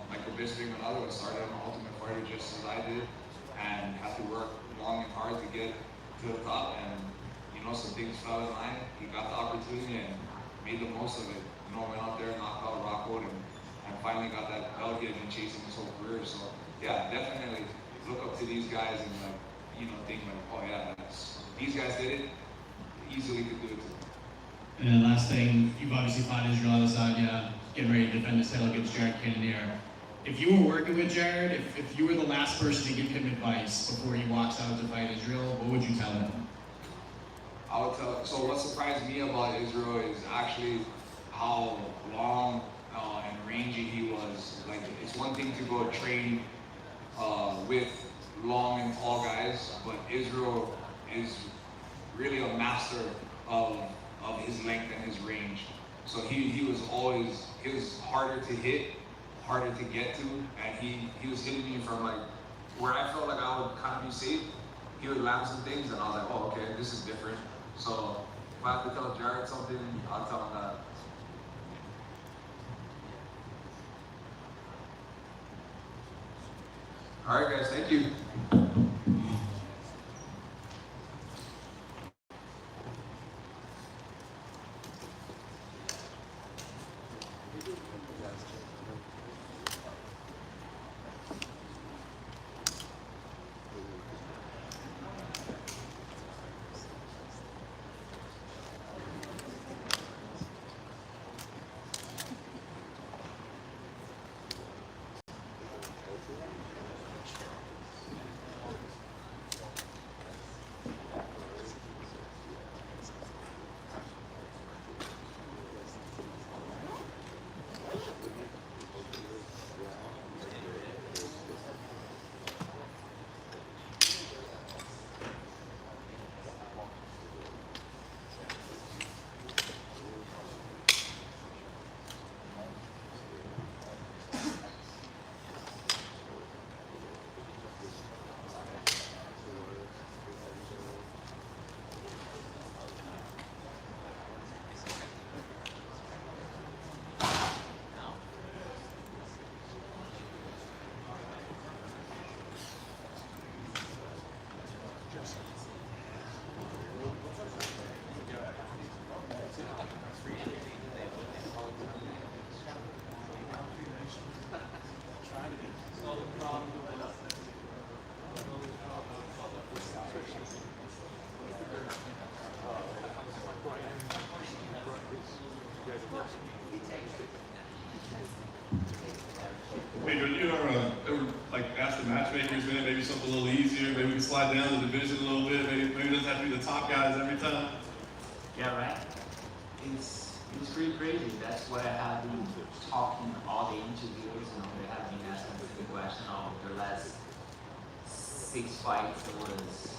Michael Bisping, another one, started on the Ultimate Fighter just as I did and had to work long and hard to get to the top, and you know, some things fell in line. He got the opportunity and made the most of it. You know, went out there and knocked out Rocco and finally got that belt he had been chasing his whole career. So yeah, definitely look up to these guys and like, you know, think like, oh yeah, these guys did it, easily could do it too. And then last thing, you've obviously fought Israel Adesanya, getting ready to defend his title against Jared Cannonier. If you were working with Jared, if you were the last person to give him advice before he walks out to fight Israel, what would you tell him? I would tell, so what surprised me about Israel is actually how long and rangy he was. Like, it's one thing to go train with long and tall guys, but Israel is really a master of his length and his range. So he was harder to hit, harder to get to, and he was hitting me from like, where I felt like I would kind of be safe, he would land some things and I was like, oh, okay, this is different. So if I have to tell Jared something, I'll tell him that. All right, guys, thank you. Maybe you ever like ask the matchmakers, man, maybe something a little easier, maybe we can slide down the division a little bit, maybe it doesn't have to be the top guys every time. Yeah, right. It's pretty crazy. That's why I have been talking all the interviews, you know, they have been asking the question of their last 6 fights. It was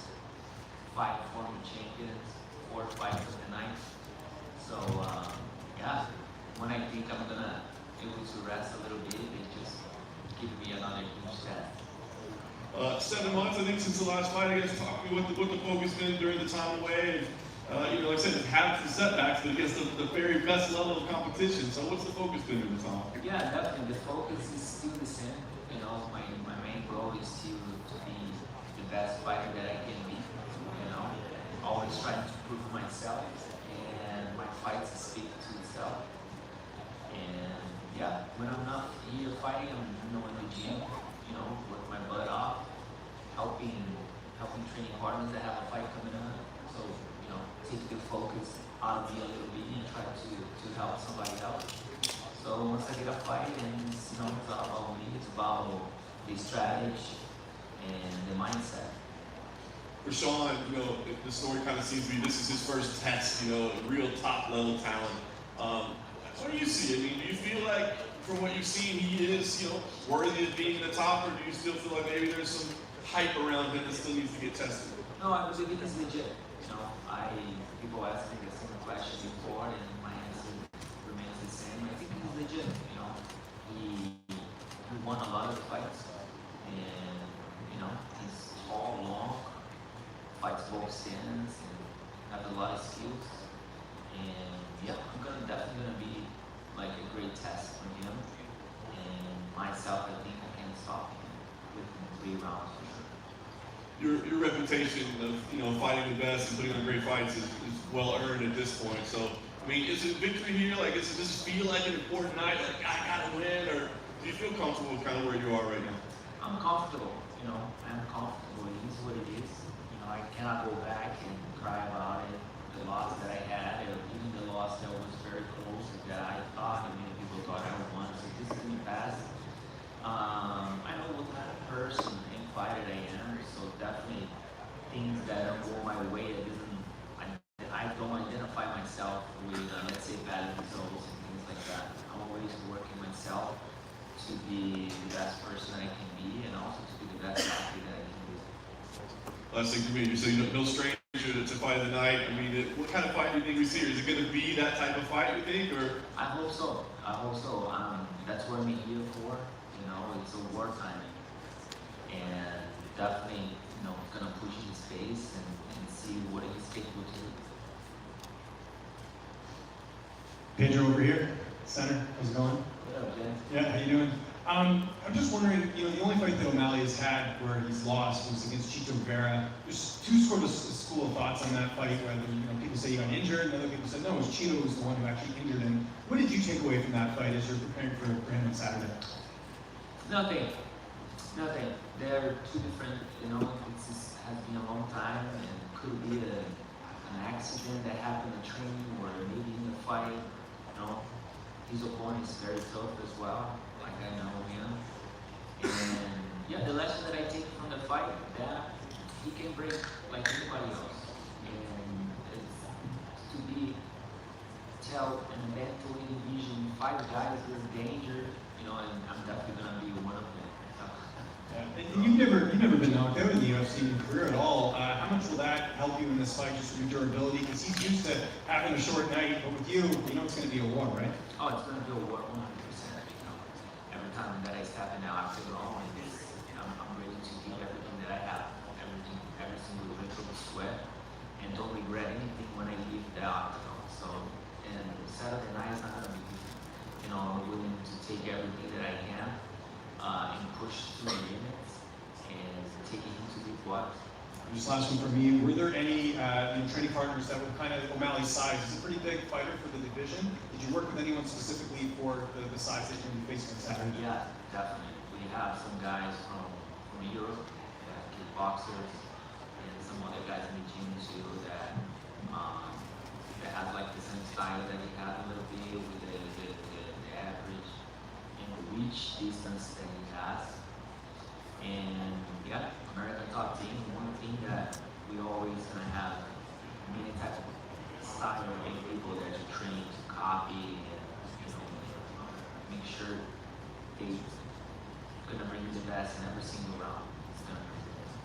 5 former champions, 4 fights of the night. So yeah, when I think I'm gonna able to rest a little bit and just give me another huge test. 7 months, I think, since the last fight. I guess talk to me what the focus been during the time away. And, like I said, it's had some setbacks, but against the very best level of competition. So what's the focus been during the time? Yeah, definitely. The focus is still the same. You know, my main goal is to be the best fighter that I can be. You know, always trying to prove myself, and my fights speak to itself. And yeah, when I'm not here fighting, I'm in the gym. You know, work my butt off, helping training partners that have a fight coming up. So, you know, take the focus out of me a little bit and try to help somebody else. So once I get a fight, and it's not about me, it's about the strategy and the mindset. For Sean, the story kind of seems to be this is his first test, real top level talent. What do you see? I mean, do you feel like from what you've seen he is, worthy of being in the top, or do you still feel like maybe there's some hype around him that still needs to get tested? No, I believe he's legit. People asked me the same question before, and my answer remains the same. I think he's legit. He won a lot of fights, and he's tall, long, fights both stands, and has a lot of skills. And yeah, I'm definitely gonna be like a great test for him. And myself, I think I can stop him within 3 rounds for sure. Your reputation of fighting the best and putting on great fights is well earned at this point. So, I mean, is it victory here? Like, does it just feel like an important night? Like, I gotta win, or do you feel comfortable with kind of where you are right now? I'm comfortable. I'm comfortable. It is what it is. I cannot go back and cry about it. The loss that I had, or even the loss that was very close, that I thought, many people thought I won. So this is in the past. I know what kind of person and fighter I am. So definitely things that don't go my way, I don't identify myself with, let's say, bad results and things like that. I'm always working myself to be the best person that I can be, and also to be the best athlete that I can be. Last thing for me, so no stranger to fight of the night. I mean, what kind of fight do you think we see? Is it going to be that type of fight, you think, or? I hope so. That's what I'm here for. It's a wartime, and definitely, gonna push his face and see what he's capable to do. Pedro over here, center, how's it going? What up, Jen? Yeah, how you doing? I'm just wondering, the only fight that O'Malley has had where he's lost was against Chito Vera. There's two sort of school of thoughts on that fight, whether, people say he got injured, and other people said, no, it was Chito who was the one who actually injured him. What did you take away from that fight as you're preparing for him on Saturday? Nothing. They're two different, has been a long time, and could be an accident that happened in training, or maybe in the fight. His opponent is very tough as well, like I know him. And yeah, the lesson that I take from the fight, that he can break like anybody else. And it's to be tell and mentally envision 5 guys in danger, and I'm definitely gonna be one of them. And you've never been knocked out in the UFC in your career at all. How much will that help you in this fight, just with your durability? Because he's used to having a short night, but with you, it's going to be a war, right? Oh, it's going to be a war, 100%. Every time that I step in now, I feel on this. I'm ready to give everything that I have, every single drip of sweat, and don't regret anything when I leave the octagon. So, and Saturday night is not going to be different. I'm willing to take everything that I can. And push to the limits and take it into the what. Just last one from me. Were there any training partners that were kind of O'Malley's size? He's a pretty big fighter for the division. Did you work with anyone specifically for the size that you're going to be facing on Saturday? Yeah, definitely. We have some guys from Europe, kickboxers, and some other guys in the gym too that have like the same style that he had a little bit with the average and the reach distance that he has. And yeah, American top team, one thing that we always gonna have many types of style of people that you train to copy and make sure they gonna bring you the best in every single round. It's gonna bring you the best.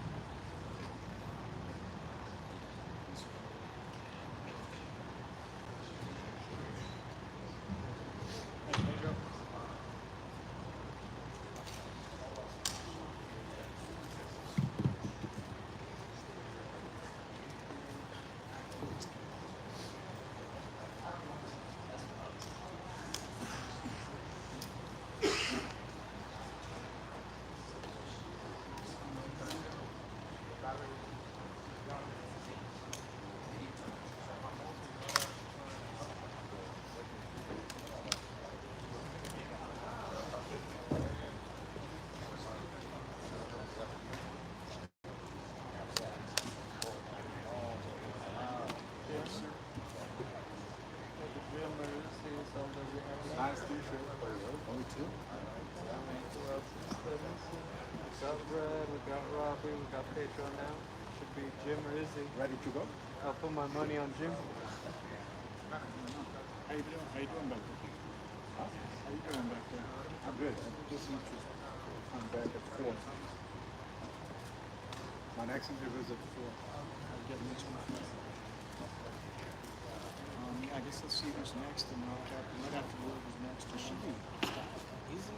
got Red, we got Robbie, we got Pedro now. Should be Jim or Izzy. Ready to go? I'll put my money on Jim. How you doing? How you doing back there? Huh? How you doing back there? I'm good. Just interested. I'm back at 4. My next interview is at 4. I'll get into my yeah, I guess let's see who's next, and I'll cap right after whoever's next. It should be easy.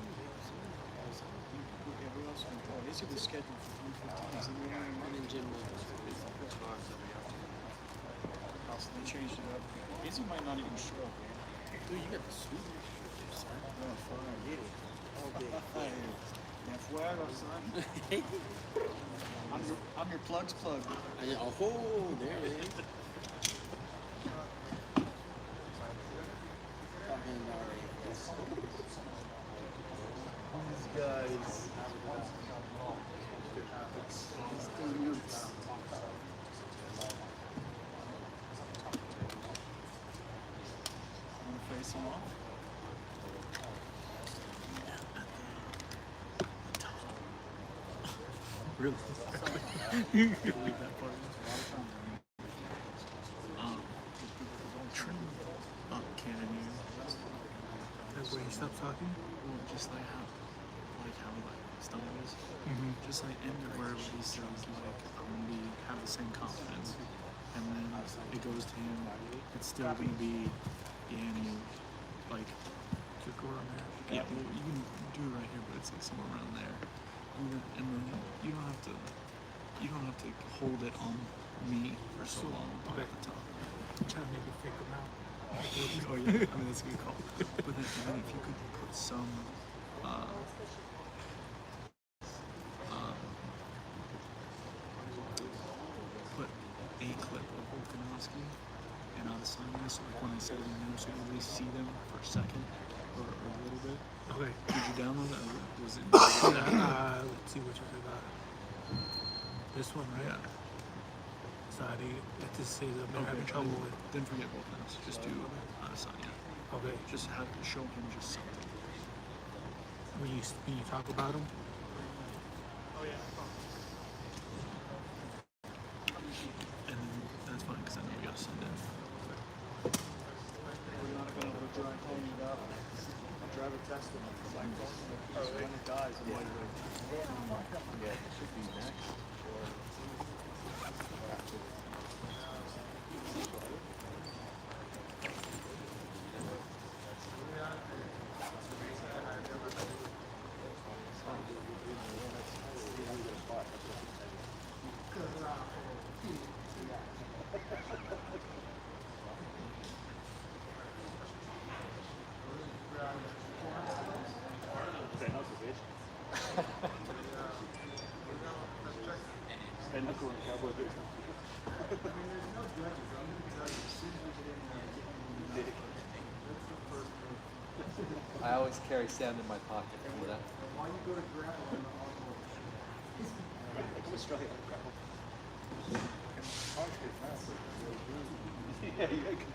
Yeah, we also Izzy was scheduled for 3:15. Is it running Jim? So they changed it up. Izzy might not even show up. Dude, you got the sweet son. No, fine. Get it. All day. Yeah, fuego, son. I'm your plug's plug. Oh, there it is. These guys. Want to face him off? Really? Leave that part. Trim up Cannoneer. That's where he stops talking? Well, just like how stomach is. Just like end it wherever he says like I'm gonna have the same confidence, and then it goes to him. It's still gonna be the animal, like Just go around there. yeah. Well, you can do it right here, but it's like somewhere around there, and then you don't have to hold it on me for so long at the top. I'm trying to make it fake him out. Oh yeah, I mean that's a good call. But then if you could put some put a clip of Volkanovski and Adesanya, so like when I say their names, so you at least see them for a second or a little bit. Okay. Did you download that or was it? Let's see which one I got. This one, right? Yeah. Sorry, it just says I'm having trouble with. Then forget Volkanovski. Just do Assani. Okay. Just show him just something. When you talk about him. Oh yeah. And then that's fine because I know we gotta send it. We're not going to dry clean it up. I'll drive a test him. When it dies, I'm like, Yeah, it should be next. I always carry sand in my pocket. Remember that? why you go to gravel? Australia. Yeah, you can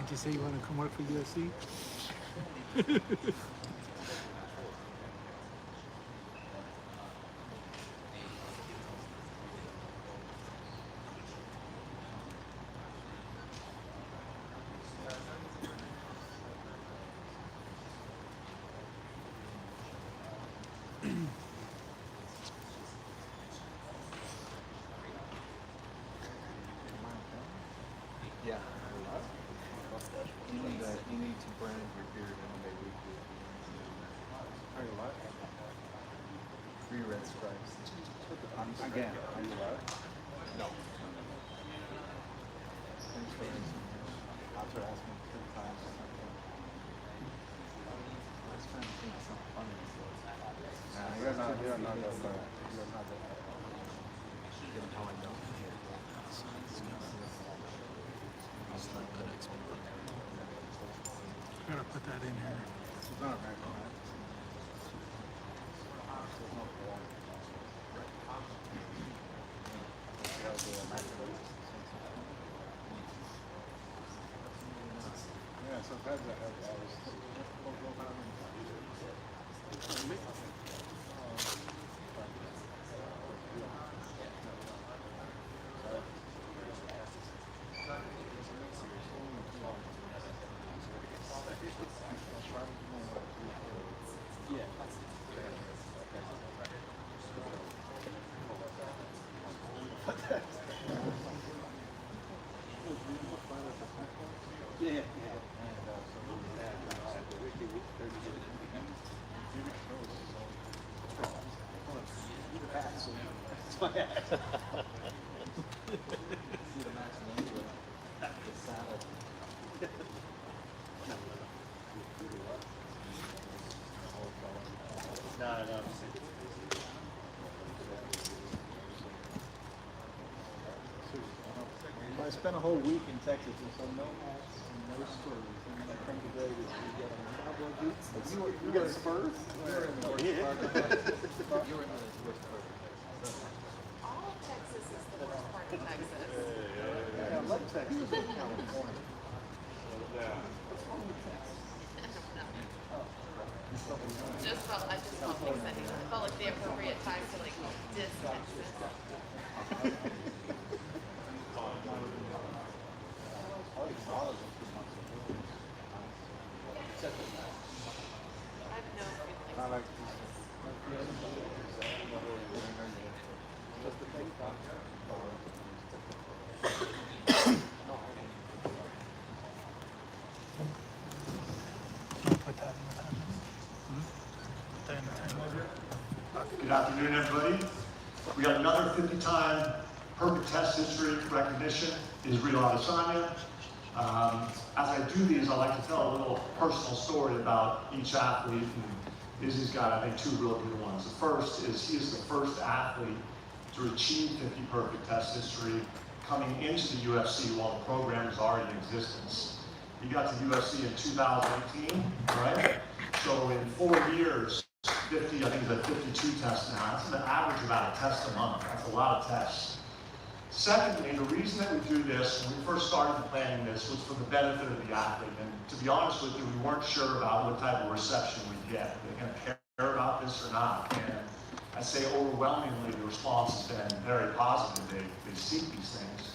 Did you say you want to come work for UFC? Yeah. You need to brand your beard MMA weekly. Are you allowed? 3 red stripes. Again, are you allowed? No. Thanks for asking. After asking 3 times or something. I was trying to think of something funny. Nah, you're not that funny. You're not that funny. gotta put that in here. Yeah, sometimes I have I spent a whole week in Texas and so no hats and no spurs. And then I come today to see you got on cowboy boots. You got spurs? You were in the worst part. You were in the worst part. All of Texas is the worst part of Texas. Yeah, I love Texas. California. I just felt like saying, I felt like the appropriate time to like diss Texas. I like Put that in the time. Put that in the time. Good afternoon, everybody. We got another 50-time perfect test history recognition. Israel Adesanya. As I do these, I like to tell a little personal story about each athlete. And Izzy's got, I think, two real good ones. The first is he is the first athlete to achieve 50 perfect test history coming into the UFC while the program was already in existence. He got to UFC in 2018, right? So in 4 years, 50, I think he's at 52 tests now. That's an average of about a test a month. That's a lot of tests. Secondly, the reason that we do this, when we first started planning this, was for the benefit of the athlete. And to be honest with you, we weren't sure about what type of reception we'd get. Are they going to care about this or not? And I'd say overwhelmingly the response has been very positive. They seek these things.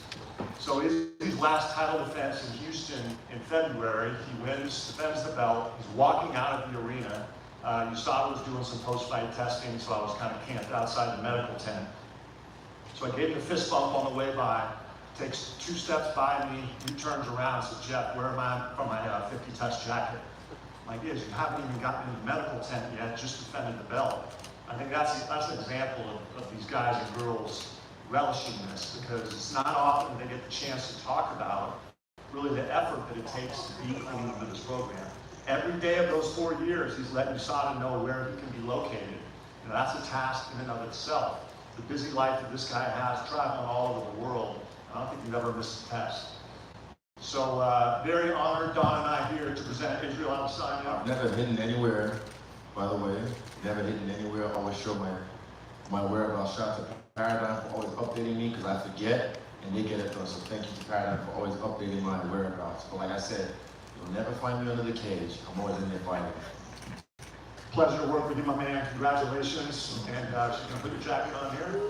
So his last title defense in Houston in February, he wins, defends the belt, he's walking out of the arena. USADA was doing some post-fight testing, so I was kind of camped outside the medical tent. So I gave him a fist bump on the way by, takes 2 steps by me, he turns around and says, Jeff, where am I from my 50 test jacket? I'm like, yes, you haven't even gotten in the medical tent yet, just defended the belt. I think that's an example of these guys and girls relishing this, because it's not often they get the chance to talk about really the effort that it takes to be clean into this program. Every day of those 4 years, he's letting USADA know where he can be located. And that's a task in and of itself. The busy life that this guy has, traveling all over the world, I don't think you've ever missed a test. So very honored, Don and I here to present Israel Adesanya. I've never hidden anywhere, by the way. Never hidden anywhere. Always show my whereabouts. Shout out to Paradigm for always updating me, because I forget and they get it done. So thank you to Paradigm for always updating my whereabouts. But like I said, you'll never find me under the cage. I'm always in there fighting. Pleasure to work with you, my man. Congratulations. And she's going to put your jacket on here.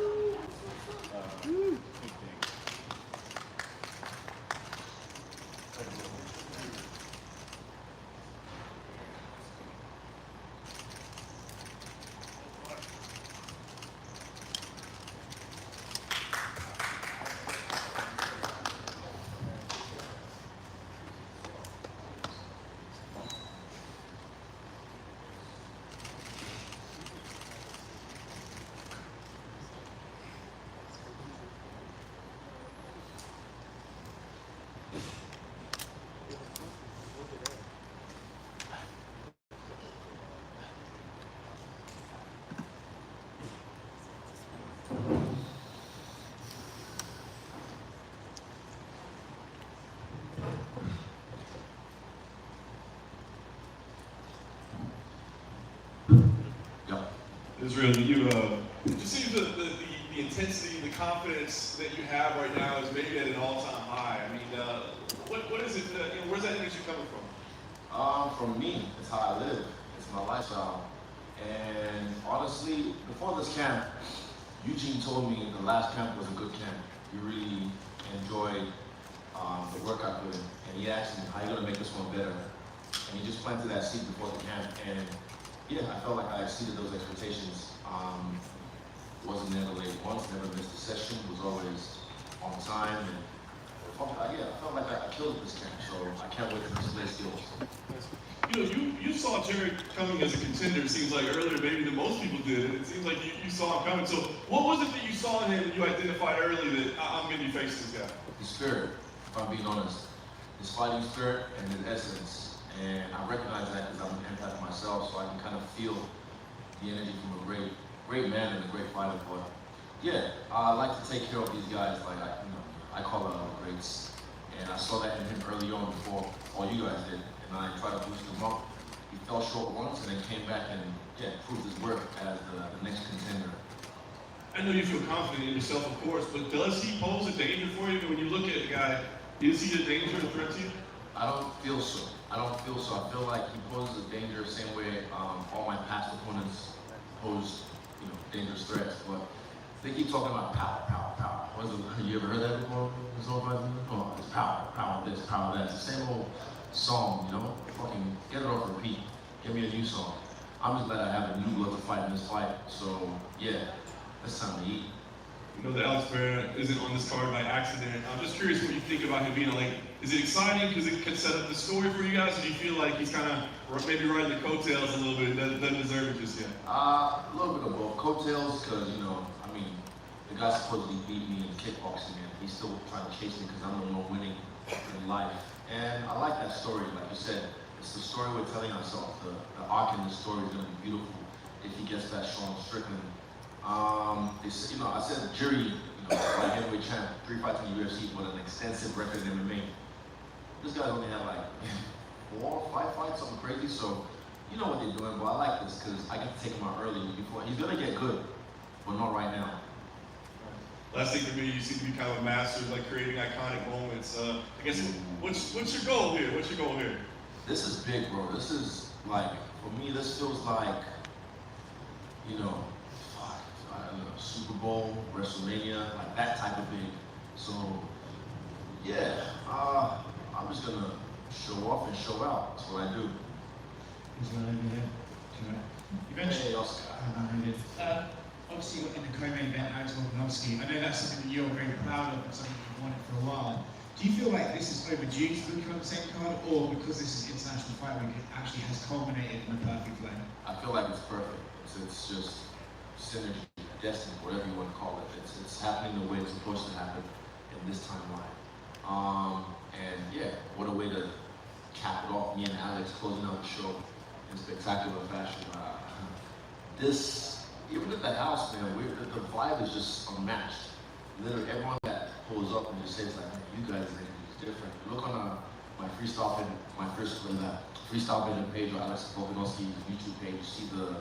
It's really you. It just seems that the intensity, the confidence that you have right now is maybe at an all-time high. I mean, what is it? Where's that energy coming from? From me, it's how I live. It's my lifestyle. And honestly, before this camp, Eugene told me the last camp was a good camp. He really enjoyed the work I put in. And he asked me, how are you going to make this one better? And he just planted that seed before the camp. And yeah, I felt like I exceeded those expectations. Wasn't never late once, never missed a session, was always on time. And yeah, I felt like I killed this camp, so I can't wait to display skills. You know, you saw Jerry coming as a contender, it seems like earlier maybe than most people did. It seems like you saw him coming. So what was it that you saw in him that you identified early that I'm going to be facing this guy? His spirit, if I'm being honest. His fighting spirit and his essence. And I recognize that because I'm an empath myself, so I can kind of feel the energy from a great man and a great fighter. But yeah, I like to take care of these guys like I call them greats. And I saw that in him early on before all you guys did. And I tried to boost him up. He fell short once and then came back and proved his worth as the next contender. I know you feel confident in yourself, of course, but does he pose a danger for you? When you look at the guy, is he a danger and threat to you? I don't feel so. I feel like he poses a danger the same way all my past opponents posed, dangerous threats. But they keep talking about power. Have you ever heard that before? Oh, it's power this, power that. It's the same old song, Fucking get it off repeat. Give me a new song. I'm just glad I have a new blood to fight in this fight. So yeah, it's time to eat. You know that Alex Pereira isn't on this card by accident. I'm just curious what you think about him being like. Is it exciting because it could set up the story for you guys, or do you feel like he's kind of maybe riding the coattails a little bit, doesn't deserve it just yet? A little bit of both. Coattails, because the guy supposedly beat me in kickboxing, and he's still trying to chase me because I'm the one winning in life. And I like that story, like you said. It's the story we're telling ourselves. The arc in the story is going to be beautiful if he gets that Sean Strickland. I said Jerry, my heavyweight champ, 3 fights in the UFC with an extensive record in MMA. This guy only had like 4 or 5 fights, something crazy. So you know what they're doing, but I like this because I get to take him out early before he's gonna get good, but not right now. Last thing for me, you seem to be kind of a master of creating iconic moments. I guess what's your goal here? What's your goal here? This is big, bro. This is like, for me, this feels like, Super Bowl, WrestleMania, like that type of big. So, yeah, I'm just gonna show off and show out. That's what I do. You mentioned, obviously in the co-main event, Alex Volkanovski. I know that's something that you're very proud of and something you've wanted for a while. Do you feel like this is overdue to put you on the same card, or because this is International Fight Week, it actually has culminated in a perfect way? I feel like it's perfect. It's just synergy, destiny, whatever you want to call it. It's happening the way it's supposed to happen in this timeline. And yeah, what a way to cap it off. Me and Alex closing out the show in spectacular fashion. Even at the house, man, the vibe is just unmatched. Literally, everyone that pulls up and just says like, man, you guys are different. Look on my freestyle page or Alex Volkanovski's YouTube page. You see the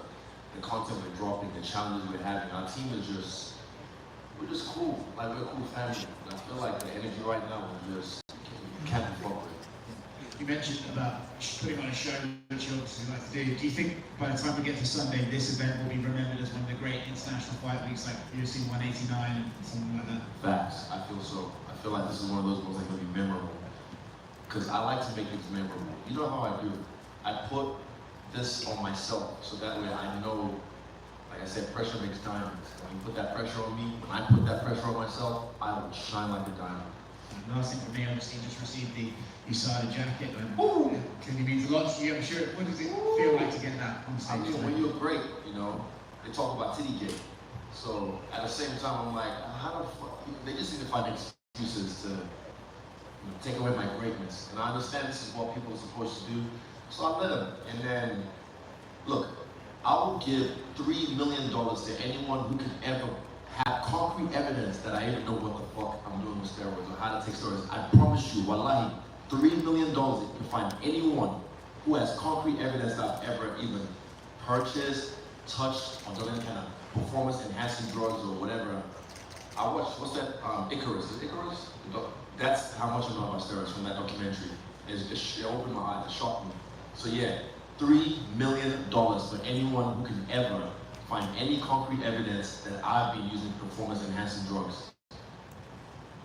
content we're dropping, the challenges we're having. Our team is we're just cool. Like, we're a cool family. I feel like the energy right now is just can't be fucked with. You mentioned about putting on a show, which you obviously like to do. Do you think by the time we get to Sunday, this event will be remembered as one of the great international fight weeks, like UFC 189 and something like that? Facts. I feel so. I feel like this is one of those ones that can be memorable. Because I like to make things memorable. You know how I do. I put this on myself, so that way I know, like I said, pressure makes diamonds. When you put that pressure on me, when I put that pressure on myself, I will shine like a diamond. And last thing for me, obviously, just received the USADA jacket, and it clearly means a lot to you, I'm sure. What does it feel like to get that on stage? I mean, when you're great, they talk about titty gate. So at the same time, I'm like, how the fuck? They just need to find excuses to take away my greatness. And I understand this is what people are supposed to do, so I let them. And then, look, I will give $3 million to anyone who can ever have concrete evidence that I even know what the fuck I'm doing with steroids or how to take steroids. I promise you, wallahi, $3 million if you find anyone who has concrete evidence that I've ever even purchased, touched or done any kind of performance enhancing drugs or whatever. I watched, what's that, Icarus, is it Icarus? That's how much I know about steroids from that documentary. It opened my eyes, it shocked me. So yeah, $3 million for anyone who can ever find any concrete evidence that I've been using performance enhancing drugs.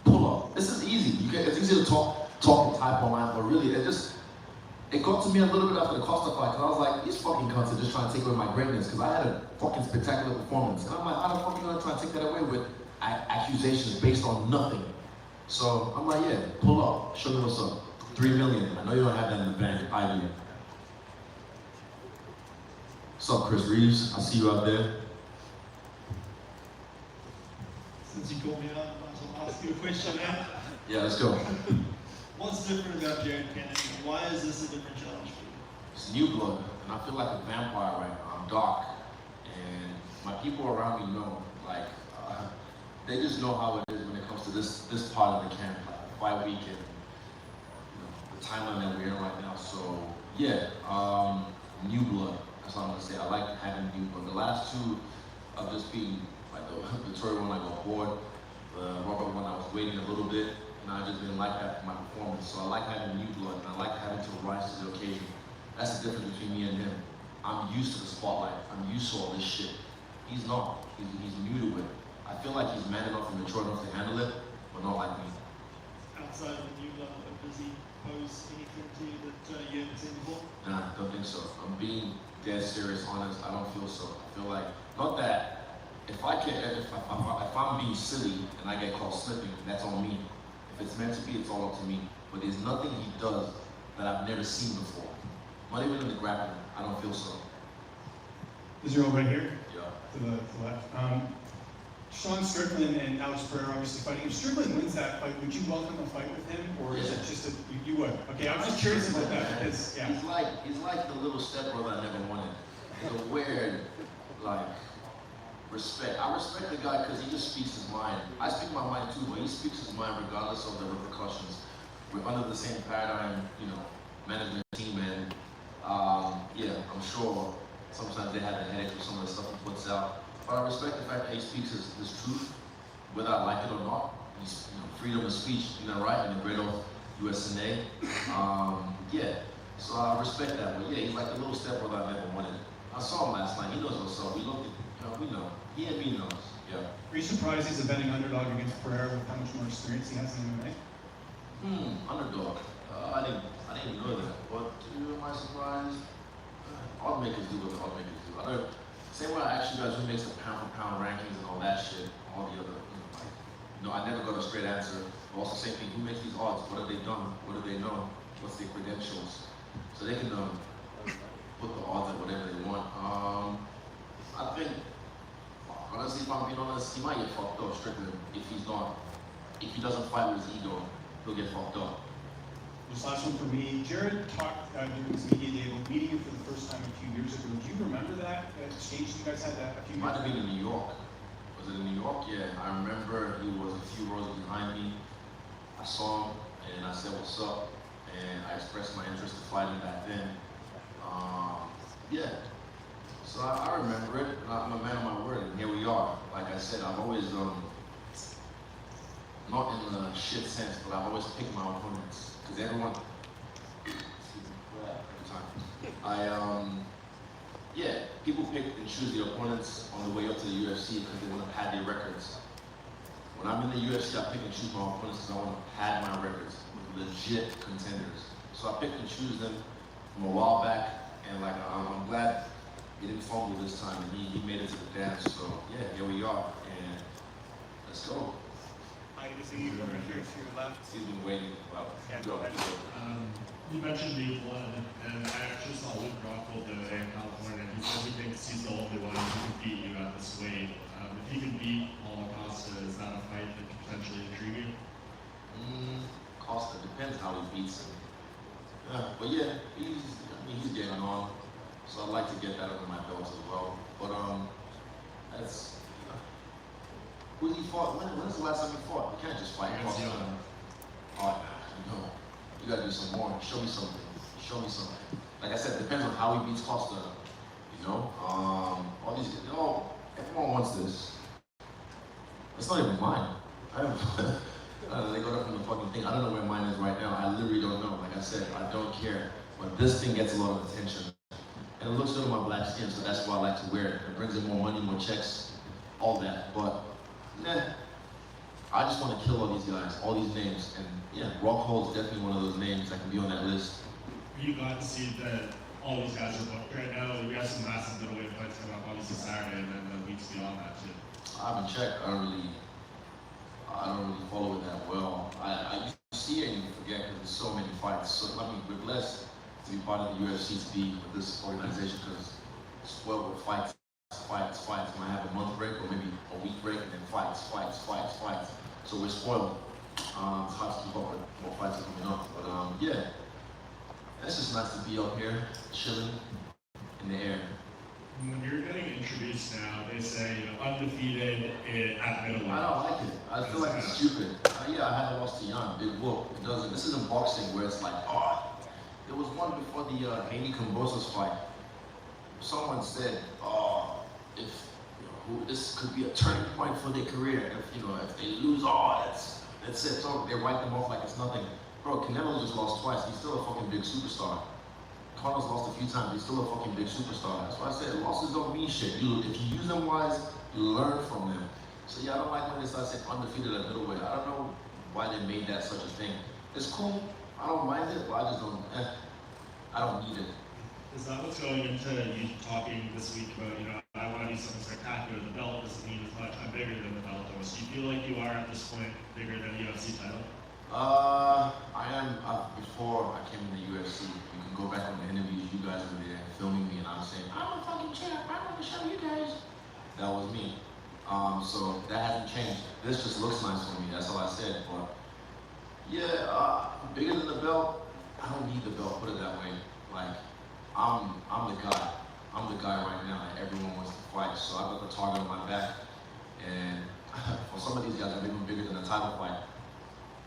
Pull up. This is easy. It's easy to talk and type online, but really, it got to me a little bit after the Costa fight, because I was like, these fucking cunts are just trying to take away my greatness, because I had a fucking spectacular performance. And I'm like, how the fuck are you gonna try and take that away with accusations based on nothing? So I'm like, yeah, pull up, show me what's up. 3 million. I know you don't have that in the bank. I do. What's up, Chris Reeves? I see you out there. Since you called me out, I might as well ask you a question now. Yeah, let's go. What's different about Jared Kennedy? Why is this a different challenge for you? It's new blood, and I feel like a vampire right now. I'm dark, and my people around me know. Like, they just know how it is when it comes to this part of the camp, like fight week and the timeline that we're in right now. So yeah, new blood. That's all I'm gonna say. I like having new blood. The last two of just being like the Victoria one, I got bored. The Robert one, I was waiting a little bit, and I just didn't like that for my performance. So I like having new blood, and I like having to rise to the occasion. That's the difference between me and him. I'm used to the spotlight. I'm used to all this shit. He's not. He's new to it. I feel like he's man enough and mature enough to handle it, but not like me. Outside of the new blood, does he pose anything to you that you haven't seen before? Nah, don't think so. I'm being dead serious, honest. I don't feel so. I feel like, not that, if I'm being silly and I get caught slipping, that's on me. If it's meant to be, it's all up to me. But there's nothing he does that I've never seen before. Not even in the grappling. I don't feel so. Is your right here? Yeah. To the left. Sean Strickland and Alex Pereira obviously fighting. If Strickland wins that fight, would you welcome a fight with him, or is it just you would? Okay, I was just curious about that because yeah. He's like the little stepbrother I never wanted. It's a weird, like, respect. I respect the guy because he just speaks his mind. I speak my mind too, but he speaks his mind regardless of the repercussions. We're under the same paradigm, management team, and yeah, I'm sure sometimes they have the headache with some of the stuff he puts out. But I respect the fact that he speaks his truth, whether I like it or not. He's freedom of speech, right, in the great old USNA. Yeah, so I respect that. But yeah, he's like a little stepbrother I never wanted. I saw him last night. He knows what's up. We looked at, we know. He and me knows. Yeah. Are you surprised he's a betting underdog against Pereira with how much more experience he has in MMA? Underdog. I didn't know that. But am I surprised? Odd makers do what the odd makers do. Same way I asked you guys who makes the pound for pound rankings and all that shit, all the other, I never got a straight answer. But also same thing, who makes these odds? What have they done? What do they know? What's their credentials? So they can put the odds at whatever they want. I think, honestly, if I'm being honest, he might get fucked up strictly if he doesn't fight with his ego, he'll get fucked up. Just last one for me. Jared talked during his media day about meeting you for the first time a few years ago. Do you remember that exchange you guys had that a few years ago? Might have been in New York. Was it in New York? Yeah, I remember he was a few rows behind me. I saw him and I said, what's up? And I expressed my interest in fighting back then. Yeah. So I remember it. I'm a man of my word, and here we are. Like I said, I've always, not in the shit sense, but I've always picked my opponents. Because everyone, yeah, people pick and choose their opponents on the way up to the UFC because they want to pad their records. When I'm in the UFC, I pick and choose my opponents because I want to pad my records with legit contenders. So I pick and choose them from a while back, and like I'm glad he didn't fumble this time, and he made it to the dance. So yeah, here we are, and let's go. I can see you over here to your left. He's been waiting. Well, yeah, go ahead. You mentioned new blood, and I actually saw Luke Rockhold the other day in California. He says he thinks he's the only one who can beat you at this weight. If he can beat Paulo Costa, is that a fight that could potentially intrigue you? Costa, depends how he beats him. Yeah, but yeah, he's getting on. So I'd like to get that under my belt as well. But that's who he fought. When's the last time he fought? You can't just fight Costa. Oh, no. You gotta do some more. Show me something. Show me something. Like I said, it depends on how he beats Costa. If You know, all these, you know, everyone wants this. It's not even mine. I have, they got up from the fucking thing. I don't know where mine is right now. I literally don't know. Like I said, I don't care. But this thing gets a lot of attention. And it looks good on my black skin, so that's why I like to wear it. It brings in more money, more checks, all that. But, I just want to kill all these guys, all these names. And yeah, Rockhold is definitely one of those names that can be on that list. You got to see that all these guys are booked right now. We have some massive middleweight fights coming up, obviously Saturday, and then the weeks beyond that too. I haven't checked. I don't really follow it that well. I used to see it and forget because there's so many fights. So I mean, we're blessed to be part of the UFC, to be with this organization, because it's well with fights. We might have a month break or maybe a week break, and then fights. So we're spoiled. It's hard to keep up with what fights are coming up. But yeah, it's just nice to be up here, chilling in the air. When you're getting introduced now, they say, you know, undefeated at middleweight. I don't like it. I feel like it's stupid. Yeah, I haven't lost to Jan, big whoop. It doesn't. This isn't boxing where it's like, oh, there was one before the Haney Kambosos fight. Someone said, oh, if this could be a turning point for their career. If they lose, that's it. So they write them off like it's nothing. Bro, Canelo just lost twice. He's still a fucking big superstar. Connor's lost a few times. He's still a fucking big superstar. That's why I said losses don't mean shit. If you use them wise, you learn from them. So yeah, I don't like when they start saying undefeated at middleweight. I don't know why they made that such a thing. It's cool. I don't mind it, but I just don't. I don't need it. Is that what's going into you talking this week about, I want to do something spectacular? The belt doesn't mean as much. I'm bigger than the belt does. Do you feel like you are at this point bigger than the UFC title? I am. Before I came in the UFC, you can go back on the interviews. You guys were there filming me, and I'm saying, I'm a fucking champ. I want to show you guys. That was me. So that hasn't changed. This just looks nice for me. That's all I said. But yeah, bigger than the belt. I don't need the belt. Put it that way. Like, I'm the guy. I'm the guy right now that everyone wants to fight. So I got the target on my back, and for some of these guys, I'm even bigger than a title fight.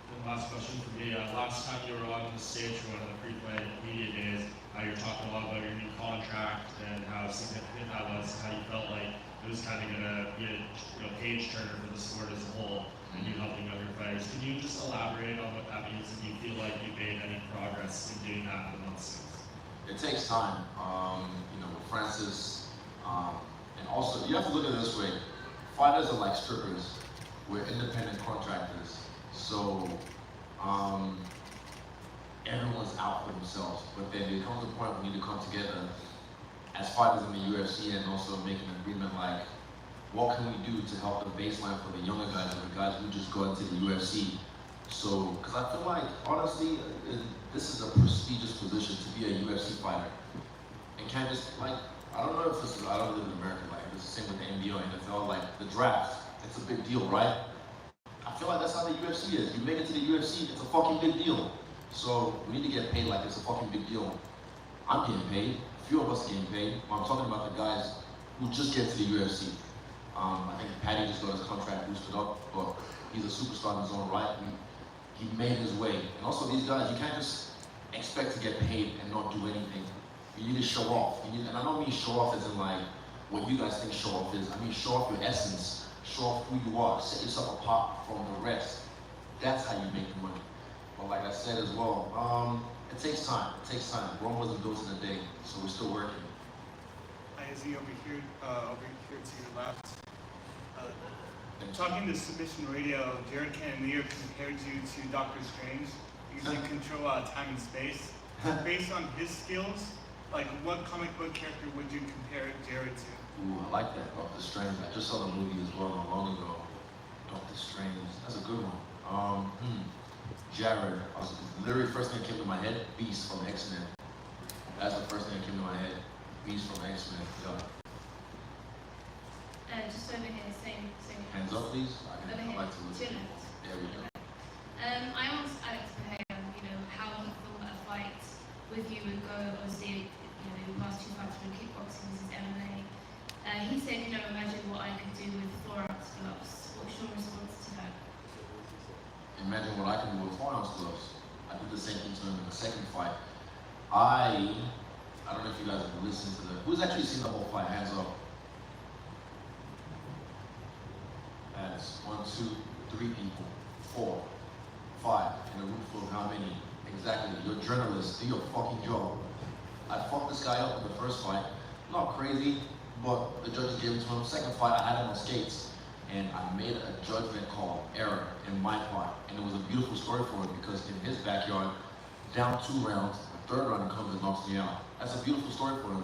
And last question for me. Last time you were on the stage for one of the pre-fight media days, you were talking a lot about your new contract and how significant that was, how you felt like it was kind of going to be a page turner for the sport as a whole, and you helping younger fighters. Can you just elaborate on what that means, and do you feel like you made any progress in doing that in the months since? It takes time, with Francis, and also you have to look at it this way. Fighters are like strippers. We're independent contractors. So, everyone's out for themselves, but then there comes a point we need to come together as fighters in the UFC and also make an agreement like, what can we do to help the baseline for the younger guys and the guys who just go into the UFC? So, because I feel like, honestly, this is a prestigious position to be a UFC fighter. And can't just, I don't know if this is, I don't live in America, it's the same with the NBA or NFL, the draft, it's a big deal, right? I feel like that's how the UFC is. You make it to the UFC, it's a fucking big deal. So we need to get paid like it's a fucking big deal. I'm getting paid. A few of us are getting paid. I'm talking about the guys who just get to the UFC. I think Patty just got his contract boosted up, but he's a superstar in his own right. He made his way. And also these guys, you can't just expect to get paid and not do anything. You need to show off. And I don't mean show off as in what you guys think show off is. I mean show off your essence. Show off who you are, set yourself apart from the rest. That's how you make the money. But like I said as well, it takes time. Rome wasn't built in a day, so we're still working. Izzy over here to your left. Talking to Submission Radio, Jared Cannonier compared you to Doctor Strange because you control time and space. Based on his skills, what comic book character would you compare Jared to? Ooh, I like that, Doctor Strange. I just saw the movie as well not long ago. Doctor Strange, that's a good one. Jared, literally first thing that came to my head, Beast from X-Men. That's the first thing that came to my head, Beast from X-Men. Yeah. Just over here, same. Hands up, please. Over here, I'd like to listen. There we go. I asked Alex Bahia, how he thought a fight with you would go. Obviously, the last two fights were kickboxing, this is MMA. He said, imagine what I could do with 4-ounce gloves. What's your response to that? Imagine what I can do with 4-ounce gloves. I did the same thing to him in the second fight. I I don't know if you guys have listened to who's actually seen the whole fight? Hands up. That's 1, 2, 3 people, 4, 5, in a room full of how many? Exactly, you're a journalist, do your fucking job. I fucked this guy up in the first fight, not crazy, but the judges gave it to him. Second fight, I had him on skates, and I made a judgment call, error, in my part, and it was a beautiful story for him because in his backyard, down 2 rounds, the 3rd round he comes and knocks me out. That's a beautiful story for him.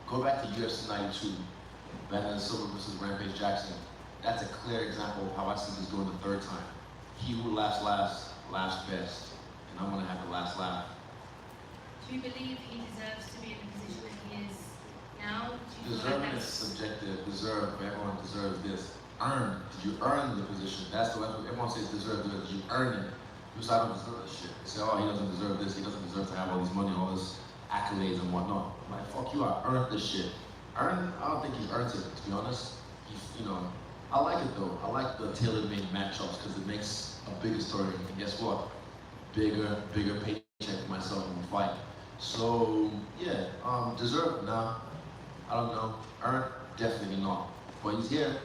Go back to UFC 92, Vanessa Silva versus Rampage Jackson. That's a clear example of how I see this going the 3rd time. He who laughs last, laughs best. And I'm gonna have the last laugh. Do you believe he deserves to be in the position that he is now? Do you feel Deserving like is that's... subjective. Deserve, everyone deserves this. Earn, did you earn the position? That's what everyone says deserve, did you earn it? You say, I don't deserve this shit. They say, oh, he doesn't deserve this, he doesn't deserve to have all this money, all this accolades and whatnot. I'm like, fuck you, I earned this shit. I don't think he's earned it, to be honest. You know, I like it though. I like the tailor-made matchups because it makes a bigger story. And guess what? Bigger paycheck for myself in the fight. So yeah, deserved? Nah, I don't know. Earned? Definitely not. But he's here,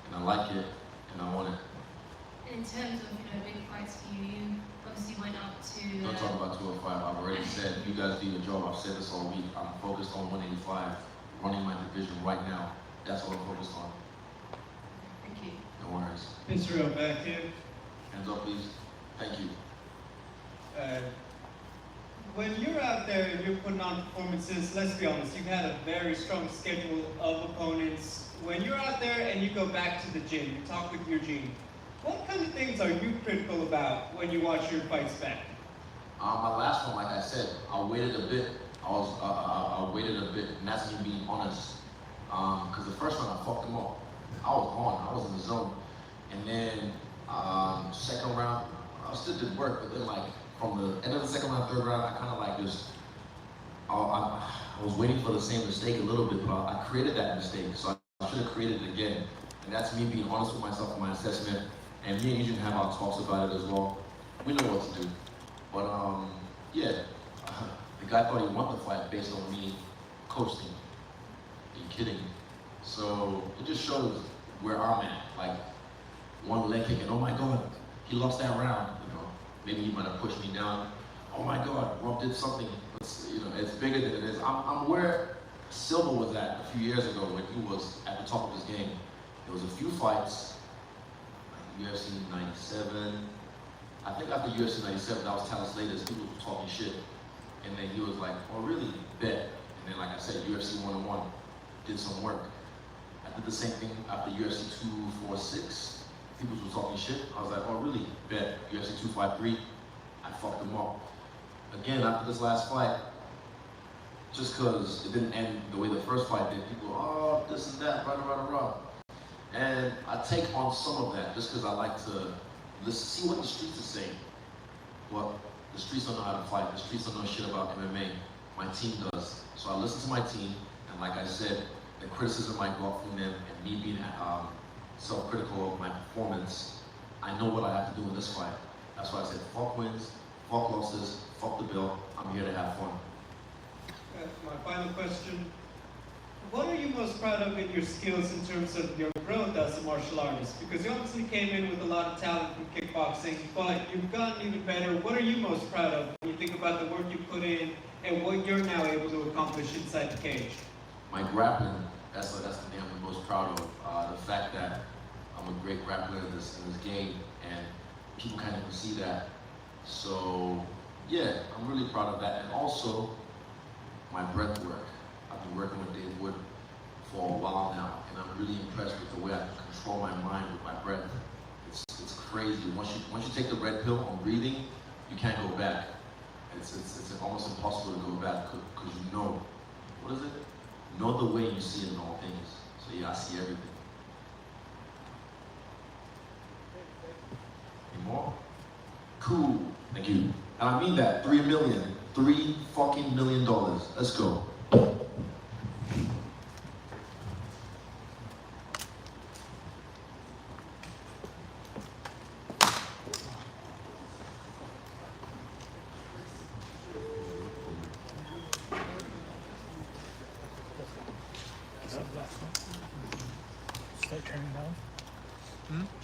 and I like it, and I want it. In terms of, big fights for you, you obviously went up to... Don't talk about 205. I've already said, you guys do your job. I've said this all week. I'm focused on 185, running my division right now. That's what I'm focused on. Thank you. No worries. Israel back here. Hands up, please. Thank you. When you're out there and you're putting on performances, let's be honest, you've had a very strong schedule of opponents. When you're out there and you go back to the gym, you talk with Eugene, what kind of things are you critical about when you watch your fights back? My last one, like I said, I waited a bit. I waited a bit, and that's me being honest. Because the first one, I fucked him up. I was on, I was in the zone. And then, second round, I still did work, but then like, from the end of the second round, 3rd round, I kind of like just, I was waiting for the same mistake a little bit, but I created that mistake, so I should have created it again. And that's me being honest with myself in my assessment, and me and Eugene have our talks about it as well. We know what to do. But yeah, the guy thought he won the fight based on me coasting. Are you kidding me? So it just shows where I'm at. Like, one leg kick and oh my God, he lost that round. Maybe he might have pushed me down. Oh my God, Rob did something. It's bigger than it is. I'm where Silva was at a few years ago when he was at the top of his game. There was a few fights, like UFC 97. I think after UFC 97, that was Tyler Slater's, people were talking shit. And then he was like, oh really? Bet. And then like I said, UFC 101, did some work. I did the same thing after UFC 246. People were talking shit. I was like, oh really? Bet. UFC 253, I fucked them up. Again, after this last fight, just because it didn't end the way the first fight did, people, oh, this and that, rah. And I take on some of that just because I like to see what the streets are saying. But the streets don't know how to fight. The streets don't know shit about MMA. My team does. So I listen to my team, and like I said, the criticism I got from them and me being self-critical of my performance, I know what I have to do in this fight. That's why I said, fuck wins, fuck losses, fuck the bill. I'm here to have fun. My final question. What are you most proud of in your skills in terms of your growth as a martial artist? Because you obviously came in with a lot of talent from kickboxing, but you've gotten even better. What are you most proud of when you think about the work you put in and what you're now able to accomplish inside the cage? My grappling, that's the thing I'm the most proud of. The fact that I'm a great grappler in this game, and people kind of can see that. So yeah, I'm really proud of that. And also, my breath work. I've been working with Dave Wood for a while now, and I'm really impressed with the way I can control my mind with my breath. It's crazy. Once you take the red pill on breathing, you can't go back. It's almost impossible to go back because you know, what is it? Know the way you see it in all things. So yeah, I see everything. Any more? Cool. Thank you. And I mean that. 3 million. $3 fucking million. Let's go.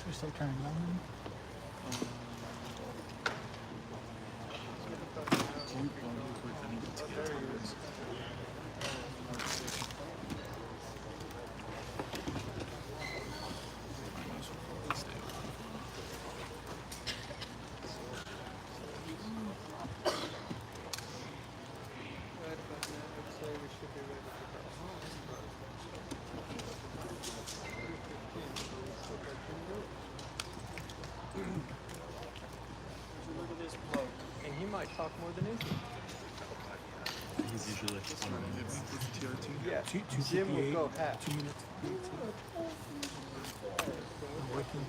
You're still carrying on? Look at this bloke, and he might talk more than Izzy. He's usually like 1 minute. With TRT? Yeah, Two Jim will go half. 2 minutes. I'm working.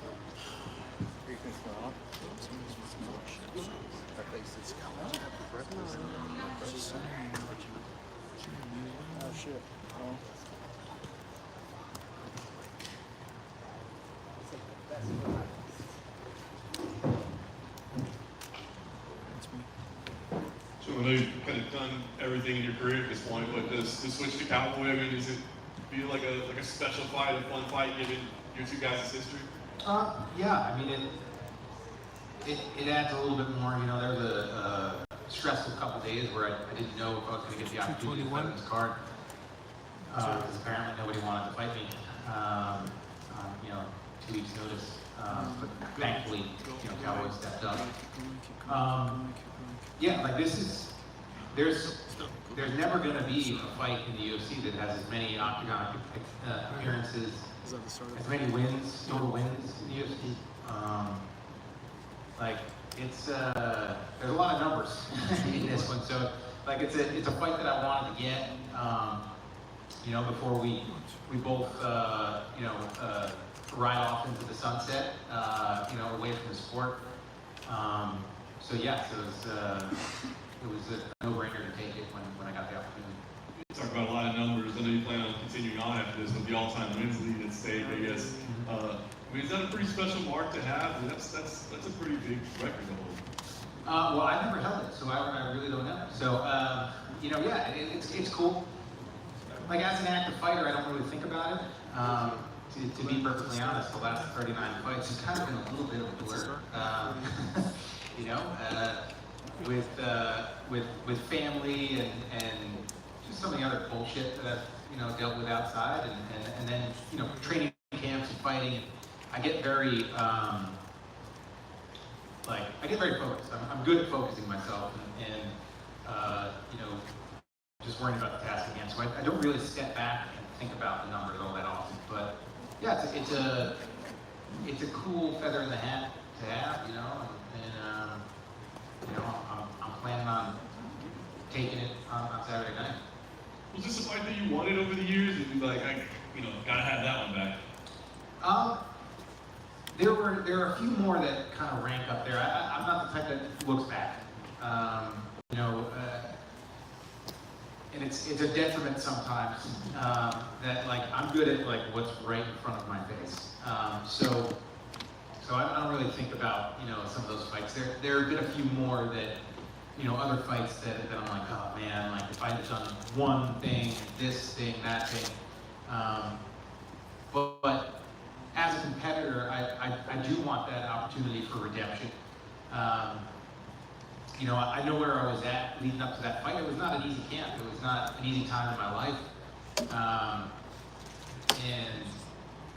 Oh shit. Oh. So I know you've kind of done everything in your career at this point, but does the switch to cowboy, I mean, does it feel like a special fight, a fun fight, given your two guys' history? Yeah, I mean, it adds a little bit more. You know, there was a stressful couple days where I didn't know if I was going to get the opportunity to fight on this card. Because apparently nobody wanted to fight me. You know, 2 weeks notice. But thankfully, you know, Cowboys stepped up. Yeah, like there's never going to be a fight in the UFC that has as many octagon appearances, as many wins, total wins in the UFC. Like it's there's a lot of numbers in this one, so like it's a fight that I wanted to get. You know, before we both you know ride off into the sunset, you know, away from the sport. So yeah, so it was a no-brainer to take it when I got the opportunity. You talk about a lot of numbers. I know you plan on continuing on after this with the all-time wins lead at stake, I guess. I mean, is that a pretty special mark to have? I mean, that's a pretty big record to hold. Well, I never held it, so I really don't know. So you know, yeah, it's cool. Like as an active fighter, I don't really think about it. To be perfectly honest, the last 39 fights has kind of been a little bit of a blur. You know, with family and just some of the other bullshit that I've, you know, dealt with outside, and then, you know, training camps and fighting. I get very focused. I'm good at focusing myself and you know, just worrying about the task at hand. So I don't really step back and think about the numbers all that often. But yeah, it's a cool feather in the hat to have, you know, and you know, I'm planning on taking it on Saturday night. Was this a fight that you wanted over the years? And you'd be like, you know, gotta have that one back. There are a few more that kind of rank up there. I'm not the type that looks back. You know, and it's a detriment sometimes that like I'm good at like what's right in front of my face. So I don't really think about, you know, some of those fights. There have been a few more that, you know, other fights that I'm like, oh man, like if I had done one thing, this thing, that thing. But as a competitor, I do want that opportunity for redemption. You know, I know where I was at leading up to that fight. It was not an easy camp. It was not an easy time in my life. And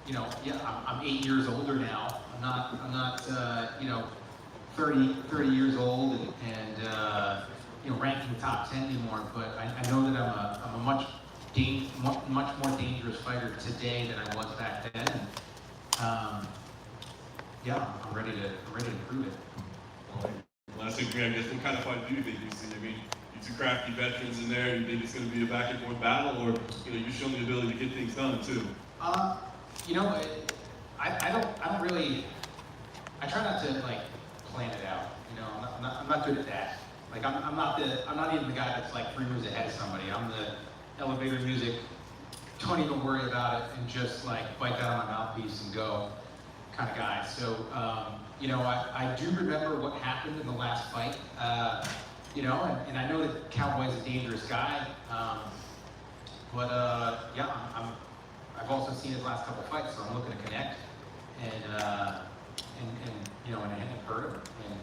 you know, yeah, I'm 8 years older now. I'm not you know, 30 years old and you know, ranking top 10 anymore. But I know that I'm a much more dangerous fighter today than I was back then. And, yeah, I'm ready to prove it. Last thing, I guess, what kind of fight do you think you see? I mean, you two crafty veterans in there. You think it's going to be a back and forth battle, or you know, you've shown the ability to get things done too? You know, I don't really. I try not to like plan it out. You know, I'm not good at that. Like I'm not even the guy that's like 3 moves ahead of somebody. I'm the elevator music. Don't even worry about it and just like bite down on my mouthpiece and go kind of guy. So you know, I do remember what happened in the last fight. You know, and I know that Cowboy's a dangerous guy. But yeah, I've also seen his last couple fights, so I'm looking to connect. And and hurt him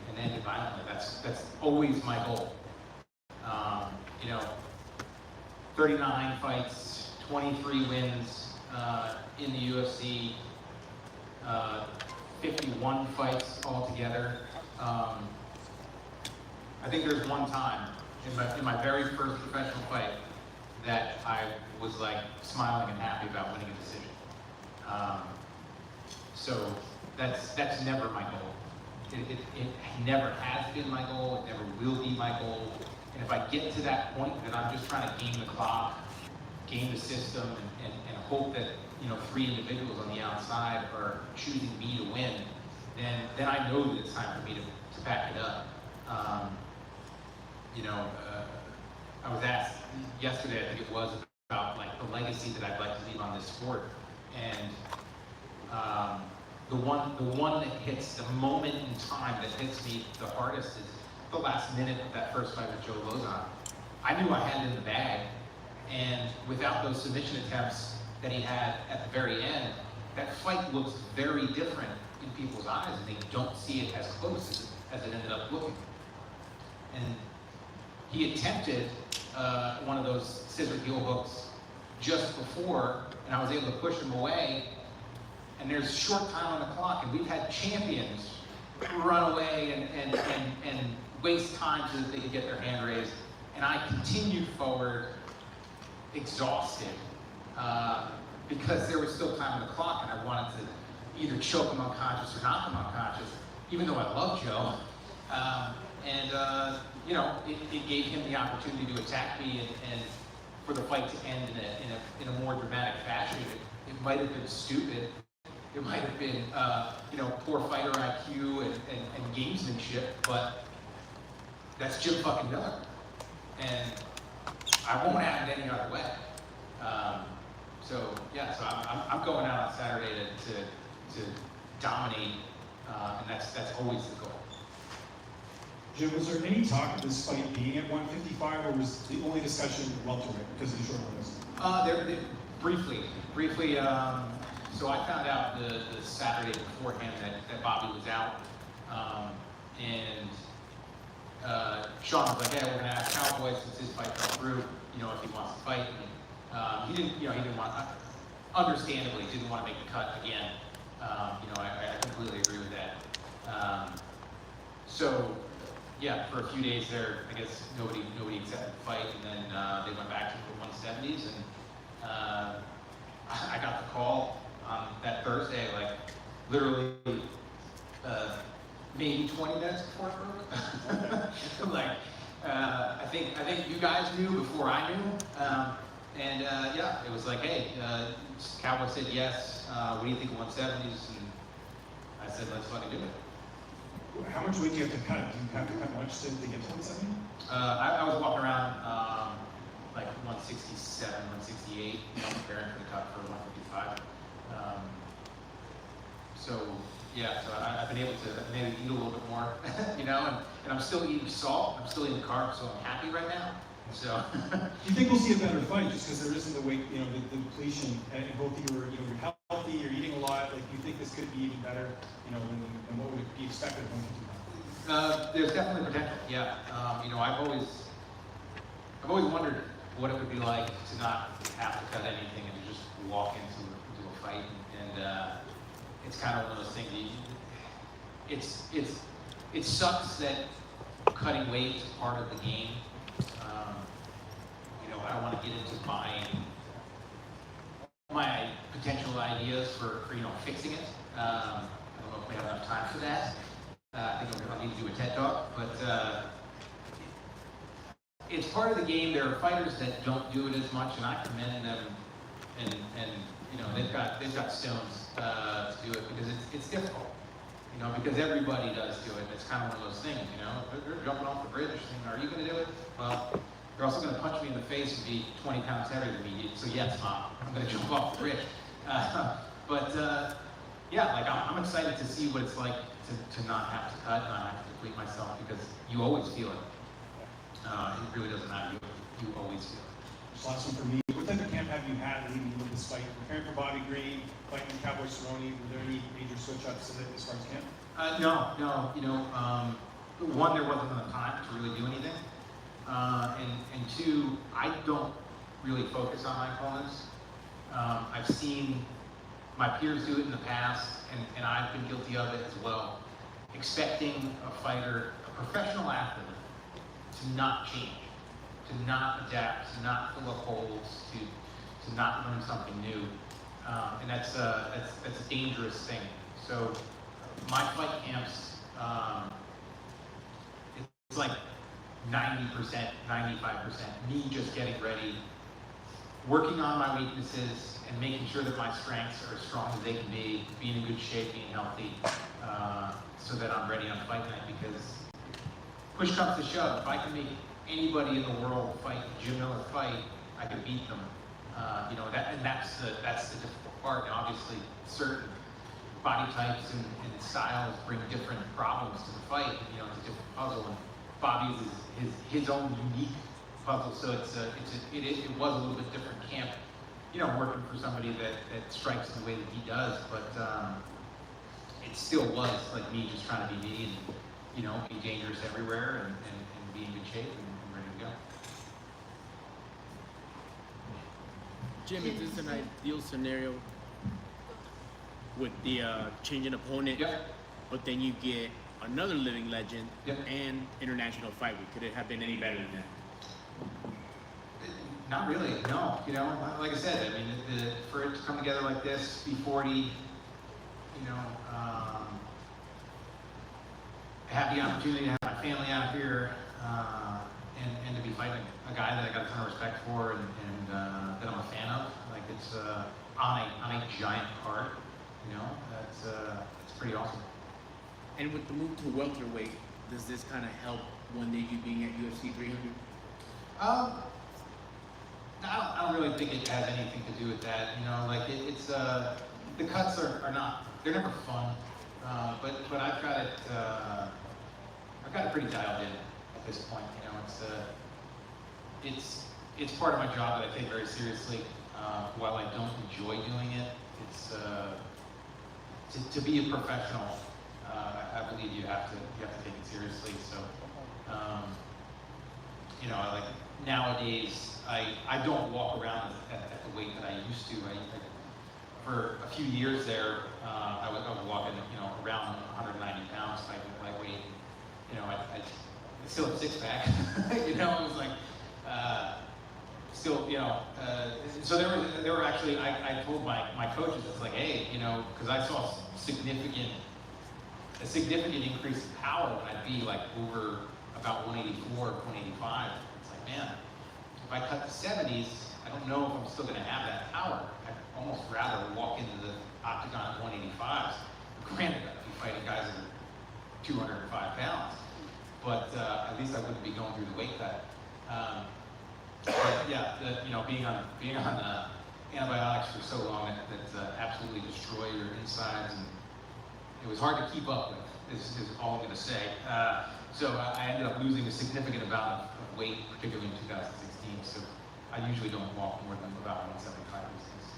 and end it violently. That's always my goal. 39 fights, 23 wins in the UFC, 51 fights altogether. I think there's one time in my very first professional fight that I was like smiling and happy about winning a decision. So that's never my goal. It never has been my goal. It never will be my goal. And if I get to that point, then I'm just trying to game the clock, game the system, and hope that 3 individuals on the outside are choosing me to win. Then I know that it's time for me to back it up. I was asked yesterday, I think it was, about like the legacy that I'd like to leave on this sport, and the one that hits, the moment in time that hits me the hardest is the last minute of that first fight with Joe Lozon. I knew I had it in the bag, and without those submission attempts that he had at the very end, that fight looks very different in people's eyes, and they don't see it as close as it ended up looking. And he attempted one of those scissor heel hooks just before, and I was able to push him away. And there's short time on the clock, and we've had champions run away and waste time so that they could get their hand raised. And I continued forward, exhausted, because there was still time on the clock, and I wanted to either choke him unconscious or knock him unconscious, even though I love Joe. It gave him the opportunity to attack me and for the fight to end in a more dramatic fashion. It might have been stupid. It might have been, poor fighter IQ and gamesmanship, but that's Jim fucking Miller. And I won't have it any other way. So I'm going out on Saturday to dominate, and that's always the goal. Jim, was there any talk of this fight being at 155, or was the only discussion welterweight because of the short notice? Briefly. So I found out the Saturday beforehand that Bobby was out, and Sean was like, "Hey, we're gonna ask Cowboy since his fight fell through, if he wants to fight." And, he didn't want, understandably, didn't want to make the cut again. I completely agree with that. For a few days there, I guess nobody accepted the fight, and then they went back to the 170s, and I got the call on that Thursday, like literally maybe 20 minutes before it broke. I think you guys knew before I knew, it was like, hey, Cowboy said yes. What do you think of 170s? And I said, let's fucking do it. How much weight do you have to cut? Do you have to cut much to get to 170? I was walking around like 167, 168, preparing for the cut for 155. So I've been able to maybe eat a little bit more, and I'm still eating salt, I'm still eating carbs, so I'm happy right now. So. Do you think we'll see a better fight just because there isn't the weight, the depletion, and both of you are, you're healthy, you're eating a lot, like, do you think this could be even better, than what would be expected of 155? There's definitely potential, yeah. I've always wondered what it would be like to not have to cut anything and to just walk into a fight, and it's kind of one of those things. It sucks that cutting weight is part of the game. I don't want to get into my potential ideas for fixing it. I don't know if we have enough time for that. I think we're going to need to do a TED Talk, but it's part of the game. There are fighters that don't do it as much, and I commend them, and they've got stones to do it because it's difficult, because everybody does do it. It's kind of one of those things, they're jumping off the bridge, saying, "Are you going to do it?" Well, you're also going to punch me in the face and be 20 pounds heavier than me, so yes, Mom, I'm going to jump off the bridge. I'm excited to see what it's like to not have to cut, not have to deplete myself, because you always feel it. It really doesn't matter. You always feel it. Just last one for me. What type of camp camp have you had leading into this fight? Preparing for Bobby Green, fighting Cowboy Cerrone, were there any major switch-ups as far as camp? No. One, there wasn't enough time to really do anything. And two, I don't really focus on my opponents. I've seen my peers do it in the past, and I've been guilty of it as well. Expecting a fighter, a professional athlete, to not change, to not adapt, to not fill up holes, to not learn something new. And that's a dangerous thing. So my fight camps, it's like 90%, 95%, me just getting ready, working on my weaknesses, and making sure that my strengths are as strong as they can be, being in good shape, being healthy, so that I'm ready on fight night. Because push comes to shove, if I can make anybody in the world fight Jim Miller fight, I can beat them. That's the difficult part. And obviously, certain body types and styles bring different problems to the fight. It's a different puzzle. And Bobby's is his own unique puzzle. So it was a little bit different camp. Working for somebody that strikes the way that he does, but it still was like me just trying to be me and, be dangerous everywhere and be in good shape and ready to go. Jim, is this an ideal scenario with the changing opponent, but then you get another living legend and international fight week? Could it have been any better than that? Not really, no. Like I said, I mean, for it to come together like this, be 40, have the opportunity to have my family out here, and to be fighting a guy that I got a ton of respect for and that I'm a fan of. Like it's on a giant card, it's pretty awesome. And with the move to welterweight, does this kind of help one day you being at UFC 300? I don't really think it has anything to do with that. It's the cuts are not, they're never fun. But I've got it pretty dialed in at this point. It's part of my job that I take very seriously. While I don't enjoy doing it, it's to be a professional. I believe you have to take it seriously. So, nowadays I don't walk around at the weight that I used to. For a few years there, I was walking, around 190 pounds, fighting lightweight. I still have six pack. It was like, still, so there were actually, I told my coaches, it's like, hey, because I saw a significant increase in power when I'd be like over about 184, 185. It's like, man, if I cut the 70s, I don't know if I'm still going to have that power. I'd almost rather walk into the octagon at 185s. Granted, I'd be fighting guys that are 205 pounds, but at least I wouldn't be going through the weight cut. Being on antibiotics for so long that absolutely destroy your insides, and it was hard to keep up with. Is all I'm going to say. So I ended up losing a significant amount of weight, particularly in 2016. So I usually don't walk more than about 175 these days.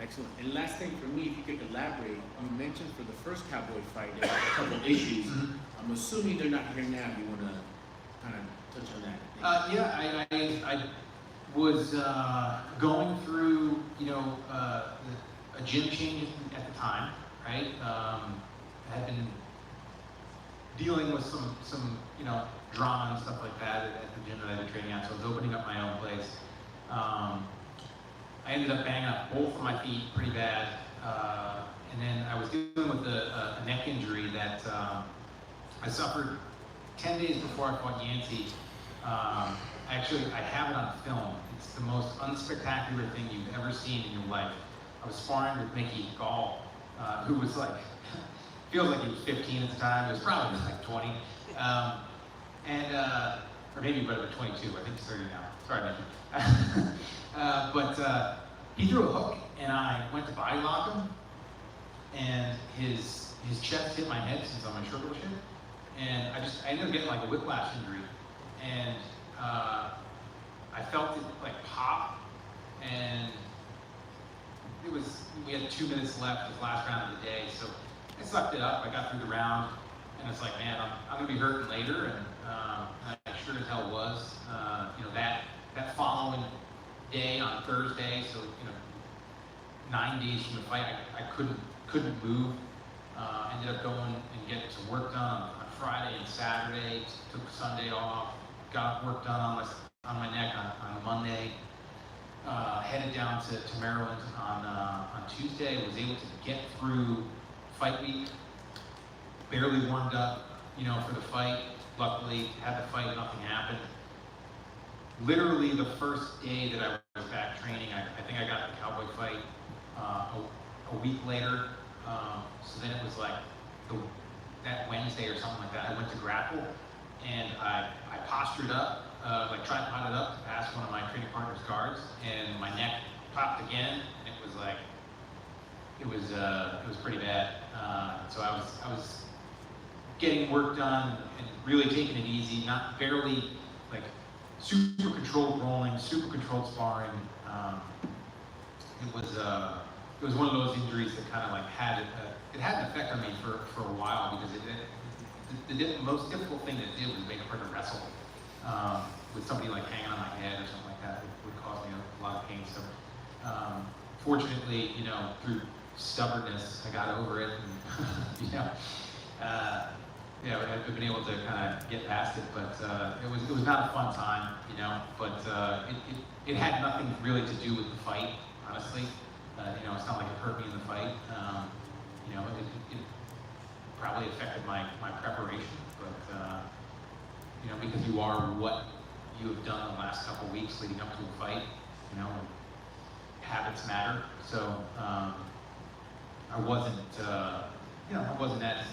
Excellent. And last thing for me, if you could elaborate, you mentioned for the first Cowboy fight there were a couple issues. I'm assuming they're not here now. You want to kind of touch on that? I was going through, a gym change at the time, right? I had been dealing with some drama and stuff like that at the gym that I've been training at, so I was opening up my own place. I ended up banging up both of my feet pretty bad, and then I was dealing with a neck injury that I suffered 10 days before I fought Yancey. I have it on film. It's the most unspectacular thing you've ever seen in your life. I was sparring with Mickey Gall, who was like, feels like he was 15 at the time. He was probably like 20. Or maybe better 22. I think he's 30 now. Sorry, Mickey. But he threw a hook, and I went to body lock him, and his chest hit my head since I'm a short little shit. And I ended up getting like a whiplash injury. And I felt it like pop, and we had 2 minutes left, his last round of the day, so I sucked it up. I got through the round, and it's like, man, I'm gonna be hurting later, and I sure as hell was. That following day on Thursday, so 9 days from the fight, I couldn't move. Ended up going and getting some work done on Friday and Saturday. Took Sunday off. Got work done on my neck on Monday. Headed down to Maryland on Tuesday. Was able to get through fight week. Barely warmed up, for the fight. Luckily, had the fight. Nothing happened. Literally the first day that I was back training, I think I got the Cowboy fight a week later. So then it was like that Wednesday or something like that. I went to grapple and I postured up, tripoded up to pass one of my training partner's guards, and my neck popped again, and it was pretty bad. So I was getting work done and really taking it easy, not barely super controlled rolling, super controlled sparring. It was one of those injuries that kind of had an effect on me for a while, because the most difficult thing to do was make it hard to wrestle with somebody hanging on my head or something like that. It would cause me a lot of pain. So fortunately, through stubbornness, I got over it, and I've been able to kind of get past it. But it was not a fun time, But it had nothing really to do with the fight, honestly. It's not like it hurt me in the fight. It probably affected my preparation, but because you are what you have done the last couple weeks leading up to a fight, habits matter. So I wasn't at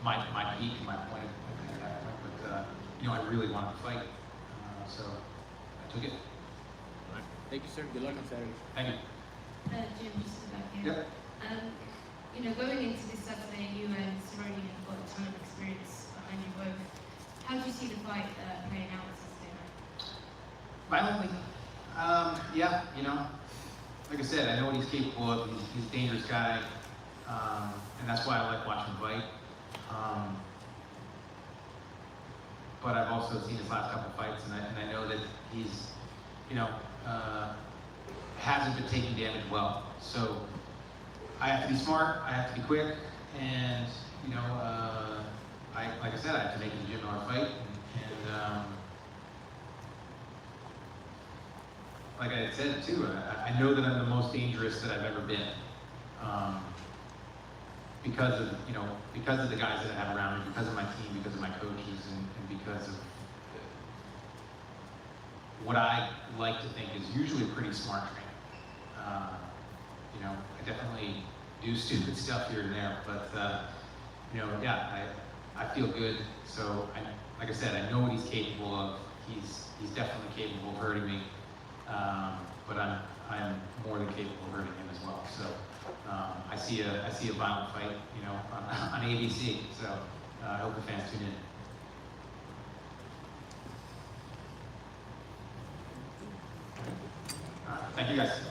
my peak, my point at that point, but I really wanted to fight, so I took it. Thank you, sir. Good luck on Saturday. Thank you. Jim, just back here. Yep. Going into this Saturday, you and Cerrone have got a ton of experience behind you both. How do you see the fight playing out Saturday night? Violently, like I said, I know what he's capable of. He's a dangerous guy, and that's why I like watching him fight. But I've also seen his last couple fights, and I know that he's, hasn't been taking damage well. So I have to be smart, I have to be quick, and like I said, I have to make the Jim Miller fight, and like I had said too, I know that I'm the most dangerous that I've ever been, because of the guys that I have around me, because of my team, because of my coaches, and because of what I like to think is usually pretty smart training. I definitely do stupid stuff here and there, but I feel good. So like I said, I know what he's capable of. He's definitely capable of hurting me, but I'm more than capable of hurting him as well. So I see a violent fight, on ABC. So I hope the fans tune in. Thank you guys.